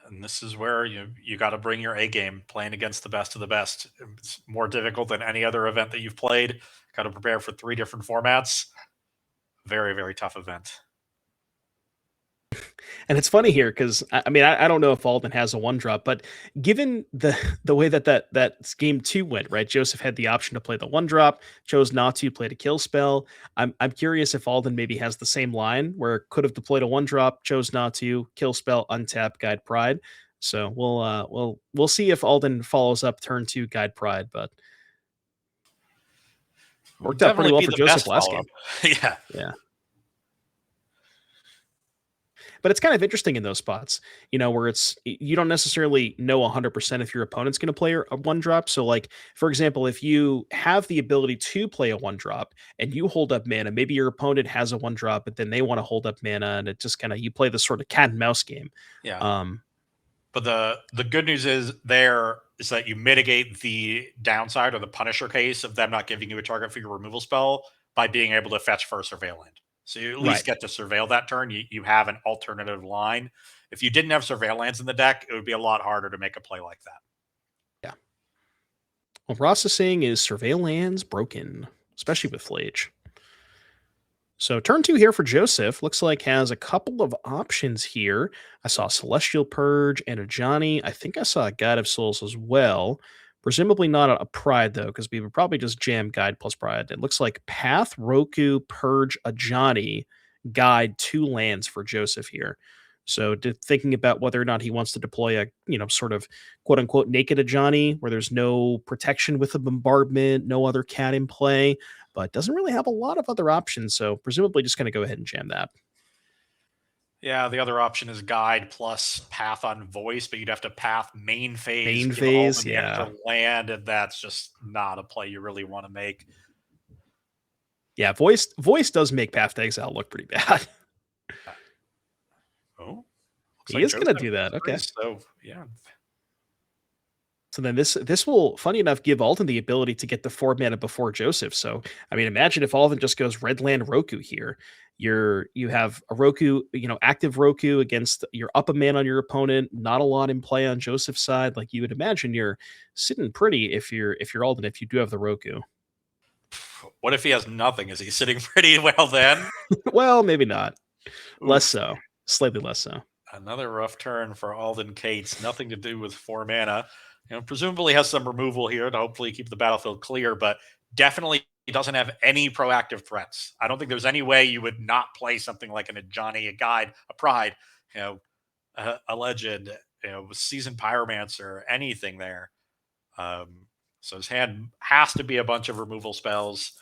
And this is where you got to bring your A game. Playing against the best of the best, it's more difficult than any other event that you've played. Got to prepare for 3 different formats. Very, very tough event. And it's funny here because I don't know if Alden has a 1-drop, but given the way that game 2 went, right? Joseph had the option to play the 1-drop, chose not to, played a kill spell. I'm curious if Alden maybe has the same line where could have deployed a 1-drop, chose not to, kill spell, untap, Guide Pride. So we'll see if Alden follows up turn 2 Guide Pride, but worked out pretty well for Joseph last game. Yeah. Yeah. But it's kind of interesting in those spots, where you don't necessarily know 100% if your opponent's going to play a one drop. So, like, for example, if you have the ability to play a one drop and you hold up mana, maybe your opponent has a one drop, but then they want to hold up mana, and it just kind of, you play this sort of cat and mouse game. Yeah. But the good news is that you mitigate the downside or the Punisher case of them not giving you a target for your removal spell by being able to fetch for a Surveil Land. So you at least get to surveil that turn. You have an alternative line. If you didn't have Surveil Lands in the deck, it would be a lot harder to make a play like that. Yeah. Well, Ross is saying is Surveil Lands broken, especially with Flage. So turn 2 here for Joseph. Looks like has a couple of options here. I saw Celestial Purge and a Johnny. I think I saw a Guide of Souls as well. Presumably not a Pride, though, because we would probably just jam Guide plus Pride. It looks like Path, Roku, Purge, a Johnny, Guide, 2 lands for Joseph here. So thinking about whether or not he wants to deploy a, sort of quote-unquote naked Ajani, where there's no protection with a bombardment, no other cat in play, but doesn't really have a lot of other options. So presumably just going to go ahead and jam that. Yeah, the other option is Guide plus Path on Voice, but you'd have to Path main phase. Main phase, extra land, and that's just not a play you really want to make. Yeah, Voice does make Path to Exile look pretty bad. Oh, he is going to do that. Okay. So, yeah. So then this will, funny enough, give Alden the ability to get the 4 mana before Joseph. So, I mean, imagine if Alden just goes red land Roku here. You have a Roku, active Roku against your up a man on your opponent, not a lot in play on Joseph's side. Like, you would imagine you're sitting pretty if you're Alden, if you do have the Roku. What if he has nothing? Is he sitting pretty well then? Well, maybe not. Less so. Slightly less so. Another rough turn for Alden Cates. Nothing to do with 4 mana. Presumably has some removal here to hopefully keep the battlefield clear, but definitely he doesn't have any proactive threats. I don't think there's any way you would not play something like an Ajani, a Guide, a Pride, a Legend, Seasoned Pyromancer, anything there. So his hand has to be a bunch of removal spells.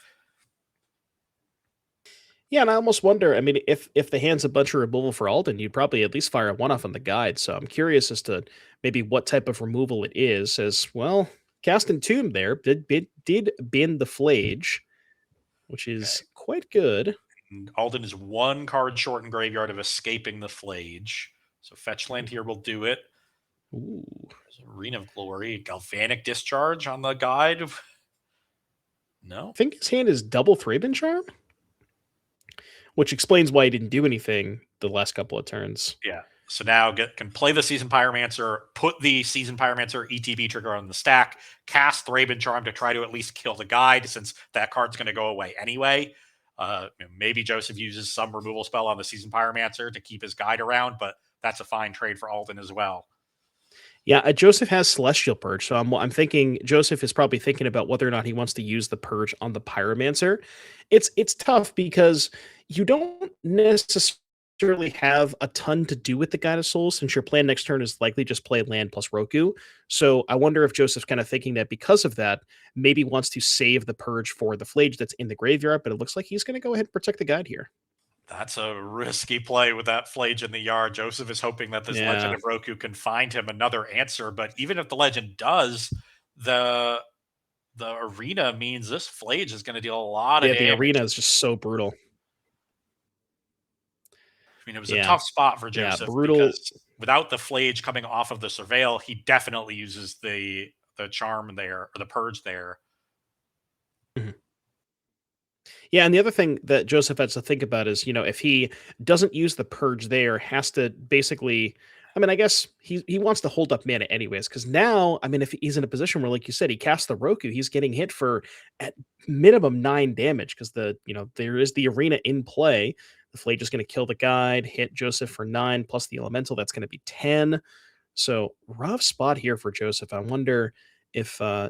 Yeah, and I almost wonder, I mean, if the hand's a bunch of removal for Alden, you'd probably at least fire a 1-off on the Guide. So I'm curious as to maybe what type of removal it is. As well, Cast Entomb there did bin the Flage, which is quite good. And Alden is 1 card short in graveyard of escaping the Flage. So fetch land here will do it. Ooh. There's Arena of Glory, Galvanic Discharge on the Guide. No? I think his hand is double Thraben Charm, which explains why he didn't do anything the last couple of turns. Yeah. So now can play the Seasoned Pyromancer, put the Seasoned Pyromancer ETB trigger on the stack, cast Thraben Charm to try to at least kill the Guide, since that card's going to go away anyway. Maybe Joseph uses some removal spell on the Seasoned Pyromancer to keep his Guide around, but that's a fine trade for Alden as well. Yeah, Joseph has Celestial Purge, so I'm thinking Joseph is probably thinking about whether or not he wants to use the Purge on the Pyromancer. It's tough because you don't necessarily have a ton to do with the Guide of Souls, since your plan next turn is likely just play land plus Roku. So I wonder if Joseph's kind of thinking that because of that, maybe wants to save the Purge for the Flage that's in the graveyard, but it looks like he's going to go ahead and protect the Guide here. That's a risky play with that Flage in the yard. Joseph is hoping that this Legend of Roku can find him another answer, but even if the Legend does, the Arena means this Flage is going to deal a lot of damage. Yeah, the Arena is just so brutal. I mean, it was a tough spot for Joseph because without the Flage coming off of the Surveil, he definitely uses the Charm there, or the Purge there. Mm-hmm. Yeah, and the other thing that Joseph has to think about is, if he doesn't use the Purge there, has to basically, I mean, I guess he wants to hold up mana anyways, because now, I mean, if he's in a position where, like you said, he casts the Roku, he's getting hit for at minimum 9 damage, because there is the Arena in play. The Flage is going to kill the Guide, hit Joseph for 9, plus the Elemental, that's going to be 10. So rough spot here for Joseph. I wonder if, I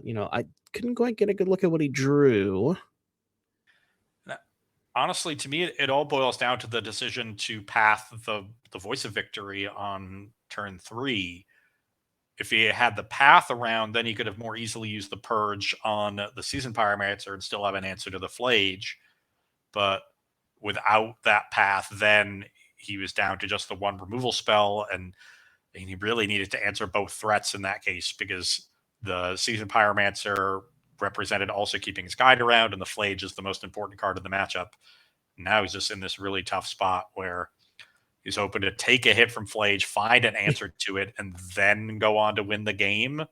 couldn't quite get a good look at what he drew. Honestly, to me, it all boils down to the decision to path the Voice of Victory on turn 3. If he had the path around, then he could have more easily used the Purge on the Seasoned Pyromancer and still have an answer to the Flage. But without that path, then he was down to just the one removal spell, and he really needed to answer both threats in that case because the Seasoned Pyromancer represented also keeping his guide around, and the Flage is the most important card in the matchup. Now he's just in this really tough spot where he's hoping to take a hit from Flage, find an answer to it, and then go on to win the game.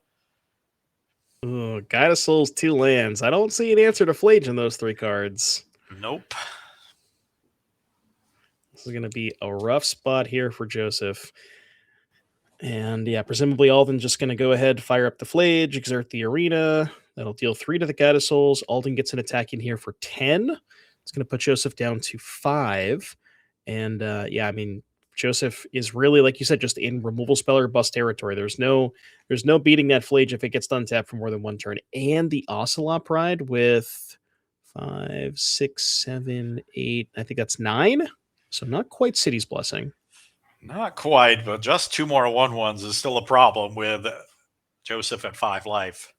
Ooh, Guide of Souls, 2 lands. I don't see an answer to Flage in those 3 cards. Nope. This is going to be a rough spot here for Joseph. And yeah, presumably Alden just going to go ahead, fire up the Flage, exert the Arena. That'll deal 3 to the Guide of Souls. Alden gets an attack in here for 10. It's going to put Joseph down to 5. And yeah, I mean, Joseph is really, like you said, just in removal spell or bust territory. There's no beating that Flage if it gets done tapped for more than 1 turn. And the Ocelot Pride with 5, 6, 7, 8. I think that's 9. So not quite City's Blessing. Not quite, but just 2 more 1/1s is still a problem with Joseph at 5 life.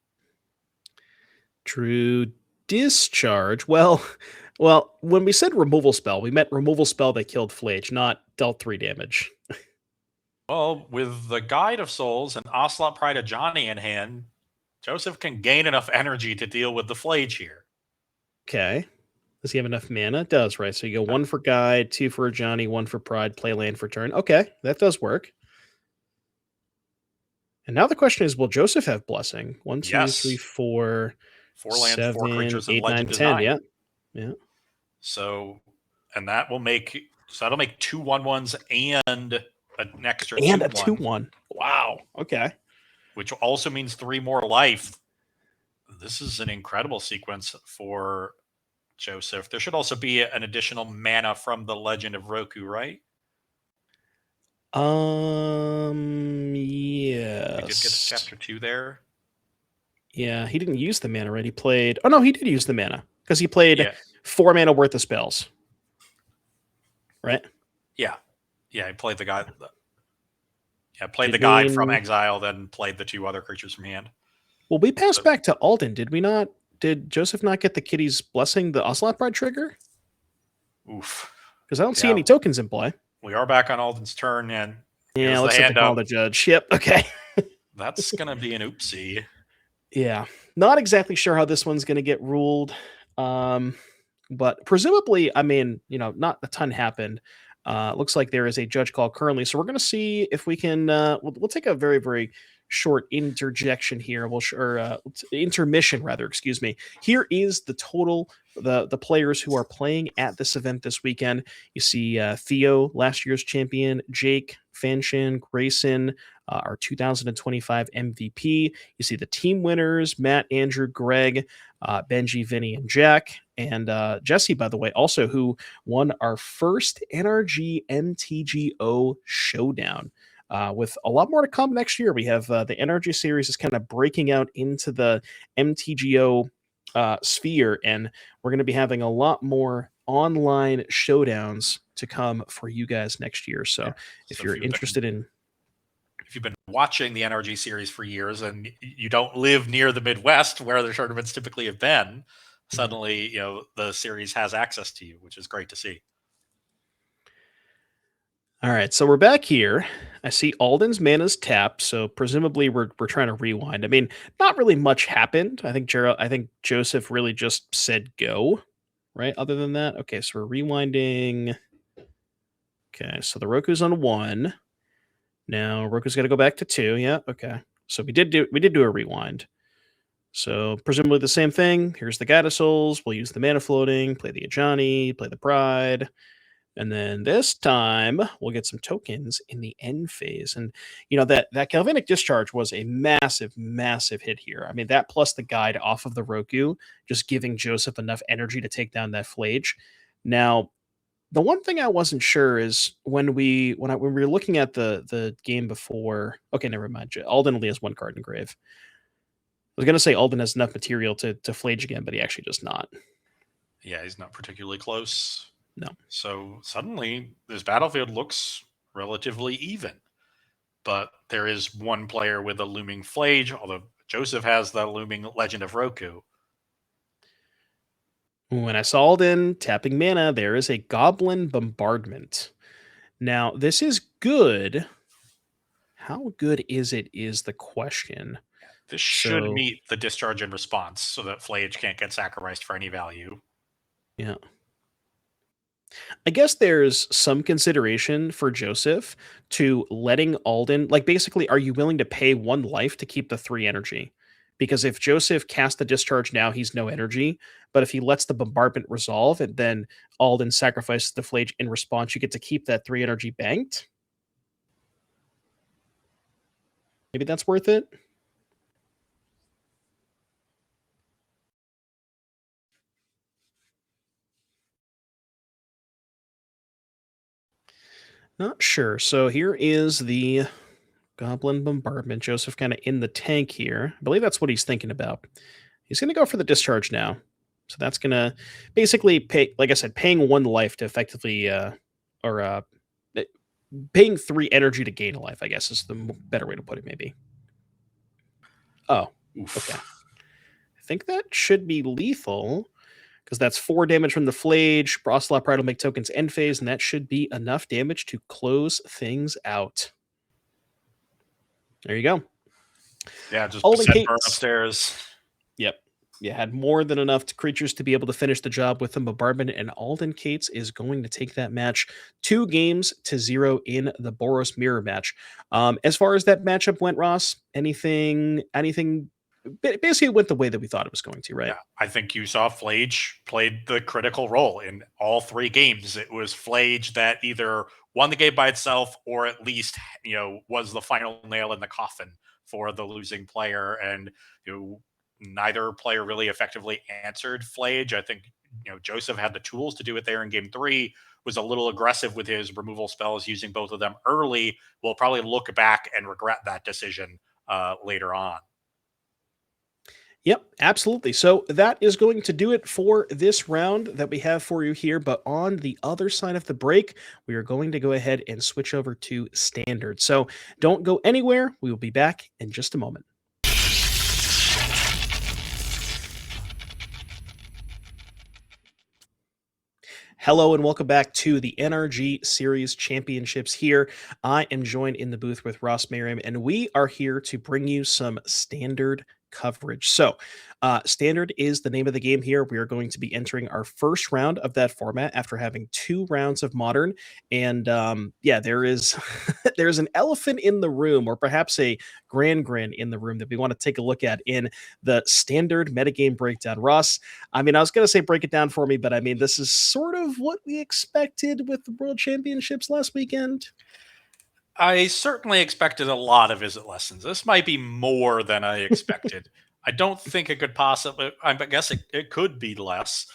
True Discharge. Well, when we said removal spell, we meant removal spell that killed Flage, not dealt 3 damage. Well, with the Guide of Souls and Ocelot Pride of Johnny in hand, Joseph can gain enough energy to deal with the Flage here. Okay. Does he have enough mana? It does, right? So you go 1 for Guide, 2 for Johnny, 1 for Pride, play land for turn. Okay, that does work. And now the question is, will Joseph have Blessing? 1, 2, Yes. 3, 4, 4 lands, 4 7, creatures, 8, and 9, Legend 10. Design. Yeah. So, and that'll make 2 1/1s and an extra And 2/1, a 2/1. Wow. Okay. which also means 3 more life. This is an incredible sequence for Joseph. There should also be an additional mana from the Legend of Roku, right? Yes. We did get to chapter 2 there. Yeah, he didn't use the mana, right? He played. Oh no, he did use the mana because he played Yeah. 4 mana worth of spells. Right? Yeah. Yeah, he played the guy. Yeah, played Did the guide from we- exile, then played the 2 other creatures from hand. Well, we passed back to Alden, did we not? Did Joseph not get the Kitty's Blessing, the Ocelot Bride trigger? Oof. Because I don't see Yeah. any tokens in play. We are back on Alden's turn, and Yeah, here's let's the set the hand call up. to judge. Yep. Okay. That's going to be an oopsie. Yeah, not exactly sure how this one's going to get ruled, but presumably, I mean, not a ton happened. Looks like there is a judge call currently, so we're going to see if we can. We'll take a very, very short interjection here. Intermission rather. Excuse me. Here is the total. The players who are playing at this event this weekend. You see Theo, last year's champion, Jake, Fanshin, Grayson, our 2025 MVP. You see the team winners, Matt, Andrew, Greg, Benji, Vinny, and Jack. And Jesse, by the way, also who won our first NRG MTGO showdown. With a lot more to come next year. We have the NRG series is kind of breaking out into the MTGO sphere, and we're going to be having a lot more online showdowns to come for you guys next year. So if you're interested in... If you've been watching the NRG series for years and you don't live near the Midwest where the tournaments typically have been, suddenly, the series has access to you, which is great to see. All right, so we're back here. I see Alden's mana's tapped, so presumably we're trying to rewind. I mean, not really much happened. I think Joseph really just said go, right? Other than that, okay, so we're rewinding. Okay, so the Roku's on 1. Now Roku's got to go back to 2. Yeah, okay. So we did do a rewind. So presumably the same thing. Here's the Guide of Souls. We'll use the mana floating, play the Ajani, play the Pride. And then this time we'll get some tokens in the end phase. And that Galvanic Discharge was a massive, massive hit here. I mean, that plus the guide off of the Roku, just giving Joseph enough energy to take down that Flage. Now, the one thing I wasn't sure is when we were looking at the game before. Okay, never mind. Alden only has 1 card in grave. I was gonna say Alden has enough material to Flage again, but he actually does not. Yeah, he's not particularly close. No. So suddenly this battlefield looks relatively even. But there is 1 player with a looming Flage, although Joseph has the looming Legend of Roku. When I saw Alden tapping mana, there is a Goblin Bombardment. Now, this is good. How good is it is the question. This should So- meet the discharge and response so that Flage can't get sacrificed for any value. Yeah. I guess there's some consideration for Joseph to letting Alden, like basically, are you willing to pay 1 life to keep the 3 energy? Because if Joseph casts the discharge now, he's no energy. But if he lets the bombardment resolve and then Alden sacrifices the Flage in response, you get to keep that 3 energy banked. Maybe that's worth it. Not sure. So here is the Goblin Bombardment. Joseph kind of in the tank here. I believe that's what he's thinking about. He's going to go for the discharge now. So that's going to basically pay, like I said, paying 1 life to effectively, paying 3 energy to gain a life, I guess is the better way to put it, maybe. Oh, okay. I think that should be lethal because that's 4 damage from the Flage. Ocelot Pride will make tokens end phase, and that should be enough damage to close things out. There you go. Yeah, just Alden set burn Cates. upstairs. Yep. You had more than enough creatures to be able to finish the job with the bombardment, and Alden Cates is going to take that match 2-0 in the Boros mirror match. As far as that matchup went, Ross, anything basically it went the way that we thought it was going to, right? Yeah, I think you saw Flage played the critical role in all 3 games. It was Flage that either won the game by itself or at least, was the final nail in the coffin for the losing player. And, neither player really effectively answered Flage. I think, Joseph had the tools to do it there in game 3, was a little aggressive with his removal spells, using both of them early. We'll probably look back and regret that decision later on. Yep, absolutely. So that is going to do it for this round that we have for you here. But on the other side of the break, we are going to go ahead and switch over to standard. So don't go anywhere. We will be back in just a moment. Hello and welcome back to the NRG Series Championships here. I am joined in the booth with Ross Merriam, and we are here to bring you some standard coverage. So, standard is the name of the game here. We are going to be entering our first round of that format after having 2 rounds of modern. And there is there's an elephant in the room, or perhaps a grand in the room that we want to take a look at in the standard metagame breakdown. Ross, I mean, I was going to say break it down for me, but I mean, this is sort of what we expected with the World Championships last weekend. I certainly expected a lot of Visit Lessons. This might be more than I expected. I don't think it could possibly, I guess it could be less.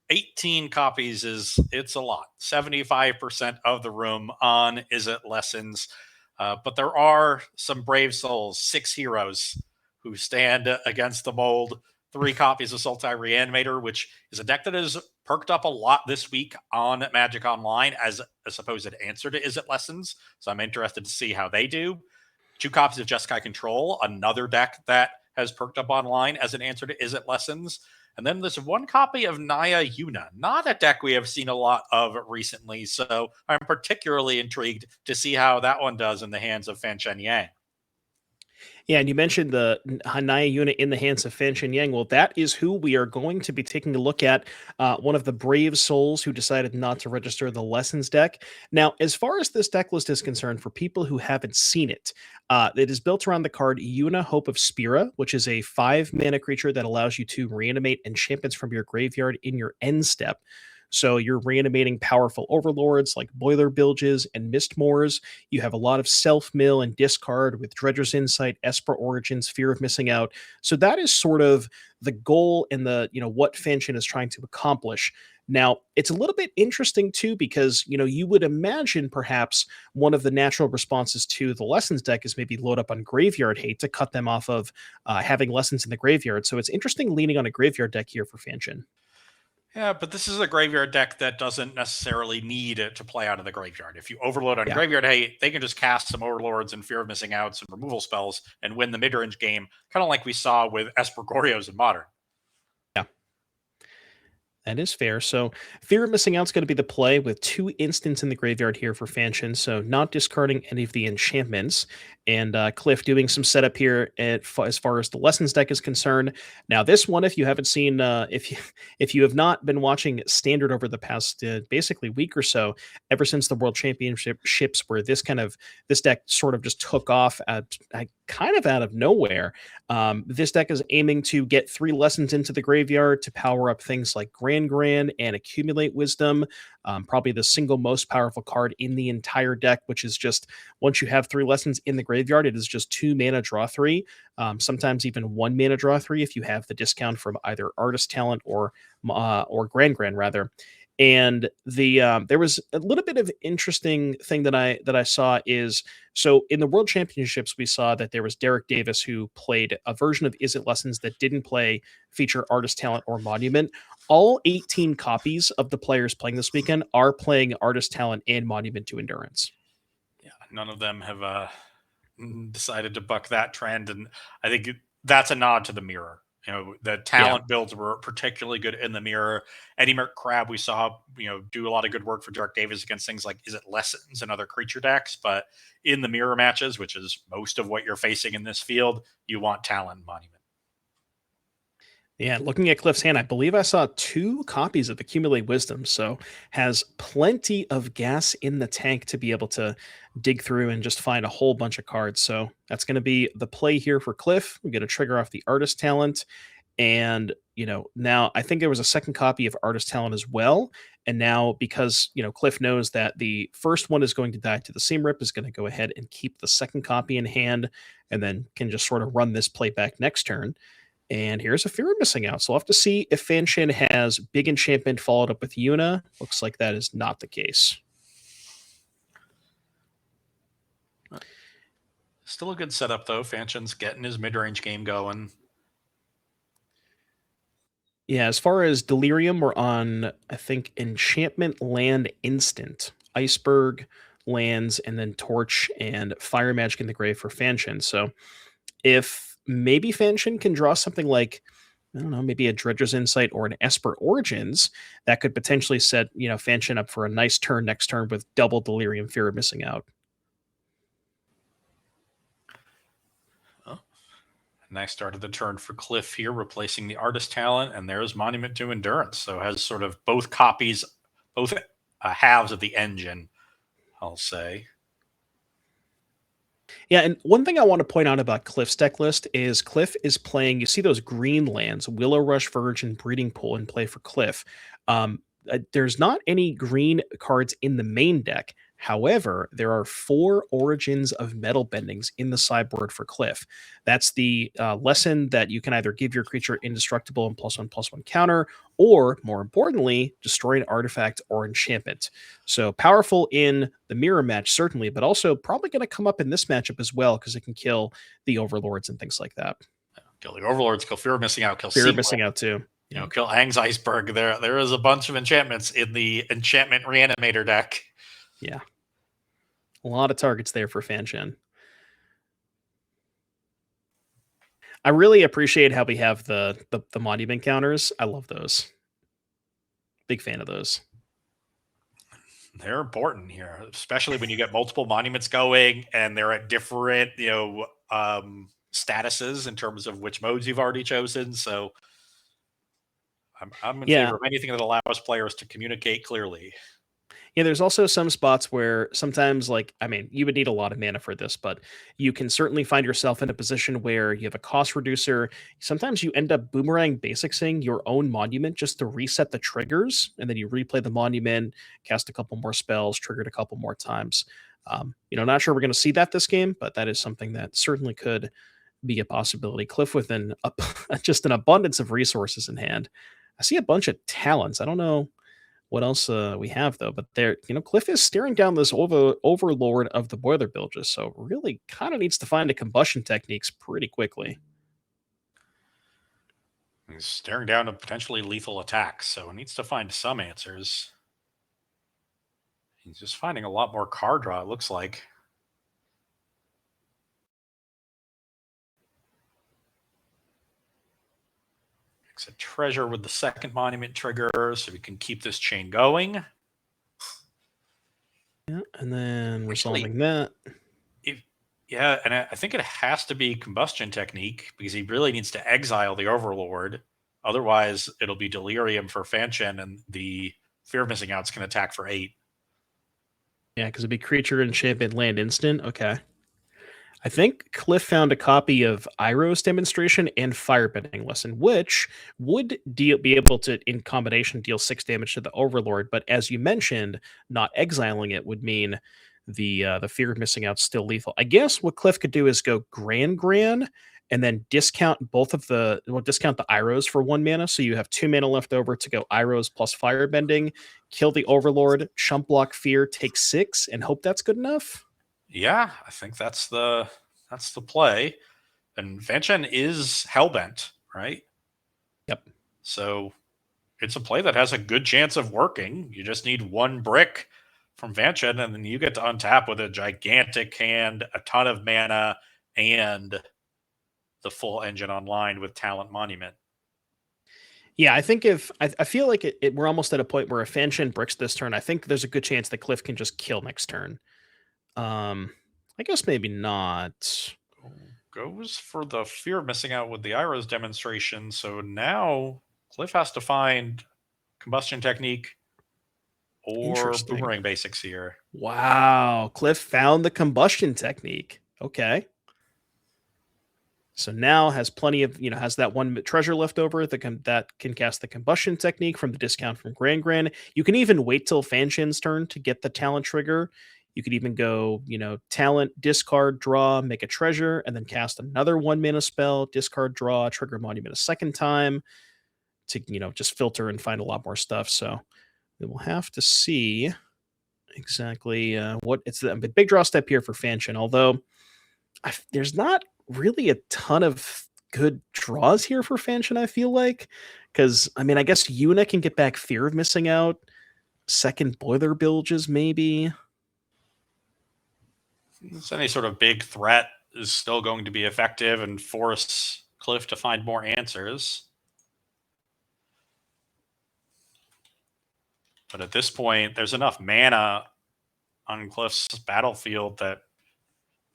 18 copies it's a lot. 75% of the room on Is It Lessons. But there are some brave souls, 6 heroes who stand against the mold. 3 copies of Sultai Reanimator, which is a deck that has perked up a lot this week on Magic Online as a supposed answer to Is It Lessons. So I'm interested to see how they do. 2 copies of Jeskai Control, another deck that has perked up online as an answer to Is It Lessons. And then there's 1 copy of Naya Yuna, not a deck we have seen a lot of recently. So I'm particularly intrigued to see how that one does in the hands of Fan Shen Yang. Yeah, and you mentioned the Naya unit in the hands of Fan Shen Yang. Well, that is who we are going to be taking a look at. One of the brave souls who decided not to register the Lessons deck. Now, as far as this deck list is concerned, for people who haven't seen it, it is built around the card Yuna, Hope of Spira, which is a 5-mana creature that allows you to reanimate enchantments from your graveyard in your end step. So you're reanimating powerful overlords like Boiler Bilges and Mistmoors. You have a lot of self-mill and discard with Dredger's Insight, Esper Origins, Fear of Missing Out. So that is sort of the goal and the, what Fan Shen is trying to accomplish. Now, it's a little bit interesting too, because, you would imagine perhaps one of the natural responses to the Lessons deck is maybe load up on Graveyard Hate to cut them off of having Lessons in the graveyard. So it's interesting leaning on a graveyard deck here for Fan Shen. Yeah, but this is a graveyard deck that doesn't necessarily need it to play out of the graveyard. If you overload on Graveyard Hate, they can just cast some Overlords and Fear of Missing Outs and removal spells and win the mid-range game, kind of like we saw with Esper Gorios in Modern. Yeah. That is fair. So fear of missing out is going to be the play with 2 instants in the graveyard here for Fanshin. So not discarding any of the enchantments. And Cliff doing some setup here as far as the lessons deck is concerned. Now this one, if you haven't seen, if you have not been watching Standard over the past basically week or so, ever since the World Championships, where this deck sort of just took off kind of out of nowhere. This deck is aiming to get 3 lessons into the graveyard to power up things like Grand and Accumulate Wisdom. Probably the single most powerful card in the entire deck, which is just once you have 3 lessons in the graveyard, it is just 2 mana draw 3. Sometimes even 1 mana draw 3 if you have the discount from either Artist Talent or Grand rather. And there was a little bit of interesting thing that I saw is, so in the World Championships we saw that there was Derek Davis who played a version of Is It Lessons that didn't feature Artist Talent or Monument. All 18 copies of the players playing this weekend are playing Artist Talent and Monument to Endurance. Yeah, none of them have decided to buck that trend, and I think that's a nod to the mirror. The talent builds were particularly good in the mirror. Eddie Merc Crab, we saw, do a lot of good work for Derek Davis against things like Is It Lessons and other creature decks. But in the mirror matches, which is most of what you're facing in this field, you want talent Monument. Yeah, looking at Cliff's hand, I believe I saw 2 copies of Accumulate Wisdom, so has plenty of gas in the tank to be able to dig through and just find a whole bunch of cards. So that's going to be the play here for Cliff. We're going to trigger off the Artist Talent. And, now I think there was a second copy of Artist Talent as well. And now because, Cliff knows that the first one is going to die to the Seam Rip, is going to go ahead and keep the second copy in hand and then can just sort of run this play back next turn. And here's a fear of missing out. So we'll have to see if Fanshin has Big Enchantment followed up with Yuna. Looks like that is not the case. Still a good setup, though. Fanshin's getting his mid-range game going. Yeah, as far as Delirium, we're on, I think, Enchantment Land Instant. Iceberg lands, and then Torch and Fire Magic in the Grave for Fanshin. So if maybe Fanshin can draw something like, I don't know, maybe a Dredger's Insight or an Esper Origins, that could potentially set, Fanshin up for a nice turn next turn with double Delirium Fear of Missing Out. Nice start of the turn for Cliff here, replacing the Artist Talent, and there's Monument to Endurance. So has sort of both copies, both halves of the engine, I'll say. Yeah, and one thing I want to point out about Cliff's deck list is Cliff is playing, you see those green lands, Willow Rush, Virgin, Breeding Pool in play for Cliff. There's not any green cards in the main deck. However, there are 4 Origins of Metal Bendings in the sideboard for Cliff. That's the lesson that you can either give your creature indestructible and +1/+1 counter, or more importantly, destroy an artifact or enchantment. So powerful in the mirror match, certainly, but also probably going to come up in this matchup as well because it can kill the Overlords and things like that. Kill the Overlords, kill Fear of Missing Out, kill Fear of Missing Out too. Kill Ang's Iceberg. There is a bunch of enchantments in the Enchantment Reanimator deck. Yeah. A lot of targets there for Fanshin. I really appreciate how we have the monument counters. I love those. Big fan of those. They're important here, especially when you get multiple monuments going and they're at different, statuses in terms of which modes you've already chosen. So I'm in favor of anything that allows players to communicate clearly. Yeah, there's also some spots where sometimes, you would need a lot of mana for this, but you can certainly find yourself in a position where you have a cost reducer. Sometimes you end up boomerang basicsing your own monument just to reset the triggers, and then you replay the monument, cast a couple more spells, triggered a couple more times. Not sure we're going to see that this game, but that is something that certainly could be a possibility. Cliff with just an abundance of resources in hand. I see a bunch of talents. I don't know what else we have, though, but Cliff is staring down this overlord of the Boiler Bilges, so really kind of needs to find a combustion techniques pretty quickly. He's staring down a potentially lethal attack, so he needs to find some answers. He's just finding a lot more card draw, it looks like. It's a treasure with the second monument trigger, so we can keep this chain going. Yeah, and then Actually, resolving that. Yeah, and I think it has to be combustion technique because he really needs to exile the Overlord. Otherwise, it'll be delirium for Fanshin, and the fear of missing outs can attack for 8. Yeah, because it'd be creature and ship and land instant. Okay. I think Cliff found a copy of Iroh's demonstration and Firebending Lesson, which would be able to, in combination, deal 6 damage to the Overlord. But as you mentioned, not exiling it would mean the fear of missing out still lethal. I guess what Cliff could do is go Gran, and then discount discount the Irohs for 1 mana, so you have 2 mana left over to go Irohs plus Firebending, kill the Overlord, chump block Fear, take 6, and hope that's good enough. Yeah, I think that's the play. And Fanshin is hellbent, right? Yep. So it's a play that has a good chance of working. You just need 1 brick from Fanshin, and then you get to untap with a gigantic hand, a ton of mana, and the full engine online with Talent Monument. Yeah, I think if I feel like we're almost at a point where if Fanshin bricks this turn, I think there's a good chance that Cliff can just kill next turn. I guess maybe not. Goes for the fear of missing out with the Iroh's demonstration. So now Cliff has to find combustion technique or boomerang basics here. Wow, Cliff found the combustion technique. Okay. So now has plenty of, has that 1 treasure left over that can cast the combustion technique from the discount from Gran. You can even wait till Fanshin's turn to get the talent trigger. You could even go, talent, discard, draw, make a treasure, and then cast another 1 mana spell, discard, draw, trigger monument a second time to, just filter and find a lot more stuff. So we will have to see exactly what it's the big draw step here for Fanshin, although there's not really a ton of good draws here for Fanshin, I feel like. Because, I guess Yuna can get back Fear of Missing Out. Second Boiler Bilges, maybe. Any sort of big threat is still going to be effective and force Cliff to find more answers. But at this point, there's enough mana on Cliff's battlefield that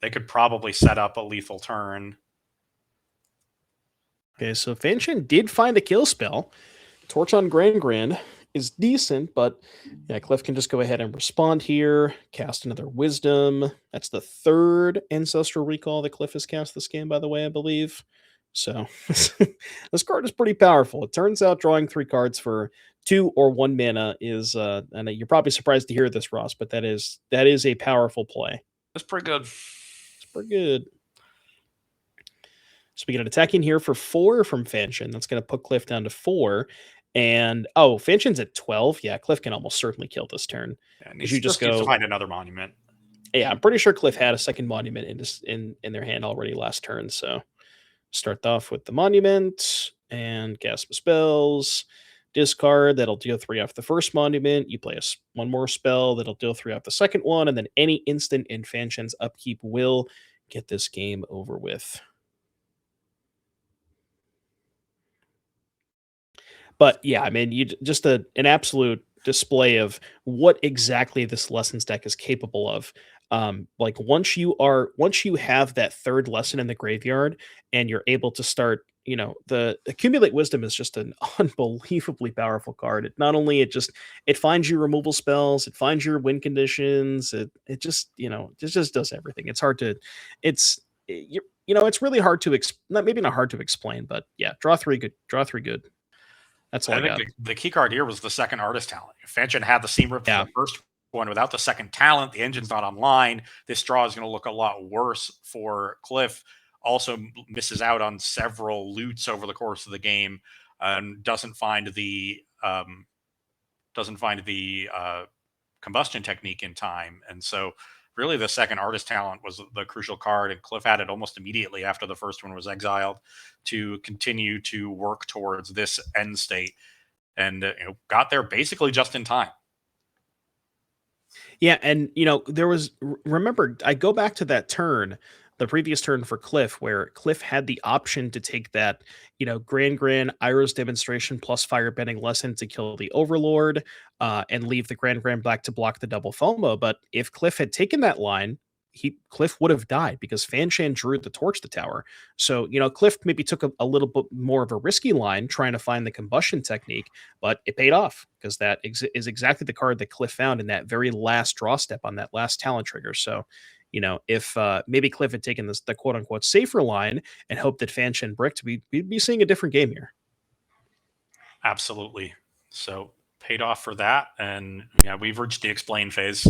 they could probably set up a lethal turn. Okay, so Fanshin did find a kill spell. Torch on Gran is decent, but yeah, Cliff can just go ahead and respond here, cast another Wisdom. That's the 3rd Ancestral Recall that Cliff has cast this game, by the way, I believe. So this card is pretty powerful. It turns out drawing 3 cards for 2 or 1 mana is, and you're probably surprised to hear this, Ross, but that is a powerful play. That's pretty good. It's pretty good. So we get an attack in here for 4 from Fanshin. That's going to put Cliff down to 4. And, Fanshin's at 12. Yeah, Cliff can almost certainly kill this turn. Yeah, you just go to find another monument. Yeah, I'm pretty sure Cliff had a second monument in their hand already last turn. So start off with the monument and cast my spells. Discard, that'll deal 3 off the first monument. You play 1 more spell, that'll deal 3 off the second one. And then any instant in Fanshin's upkeep will get this game over with. But yeah, you just an absolute display of what exactly this lessons deck is capable of. Like once you have that 3rd lesson in the graveyard and you're able to start, the Accumulate Wisdom is just an unbelievably powerful card. It not only it finds you removal spells, it finds your win conditions, it just does everything. It's hard to it's really hard to not hard to explain, but yeah, draw 3 good. That's all I got. think the key card here was the second artist talent. If Fanshin had the seam rip for the first one without the second talent, the engine's not online. This draw is going to look a lot worse for Cliff. Also misses out on several loots over the course of the game, and doesn't find the combustion technique in time. And so really the second artist talent was the crucial card, and Cliff had it almost immediately after the first one was exiled to continue to work towards this end state, and got there basically just in time. Yeah, and remember, I go back to that turn the previous turn for Cliff, where Cliff had the option to take that, Grand Iroh's Demonstration plus Firebending Lesson to kill the Overlord, and leave the Grand back to block the double FOMO. But if Cliff had taken that line, Cliff would have died because Fanshan drew the Torch the tower. So, Cliff maybe took a little bit more of a risky line trying to find the combustion technique, but it paid off because that is exactly the card that Cliff found in that very last draw step on that last talent trigger. So, if maybe Cliff had taken the quote unquote safer line and hoped that Fanshan bricked, we'd be seeing a different game here. Absolutely. So paid off for that. And yeah, we've reached the explain phase.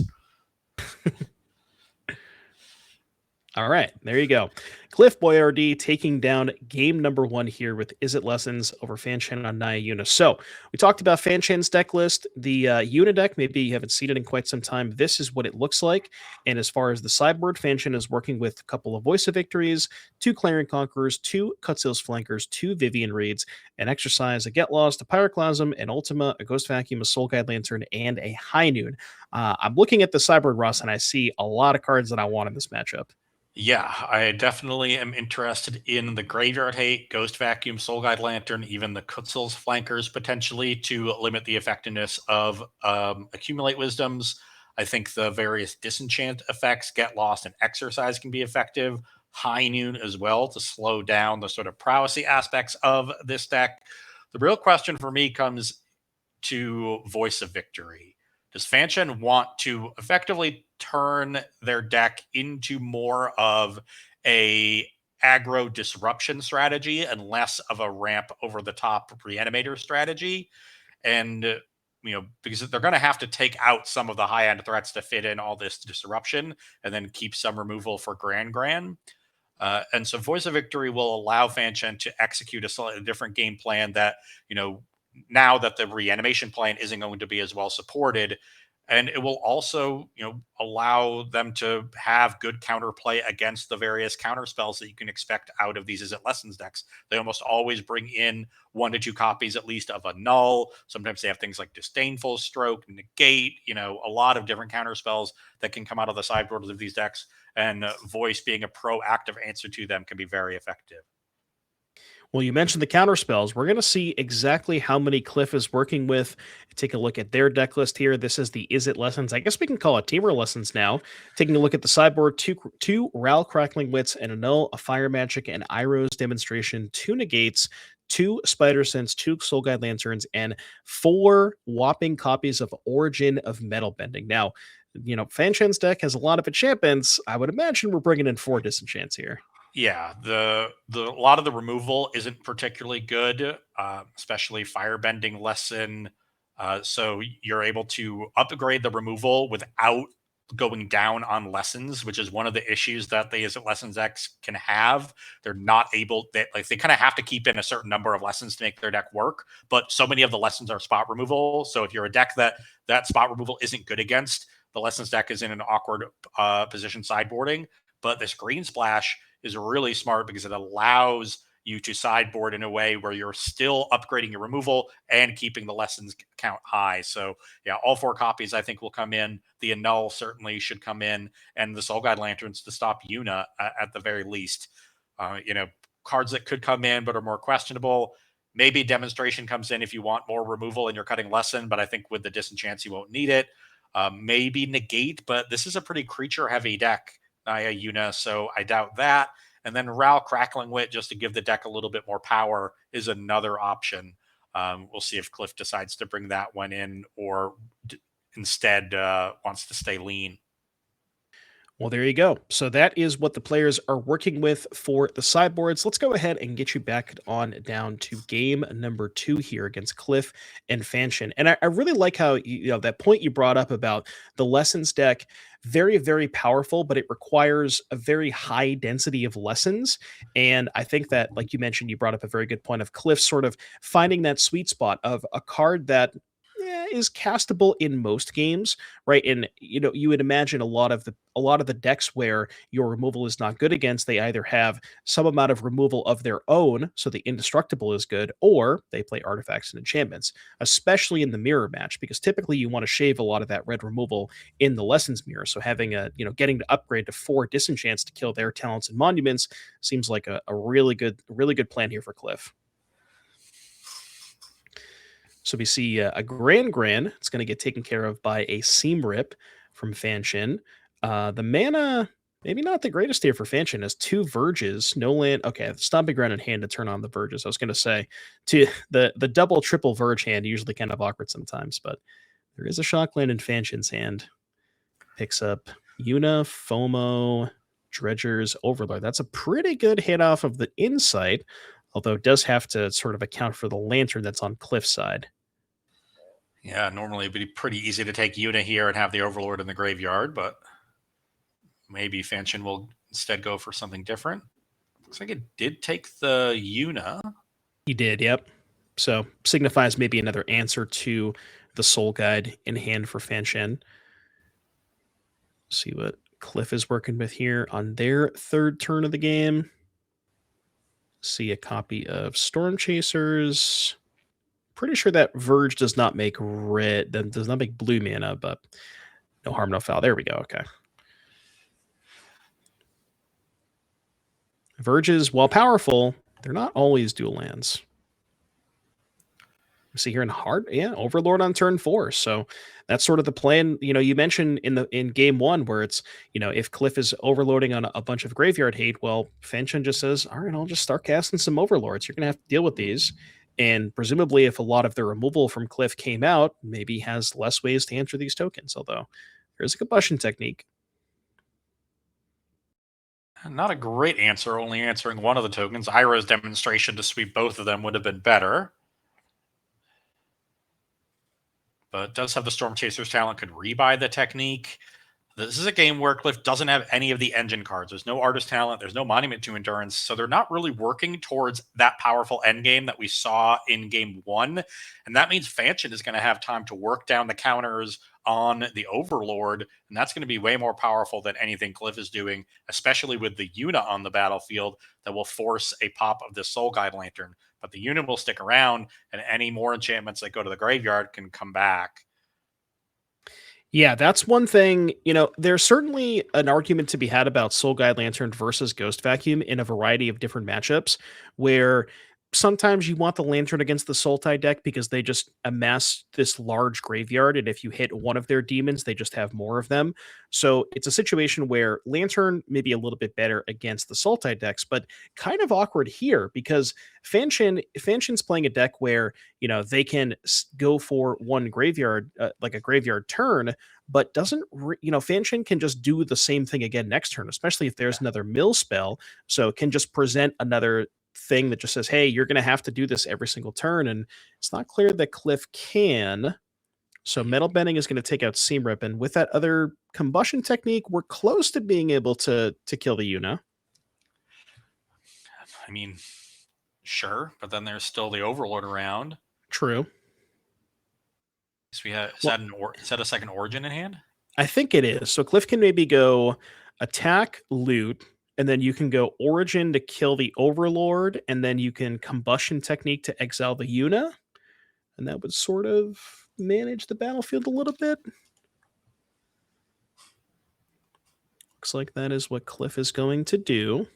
All right, there you go. Cliff Boyardee taking down game number 1 here with Is It Lessons over Fanshan on Naya Yuna. So we talked about Fanshan's deck list. The Yuna deck, maybe you haven't seen it in quite some time. This is what it looks like. And as far as the sideboard, Fanshan is working with a couple of Voice of Victories, 2 Clarion Conquerors, 2 Cutsil's Flankers, 2 Vivian Reeds, an Exercise, a Get Lost, a Pyroclasm, an Ultima, a Ghost Vacuum, a Soul Guide Lantern, and a High Noon. I'm looking at the sideboard, Ross, and I see a lot of cards that I want in this matchup. Yeah, I definitely am interested in the Graveyard Hate, Ghost Vacuum, Soul Guide Lantern, even the Kutzel's Flankers potentially to limit the effectiveness of Accumulate Wisdoms. I think the various Disenchant effects, Get Lost, and Exercise can be effective. High Noon as well to slow down the sort of prowessy aspects of this deck. The real question for me comes to Voice of Victory. Does Fanshan want to effectively turn their deck into more of a aggro disruption strategy and less of a ramp over the top reanimator strategy? And, because they're going to have to take out some of the high end threats to fit in all this disruption and then keep some removal for Grand. And so Voice of Victory will allow Fanshan to execute a slightly different game plan that, now that the reanimation plan isn't going to be as well supported. And it will also, allow them to have good counterplay against the various counter spells that you can expect out of these Is It Lessons decks. They almost always bring in 1 to 2 copies at least of a null. Sometimes they have things like Disdainful Stroke, Negate, a lot of different counter spells that can come out of the sideboards of these decks. And Voice being a proactive answer to them can be very effective. Well, you mentioned the counter spells. We're going to see exactly how many Cliff is working with. Take a look at their deck list here. This is the Is It Lessons. I guess we can call it Teamer Lessons now. Taking a look at the sideboard, two Ral Crackling Wits, and a Null, a Fire Magic, and Iroh's Demonstration, 2 Negates, 2 Spider Sense, 2 Soul Guide Lanterns, and 4 whopping copies of Origin of Metal Bending. Now, Fanshan's deck has a lot of enchantments. I would imagine we're bringing in 4 disenchants here. Yeah, the lot of the removal isn't particularly good, especially Firebending Lesson. So you're able to upgrade the removal without going down on lessons, which is one of the issues that the Is It Lessons decks can have. They're not able, they kind of have to keep in a certain number of lessons to make their deck work, but so many of the lessons are spot removal. So if you're a deck that spot removal isn't good against, the lessons deck is in an awkward position sideboarding. But this Green Splash is really smart because it allows you to sideboard in a way where you're still upgrading your removal and keeping the lessons count high. So yeah, all 4 copies I think will come in. The Annul certainly should come in, and the Soul Guide Lanterns to stop Yuna at the very least. Cards that could come in but are more questionable. Maybe Demonstration comes in if you want more removal and you're cutting Lesson, but I think with the Disenchants you won't need it. Maybe Negate, but this is a pretty creature-heavy deck, Naya Yuna, so I doubt that. And then Ral Crackling Wit, just to give the deck a little bit more power, is another option. We'll see if Cliff decides to bring that one in or instead wants to stay lean. Well, there you go. So that is what the players are working with for the sideboards. Let's go ahead and get you back on down to game number 2 here against Cliff and Fanshan. And I really like how that point you brought up about the Lessons deck. Very, very powerful, but it requires a very high density of lessons. And I think that, like you mentioned, you brought up a very good point of Cliff sort of finding that sweet spot of a card that is castable in most games, right? And you would imagine a lot of the decks where your removal is not good against, they either have some amount of removal of their own, so the indestructible is good, or they play artifacts and enchantments, especially in the mirror match, because typically you want to shave a lot of that red removal in the lessons mirror. So having getting to upgrade to 4 disenchants to kill their talents and monuments seems like a really good plan here for Cliff. So we see a Grand. It's going to get taken care of by a Seam Rip from Fanshin. The mana, maybe not the greatest here for Fanshin, has 2 Verges, no land. Okay, Stomping Ground in hand to turn on the Verges. I was going to say, the double, triple Verge hand usually kind of awkward sometimes, but there is a Shockland in Fanshin's hand. Picks up Yuna, FOMO, Dredger's Overlord. That's a pretty good hit off of the Insight, although it does have to sort of account for the Lantern that's on Cliff's side. Yeah, normally it'd be pretty easy to take Yuna here and have the Overlord in the graveyard, but maybe Fanshin will instead go for something different. Looks like it did take the Yuna. He did, yep. So signifies maybe another answer to the Soul Guide in hand for Fanshin. See what Cliff is working with here on their 3rd turn of the game. See a copy of Storm Chasers. Pretty sure that Verge does not make red, that does not make blue mana, but no harm, no foul. There we go. Okay. Verges, while powerful, they're not always dual lands. See here in hard, Overlord on turn 4. So that's sort of the plan. You mentioned in game 1 where it's, if Cliff is overloading on a bunch of graveyard hate, well, Fanshin just says, all right, I'll just start casting some Overlords. You're gonna have to deal with these. And presumably if a lot of the removal from Cliff came out, maybe has less ways to answer these tokens, although there's a combustion technique. Not a great answer, only answering one of the tokens. Ira's demonstration to sweep both of them would have been better. But it does have the Storm Chaser's talent, could rebuy the technique. This is a game where Cliff doesn't have any of the engine cards. There's no Artist Talent. There's no Monument to Endurance. So they're not really working towards that powerful end game that we saw in game 1. And that means Fanshin is going to have time to work down the counters on the Overlord. And that's going to be way more powerful than anything Cliff is doing, especially with the Yuna on the battlefield that will force a pop of the Soul Guide Lantern. But the Yuna will stick around, and any more enchantments that go to the graveyard can come back. Yeah, that's one thing. There's certainly an argument to be had about Soul Guide Lantern versus Ghost Vacuum in a variety of different matchups, where sometimes you want the Lantern against the Sultai deck because they just amass this large graveyard, and if you hit one of their demons, they just have more of them. So it's a situation where Lantern may be a little bit better against the Sultai decks, but kind of awkward here because Fanshin's playing a deck where they can go for one graveyard, like a graveyard turn, but doesn't Fanshin can just do the same thing again next turn, especially if there's another mill spell. So it can just present another thing that just says, hey, you're going to have to do this every single turn, and it's not clear that Cliff can. So Metal Bending is going to take out Seam Rip, and with that other combustion technique, we're close to being able to kill the Yuna. I mean, sure, but then there's still the Overlord around. True. So we have is that a second Origin in hand? I think it is. So Cliff can maybe go attack, loot, and then you can go Origin to kill the Overlord, and then you can combustion technique to exile the Yuna, and that would sort of manage the battlefield a little bit. Looks like that is what Cliff is going to do.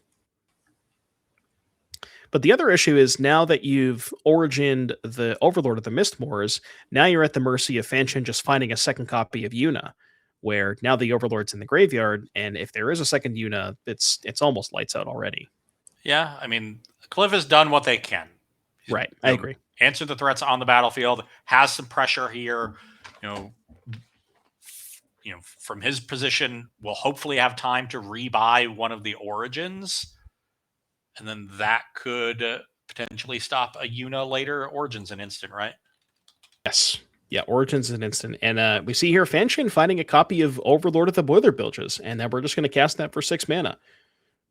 But the other issue is now that you've origined the Overlord of the Mistmoors, now you're at the mercy of Fanshin just finding a second copy of Yuna, where now the Overlord's in the graveyard, and if there is a second Yuna, it's almost lights out already. Yeah, I mean, Cliff has done what they can. Right, I agree. Answer the threats on the battlefield, has some pressure here. From his position, will hopefully have time to rebuy one of the Origins, and then that could potentially stop a Yuna later. Origin's an instant, right? Yes. Yeah, Origin's an instant. And we see here Fanshin finding a copy of Overlord of the Boiler Bilges, and then we're just going to cast that for 6 mana.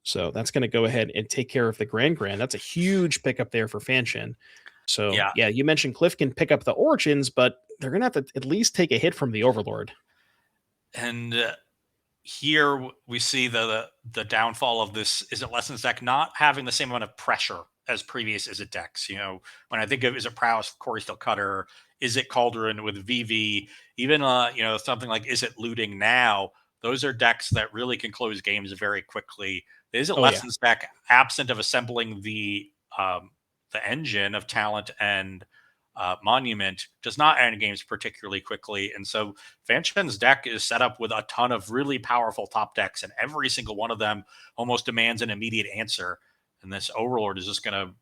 So that's going to go ahead and take care of the Grand. That's a huge pickup there for Fanshin. So yeah, you mentioned Cliff can pick up the Origins, but they're going to have to at least take a hit from the Overlord. And here we see the downfall of this Izzet Lessons deck not having the same amount of pressure as previous Izzet decks. When I think of Izzet Prowess, Corey Still Cutter, Izzet Cauldron with VV, even something like Izzet Looting now, those are decks that really can close games very quickly. The Izzet Lessons deck, absent of assembling the engine of Talent and Monument, does not end games particularly quickly. And so Fanshen's deck is set up with a ton of really powerful top decks, and every single one of them almost demands an immediate answer. And this Overlord is just going to,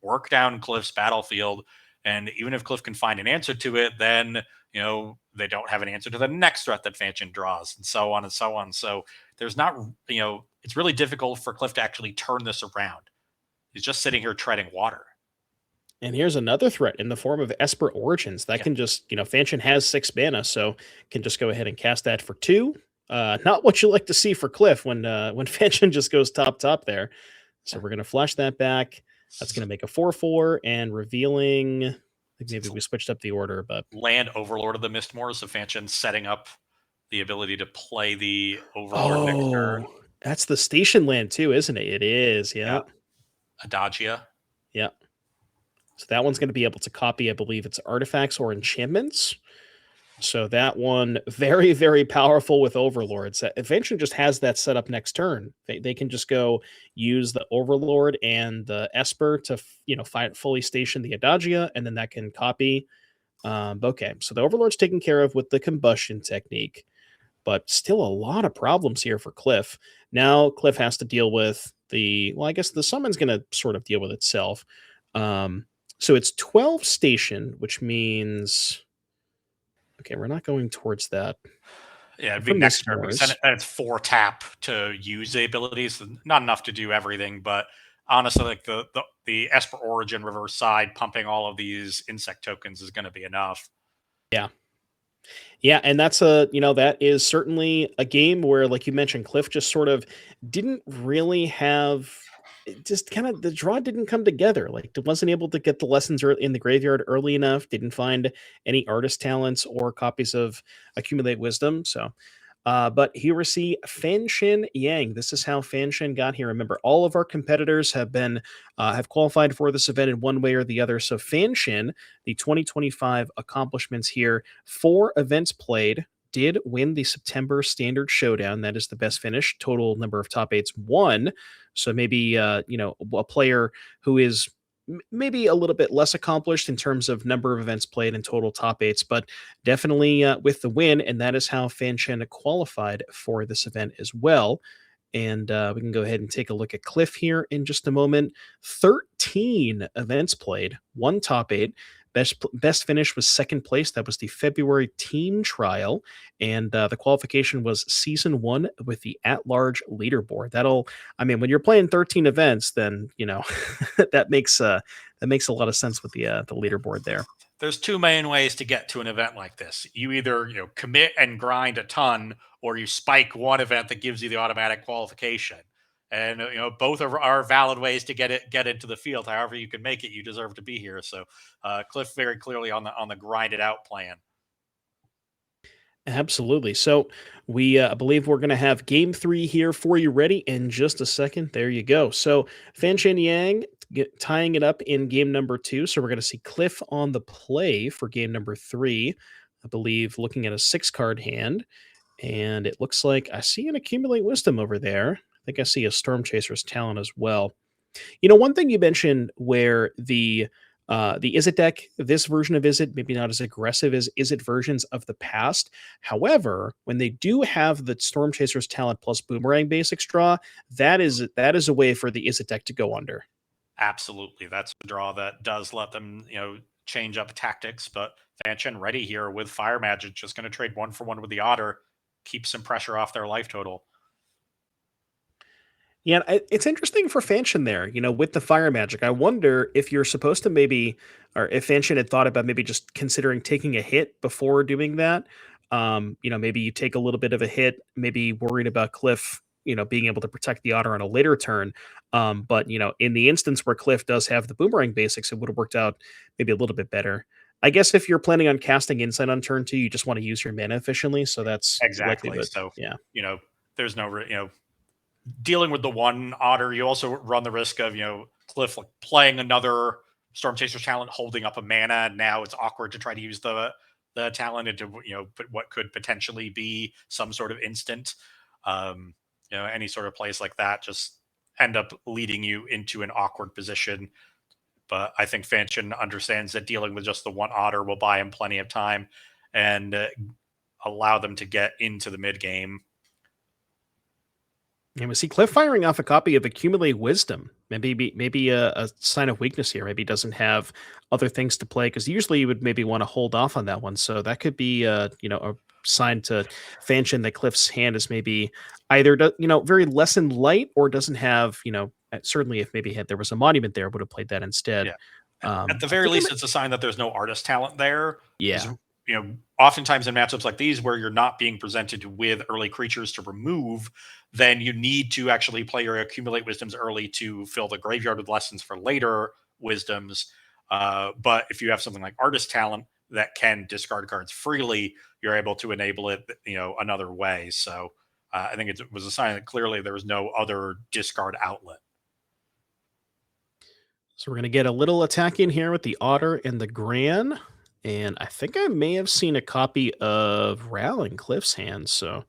work down Cliff's battlefield. And even if Cliff can find an answer to it, then, they don't have an answer to the next threat that Fanshen draws, and so on and so on. So there's not, it's really difficult for Cliff to actually turn this around. He's just sitting here treading water. And here's another threat in the form of Esper Origins. That can just, Fanshen has 6 mana, so can just go ahead and cast that for 2. Not what you like to see for Cliff when Fanshen just goes top there. So we're going to flash that back. That's going to make a 4/4 and revealing. I think maybe we switched up the order, but land Overlord of the Mistmoors. So Fanshen setting up the ability to play the Overlord next turn. That's the station land too, isn't it? It is, yeah. Adagia. Yeah. So that one's going to be able to copy, I believe it's artifacts or enchantments. So that one, very, very powerful with Overlords. Fanshen just has that set up next turn. They can just go use the Overlord and the Esper to, fully station the Adagia, and then that can copy. Okay, so the Overlord's taken care of with the combustion technique, but still a lot of problems here for Cliff. Now Cliff has to deal with I guess the summon's going to sort of deal with itself. So it's 12 station, which means... Okay, we're not going towards that. Yeah, it'd be next turn. Then it's 4 tap to use the abilities. Not enough to do everything, but honestly, like the Esper Origin reverse side pumping all of these insect tokens is going to be enough. Yeah, and that's that is certainly a game where, like you mentioned, Cliff just sort of didn't really have... just kind of the draw didn't come together. Like, wasn't able to get the lessons in the graveyard early enough, didn't find any artist talents or copies of Accumulate Wisdom. So, but here we see Fanshen Yang. This is how Fanshen got here. Remember, all of our competitors have been have qualified for this event in one way or the other. So Fanshen, the 2025 accomplishments here, 4 events played, did win the September Standard Showdown. That is the best finish. Total number of top 8s, 1. So maybe, a player who is maybe a little bit less accomplished in terms of number of events played and total top 8s, but definitely with the win. And that is how Fanshen qualified for this event as well. And we can go ahead and take a look at Cliff here in just a moment. 13 events played, 1 top 8. Best finish was 2nd place. That was the February team trial, and the qualification was season 1 with the at-large leaderboard. When you're playing 13 events, then that makes a lot of sense with the leaderboard there. There's 2 main ways to get to an event like this. You either commit and grind a ton, or you spike one event that gives you the automatic qualification. And both are valid ways to get into the field. However you can make it, you deserve to be here. So Cliff very clearly on the grind it out plan. Absolutely. So we believe we're going to have game 3 here for you ready in just a second. There you go. So Fanshen Yang tying it up in game number 2. So we're going to see Cliff on the play for game number 3. I believe looking at a 6-card hand, and it looks like I see an Accumulate Wisdom over there. I think I see a Storm Chaser's Talent as well. One thing you mentioned where the Izzet deck, this version of Izzet, maybe not as aggressive as Izzet versions of the past. However, when they do have the Storm Chaser's Talent plus Boomerang basics draw, that is a way for the Izzet deck to go under. Absolutely. That's a draw that does let them, change up tactics, but Fanshen ready here with Fire Magic, just going to trade 1 for 1 with the Otter, keep some pressure off their life total. Yeah, it's interesting for Fanshen there, with the Fire Magic. I wonder if you're supposed to or if Fanshen had thought about maybe just considering taking a hit before doing that. Maybe you take a little bit of a hit, maybe worried about Cliff, being able to protect the Otter on a later turn. But in the instance where Cliff does have the Boomerang basics, it would have worked out maybe a little bit better. I guess if you're planning on casting Insight on turn 2, you just want to use your mana efficiently. So that's Exactly. likely. But, So, yeah. There's no, dealing with the one otter, you also run the risk of, Cliff playing another Storm Chaser talent, holding up a mana. And now it's awkward to try to use the talent into, put what could potentially be some sort of instant. Any sort of plays like that just end up leading you into an awkward position. But I think Fanchon understands that dealing with just the one otter will buy him plenty of time and allow them to get into the mid game. And we see Cliff firing off a copy of Accumulate Wisdom. Maybe a sign of weakness here. Maybe he doesn't have other things to play, because usually you would maybe want to hold off on that one. So that could be a sign to Fanchon that Cliff's hand is maybe either very lessened light, or doesn't have certainly if maybe there was a monument there, would have played that instead. Yeah. At the very least, it's a sign that there's no artist talent there. Yeah. Oftentimes in matchups like these where you're not being presented with early creatures to remove, then you need to actually play your Accumulate Wisdoms early to fill the graveyard with lessons for later wisdoms. But if you have something like artist talent that can discard cards freely, you're able to enable it, another way. So I think it was a sign that clearly there was no other discard outlet. So we're going to get a little attack in here with the Otter and the Gran. And I think I may have seen a copy of Ral in Cliff's hands. So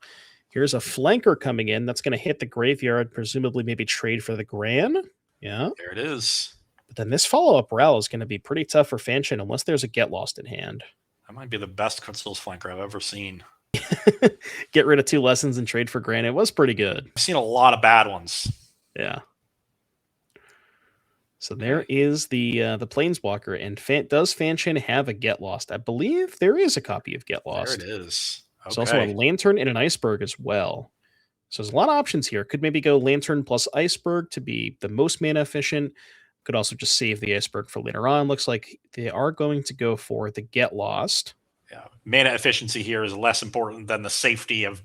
here's a flanker coming in. That's going to hit the graveyard, presumably maybe trade for the Gran. Yeah. There it is. But then this follow-up Ral is going to be pretty tough for Fanchon unless there's a Get Lost in hand. That might be the best Crystal's flanker I've ever seen. Get rid of 2 lessons and trade for Gran. It was pretty good. I've seen a lot of bad ones. Yeah. So there is the Planeswalker, and does Fanchon have a Get Lost? I believe there is a copy of Get Lost. There it is. Okay. There's also a Lantern and an Iceberg as well. So there's a lot of options here. Could maybe go Lantern plus Iceberg to be the most mana efficient. Could also just save the Iceberg for later on. Looks like they are going to go for the Get Lost. Yeah, mana efficiency here is less important than the safety of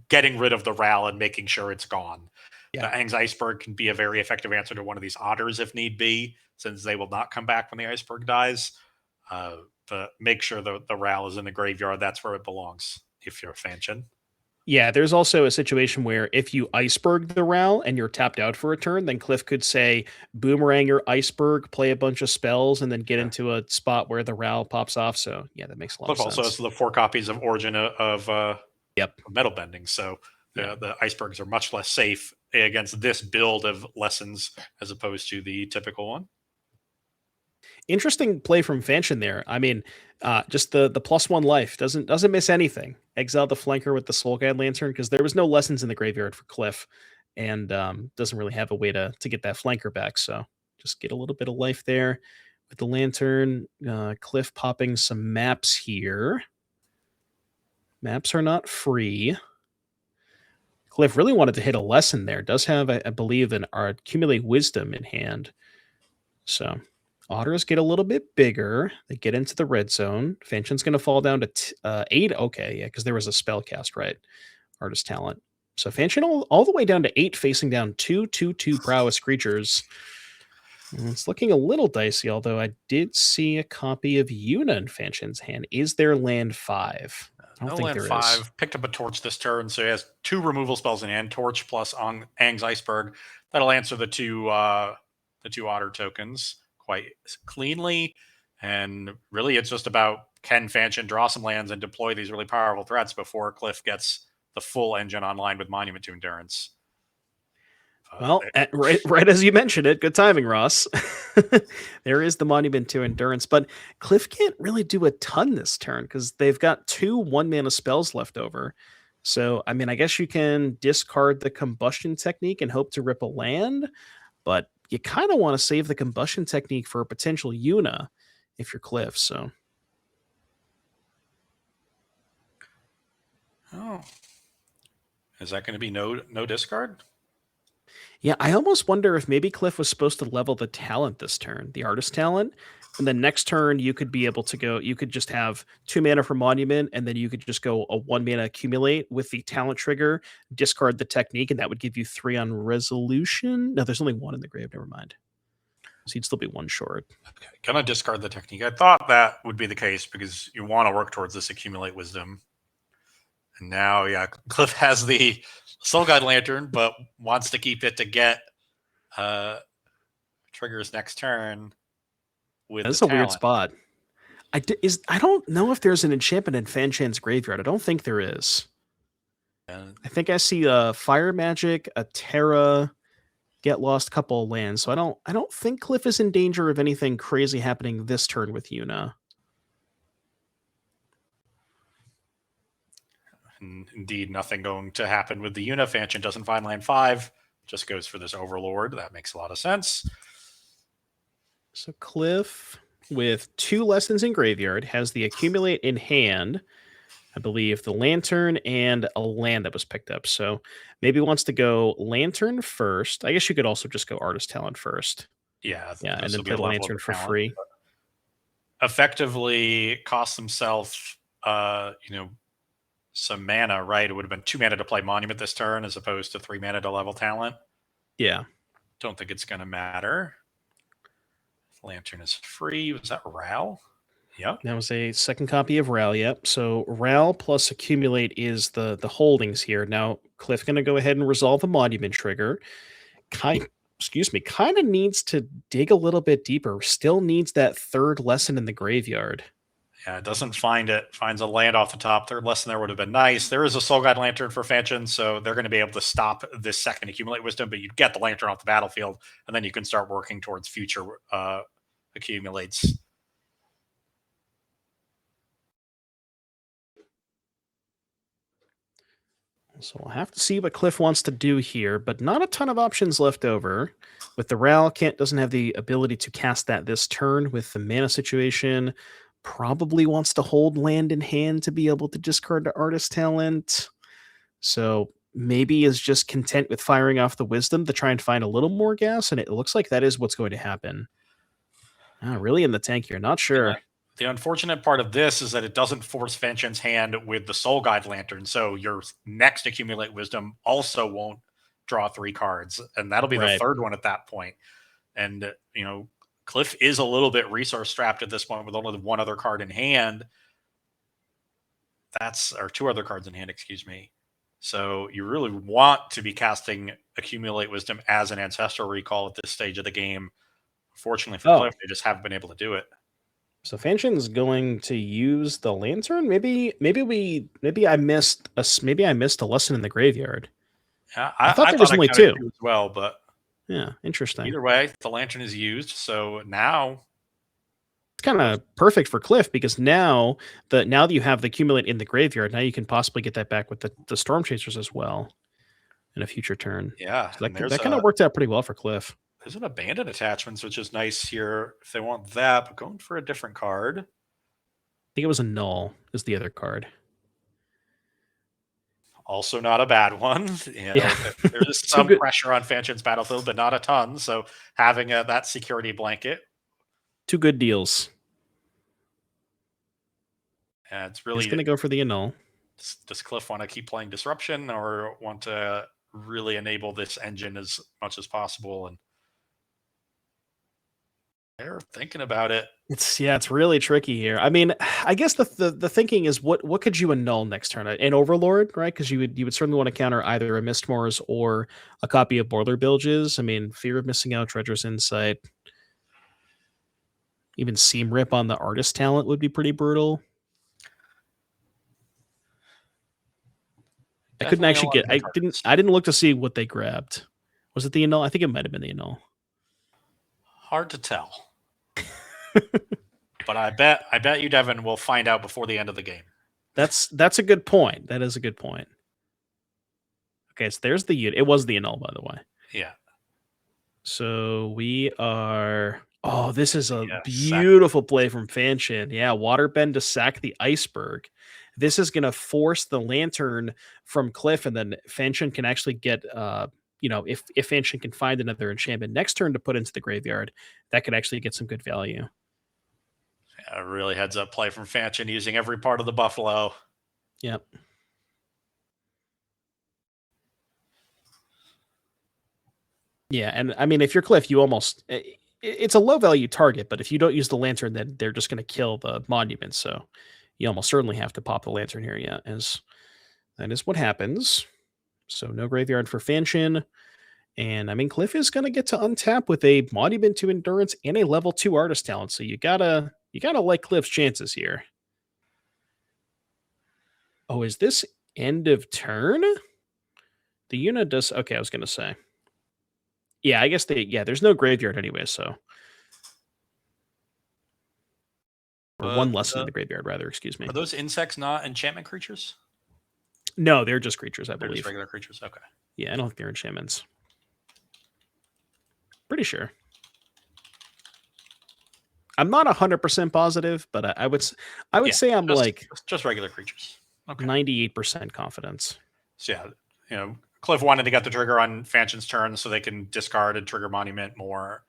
getting rid of the Ral and making sure it's gone. Yeah. The Aang's Iceberg can be a very effective answer to one of these otters if need be, since they will not come back when the Iceberg dies. But make sure the Ral is in the graveyard. That's where it belongs if you're a Fanchon. Yeah, there's also a situation where if you Iceberg the Ral and you're tapped out for a turn, then Cliff could say, boomerang your Iceberg, play a bunch of spells, and then get into a spot where the Ral pops off. So, yeah, that makes a lot of sense. Also, it's the 4 copies of Origin of Metal Bending. So the Icebergs are much less safe against this build of lessons as opposed to the typical one. Interesting play from Fanchon there. I mean, just the +1 life doesn't miss anything. Exile the flanker with the Soul Guide Lantern, because there was no lessons in the graveyard for Cliff, and doesn't really have a way to get that flanker back. So just get a little bit of life there with the Lantern. Cliff popping some maps here. Maps are not free. Cliff really wanted to hit a lesson there. Does have, I believe, an Accumulate Wisdom in hand. So Otters get a little bit bigger. They get into the red zone. Fanchon's going to fall down to 8. Okay, yeah, because there was a spell cast, right? Artist talent. So Fanchon all the way down to 8, facing down 2/2/2 prowess creatures. It's looking a little dicey, although I did see a copy of Yuna in Fanchon's hand. Is there land 5? I don't think land there 5. is. Picked up a Torch this turn, so he has 2 removal spells in hand. Torch plus Aang's Iceberg. That'll answer the two Otter tokens quite cleanly. And really, it's just about, can Fanchon draw some lands and deploy these really powerful threats before Cliff gets the full engine online with Monument to Endurance. Well, right as you mentioned it, good timing, Ross. There is the Monument to Endurance, but Cliff can't really do a ton this turn because they've got 2 1-mana spells left over. So, I mean, I guess you can discard the Combustion Technique and hope to rip a land, but you kind of want to save the Combustion Technique for a potential Yuna if you're Cliff. So, is that going to be no discard? Yeah, I almost wonder if maybe Cliff was supposed to level the talent this turn, the artist talent, and then next turn you could be able to go, you could just have 2 mana for Monument, and then you could just go a 1 mana accumulate with the talent trigger, discard the technique, and that would give you 3 on Resolution. No, there's only 1 in the grave, never mind. So he'd still be one short. Okay, gonna discard the technique. I thought that would be the case because you want to work towards this accumulate wisdom. And now, yeah, Cliff has the Soul Guide Lantern, but wants to keep it to get triggers next turn with That's the a weird talent. spot. I don't know if there's an enchantment in Fan Chan's graveyard. I don't think there is. I think I see a Fire Magic, a Terra, Get Lost, couple of lands. So I don't think Cliff is in danger of anything crazy happening this turn with Yuna. And indeed, nothing going to happen with the Yuna. Fanchin doesn't find land 5, just goes for this Overlord. That makes a lot of sense. So Cliff, with 2 lessons in graveyard, has the accumulate in hand. I believe the Lantern and a land that was picked up. So maybe wants to go Lantern first. I guess you could also just go Artist Talent first. Yeah, And then play the Lantern for free. Effectively cost himself, some mana, right? It would have been 2 mana to play Monument this turn as opposed to 3 mana to level talent. Yeah. Don't think it's going to matter. Lantern is free. Was that Ral? Yep. That was a second copy of Ral, yep. So Ral plus accumulate is the holdings here. Now Cliff gonna go ahead and resolve the monument trigger. Kind of needs to dig a little bit deeper. Still needs that 3rd lesson in the graveyard. Yeah, it doesn't find it. Finds a land off the top. 3rd lesson there would have been nice. There is a Soul Guide Lantern for Fanchin, so they're going to be able to stop this second accumulate wisdom, but you get the Lantern off the battlefield, and then you can start working towards future accumulates. So we'll have to see what Cliff wants to do here, but not a ton of options left over. With the Ral, doesn't have the ability to cast that this turn with the mana situation. Probably wants to hold land in hand to be able to discard the Artist Talent. So maybe is just content with firing off the Wisdom to try and find a little more gas, and it looks like that is what's going to happen. Really in the tank here, not sure. Yeah. The unfortunate part of this is that it doesn't force Fanchin's hand with the Soul Guide Lantern, so your next accumulate wisdom also won't draw 3 cards, and that'll be the 3rd one at that point. And Cliff is a little bit resource strapped at this point with only 1 other card in hand. Or 2 other cards in hand, excuse me. So you really want to be casting accumulate wisdom as an ancestral recall at this stage of the game. Fortunately for Cliff, they just haven't been able to do it. So Fanchin's going to use the Lantern. Maybe I missed a lesson in the graveyard. Yeah, I thought there was only 2 as well, but yeah, interesting. Either way, the Lantern is used, so now it's kind of perfect for Cliff because now that you have the accumulate in the graveyard, now you can possibly get that back with the Storm Chasers as well in a future turn. Yeah, so that kind of worked out pretty well for Cliff. There's an Abandoned Attachments, which is nice here if they want that, but going for a different card. I think it was a Null is the other card. Also not a bad one. There's some pressure on Fanchin's battlefield, but not a ton. So having that security blanket. 2 good deals. Yeah, it's really... He's going to go for the Annul. Does Cliff want to keep playing Disruption or want to really enable this engine as much as possible? And they're thinking about it. It's really tricky here. I mean, I guess the thinking is what could you annul next turn? An Overlord, right? Because you would certainly want to counter either a Mistmoors or a copy of Boiler Bilges. I mean, Fear of Missing Out, Treacherous Insight, even Seam Rip on the Artist Talent would be pretty brutal. Definitely I couldn't actually get. I didn't look to see what they grabbed. Was it the Annul? I think it might have been the Annul. Hard to tell. But I bet you, Devin, will find out before the end of the game. That's a good point. That is a good point. Okay, so there's the it was the Annul, by the way. Yeah. So we are. Oh, this is a beautiful play from Fanchin. Yeah, Waterbend to sack the Iceberg. This is going to force the Lantern from Cliff, and then Fanchin can actually get. If Fanchin can find another enchantment next turn to put into the graveyard, that could actually get some good value. Yeah, really heads up play from Fanchin using every part of the Buffalo. Yep. Yeah, and I mean, if you're Cliff, you almost it's a low value target, but if you don't use the lantern, then they're just going to kill the monument. So you almost certainly have to pop the lantern here. Yeah, as that is what happens. So no graveyard for Fanshin. And I mean, Cliff is going to get to untap with a Monument to Endurance and a level 2 Artist Talent. So you gotta like Cliff's chances here. Oh, is this end of turn? The unit does. Okay, I was going to say. Yeah, I guess there's no graveyard anyway, so. Or one less in the graveyard, rather, excuse me. Are those insects not enchantment creatures? No, they're just creatures, I They're believe. just regular creatures. Okay. Yeah, I don't think they're enchantments. Pretty sure. I'm not 100% positive, but I would say I'm just regular creatures. Okay. 98% confidence. So yeah, Cliff wanted to get the trigger on Fanshin's turn so they can discard and trigger Monument more.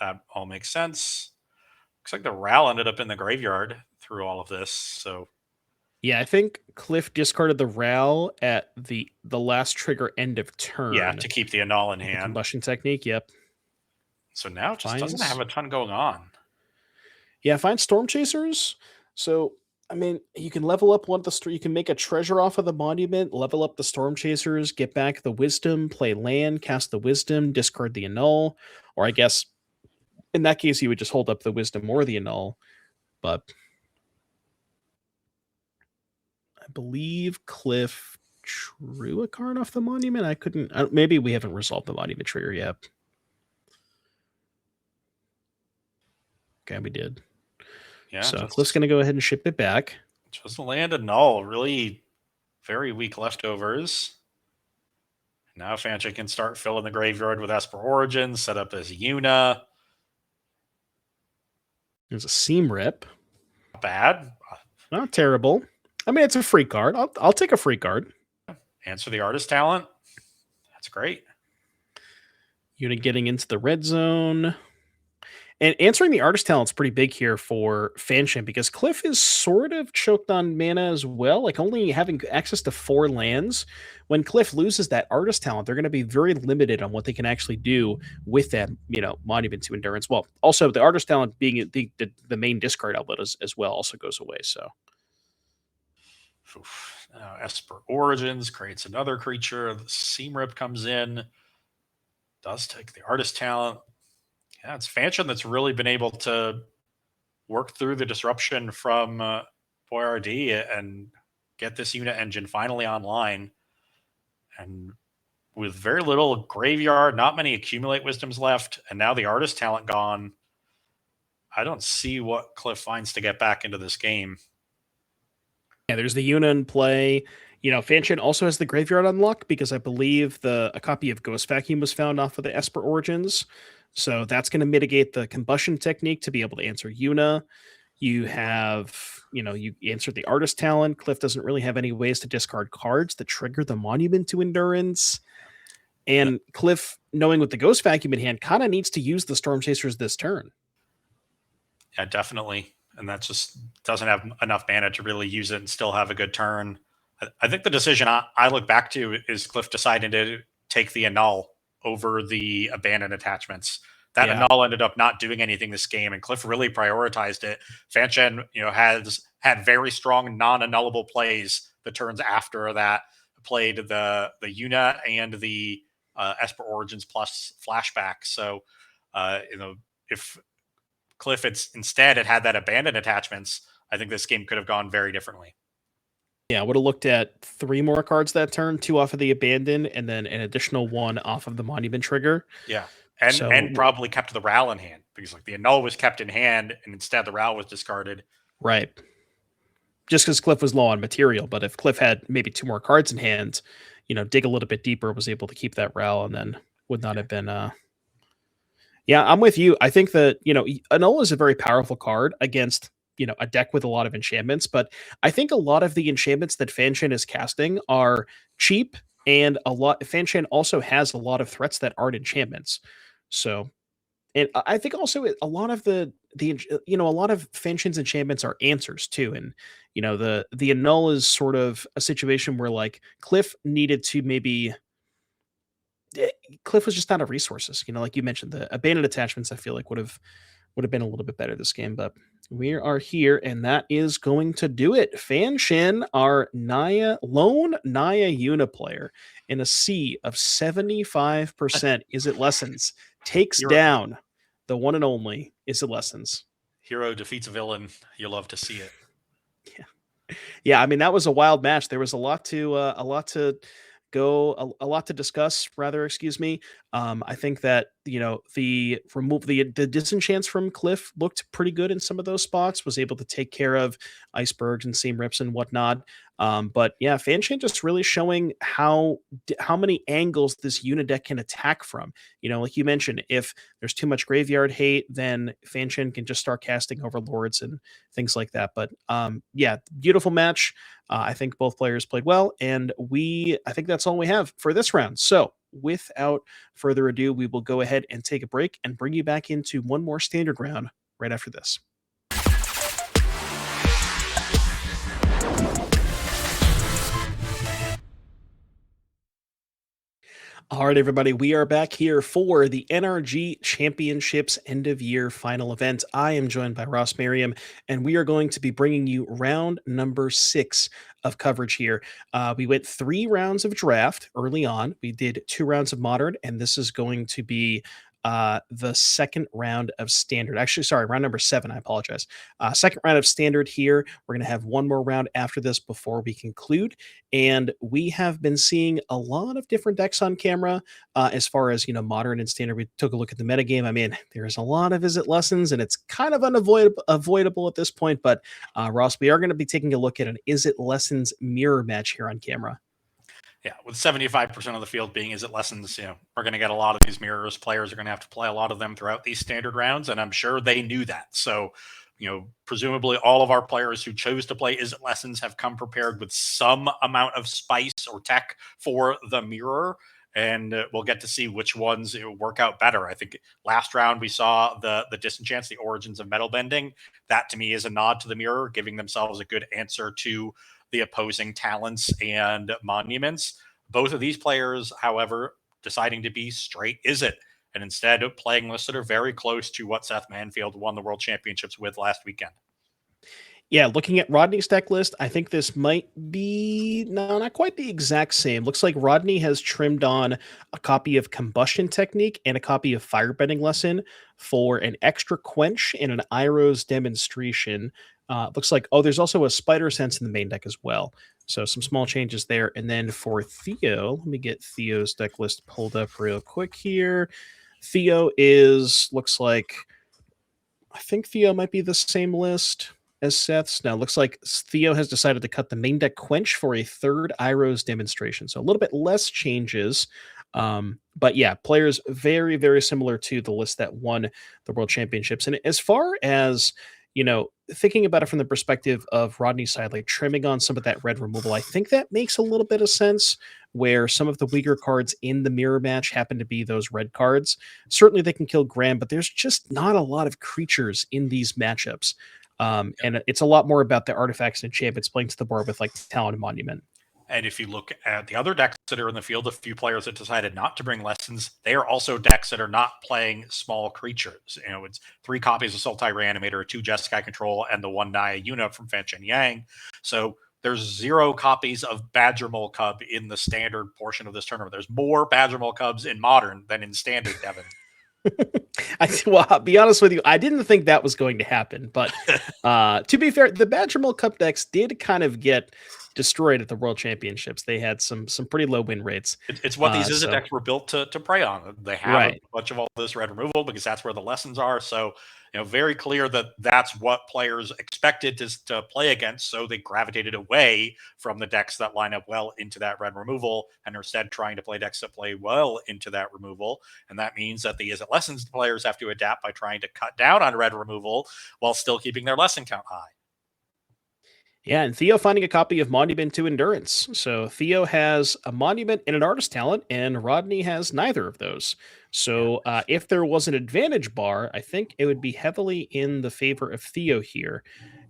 That all makes sense. Looks like the Ral ended up in the graveyard through all of this. So yeah, I think Cliff discarded the Ral at the last trigger end of turn. Yeah, to keep the Annul in hand. Combustion technique, yep. So now it just doesn't have a ton going on. Yeah, find Storm Chasers. So, I mean, you can level up one of the... You can make a treasure off of the Monument, level up the Storm Chasers, get back the Wisdom, play land, cast the Wisdom, discard the Annul. Or I guess, in that case, you would just hold up the Wisdom or the Annul. But I believe Cliff drew a card off the Monument. I couldn't... maybe we haven't resolved the Monument trigger yet. Okay, we did. Yeah. So Cliff's going to go ahead and ship it back. Just land Annul. Really very weak leftovers. Now Fanshin can start filling the graveyard with Esper Origins, set up as Yuna. There's a Seam Rip. Not bad. Not terrible. I mean, it's a free card. I'll take a free card. Answer the Artist Talent. That's great. Yuna getting into the red zone. And answering the Artist Talent's pretty big here for Fanshin because Cliff is sort of choked on mana as well, like only having access to 4 lands. When Cliff loses that Artist Talent, they're going to be very limited on what they can actually do with that, Monument to Endurance. Well, also the Artist Talent being the main discard outlet as well also goes away. So, Esper Origins creates another creature. The Seam Rip comes in, does take the Artist Talent. Yeah, it's Fanshin that's really been able to work through the disruption from Boyardee and get this unit engine finally online. And with very little graveyard, not many accumulate wisdoms left, and now the Artist Talent gone, I don't see what Cliff finds to get back into this game. Yeah, there's the Yuna in play. Fanshin also has the graveyard unlock because I believe a copy of Ghost Vacuum was found off of the Esper Origins. So that's going to mitigate the combustion technique to be able to answer Yuna. You have, you answered the Artist Talent. Cliff doesn't really have any ways to discard cards that trigger the Monument to Endurance. And Cliff, knowing with the Ghost Vacuum in hand, kind of needs to use the Storm Chasers this turn. Yeah, definitely. And that just doesn't have enough mana to really use it and still have a good turn. I think the decision I look back to is Cliff deciding to take the Annul over the Abandoned Attachments. That Annul ended up not doing anything this game, and Cliff really prioritized it. Fanshin, has had very strong non-annullable plays the turns after that. Played the Yuna and the Esper Origins plus flashback. So, if Cliff instead had that Abandoned Attachments, I think this game could have gone very differently. Yeah, I would have looked at 3 more cards that turn, 2 off of the Abandoned, and then an additional 1 off of the Monument trigger. Yeah, and probably kept the Ral in hand, because the Annul was kept in hand, and instead the Ral was discarded. Right. Just because Cliff was low on material, but if Cliff had maybe 2 more cards in hand, dig a little bit deeper, was able to keep that Ral, and then would not have been... Yeah, I'm with you. I think that, Annul is a very powerful card against... a deck with a lot of enchantments, but I think a lot of the enchantments that Fanshin is casting are cheap, and Fanshin also has a lot of threats that aren't enchantments. So, and I think also a lot of a lot of Fanshin's enchantments are answers too, and the Annul is sort of a situation where Cliff needed to maybe Cliff was just out of resources. Like you mentioned, the abandoned attachments I feel like would have been a little bit better this game, but we are here, and that is going to do it. Fan Shin, our lone Naya Una player, in a sea of 75%. Is it Lessons? Takes down the one and only Is it Lessons. Hero defeats a villain. You love to see it. Yeah. I mean, that was a wild match. There was a lot to a lot to discuss, rather, excuse me. I think that, the disenchants from Cliff looked pretty good in some of those spots, was able to take care of icebergs and seam rips and whatnot. But yeah, Fanshan just really showing how many angles this Unideck can attack from. Like you mentioned, if there's too much graveyard hate, then Fanshan can just start casting Overlords and things like that. But yeah, beautiful match. I think both players played well, and I think that's all we have for this round. So without further ado, we will go ahead and take a break and bring you back into one more standard round right after this. All right, everybody, we are back here for the NRG Championships end of year final event. I am joined by Ross Merriam, and we are going to be bringing you round number 6 of coverage here. We went 3 rounds of draft early on. We did 2 rounds of modern, and this is going to be the second round of standard. Actually, sorry, round number 7. I apologize. Second round of standard here. We're going to have one more round after this before we conclude. And we have been seeing a lot of different decks on camera as far as, modern and standard. We took a look at the metagame. I mean, there's a lot of Is it Lessons, and it's kind of unavoidable at this point. But Ross, we are going to be taking a look at an Is it Lessons mirror match here on camera. Yeah, with 75% of the field being Is it Lessons, we're going to get a lot of these mirrors. Players are going to have to play a lot of them throughout these standard rounds, and I'm sure they knew that. So, presumably all of our players who chose to play Is it Lessons have come prepared with some amount of spice or tech for the mirror, and we'll get to see which ones work out better. I think last round we saw the Disenchants, the Origins of Metal Bending. That to me is a nod to the mirror, giving themselves a good answer to the opposing talents and monuments. Both of these players, however, deciding to be straight Is it, and instead playing lists that are very close to what Seth Manfield won the World Championships with last weekend. Yeah, looking at Rodney's deck list, I think this might be not quite the exact same. Looks like Rodney has trimmed on a copy of Combustion Technique and a copy of Firebending Lesson for an extra quench and an Iro's Demonstration. Looks like, there's also a Spider Sense in the main deck as well. So some small changes there. And then for Theo, let me get Theo's deck list pulled up real quick here. Theo looks like, I think Theo might be the same list as Seth's. Now, looks like Theo has decided to cut the main deck quench for a third Iro's Demonstration. So a little bit less changes. But yeah, players very, very similar to the list that won the World Championships. And as far as, thinking about it from the perspective of Rodney's side, like trimming on some of that red removal, I think that makes a little bit of sense, where some of the weaker cards in the mirror match happen to be those red cards. Certainly they can kill Graham, but there's just not a lot of creatures in these matchups. And it's a lot more about the artifacts and enchantments playing to the board with like Talon and Monument. And if you look at the other decks that are in the field, a few players that decided not to bring Lessons, they are also decks that are not playing small creatures. It's 3 copies of Sultai Reanimator, 2 Jeskai Control, and the 1 Naya Una from Fanchen Yang. So there's 0 copies of Badgermole Cub in the standard portion of this tournament. There's more Badgermole Cubs in modern than in standard, Devin. Well, I'll be honest with you, I didn't think that was going to happen. But to be fair, the Badgermole Cup decks did kind of get destroyed at the World Championships. They had some pretty low win rates. It's what these Izzet decks were built to prey on. They have a bunch of all this red removal because that's where the lessons are. So, very clear that that's what players expected to play against. So they gravitated away from the decks that line up well into that red removal and are instead trying to play decks that play well into that removal. And that means that the Izzet Lessons players have to adapt by trying to cut down on red removal while still keeping their lesson count high. Yeah, and Theo finding a copy of Monument to Endurance. So Theo has a Monument and an Artist Talent, and Rodney has neither of those. So if there was an advantage bar, I think it would be heavily in the favor of Theo here.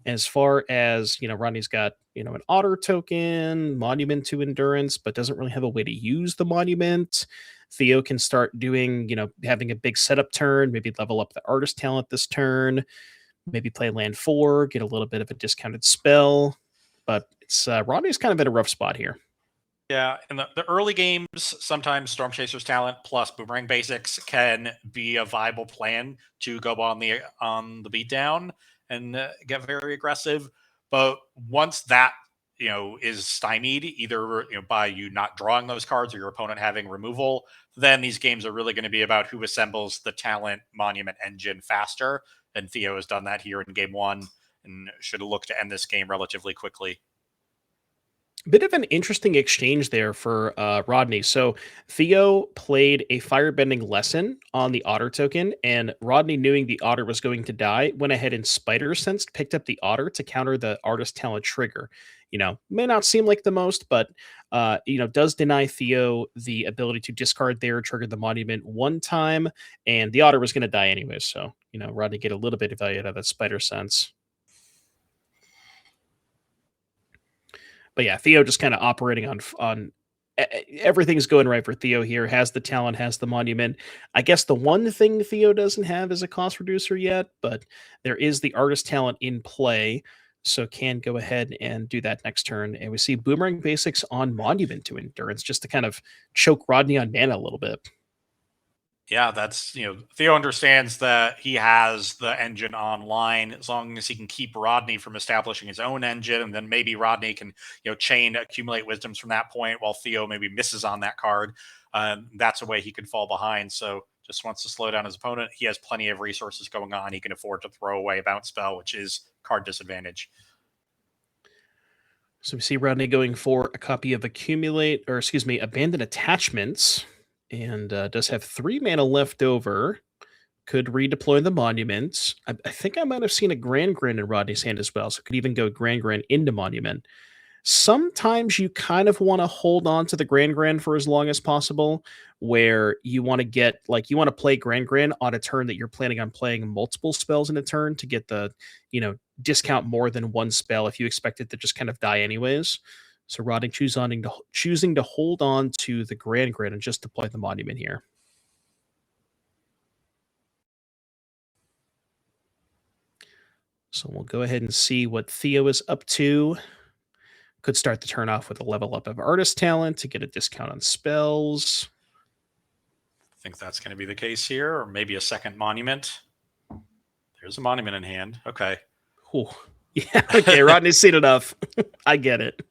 As far as, Rodney's got, an Otter token, Monument to Endurance, but doesn't really have a way to use the Monument. Theo can start doing, having a big setup turn, maybe level up the artist talent this turn, maybe play land 4, get a little bit of a discounted spell. But it's Rodney's kind of in a rough spot here. Yeah, in the early games, sometimes Storm Chaser's talent plus Boomerang Basics can be a viable plan to go on the beatdown and get very aggressive. But once that is stymied, either by you not drawing those cards or your opponent having removal, then these games are really going to be about who assembles the talent monument engine faster. And Theo has done that here in game 1 and should look to end this game relatively quickly. Bit of an interesting exchange there for Rodney. So Theo played a firebending lesson on the otter token, and Rodney, knowing the otter was going to die, went ahead and spider sensed, picked up the otter to counter the artist talent trigger. May not seem like the most, but does deny Theo the ability to discard there, trigger the monument one time, and the otter was going to die anyway. So Rodney get a little bit of value out of that spider sense. But yeah, Theo just kind of operating on everything's going right for Theo here. Has the talent, has the monument. I guess the one thing Theo doesn't have is a cost reducer yet, but there is the artist talent in play, so can go ahead and do that next turn. And we see Boomerang Basics on Monument to Endurance just to kind of choke Rodney on mana a little bit. Yeah, that's, Theo understands that he has the engine online as long as he can keep Rodney from establishing his own engine. And then maybe Rodney can, chain accumulate wisdoms from that point while Theo maybe misses on that card. That's a way he could fall behind. So just wants to slow down his opponent. He has plenty of resources going on. He can afford to throw away a bounce spell, which is card disadvantage. So we see Rodney going for a copy of Abandoned Attachments. And does have 3 mana left over. Could redeploy the monuments. I think I might have seen a Grand in Rodney's hand as well, so could even go Grand into Monument. Sometimes you kind of want to hold on to the Grand for as long as possible, where you want to get, you want to play Grand on a turn that you're planning on playing multiple spells in a turn to get the, discount more than one spell if you expect it to just kind of die anyways. So Rodney choosing to hold on to the Grand and just deploy the monument here. So we'll go ahead and see what Theo is up to. Could start the turn off with a level up of artist talent to get a discount on spells. I think that's going to be the case here, or maybe a second monument. There's a monument in hand. Okay. Ooh. Yeah, okay, Rodney's seen enough. I get it.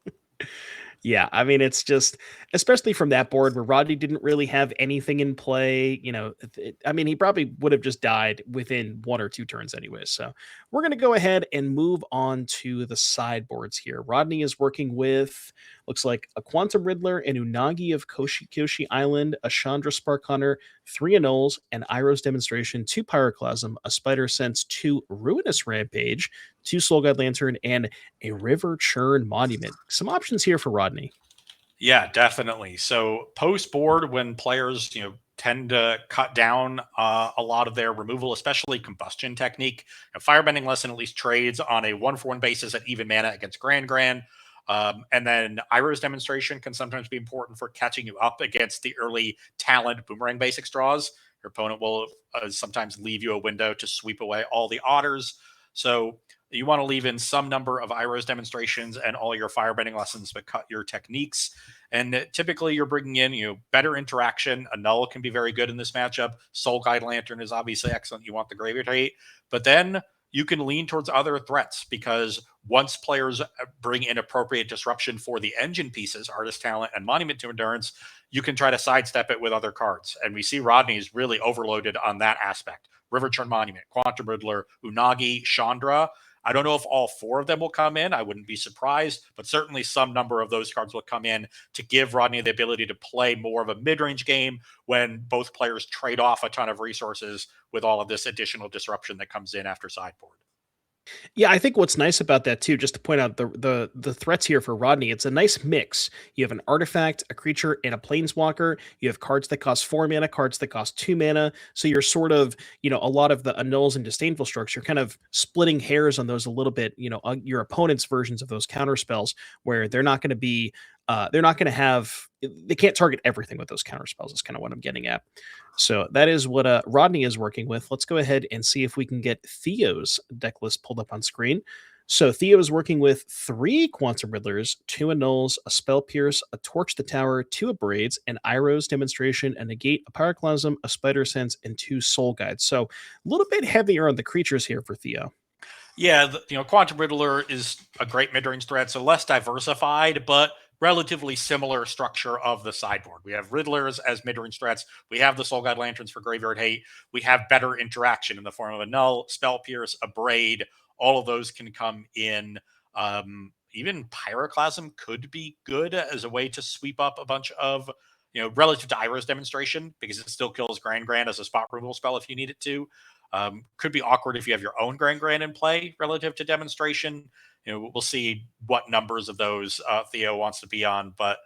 Yeah, I mean, it's just, especially from that board where Rodney didn't really have anything in play, he probably would have just died within 1 or 2 turns anyway. So we're going to go ahead and move on to the sideboards here. Rodney is working with, looks like a Quantum Riddler, an Unagi of Koshi Island, a Chandra Spark Hunter, 3 Annuls, an Iroh's Demonstration, 2 Pyroclasm, a Spider Sense, 2 Ruinous Rampage, 2 Soul Guide Lantern, and a River Churn Monument. Some options here for Rodney. Yeah, definitely. So post board, when players, tend to cut down a lot of their removal, especially Combustion Technique. Firebending Lesson at least trades on a 1-for-1 basis at even mana against Grand. And then Iroh's Demonstration can sometimes be important for catching you up against the early talent Boomerang Basics draws. Your opponent will sometimes leave you a window to sweep away all the otters. So you want to leave in some number of Iroh's Demonstrations and all your Firebending Lessons, but cut your techniques. And typically you're bringing in, better interaction. A Null can be very good in this matchup. Soul Guide Lantern is obviously excellent. You want the Graveyard Hate. But then you can lean towards other threats, because once players bring in appropriate disruption for the engine pieces, Artist Talent and Monument to Endurance, you can try to sidestep it with other cards. And we see Rodney's really overloaded on that aspect. River Churn Monument, Quantum Riddler, Unagi, Chandra. I don't know if all 4 of them will come in. I wouldn't be surprised, but certainly some number of those cards will come in to give Rodney the ability to play more of a mid-range game when both players trade off a ton of resources with all of this additional disruption that comes in after sideboard. Yeah, I think what's nice about that too, just to point out the threats here for Rodney, it's a nice mix. You have an artifact, a creature, and a planeswalker. You have cards that cost 4 mana, cards that cost 2 mana. So you're sort of, a lot of the Annuls and Disdainful Strokes, you're kind of splitting hairs on those a little bit, your opponent's versions of those counter spells, where they're not going to be they're not going to have, they can't target everything with those counter spells, is kind of what I'm getting at. So that is what Rodney is working with. Let's go ahead and see if we can get Theo's deck list pulled up on screen. So Theo is working with 3 Quantum Riddlers, 2 Annuls, a Spell Pierce, a Torch the Tower, 2 Abrades, an Iroh's Demonstration, a Negate, a Pyroclasm, a Spider Sense, and 2 Soul Guides. So a little bit heavier on the creatures here for Theo. Yeah, Quantum Riddler is a great mid-range threat, so less diversified, but relatively similar structure of the sideboard. We have Riddlers as mid-range threats. We have the Soul Guide Lanterns for Graveyard Hate. We have better interaction in the form of a Null, Spell Pierce, a Braid. All of those can come in. Even Pyroclasm could be good as a way to sweep up a bunch of, relative to Iroh's Demonstration, because it still kills Grand as a spot removal spell if you need it to. Could be awkward if you have your own Grand in play relative to Demonstration. We'll see what numbers of those Theo wants to be on, but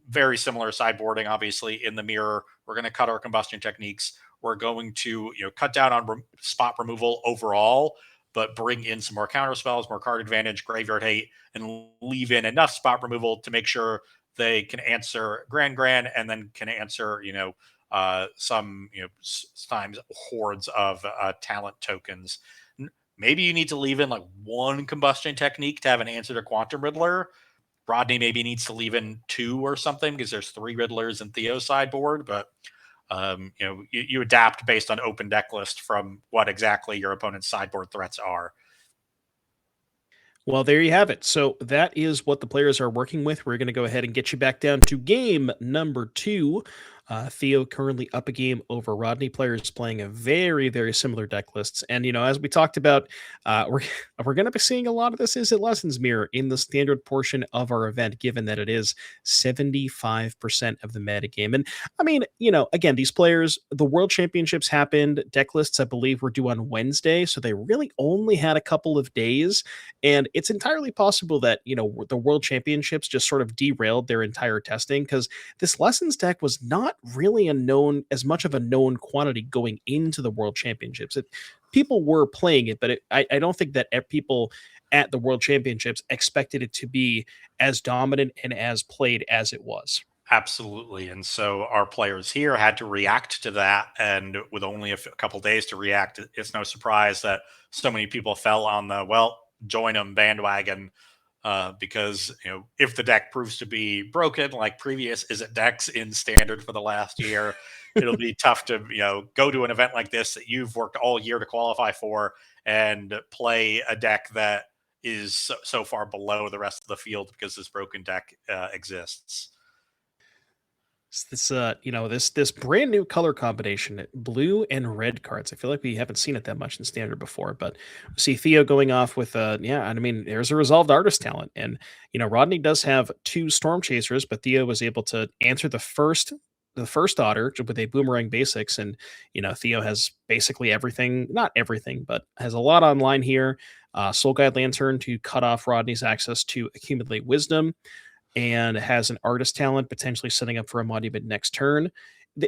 very similar sideboarding, obviously, in the mirror. We're going to cut our combustion techniques. We're going to cut down on spot removal overall, but bring in some more counter spells, more card advantage, Graveyard Hate, and leave in enough spot removal to make sure they can answer Grand and then can answer, sometimes hordes of talent tokens. Maybe you need to leave in like 1 combustion technique to have an answer to Quantum Riddler. Rodney maybe needs to leave in 2 or something because there's 3 Riddlers in Theo's sideboard, but you adapt based on open deck list from what exactly your opponent's sideboard threats are. Well, there you have it. So that is what the players are working with. We're going to go ahead and get you back down to game number 2. Theo currently up a game over Rodney. Players playing a very, very similar deck lists. And, as we talked about, we're going to be seeing a lot of this is at Lessons Mirror in the standard portion of our event, given that it is 75% of the metagame. And I mean, again, these players, the World Championships happened. Deck lists, I believe, were due on Wednesday. So they really only had a couple of days. And it's entirely possible that, the World Championships just sort of derailed their entire testing, because this Lessons deck was not really as much of a known quantity going into the World Championships. People were playing it, but I don't think that people at the World Championships expected it to be as dominant and as played as it was. Absolutely. And so our players here had to react to that. And with only a couple days to react, it's no surprise that so many people fell on the, join them bandwagon. Because if the deck proves to be broken like previous Izzet decks in standard for the last year, it'll be tough to go to an event like this that you've worked all year to qualify for and play a deck that is so far below the rest of the field because this broken deck exists. This brand new color combination, blue and red cards. I feel like we haven't seen it that much in standard before, but we see Theo going off with there's a resolved artist talent, and Rodney does have 2 Storm Chasers, but Theo was able to answer the first otter with a Boomerang Basics, and Theo has basically everything, not everything, but has a lot online here. Soul Guide Lantern to cut off Rodney's access to accumulate wisdom, and has an artist talent potentially setting up for a monument next turn.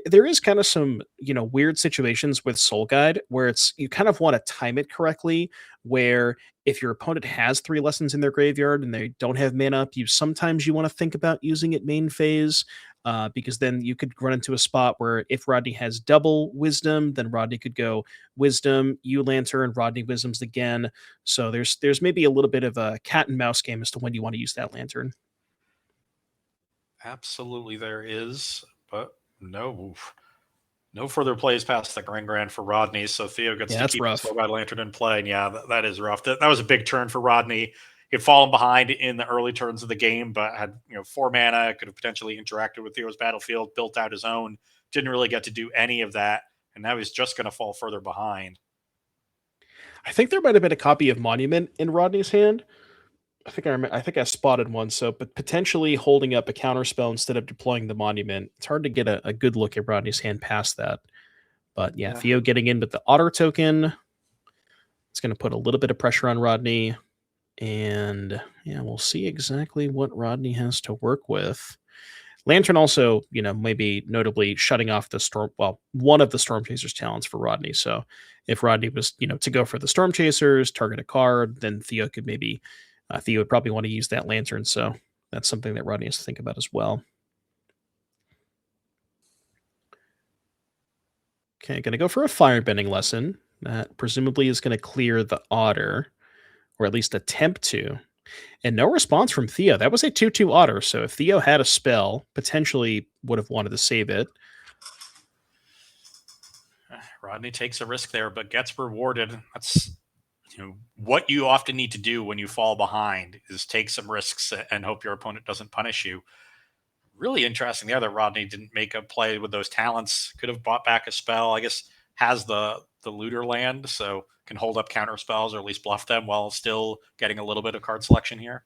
There is kind of some, weird situations with Soul Guide where you kind of want to time it correctly, where if your opponent has 3 lessons in their graveyard and they don't have mana up, sometimes you want to think about using it main phase, because then you could run into a spot where if Rodney has double wisdom, then Rodney could go wisdom, you lantern, Rodney wisdoms again. So there's maybe a little bit of a cat and mouse game as to when you want to use that lantern. Absolutely there is, but no further plays past the Grand for Rodney, so Theo gets to keep the Soul Guide Lantern in play, and that is rough. That was a big turn for Rodney. He had fallen behind in the early turns of the game, but had 4 mana, could have potentially interacted with Theo's battlefield, built out his own, didn't really get to do any of that, and now he's just going to fall further behind. I think there might have been a copy of Monument in Rodney's hand. I think I spotted one. So, but potentially holding up a counter spell instead of deploying the Monument. It's hard to get a good look at Rodney's hand past that. But yeah, Theo getting in with the Otter token. It's going to put a little bit of pressure on Rodney. And we'll see exactly what Rodney has to work with. Lantern also, maybe notably shutting off the Storm. Well, one of the Storm Chasers talents for Rodney. So if Rodney was, to go for the Storm Chasers, target a card, then Theo could maybe. Theo would probably want to use that lantern. So That's something that Rodney has to think about as well. Okay, going to go for a firebending lesson. That presumably is going to clear the otter, or at least attempt to. And no response from Theo. That was a 2/2 otter, so if Theo had a spell, potentially would have wanted to save it. Rodney takes a risk there, but gets rewarded. That's what you often need to do when you fall behind is take some risks and hope your opponent doesn't punish you. Really interesting there that Rodney didn't make a play with those talents. Could have bought back a spell. I guess has the looter land, so can hold up counter spells or at least bluff them while still getting a little bit of card selection here.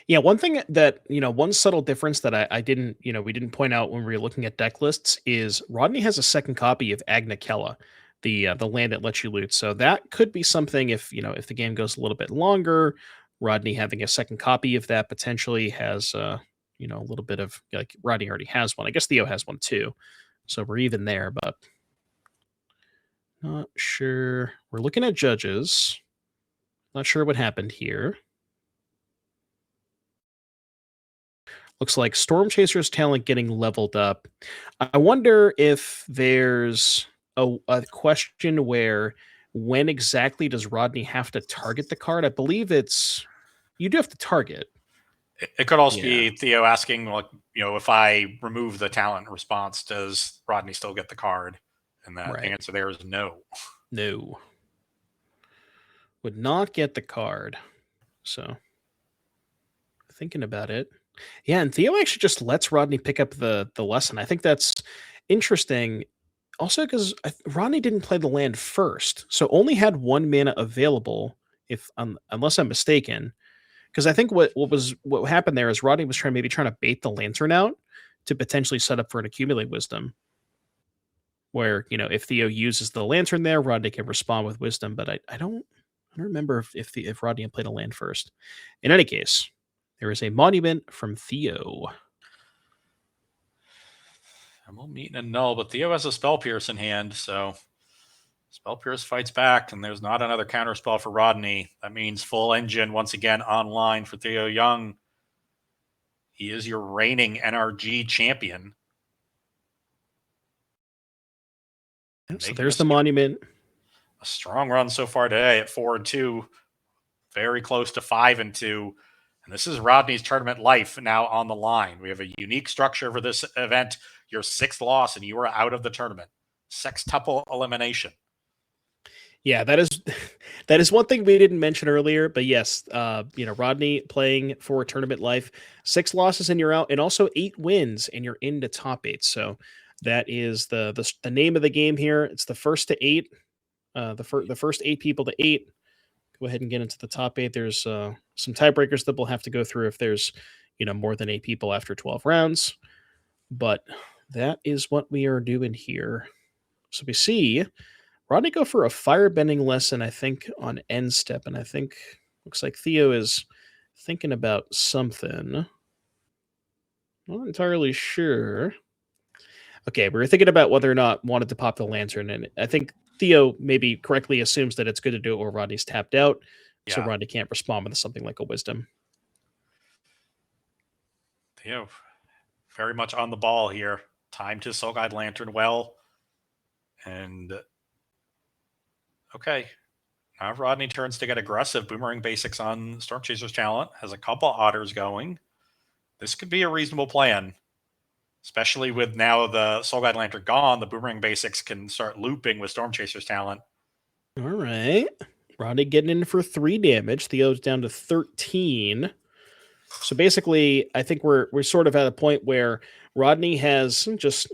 Yeah, one thing that, one subtle difference that I didn't, we didn't point out when we were looking at deck lists is Rodney has a second copy of Agna Kella, the land that lets you loot. So that could be something if the game goes a little bit longer, Rodney having a second copy of that potentially has, a little bit of, like, Rodney already has one. I guess Theo has one too. So we're even there, but not sure. We're looking at judges. Not sure what happened here. Looks like Storm Chaser's talent getting leveled up. I wonder if there's a question where when exactly does Rodney have to target the card? I believe you do have to target. It could also be Theo asking, like, if I remove the talent response, does Rodney still get the card? And that answer there is no. No. Would not get the card. So, thinking about it. Yeah, and Theo actually just lets Rodney pick up the lesson. I think that's interesting. Also, because Rodney didn't play the land first, so only had 1 mana available, unless I'm mistaken. Because I think what happened there is Rodney was trying to bait the lantern out to potentially set up for an accumulate wisdom. Where if Theo uses the lantern there, Rodney can respond with wisdom. But I don't remember if Rodney had played a land first. In any case, there is a monument from Theo. And we'll meet in a null, but Theo has a Spell Pierce in hand, so Spell Pierce fights back, and there's not another counter spell for Rodney. That means full engine once again online for Theo Young. He is your reigning NRG champion. So there's the monument. A strong run so far today at 4-2, very close to 5-2. And this is Rodney's tournament life now on the line. We have a unique structure for this event. Your 6th loss, and you are out of the tournament. Sextuple elimination. Yeah, that is one thing we didn't mention earlier. But yes, Rodney playing for tournament life, 6 losses and you're out, and also 8 wins and you're into top 8. So that is the name of the game here. It's the first to 8, the first 8 people to 8. Go ahead and get into the top 8. There's some tiebreakers that we'll have to go through if there's more than 8 people after 12 rounds. But that is what we are doing here. So we see Rodney go for a firebending lesson, I think, on end step, and I think looks like Theo is thinking about something. Not entirely sure. Okay, we were thinking about whether or not wanted to pop the lantern, and I think Theo maybe correctly assumes that it's good to do it where Rodney's tapped out, so Rodney can't respond with something like a wisdom. Theo, very much on the ball here. Time to Soul Guide Lantern well. And okay, now Rodney turns to get aggressive. Boomerang Basics on Storm Chaser's talent. Has a couple otters going. This could be a reasonable plan. Especially with now the Soul Guide Lantern gone, the Boomerang Basics can start looping with Storm Chaser's talent. All right. Rodney getting in for 3 damage. Theo's down to 13. So basically, I think we're sort of at a point where Rodney has just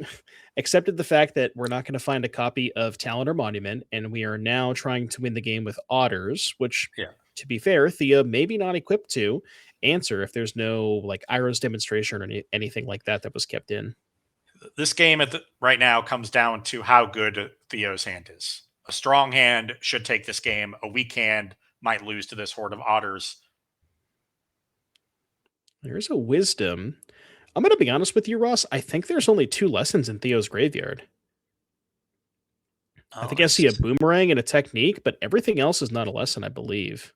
accepted the fact that we're not going to find a copy of Talent or Monument, and we are now trying to win the game with Otters, which, to be fair, Theo may be not equipped to answer if there's no like Iroh's Demonstration or anything like that was kept in. This game right now comes down to how good Theo's hand is. A strong hand should take this game. A weak hand might lose to this horde of Otters. There's a wisdom. I'm going to be honest with you, Ross. I think there's only 2 lessons in Theo's graveyard. I think I see a boomerang and a technique, but everything else is not a lesson, I believe.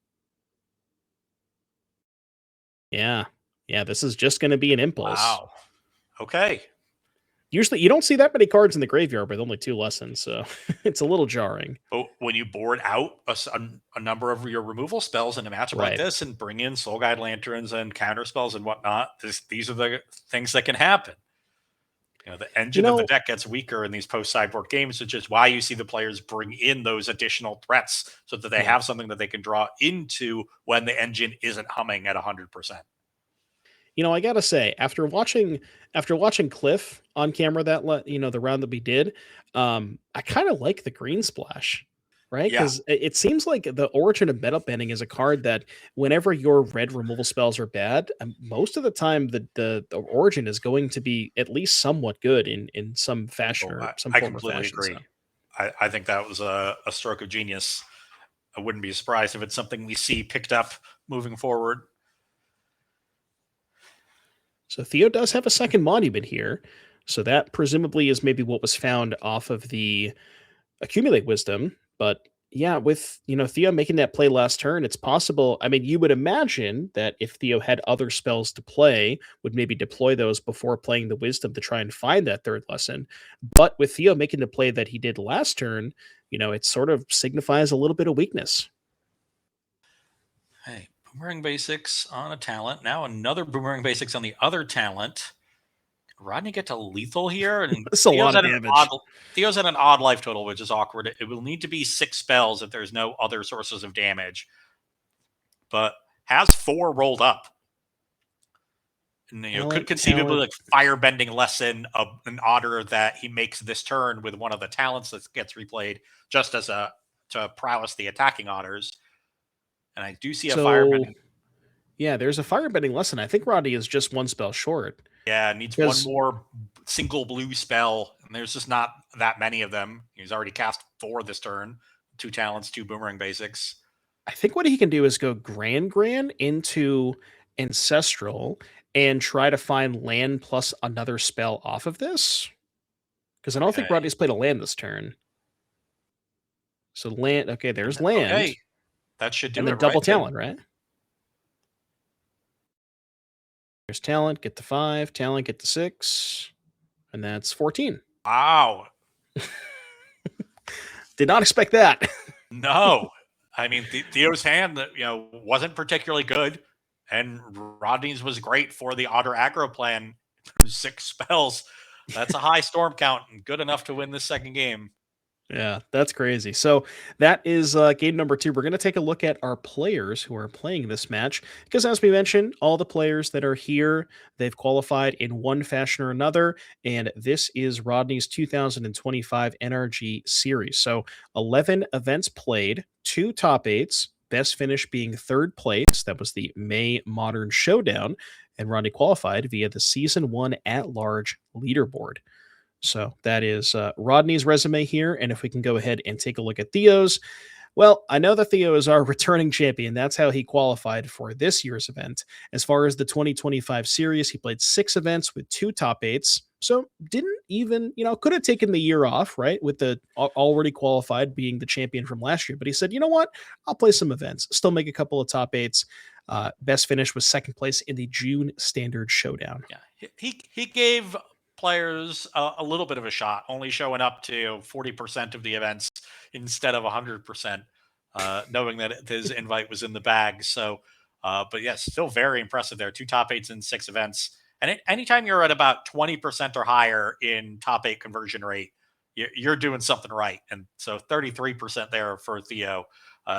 Yeah. Yeah, this is just going to be an impulse. Wow. Okay. Usually you don't see that many cards in the graveyard with only 2 lessons, so it's a little jarring. But when you board out a number of your removal spells in a matchup like Right. this and bring in Soul Guide Lanterns and counter spells and whatnot, these are the things that can happen. The engine of the deck gets weaker in these post-sideboard games, which is why you see the players bring in those additional threats so that they have something that they can draw into when the engine isn't humming at 100%. I gotta say, after watching Cliff on camera the round that we did, I kind of like the green splash, right? Yeah. Because it seems like the Origin of Metal Bending is a card that whenever your red removal spells are bad, most of the time the Origin is going to be at least somewhat good in some fashion or some I form or completely fashion. agree. So. I think that was a stroke of genius. I wouldn't be surprised if it's something we see picked up moving forward. So Theo does have a second monument here. So that presumably is maybe what was found off of the Accumulate Wisdom. But yeah, with Theo making that play last turn, it's possible. I mean, you would imagine that if Theo had other spells to play, would maybe deploy those before playing the Wisdom to try and find that third lesson. But with Theo making the play that he did last turn, it sort of signifies a little bit of weakness. Hey, Boomerang Basics on a talent. Now another Boomerang Basics on the other talent. Can Rodney get to lethal here? And That's a lot of damage. Theo's at an odd life total, which is awkward. It will need to be 6 spells if there's no other sources of damage. But has 4 rolled up. And, could conceivably like Firebending Lesson of an Otter that he makes this turn with one of the talents that gets replayed just as to prowess the attacking Otters. And I do see a Firebending. Yeah, there's a Firebending Lesson. I think Rodney is just 1 spell short. Yeah, needs one more single blue spell, and there's just not that many of them. He's already cast 4 this turn, 2 talents, 2 Boomerang Basics. I think what he can do is go Grand into Ancestral and try to find land plus another spell off of this. Because I don't think Rodney's played a land this turn. So land, okay, there's land. Okay, that should do and it. And then double talent, right? There's talent, get the 5, talent, get the 6, and that's 14. Wow. Did not expect that. No. I mean, Theo's hand, wasn't particularly good, and Rodney's was great for the Otter aggro plan. 6 spells. That's a high storm count and good enough to win this second game. Yeah, that's crazy. So that is game number 2. We're going to take a look at our players who are playing this match because, as we mentioned, all the players that are here, they've qualified in one fashion or another, and this is Rodney's 2025 NRG Series. So 11 events played, 2 top 8s, best finish being 3rd place. That was the May Modern Showdown, and Rodney qualified via the Season 1 at-large leaderboard. So that is Rodney's resume here. And if we can go ahead and take a look at Theo's, well, I know that Theo is our returning champion. That's how he qualified for this year's event. As far as the 2025 series, he played 6 events with 2 top 8s. So didn't even, could have taken the year off, right? With the already qualified being the champion from last year. But he said, you know what? I'll play some events, still make a couple of top 8s. Best finish was 2nd place in the June Standard Showdown. Yeah, he gave players a little bit of a shot, only showing up to 40% of the events instead of 100%, knowing that his invite was in the bag. So, but yes, still very impressive there. 2 top 8s in 6 events. And anytime you're at about 20% or higher in top 8 conversion rate, you're doing something right. And so 33% there for Theo,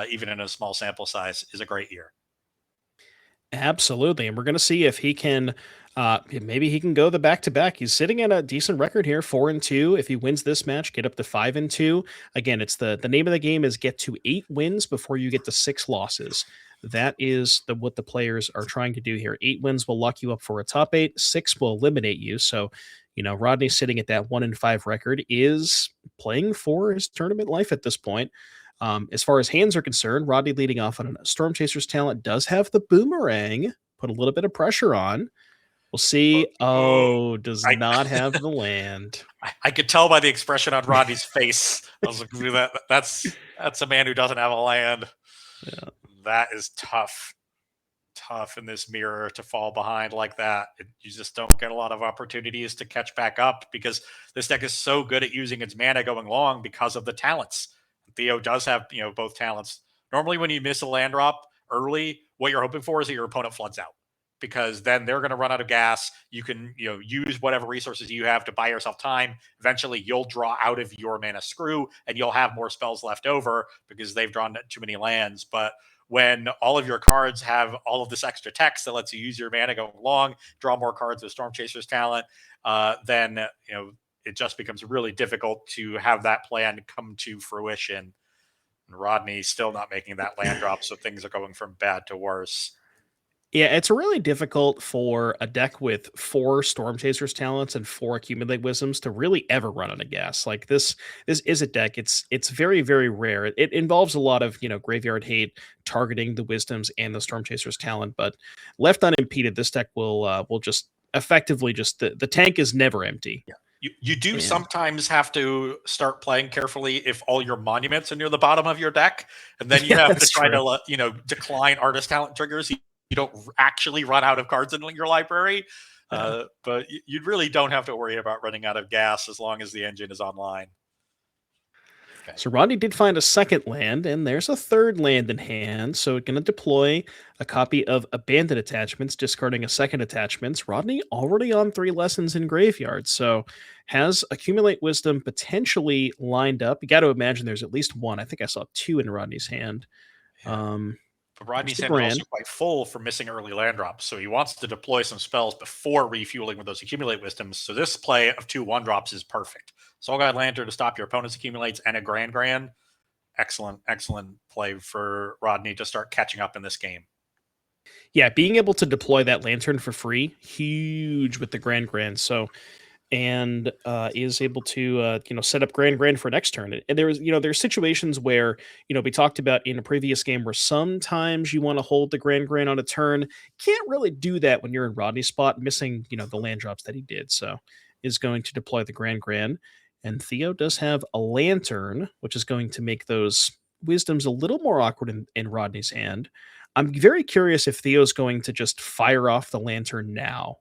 even in a small sample size, is a great year. Absolutely. And we're going to see if he can, maybe he can go the back-to-back. He's sitting at a decent record here, 4-2. If he wins this match, get up to 5-2. Again, it's the name of the game is get to 8 wins before you get to 6 losses. That is what the players are trying to do here. 8 wins will lock you up for a top 8. 6 will eliminate you. So, Rodney sitting at that 1-5 record is playing for his tournament life at this point. As far as hands are concerned, Rodney leading off on a Storm Chaser's talent does have the boomerang, put a little bit of pressure on. We'll see. Does not have the land. I could tell by the expression on Rodney's face. I was like, that's a man who doesn't have a land. Yeah. That is tough. tough in this mirror to fall behind like that. You just don't get a lot of opportunities to catch back up because this deck is so good at using its mana going long because of the talents. Theo does have, both talents. Normally when you miss a land drop early, what you're hoping for is that your opponent floods out, because then they're going to run out of gas. You can, use whatever resources you have to buy yourself time. Eventually you'll draw out of your mana screw and you'll have more spells left over because they've drawn too many lands. But when all of your cards have all of this extra text that lets you use your mana going long, draw more cards with Storm Chaser's talent, then it just becomes really difficult to have that plan come to fruition. And Rodney's still not making that land drop, so things are going from bad to worse. Yeah, it's really difficult for a deck with 4 Storm Chasers talents and 4 Accumulate Wisdoms to really ever run out of gas. Like this is a deck. It's very, very rare. It involves a lot of graveyard hate targeting the Wisdoms and the Storm Chasers talent, but left unimpeded, this deck will just effectively the tank is never empty. Yeah. You do sometimes have to start playing carefully if all your monuments are near the bottom of your deck, and then you have to try to decline artist talent triggers. You don't actually run out of cards in your library, but you really don't have to worry about running out of gas as long as the engine is online. Okay. So Rodney did find a second land, and there's a third land in hand. So going to deploy a copy of Abandoned Attachments, discarding a second attachments. Rodney already on 3 lessons in graveyard, so has Accumulate Wisdom potentially lined up. You got to imagine there's at least 1. I think I saw 2 in Rodney's hand. Yeah. But Rodney's hand is also quite full for missing early land drops, so he wants to deploy some spells before refueling with those Accumulate Wisdoms. So this play of 2 1-drops is perfect. Soul Guide Lantern to stop your opponent's accumulates and a Grand. Excellent play for Rodney to start catching up in this game. Yeah, being able to deploy that Lantern for free, huge with the Grand. So, and is able to set up Grand for next turn. And there's situations where we talked about in a previous game where sometimes you want to hold the Grand on a turn. Can't really do that when you're in Rodney's spot, missing the land drops that he did. So is going to deploy the Grand. And Theo does have a Lantern, which is going to make those Wisdoms a little more awkward in Rodney's hand. I'm very curious if Theo's going to just fire off the Lantern now.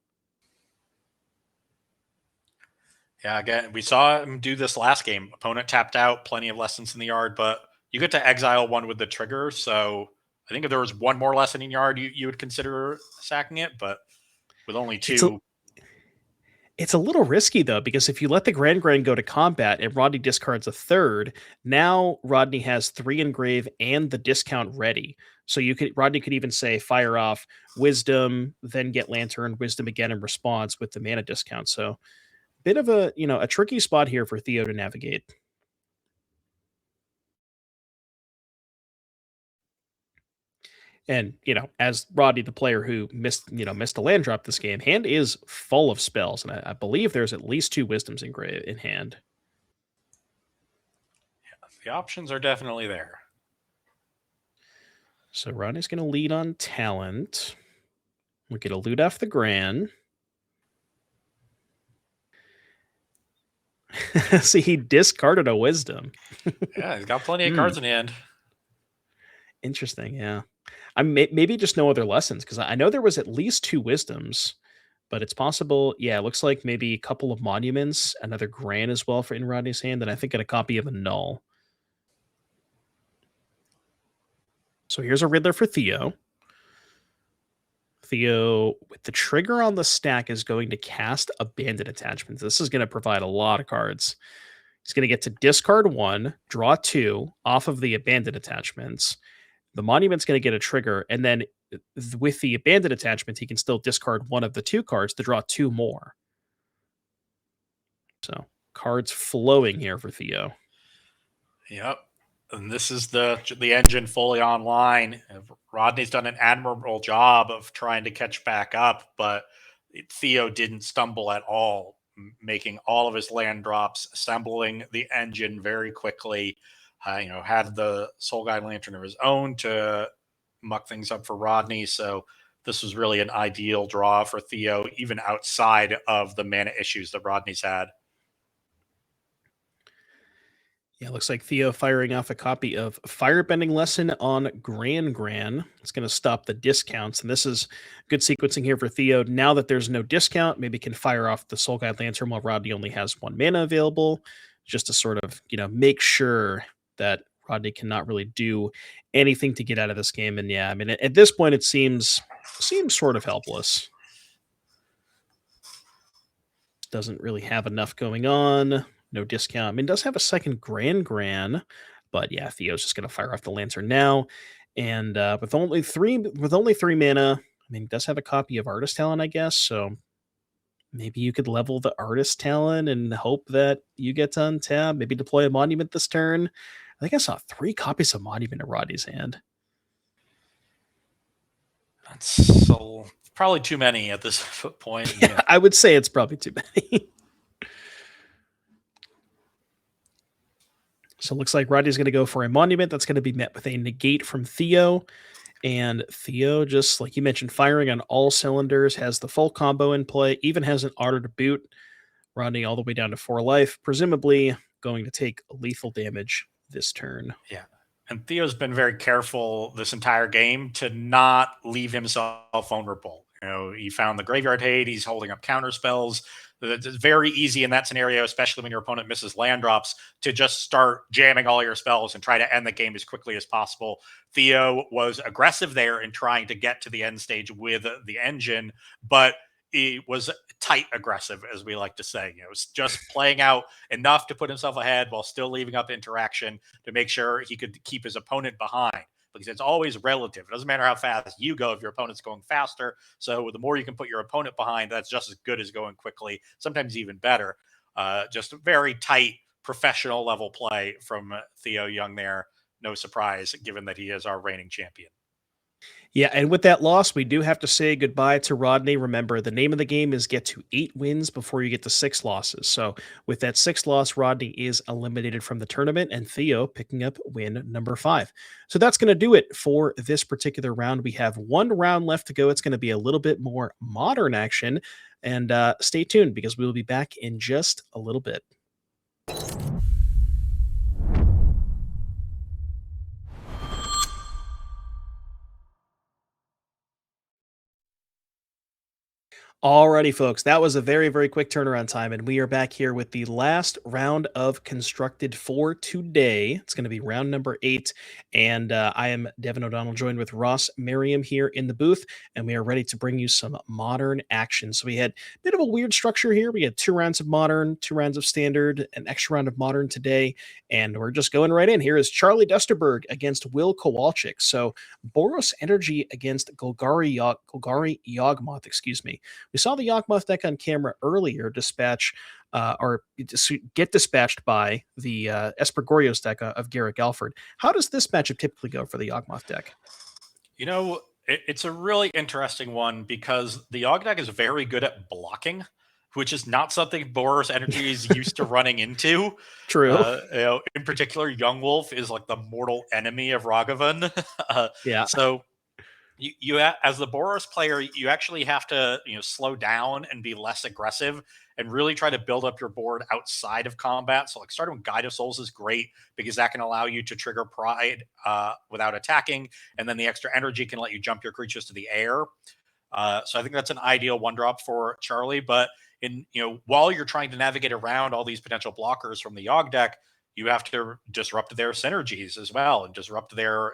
Yeah, again, we saw him do this last game. Opponent tapped out, plenty of lessons in the yard, but you get to exile 1 with the trigger. So I think if there was 1 more lesson in yard, you would consider sacking it, but with only 2... It's a little risky, though, because if you let the Grand go to combat and Rodney discards a third, now Rodney has 3 engrave and the discount ready. So Rodney could even say fire off Wisdom, then get Lantern, Wisdom again in response with the mana discount. So bit of a tricky spot here for Theo to navigate. And, as Rodney, the player who missed a land drop this game, hand is full of spells. And I believe there's at least 2 Wisdoms in hand. Yeah, the options are definitely there. So Rodney's going to lead on talent. We're going to loot off the Grand. See, he discarded a Wisdom. Yeah, he's got plenty of cards in hand. Interesting, yeah. Maybe just no other lessons, because I know there was at least 2 Wisdoms, but it's possible. Yeah, it looks like maybe a couple of Monuments, another Grand as well for in Rodney's hand, and I think a copy of a Null. So here's a Riddler for Theo. Theo, with the trigger on the stack, is going to cast Abandoned Attachments. This is going to provide a lot of cards. He's going to get to discard 1, draw 2 off of the Abandoned Attachments. The Monument's going to get a trigger, and then with the Abandoned Attachment, he can still discard 1 of the 2 cards to draw 2 more. So cards flowing here for Theo. Yep. And this is the engine fully online. Rodney's done an admirable job of trying to catch back up, but Theo didn't stumble at all, making all of his land drops, assembling the engine very quickly. Had the Soul Guide Lantern of his own to muck things up for Rodney. So this was really an ideal draw for Theo, even outside of the mana issues that Rodney's had. Yeah, looks like Theo firing off a copy of Firebending Lesson on Gran. It's going to stop the discounts, and this is good sequencing here for Theo. Now that there's no discount, maybe can fire off the Soul Guide Lantern while Rodney only has 1 mana available, just to sort of, make sure that Rodney cannot really do anything to get out of this game. And yeah, I mean, at this point, it seems sort of helpless. Doesn't really have enough going on. No discount. I mean, does have a second Gran, but yeah, Theo's just going to fire off the Lantern now. And with only three mana, I mean, does have a copy of Artist Talent, I guess. So maybe you could level the Artist Talent and hope that you get to untap. Maybe deploy a Monument this turn. I think I saw 3 copies of Monument in Roddy's hand. That's probably too many at this point. Yeah, I would say it's probably too many. So it looks like Roddy's going to go for a Monument. That's going to be met with a negate from Theo. And Theo, just like you mentioned, firing on all cylinders, has the full combo in play, even has an auto to boot. Rodney all the way down to 4 life, presumably going to take lethal damage this turn. Yeah. And Theo's been very careful this entire game to not leave himself vulnerable. He found the Graveyard Hate. He's holding up counter spells. It's very easy in that scenario, especially when your opponent misses land drops, to just start jamming all your spells and try to end the game as quickly as possible. Theo was aggressive there in trying to get to the end stage with the engine, but it was tight aggressive, as we like to say. It's just playing out enough to put himself ahead while still leaving up interaction to make sure he could keep his opponent behind. Because it's always relative. It doesn't matter how fast you go if your opponent's going faster. So the more you can put your opponent behind, that's just as good as going quickly, sometimes even better. Just very tight professional level play from Theo Young there. No surprise, given that he is our reigning champion. Yeah, and with that loss, we do have to say goodbye to Rodney. Remember, the name of the game is get to 8 wins before you get to 6 losses. So with that 6th loss, Rodney is eliminated from the tournament, and Theo picking up win number 5. So that's going to do it for this particular round. We have 1 round left to go. It's going to be a little bit more modern action, and stay tuned because we will be back in just a little bit. Alrighty, folks, that was a very, very quick turnaround time, and we are back here with the last round of Constructed for today. It's going to be round number 8, and I am Devin O'Donnell, joined with Ross Merriam here in the booth, and we are ready to bring you some modern action. So we had a bit of a weird structure here. We had 2 rounds of modern, 2 rounds of standard, an extra round of modern today, and we're just going right in. Here is Charlie Dusterberg against Will Kowalczyk. So Boros Energy against Golgari Yawgmoth, excuse me. We saw the Yawgmoth deck on camera earlier get dispatched by the Espergorios deck of Garrett Galford. How does this matchup typically go for the Yawgmoth deck? It's a really interesting one because the Yawg deck is very good at blocking, which is not something Boros Energy is used to running into. True. In particular, Young Wolf is like the mortal enemy of Ragavan. Yeah. So you as the Boros player, you actually have to slow down and be less aggressive and really try to build up your board outside of combat. So like starting with Guide of Souls is great because that can allow you to trigger Pride without attacking, and then the extra energy can let you jump your creatures to the air. So I think that's an ideal 1-drop for Charlie. But while you're trying to navigate around all these potential blockers from the Yawg deck, you have to disrupt their synergies as well and disrupt their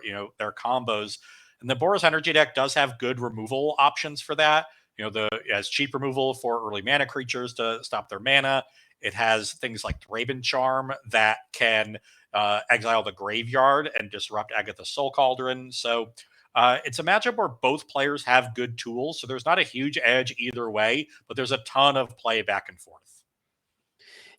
combos. And the Boros Energy deck does have good removal options for that. It has cheap removal for early mana creatures to stop their mana. It has things like Raven Charm that can exile the graveyard and disrupt Agatha's Soul Cauldron. So it's a matchup where both players have good tools. So there's not a huge edge either way, but there's a ton of play back and forth.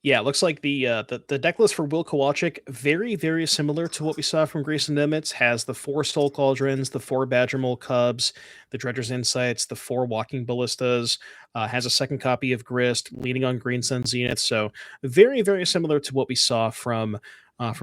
Yeah, it looks like the deck list for Will Kowalczyk, very, very similar to what we saw from Grayson Nemitz. Has the 4 Soul Cauldrons, the 4 Badgermole Cubs, the Dredger's Insights, the 4 Walking Ballistas, has a second copy of Grist, leaning on Green Sun Zenith. So very, very similar to what we saw from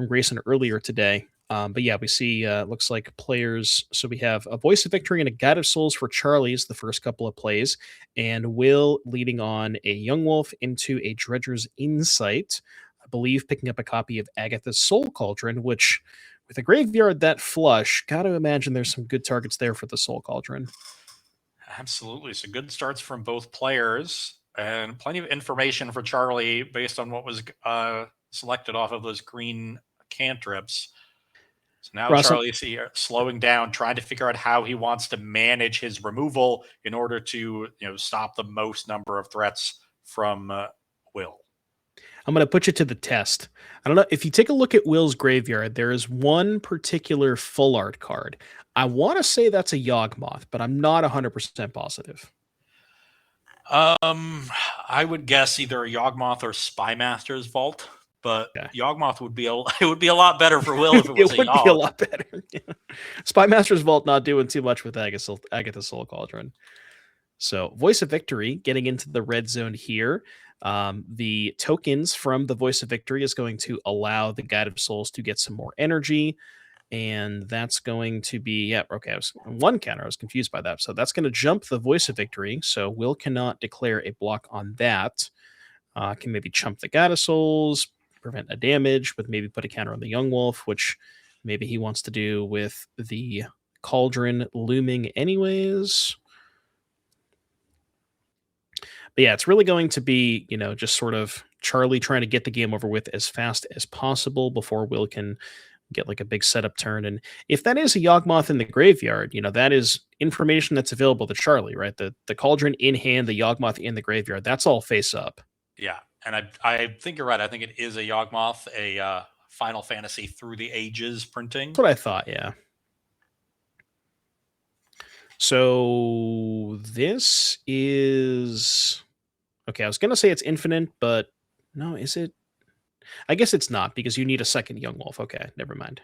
Grayson earlier today. But yeah, we see, looks like players. So we have a Voice of Victory and a Guide of Souls for Charlie's the first couple of plays, and Will leading on a Young Wolf into a Dredger's Insight. I believe picking up a copy of Agatha's Soul Cauldron, which with a graveyard that flush, got to imagine there's some good targets there for the Soul Cauldron. Absolutely. So good starts from both players and plenty of information for Charlie based on what was selected off of those green cantrips. So now Ross, Charlie's here slowing down, trying to figure out how he wants to manage his removal in order to stop the most number of threats from Will. I'm going to put you to the test. I don't know. If you take a look at Will's graveyard, there is one particular full art card. I want to say that's a Yawgmoth, but I'm not 100% positive. I would guess either a Yawgmoth or Spymaster's Vault, but Yawgmoth would be it would be a lot better for Will if it was it would be a lot better. Spymaster's Vault not doing too much with Agatha's Soul Cauldron. So Voice of Victory getting into the red zone here. The tokens from the Voice of Victory is going to allow the Guide of Souls to get some more energy, and that's going to be okay. I was on one counter. I was confused by that, so that's going to jump the Voice of Victory. So Will cannot declare a block on that. Can maybe chump the Guide of Souls, prevent a damage, but maybe put a counter on the Young Wolf, which maybe he wants to do with the Cauldron looming anyways. But yeah, it's really going to be, just sort of Charlie trying to get the game over with as fast as possible before Will can get like a big setup turn. And if that is a Yawgmoth in the graveyard, that is information that's available to Charlie, right? The Cauldron in hand, the Yawgmoth in the graveyard, that's all face up. Yeah, and I think you're right. I think it is a Yawgmoth, a Final Fantasy Through the Ages printing. That's what I thought, yeah. So this is... Okay, I was going to say it's infinite, but no, is it? I guess it's not, because you need a second Young Wolf. Okay, never mind.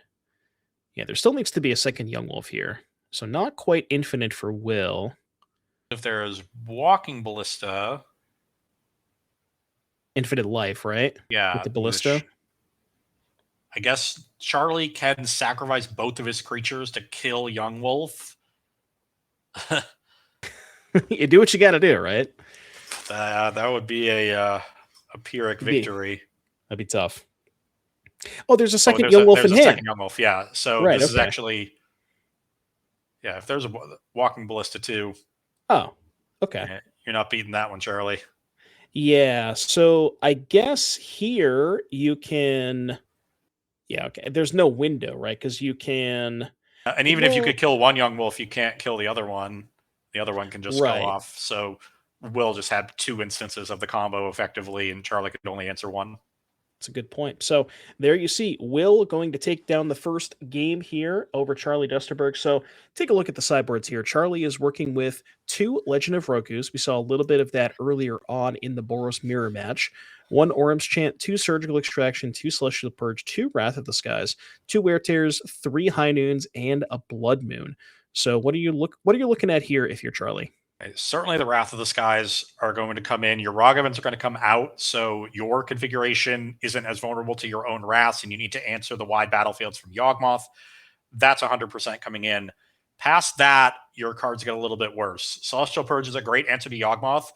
Yeah, there still needs to be a second Young Wolf here. So not quite infinite for Will. If there's Walking Ballista... Infinite life, right? Yeah. With the Ballista? I guess Charlie can sacrifice both of his creatures to kill Young Wolf. You do what you got to do, right? That would be a Pyrrhic victory. That'd be tough. Oh, there's a second Young Wolf in hand. Second Young Wolf, yeah. So right, this is actually... Yeah, if there's a Walking Ballista too... Oh, okay. You're not beating that one, Charlie. Yeah, so I guess here you can... Yeah, okay. There's no window, right? Because you can... And even if you could kill one Young Wolf, you can't kill the other one. The other one can just go off. So Will just had two instances of the combo effectively, and Charlie could only answer one. That's a good point. So there you see Will going to take down the first game here over Charlie Dusterberg. So take a look at the sideboards here. Charlie is working with 2 Legend of Rokus. We saw a little bit of that earlier on in the Boros Mirror match. 1 Orum's Chant, 2 Surgical Extraction, 2 Celestial Purge, 2 Wrath of the Skies, 2 Wear Tears, 3 High Noons, and a Blood Moon. So what are you looking at here if you're Charlie? Certainly the Wrath of the Skies are going to come in. Your Ragavans are going to come out, so your configuration isn't as vulnerable to your own Wraths, and you need to answer the wide battlefields from Yawgmoth. That's 100% coming in. Past that, your cards get a little bit worse. Celestial Purge is a great answer to Yawgmoth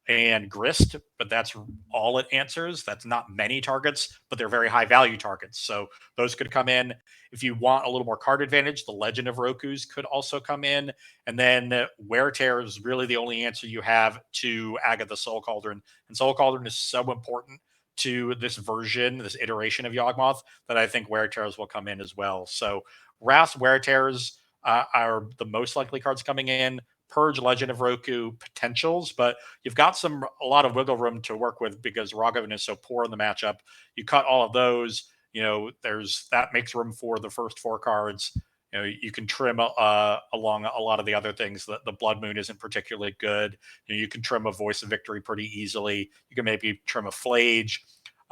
and Grist, but that's all it answers. That's not many targets, but they're very high value targets. So those could come in. If you want a little more card advantage, the Legend of Rokus could also come in. And then Wear Tear is really the only answer you have to Agatha Soul Cauldron. And Soul Cauldron is so important to this version, this iteration of Yawgmoth, that I think Wear Tears will come in as well. So Wrath, Wear Tears are the most likely cards coming in. Purge, Legend of Roku potentials, but you've got a lot of wiggle room to work with because Ragavan is so poor in the matchup. You cut all of those, that makes room for the first 4 cards. You can trim along a lot of the other things. The Blood Moon isn't particularly good. You can trim a Voice of Victory pretty easily. You can maybe trim a Flage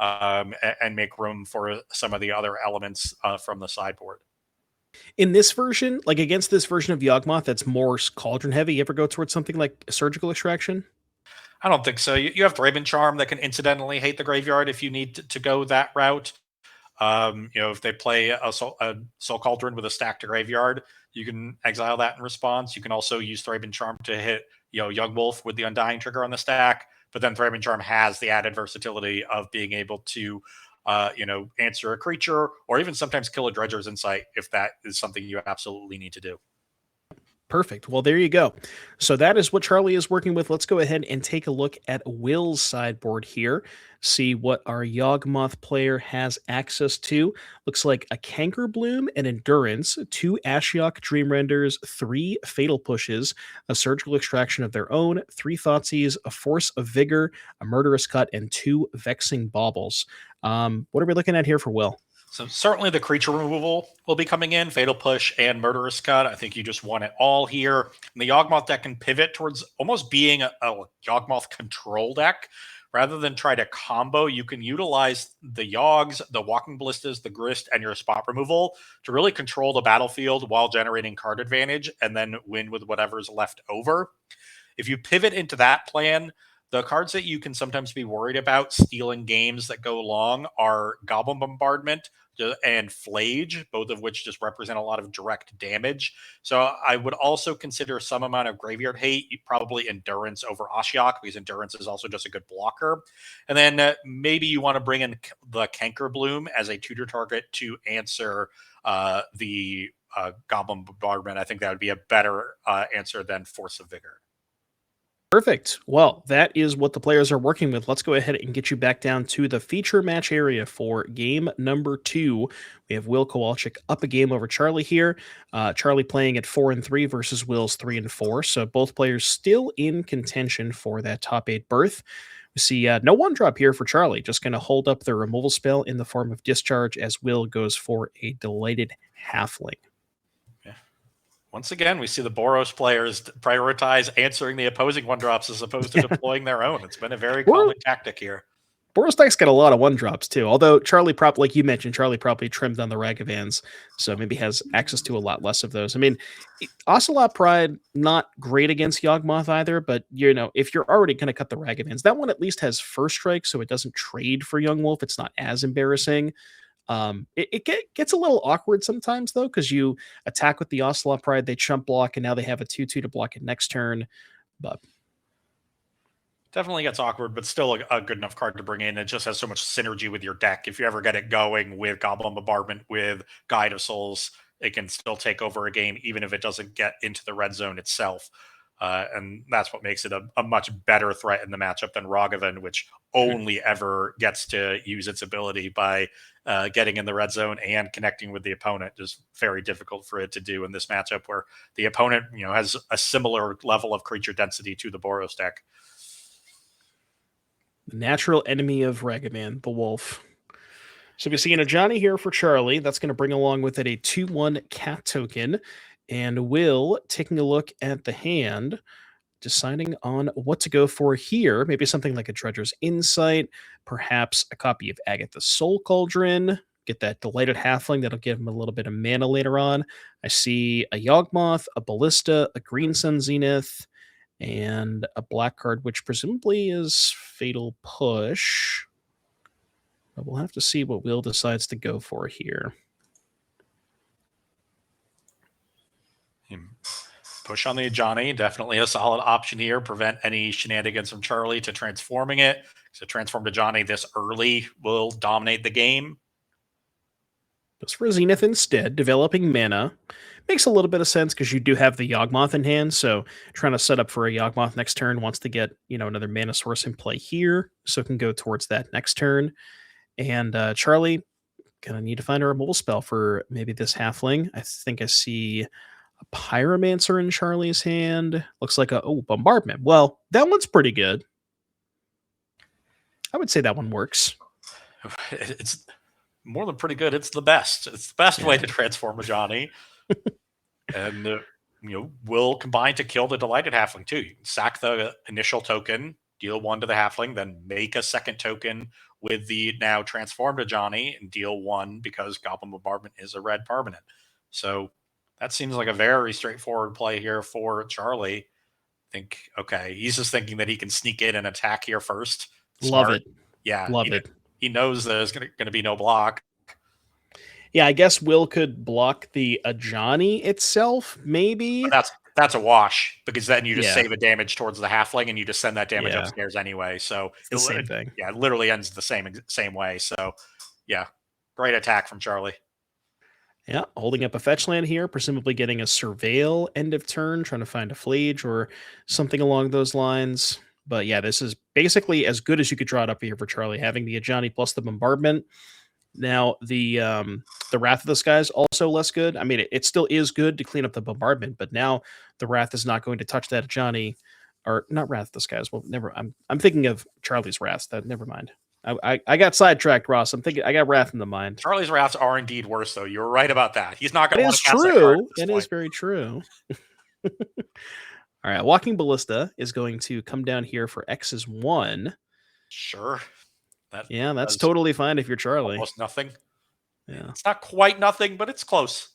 and make room for some of the other elements from the sideboard. In this version, like against this version of Yawgmoth that's more Cauldron heavy, you ever go towards something like Surgical Extraction? I don't think so. You have Thraben Charm that can incidentally hate the graveyard if you need to go that route. If they play a Soul Cauldron with a stacked graveyard, you can exile that in response. You can also use Thraben Charm to hit Young Wolf with the Undying trigger on the stack, but then Thraben Charm has the added versatility of being able to answer a creature, or even sometimes kill a Dredger's Insight if that is something you absolutely need to do. Perfect. Well, there you go. So that is what Charlie is working with. Let's go ahead and take a look at Will's sideboard here. See what our Yawgmoth player has access to. Looks like a Canker Bloom, an Endurance, 2 Ashiok Dream Renders, 3 Fatal Pushes, a Surgical Extraction of their own, 3 Thoughtseize, a Force of Vigor, a Murderous Cut, and 2 Vexing Baubles. What are we looking at here for Will? So certainly the creature removal will be coming in, Fatal Push and Murderous Cut. I think you just want it all here. And the Yawgmoth deck can pivot towards almost being a Yawgmoth control deck. Rather than try to combo, you can utilize the Yawgs, the Walking Ballistas, the Grist, and your spot removal to really control the battlefield while generating card advantage and then win with whatever's left over. If you pivot into that plan, the cards that you can sometimes be worried about stealing games that go long are Goblin Bombardment and Flage, both of which just represent a lot of direct damage. So I would also consider some amount of Graveyard Hate, probably Endurance over Ashiok, because Endurance is also just a good blocker. And then maybe you want to bring in the Canker Bloom as a tutor target to answer the Goblin Bombardment. I think that would be a better answer than Force of Vigor. Perfect. Well, that is what the players are working with. Let's go ahead and get you back down to the feature match area for game number 2. We have Will Kowalczyk up a game over Charlie here. Charlie playing at 4-3 versus Will's 3-4. So both players still in contention for that top 8 berth. We see no 1-drop here for Charlie. Just going to hold up the removal spell in the form of Discharge as Will goes for a Delighted Halfling. Once again, we see the Boros players prioritize answering the opposing 1-drops as opposed to deploying their own. It's been a very common tactic here. Boros deck's got a lot of 1-drops too. Although Charlie probably, like you mentioned, Charlie probably trimmed on the Ragavans, so maybe has access to a lot less of those. I mean, Ocelot Pride, not great against Yawgmoth either, but if you're already going to cut the Ragavans, that one at least has first strike, so it doesn't trade for Young Wolf. It's not as embarrassing. It gets a little awkward sometimes though, because you attack with the Ocelot Pride, they chump block, and now they have a 2/2 to block it next turn. But definitely gets awkward, but still a good enough card to bring in. It just has so much synergy with your deck. If you ever get it going with Goblin Bombardment, with Guide of Souls, it can still take over a game, even if it doesn't get into the red zone itself. And that's what makes it a much better threat in the matchup than Ragavan, which only ever gets to use its ability by getting in the red zone and connecting with the opponent. Just very difficult for it to do in this matchup where the opponent, has a similar level of creature density to the Boros deck. The natural enemy of Ragavan, the wolf. So we see an Ajani here for Charlie. That's going to bring along with it a 2/1 cat token. And Will taking a look at the hand, deciding on what to go for here. Maybe something like a Dredger's Insight, perhaps a copy of Agatha's Soul Cauldron, get that Delighted Halfling that'll give him a little bit of mana later on. I see a Yawgmoth, a Ballista, a Green Sun Zenith, and a black card, which presumably is Fatal Push. But we'll have to see what Will decides to go for here. Push on the Ajani, definitely a solid option here. Prevent any shenanigans from Charlie to transforming it. So transform Ajani this early will dominate the game. Goes for a Zenith instead, developing mana. Makes a little bit of sense because you do have the Yawgmoth in hand, so trying to set up for a Yawgmoth next turn, wants to get another mana source in play here, so it can go towards that next turn. And Charlie, gonna need to find a removal spell for maybe this halfling. I think I see a Pyromancer in Charlie's hand. Looks like a Bombardment. Well, that one's pretty good. I would say that one works. It's more than pretty good. It's the best. It's the best way to transform Ajani. And will combine to kill the Delighted Halfling too. You can sack the initial token, deal 1 to the Halfling, then make a second token with the now transformed Ajani and deal 1 because Goblin Bombardment is a red permanent. So that seems like a very straightforward play here for Charlie. Okay, he's just thinking that he can sneak in and attack here first. Love it. Yeah, love it. He knows there's going to be no block. Yeah, I guess Will could block the Ajani itself, maybe. But that's a wash because then you just save a damage towards the Halfling and you just send that damage upstairs anyway. So it's the same thing. Yeah, it literally ends the same way. So Yeah, great attack from Charlie. Yeah, holding up a fetch land here, presumably getting a surveil end of turn, trying to find a Flage or something along those lines. But yeah, this is basically as good as you could draw it up here for Charlie, having the Ajani plus the bombardment. Now the Wrath of the Sky is also less good. I mean, it still is good to clean up the bombardment, but now the Wrath is not going to touch that Ajani, or not Wrath of the Skies. Well, never. I'm thinking of Charlie's Wrath. That never mind. I got sidetracked, Ross. I'm thinking I got Wrath in the mind. Charlie's Wraths are indeed worse, though. You're right about that. He's not going It to want is to cast that card true. at this It point. is very true. All right, Walking Ballista is going to come down here for X's 1. Sure. Yeah, that's does totally fine if you're Charlie. almost nothing. Yeah. It's not quite nothing, but it's close.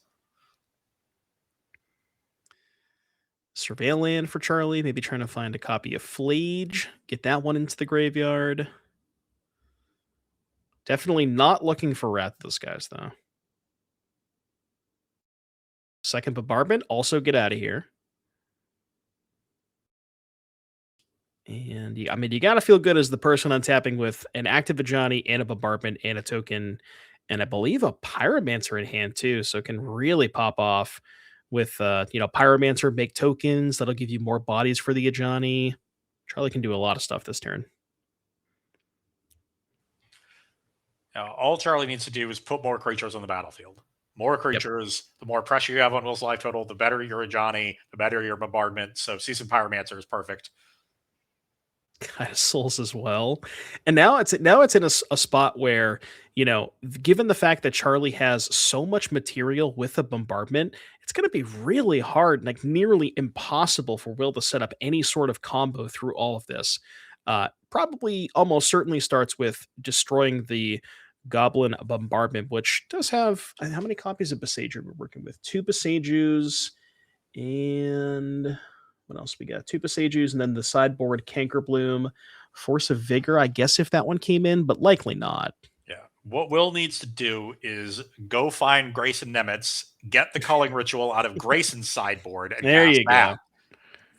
Surveil land for Charlie, maybe trying to find a copy of Flage, get that one into the graveyard. Definitely not looking for Wrath of the Skies, though. Second bombardment, also get out of here. And I mean, you got to feel good as the person untapping with an active Ajani and a bombardment and a token, and I believe a Pyromancer in hand too, so it can really pop off with Pyromancer, make tokens that'll give you more bodies for the Ajani. Charlie can do a lot of stuff this turn. Now, all Charlie needs to do is put more creatures on the battlefield. More creatures, the more pressure you have on Will's life total, the better your Ajani, the better your bombardment. So Season Pyromancer is perfect. Kind of souls as well. And now it's in a spot where, given the fact that Charlie has so much material with a bombardment, it's going to be really hard, like nearly impossible for Will to set up any sort of combo through all of this. Probably almost certainly starts with destroying the Goblin bombardment, which does have, how many copies of Besager we're working with? 2 Besajus and what else we got? 2 Besajus, and then the sideboard Cankerbloom, Force of Vigor, I guess, if that one came in, but likely not. Yeah. What Will needs to do is go find Grayson Nemitz, get the Culling Ritual out of Grayson's sideboard, and there cast you that. go.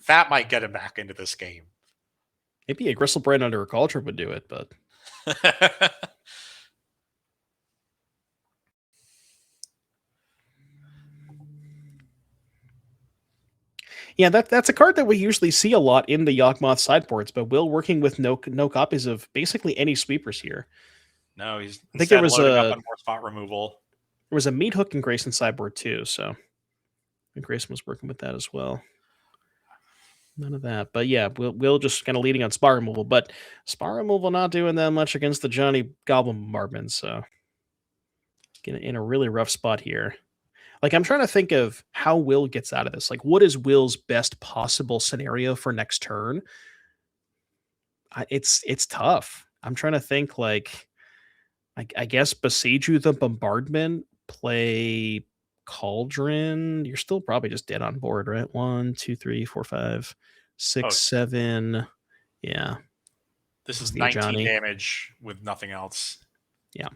That might get him back into this game. Maybe a Gristlebrand under a Cauldron would do it, but yeah, that's a card that we usually see a lot in the Yawgmoth sideboards, but Will working with no copies of basically any sweepers here. No, he's I think there was loading up on more spot removal. There was a Meat Hook in Grayson sideboard too, so I think Grayson was working with that as well. None of that, but yeah, Will just kind of leading on spot removal, but spot removal not doing that much against the Johnny Goblin bombardment, so in a really rough spot here. Like, I'm trying to think of how Will gets out of this. Like, what is Will's best possible scenario for next turn? It's tough. I'm trying to think, like, I guess Besaju the bombardment, play Cauldron. You're still probably just dead on board, right? 1, 2, 3, 4, 5, 6, 7. Yeah. This is 19 damage with nothing else. Yeah.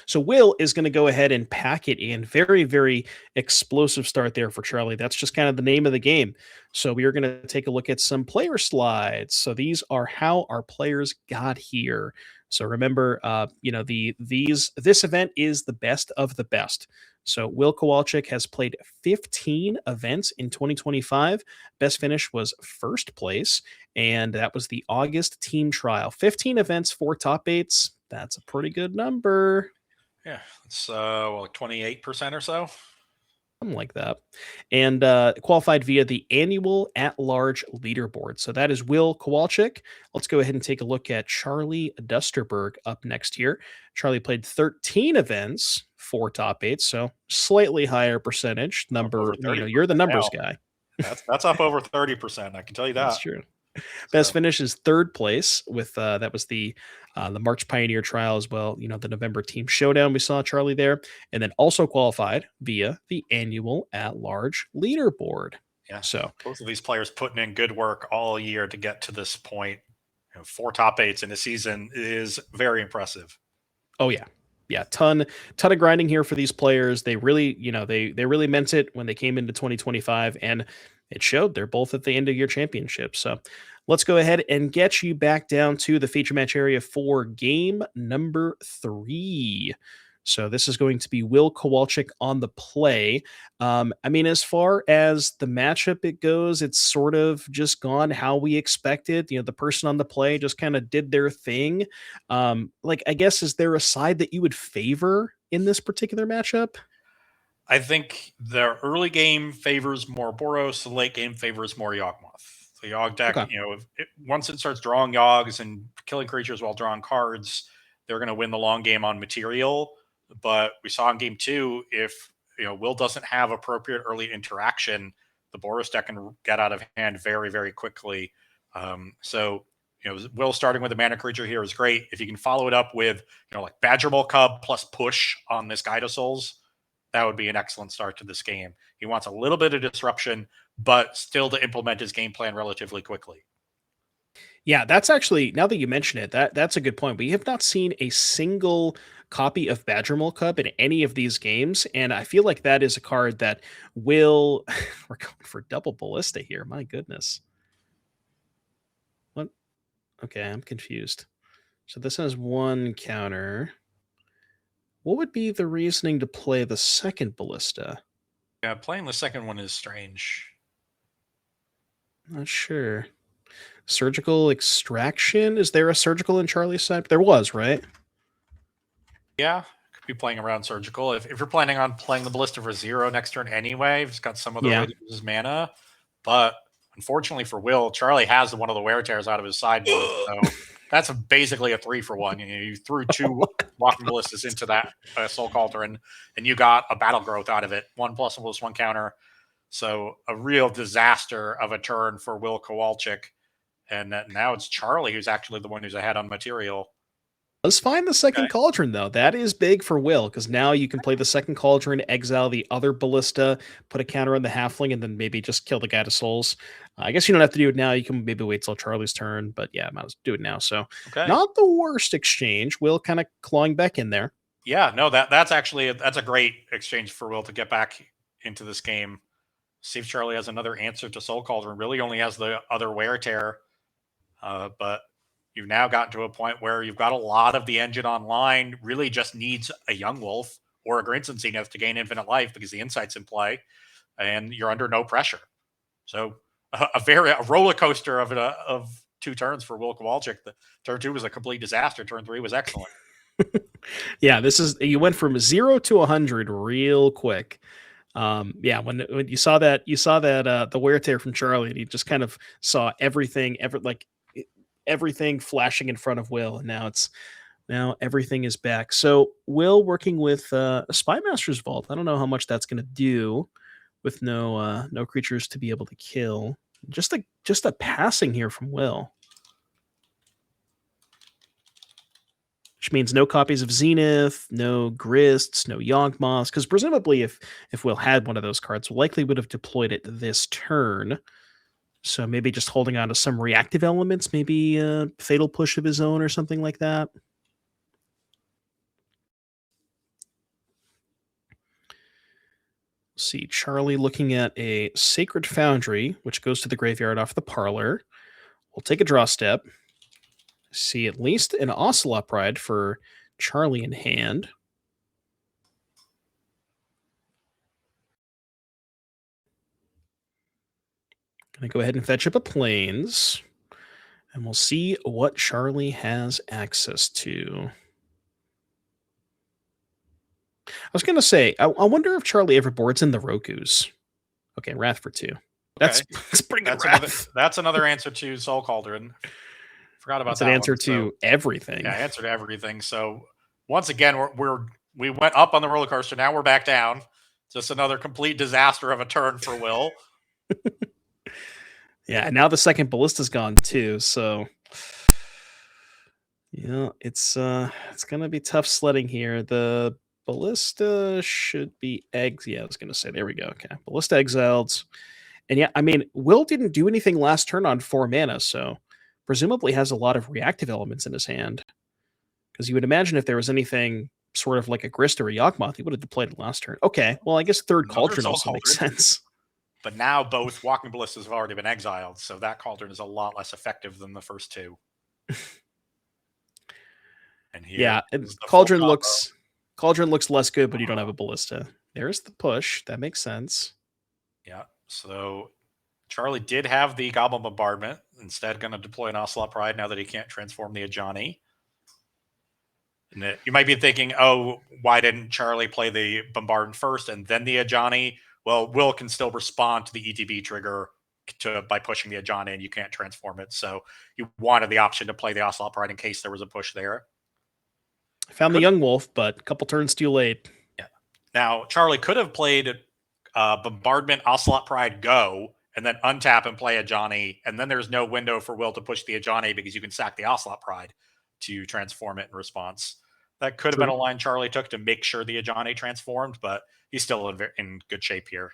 So Will is going to go ahead and pack it in. Very, very explosive start there for Charlie. That's just kind of the name of the game. So we are going to take a look at some player slides. So these are how our players got here. So remember, this event is the best of the best. So Will Kowalczyk has played 15 events in 2025. Best finish was first place, and that was the August team trial. 15 events, 4 top 8s. That's a pretty good number. Yeah, it's like 28% or so. Something like that. And qualified via the annual at-large leaderboard. So that is Will Kowalczyk. Let's go ahead and take a look at Charlie Dusterberg up next here. Charlie played 13 events, 4 top 8s, so slightly higher percentage number. You're the numbers guy. That's up over 30%. I can tell you that. That's true. Best finish is third place with that was the March Pioneer Trial as well. The November Team Showdown, we saw Charlie there, and then also qualified via the annual at-large leaderboard. Yeah. So both of these players putting in good work all year to get to this point. 4 top 8s in a season is very impressive. Oh yeah. Yeah, ton of grinding here for these players. They really, they really meant it when they came into 2025, and it showed. They're both at the end of your championship. So let's go ahead and get you back down to the feature match area for game number 3. So this is going to be Will Kowalczyk on the play. I mean, as far as the matchup it goes, it's sort of just gone how we expected. The person on the play just kind of did their thing. Like, I guess, is there a side that you would favor in this particular matchup? I think the early game favors more Boros, the late game favors more Yawgmoth. The Yawg deck, Okay. once it starts drawing Yawgs and killing creatures while drawing cards, they're going to win the long game on material. But we saw in game 2, if Will doesn't have appropriate early interaction, the Boros deck can get out of hand very, very quickly. So Will starting with a mana creature here is great. If you can follow it up with like Badgermaul Cub plus push on this Guide of Souls, that would be an excellent start to this game. He wants a little bit of disruption, but still to implement his game plan relatively quickly. Yeah, that's actually, now that you mention it, that's a good point. We have not seen a single copy of Badgermaul Cub in any of these games, and I feel like that is a card that will... We're going for double Ballista here, my goodness. What? Okay, I'm confused. So this has 1 counter. What would be the reasoning to play the second Ballista? Yeah, playing the second one is strange. Not sure. Surgical Extraction? Is there a surgical in Charlie's side? There was, right? Yeah, could be playing around surgical. If you're planning on playing the Ballista for 0 next turn anyway, he's got some other way to use his mana. But unfortunately for Will, Charlie has one of the wear tears out of his sideboard. So that's basically a 3-for-1. You threw 2 Walking Ballistas into that Soul Cauldron, and you got a Battle Growth out of it. 1+1/+1 counter. So a real disaster of a turn for Will Kowalczyk. And now it's Charlie who's actually the one who's ahead on material. Let's find the second Cauldron, though. That is big for Will, because now you can play the second Cauldron, exile the other Ballista, put a counter on the Halfling, and then maybe just kill the Guide of Souls. I guess you don't have to do it now. You can maybe wait till Charlie's turn, but yeah, I might as well do it now. So not the worst exchange. Will kind of clawing back in there. Yeah, no, that's actually that's a great exchange for Will to get back into this game. See if Charlie has another answer to Soul Cauldron. Really only has the other Wear Tear. But you've now gotten to a point where you've got a lot of the engine online, really just needs a Young Wolf or a Grinson Zenith to gain infinite life because the Insight's in play, and you're under no pressure. So a roller coaster of 2 turns for Will Kowalczyk. The turn 2 was a complete disaster. Turn 3 was excellent. Yeah, you went from 0 to 100 real quick. Yeah, when you saw that the wear tear from Charlie, and he just kind of saw everything flashing in front of Will, and now everything is back. So Will working with a Spymaster's Vault. I don't know how much that's going to do with no creatures to be able to kill. Just a passing here from Will, which means no copies of Zenith, no Grists, no Yawgmoths, because presumably if Will had one of those cards, likely would have deployed it this turn. So maybe just holding on to some reactive elements, maybe a Fatal Push of his own or something like that. See, Charlie looking at a Sacred Foundry, which goes to the graveyard off the parlor. We'll take a draw step. See at least an Ocelot Pride for Charlie in hand. Gonna go ahead and fetch up a Plains, and we'll see what Charlie has access to. I was gonna say, I wonder if Charlie ever boards in the Rokus. Okay, Wrath for 2. That's pretty good. That's another answer to Soul Cauldron. Forgot about that's that. An answer to everything. Yeah, answer to everything. So once again, we went up on the roller coaster. Now we're back down. Just another complete disaster of a turn for Will. Yeah, and now the second Ballista's gone too. So yeah, it's gonna be tough sledding here. The Ballista should be eggs. Yeah, I was gonna say, there we go. Okay, Ballista exiled. And yeah, I mean, Will didn't do anything last turn on 4 mana, so presumably has a lot of reactive elements in his hand. Because you would imagine if there was anything sort of like a Grist or a Yawgmoth, he would have deployed it last turn. Okay, well, I guess third Cauldron also makes sense. But now both Walking Ballistas have already been exiled, so that cauldron is a lot less effective than the first two. And here, Yeah, is the Cauldron full looks less good, but you don't have a ballista. There's the push. That makes sense. Yeah, so Charlie did have the Goblin Bombardment. Instead, going to deploy an Ocelot Pride now that he can't transform the Ajani. And you might be thinking, oh, why didn't Charlie play the Bombardment first and then the Ajani? Well, Will can still respond to the ETB trigger by pushing the Ajani, and you can't transform it. So you wanted the option to play the Ocelot Pride in case there was a push there. I found the Young Wolf, but a couple turns too late. Yeah. Now, Charlie could have played Bombardment, Ocelot Pride, go, and then untap and play Ajani, and then there's no window for Will to push the Ajani because you can sack the Ocelot Pride to transform it in response. That could have been a line Charlie took to make sure the Ajani transformed, but he's still in good shape here.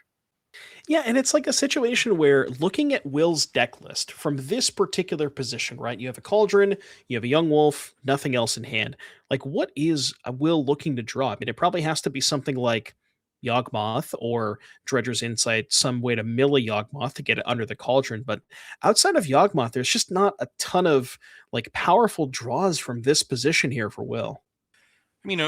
Yeah, and it's like a situation where looking at Will's deck list from this particular position, right? You have a Cauldron, you have a Young Wolf, nothing else in hand. Like, what is Will looking to draw? I mean, it probably has to be something like Yawgmoth or Dredger's Insight, some way to mill a Yawgmoth to get it under the Cauldron. But outside of Yawgmoth, there's just not a ton of like powerful draws from this position here for Will. I mean,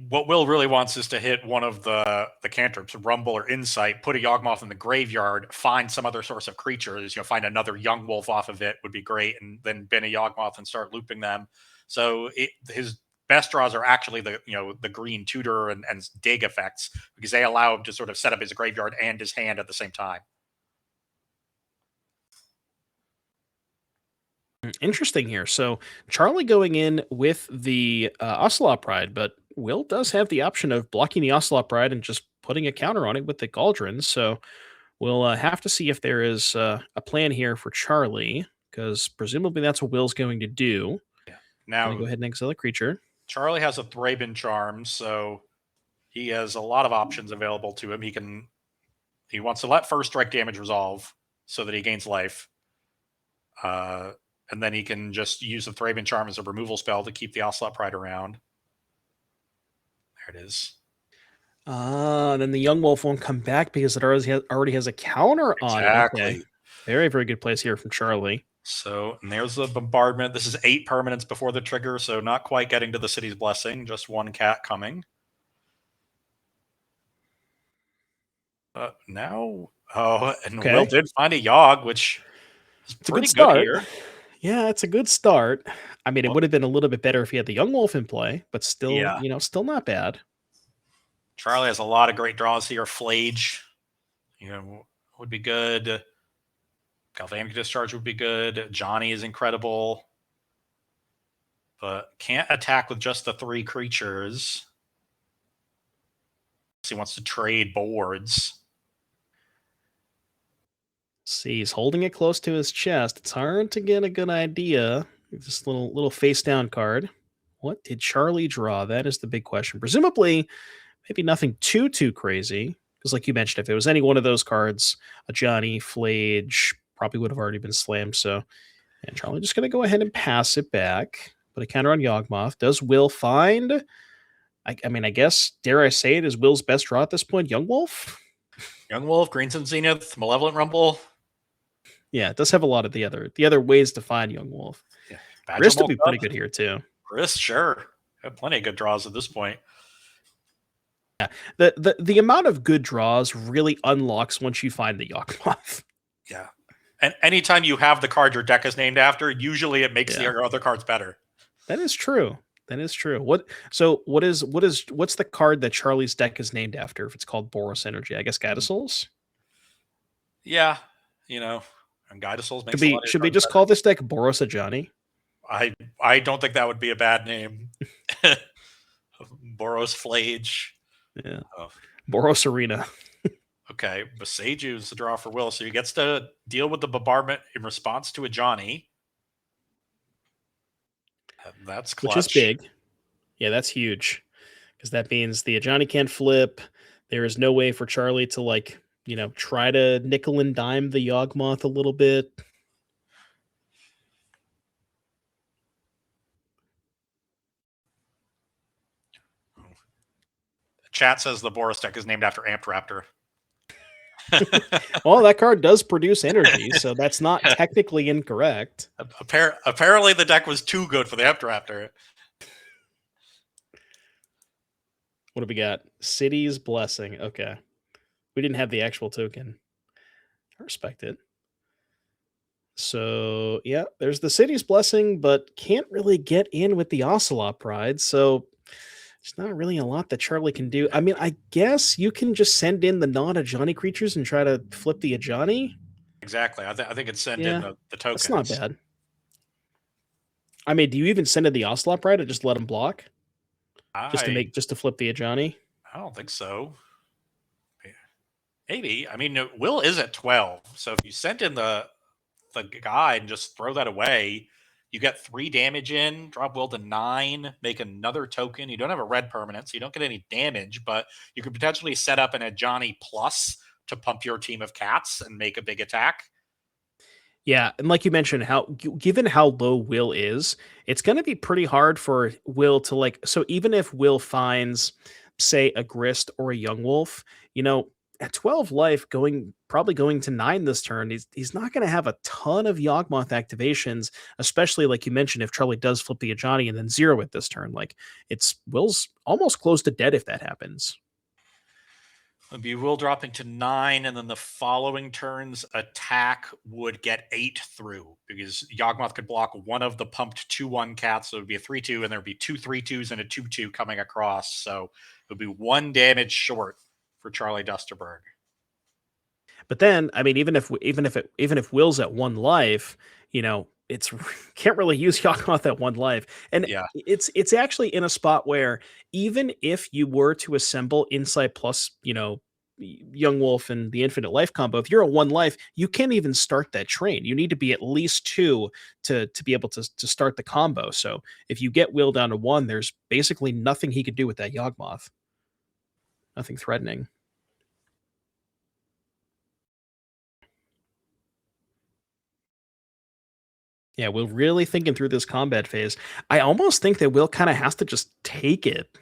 what Will really wants is to hit one of the cantrips, Rumble or Insight, put a Yawgmoth in the graveyard, find some other source of creatures, find another Young Wolf off of it would be great, and then bin a Yawgmoth and start looping them. So his best draws are actually the green tutor and dig effects, because they allow him to sort of set up his graveyard and his hand at the same time. Interesting here. So Charlie going in with the Ocelot Pride, but Will does have the option of blocking the Ocelot Pride and just putting a counter on it with the Cauldron. So we'll have to see if there is a plan here for Charlie, because presumably that's what Will's going to do. Yeah. Now go ahead and exile a creature. Charlie has a Thraben Charm, so he has a lot of options available to him. He wants to let first strike damage resolve so that he gains life. And then he can just use the Thraben Charm as a removal spell to keep the Ocelot Pride around. There it is. Then the Young Wolf won't come back because it already has a counter on it. Okay. Very, very good place here from Charlie. So, and there's the Bombardment. This is 8 permanents before the trigger, so not quite getting to the City's Blessing. Just 1 cat coming. Now, Will did find a Yogg, which is pretty good here. Yeah, it's a good start. I mean, it would have been a little bit better if he had the Young Wolf in play, but still, still not bad. Charlie has a lot of great draws here. Flage, would be good. Galvanic Discharge would be good. Johnny is incredible, but can't attack with just the 3 creatures. He wants to trade boards. See, he's holding it close to his chest. It's hard to get a good idea. This little face down card. What did Charlie draw? That is the big question. Presumably, maybe nothing too crazy. Because like you mentioned, if it was any one of those cards, a Johnny, Flage, probably would have already been slammed. So, and Charlie just going to go ahead and pass it back. Put a counter on Yawgmoth. Does Will find? I mean, I guess, dare I say it, is Will's best draw at this point Young Wolf? Young Wolf, Greensun Zenith, Malevolent Rumble. Yeah, it does have a lot of the other ways to find Young Wolf. Yeah, Grist would be pretty good here too. Grist, sure. Have plenty of good draws at this point. Yeah, the amount of good draws really unlocks once you find the Yawgmoth. Yeah, and anytime you have the card your deck is named after, usually it makes the other cards better. That is true. That is true. What's the card that Charlie's deck is named after? If it's called Boros Energy, I guess Gadasouls. Yeah, and Gadasouls makes should we just call this deck Boros Ajani? I don't think that would be a bad name. Boros Flage. Yeah. Boros Arena. Okay, Beseiju is the draw for Will, so he gets to deal with the Bombardment in response to a Johnny. That's clutch. Which is big. Yeah, that's huge. Because that means the Ajani can't flip. There is no way for Charlie to try to nickel and dime the Yawgmoth a little bit. Chat says the Boros deck is named after Amped Raptor. Well, that card does produce energy, so that's not technically incorrect. Apparently, the deck was too good for the Updrafter. What do we got? City's Blessing. Okay. We didn't have the actual token. I respect it. So, yeah, there's the City's Blessing, but can't really get in with the Ocelot Pride, so there's not really a lot that Charlie can do. I mean, I guess you can just send in the non-Ajani creatures and try to flip the Ajani. Exactly. I think it's send Yeah, in the tokens. that's not bad. I mean, do you even send in the Ocelot Pride or just let him block? Just to flip the Ajani? I don't think so. Maybe. I mean, Will is at 12, so if you sent in the guy and just throw that away, you get 3 damage in, drop Will to 9, make another token. You don't have a red permanent, so you don't get any damage, but you could potentially set up an Ajani Plus to pump your team of cats and make a big attack. Yeah, and like you mentioned, given how low Will is, it's going to be pretty hard for Will to so even if Will finds, say, a Grist or a Young Wolf, at 12 life, probably going to 9 this turn, he's not going to have a ton of Yawgmoth activations, especially like you mentioned, if Charlie does flip the Ajani and then 0 it this turn. Will's almost close to dead if that happens. It'd be Will dropping to 9, and then the following turn's attack would get 8 through, because Yawgmoth could block one of the pumped 2/1 cats, so it would be a 3/2, and there would be 2 3/2s and a 2/2 coming across. So it would be 1 damage short for Charlie Dusterberg. But then, I mean, even if Will's at 1 life, it's can't really use Yawgmoth at 1 life, and Yeah. it's actually in a spot where even if you were to assemble Insight plus, Young Wolf and the Infinite Life combo, if you're at 1 life, you can't even start that train. You need to be at least 2 to be able to start the combo. So if you get Will down to 1, there's basically nothing he could do with that Yawgmoth. Nothing threatening. Yeah, Will really thinking through this combat phase. I almost think that Will kind of has to just take it.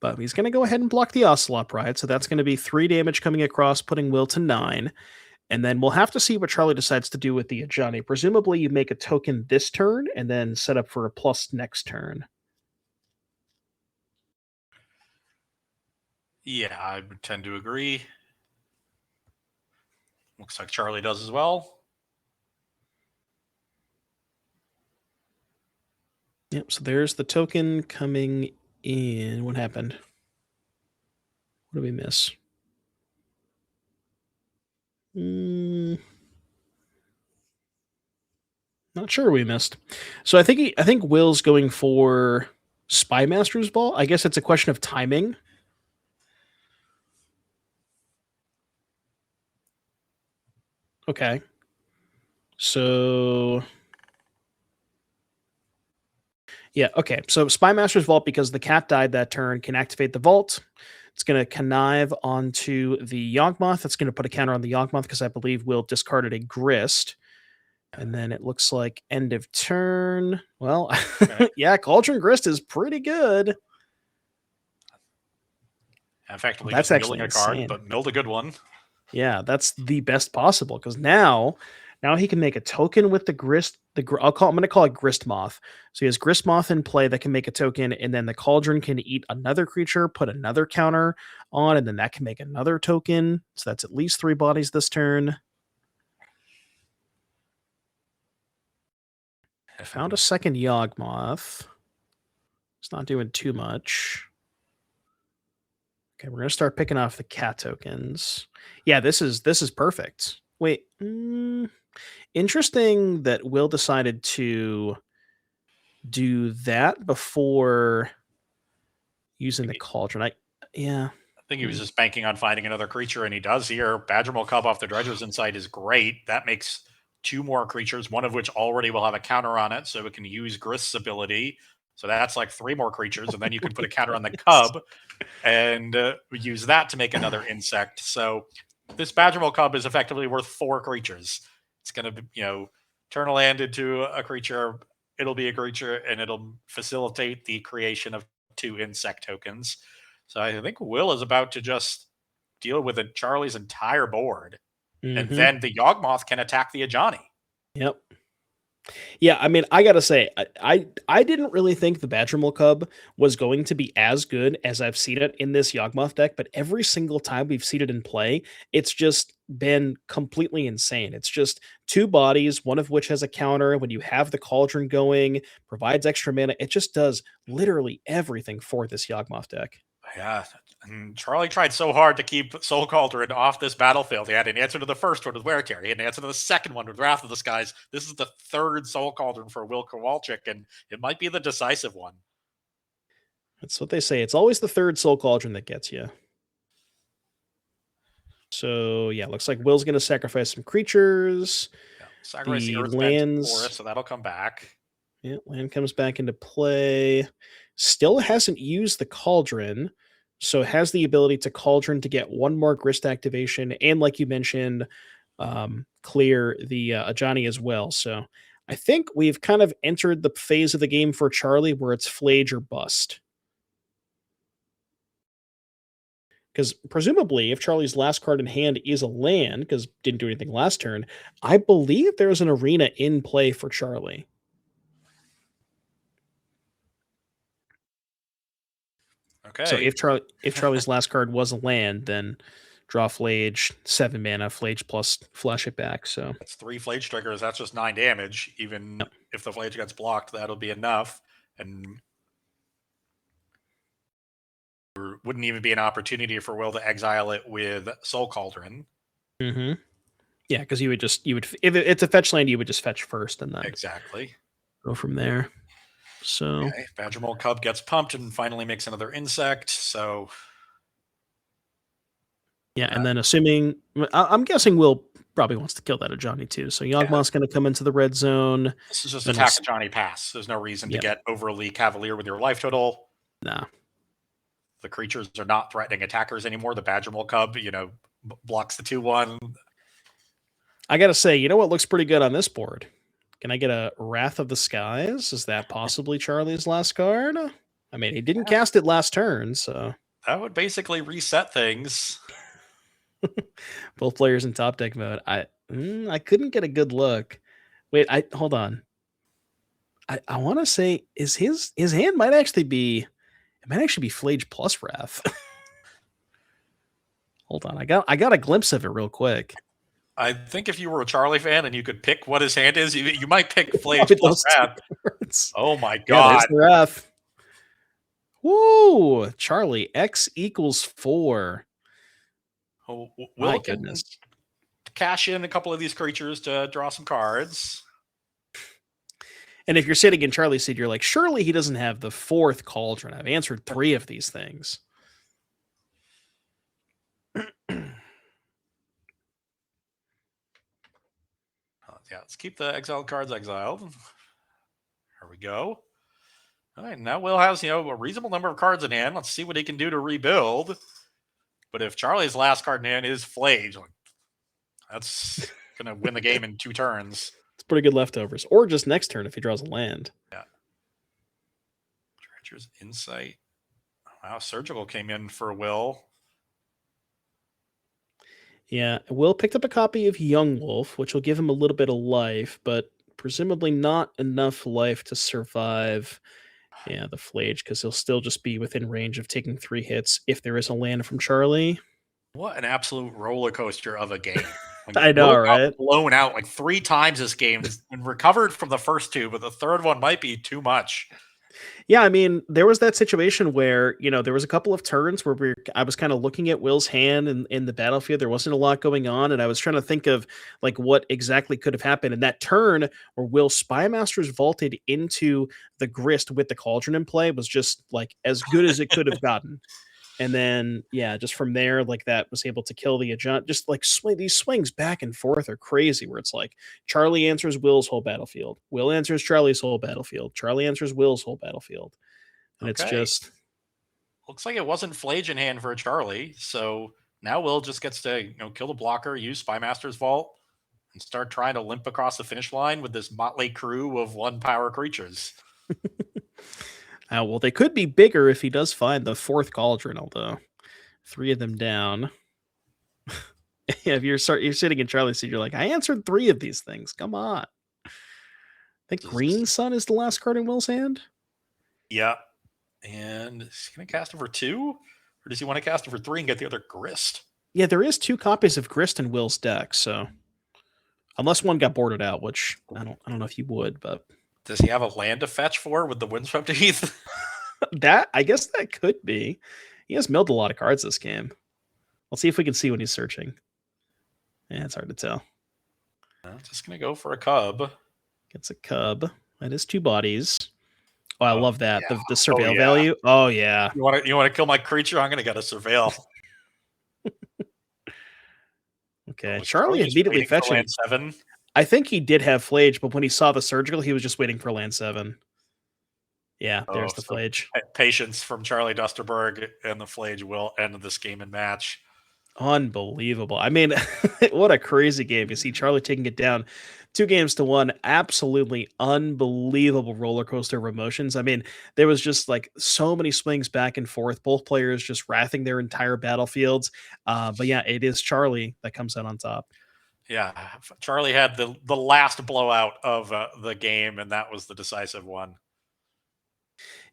But he's going to go ahead and block the Ocelot Pride, so that's going to be 3 damage coming across, putting Will to 9. And then we'll have to see what Charlie decides to do with the Ajani. Presumably you make a token this turn, and then set up for a plus next turn. Yeah, I would tend to agree. Looks like Charlie does as well. Yep, so there's the token coming in. What happened? What did we miss? Not sure we missed. So I think Will's going for Spy Master's Ball. I guess it's a question of timing. Okay. So yeah, okay. So Spy Master's Vault, because the cat died that turn, can activate the vault. It's going to connive onto the Yawgmoth. That's going to put a counter on the Yawgmoth because I believe Will discarded a Grist. And then it looks like end of turn. Well, yeah, Cauldron Grist is pretty good. Effectively, that's just actually milling a card, but milled a good one. Yeah, that's the best possible, because now he can make a token with the Grist. I'm going to call it Grist Moth. So he has Grist Moth in play that can make a token, and then the Cauldron can eat another creature, put another counter on, and then that can make another token. So that's at least 3 bodies this turn. I found a second Yawgmoth. It's not doing too much. Okay, we're gonna start picking off the cat tokens. Yeah, this is perfect. Wait, interesting that Will decided to do that before using the Cauldron. I think he was just banking on finding another creature, and he does here. Badgermal Cub off the Dredger's Insight is great. That makes 2 more creatures, one of which already will have a counter on it, so it can use Grist's ability. So that's like 3 more creatures, and then you can put a counter on the Cub and use that to make another insect. So this Badgermal Cub is effectively worth 4 creatures. It's going to, turn a land into a creature. It'll be a creature, and it'll facilitate the creation of 2 insect tokens. So I think Will is about to just deal with Charlie's entire board. And Mhm. then the Yawgmoth can attack the Ajani. Yep. Yeah, I mean, I gotta say, I didn't really think the Badgermole Cub was going to be as good as I've seen it in this Yawgmoth deck, but every single time we've seen it in play, it's just been completely insane. It's just two bodies, one of which has a counter. When you have the Cauldron going, provides extra mana. It just does literally everything for this Yawgmoth deck. Yeah, and Charlie tried so hard to keep Soul Cauldron off this battlefield. He had an answer to the first one with Wear Tear. He had an answer to the second one with Wrath of the Skies. This is the third Soul Cauldron for Will Kowalczyk, and it might be the decisive one. That's what they say. It's always the third Soul Cauldron that gets you. So yeah, looks like Will's going to sacrifice some creatures. Yeah. Sacrifice the The Earthbend lands- Forest, so that'll come back. Yeah, land comes back into play. Still hasn't used the Cauldron, so has the ability to Cauldron to get one more Grist activation, and like you mentioned, clear the Ajani as well. So I think we've kind of entered the phase of the game for Charlie where it's Flage or bust. Because presumably, if Charlie's last card in hand is a land, because didn't do anything last turn, I believe there's an arena in play for Charlie. Okay. So if Charlie's last card was a land, then draw Flage, 7 mana, Flage plus flash it back. So That's 3 Flage triggers. That's just 9 damage. Even if the Flage gets blocked, that'll be enough. And there wouldn't even be an opportunity for Will to exile it with Soul Cauldron. yeah, because you would if it's a fetch land, you would just fetch first and then Exactly. go from there. So Okay. Badgermole Cub gets pumped and finally makes another insect. So yeah, and then assuming I'm guessing Will probably wants to kill that Ajani too. So Yawgmoth's going to come into the red zone. this is just Then attack it's- Johnny Pass. There's no reason to Yep. get overly cavalier with your life total. Nah. The creatures are not threatening attackers anymore. The Badgermole Cub, blocks the 2/1. I got to say, you know what looks pretty good on this board? Can I get a Wrath of the Skies? Is that possibly Charlie's last card? I mean, he didn't cast it last turn, so That would basically reset things. both players in top deck mode. I couldn't get a good look. Wait, hold on. I want to say is his hand might actually be Flage plus Wrath. Hold on, I got a glimpse of it real quick. I think if you were a Charlie fan and you could pick what his hand is, you might pick Flage Probably plus those two Wrath. cards. Oh my Yeah, god. there's the Wrath. Woo! Charlie, X equals 4. Oh, My Will can goodness. cash in a couple of these creatures to draw some cards. And if you're sitting in Charlie's seat, you're like, surely he doesn't have the 4th Cauldron. I've answered 3 of these things. Yeah, let's keep the exiled cards exiled. Here we go. All right, now Will has, a reasonable number of cards in hand. Let's see what he can do to rebuild. But if Charlie's last card in hand is Flage, that's going to win the game in 2 turns. It's pretty good leftovers. Or just next turn if he draws a land. Yeah. Treacherous Insight. Wow, Surgical came in for Will. Yeah, Will picked up a copy of Young Wolf, which will give him a little bit of life, but presumably not enough life to survive the Flage, because he'll still just be within range of taking 3 hits if there is a land from Charlie. What an absolute roller coaster of a game. I know, Will got right? blown out like 3 times this game and recovered from the first 2, but the third one might be too much. Yeah, I mean, there was that situation where, there was a couple of turns where I was kind of looking at Will's hand in the battlefield. There wasn't a lot going on, and I was trying to think of like what exactly could have happened. And that turn where Will Spymasters vaulted into the Grist with the Cauldron in play was just like as good as it could have gotten. And then, yeah, just from there, like that was able to kill the Ajani. Just like these swings back and forth are crazy where it's like Charlie answers Will's whole battlefield. Will answers Charlie's whole battlefield. Charlie answers Will's whole battlefield. And it's Okay. just... Looks like it wasn't Flage in hand for Charlie. So now Will just gets to kill the blocker, use Spymaster's Vault, and start trying to limp across the finish line with this motley crew of 1-power creatures. well, they could be bigger if he does find the 4th Cauldron, although 3 of them down. If you're sitting in Charlie's seat, you're like, I answered 3 of these things. Come on. I think Green Sun is the last card in Will's hand. Yeah. And is he going to cast it for 2? Or does he want to cast it for 3 and get the other Grist? Yeah, there is 2 copies of Grist in Will's deck, so unless one got boarded out, which I don't know if you would, but does he have a land to fetch for with the Windswept Heath? That, I guess that could be. He has milled a lot of cards this game. Let's see if we can see when he's searching. Yeah, it's hard to tell. I'm just going to go for a cub. Gets a cub. That is 2 bodies. Oh, I love that. Yeah. The surveil value. Oh, yeah. You want to kill my creature? I'm going to get a surveil. Okay. Charlie immediately fetching. Land 7. I think he did have Flage, but when he saw the surgical, he was just waiting for land 7. Yeah, there's the Flage. Patience from Charlie Dusterberg, and the Flage will end this game and match. Unbelievable. I mean, what a crazy game. You see Charlie taking it down 2-1. Absolutely unbelievable roller coaster of emotions. I mean, there was just like so many swings back and forth, both players just wrathing their entire battlefields. But yeah, it is Charlie that comes out on top. Yeah, Charlie had the last blowout of the game, and that was the decisive one.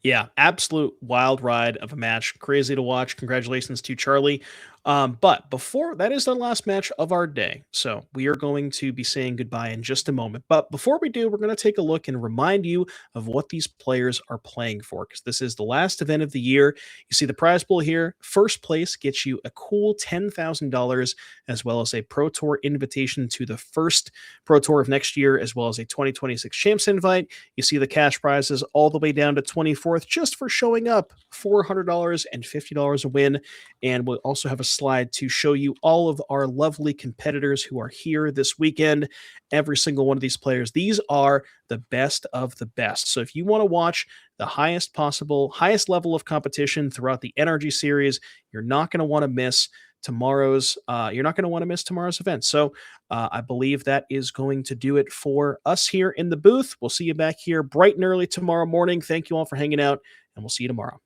Yeah, absolute wild ride of a match. Crazy to watch. Congratulations to Charlie. But before that is the last match of our day. So we are going to be saying goodbye in just a moment. But before we do, we're going to take a look and remind you of what these players are playing for, because this is the last event of the year. You see the prize pool here. First place gets you a cool $10,000, as well as a Pro Tour invitation to the first Pro Tour of next year, as well as a 2026 Champs invite. You see the cash prizes all the way down to 24th just for showing up. $400 and $50 a win. And we'll also have a slide to show you all of our lovely competitors who are here this weekend. Every single one of these players, these are the best of the best. So if you want to watch the highest level of competition throughout the NRG series, you're not going to want to miss tomorrow's event. So I believe that is going to do it for us here in the booth. We'll see you back here bright and early tomorrow morning. Thank you all for hanging out, and we'll see you tomorrow.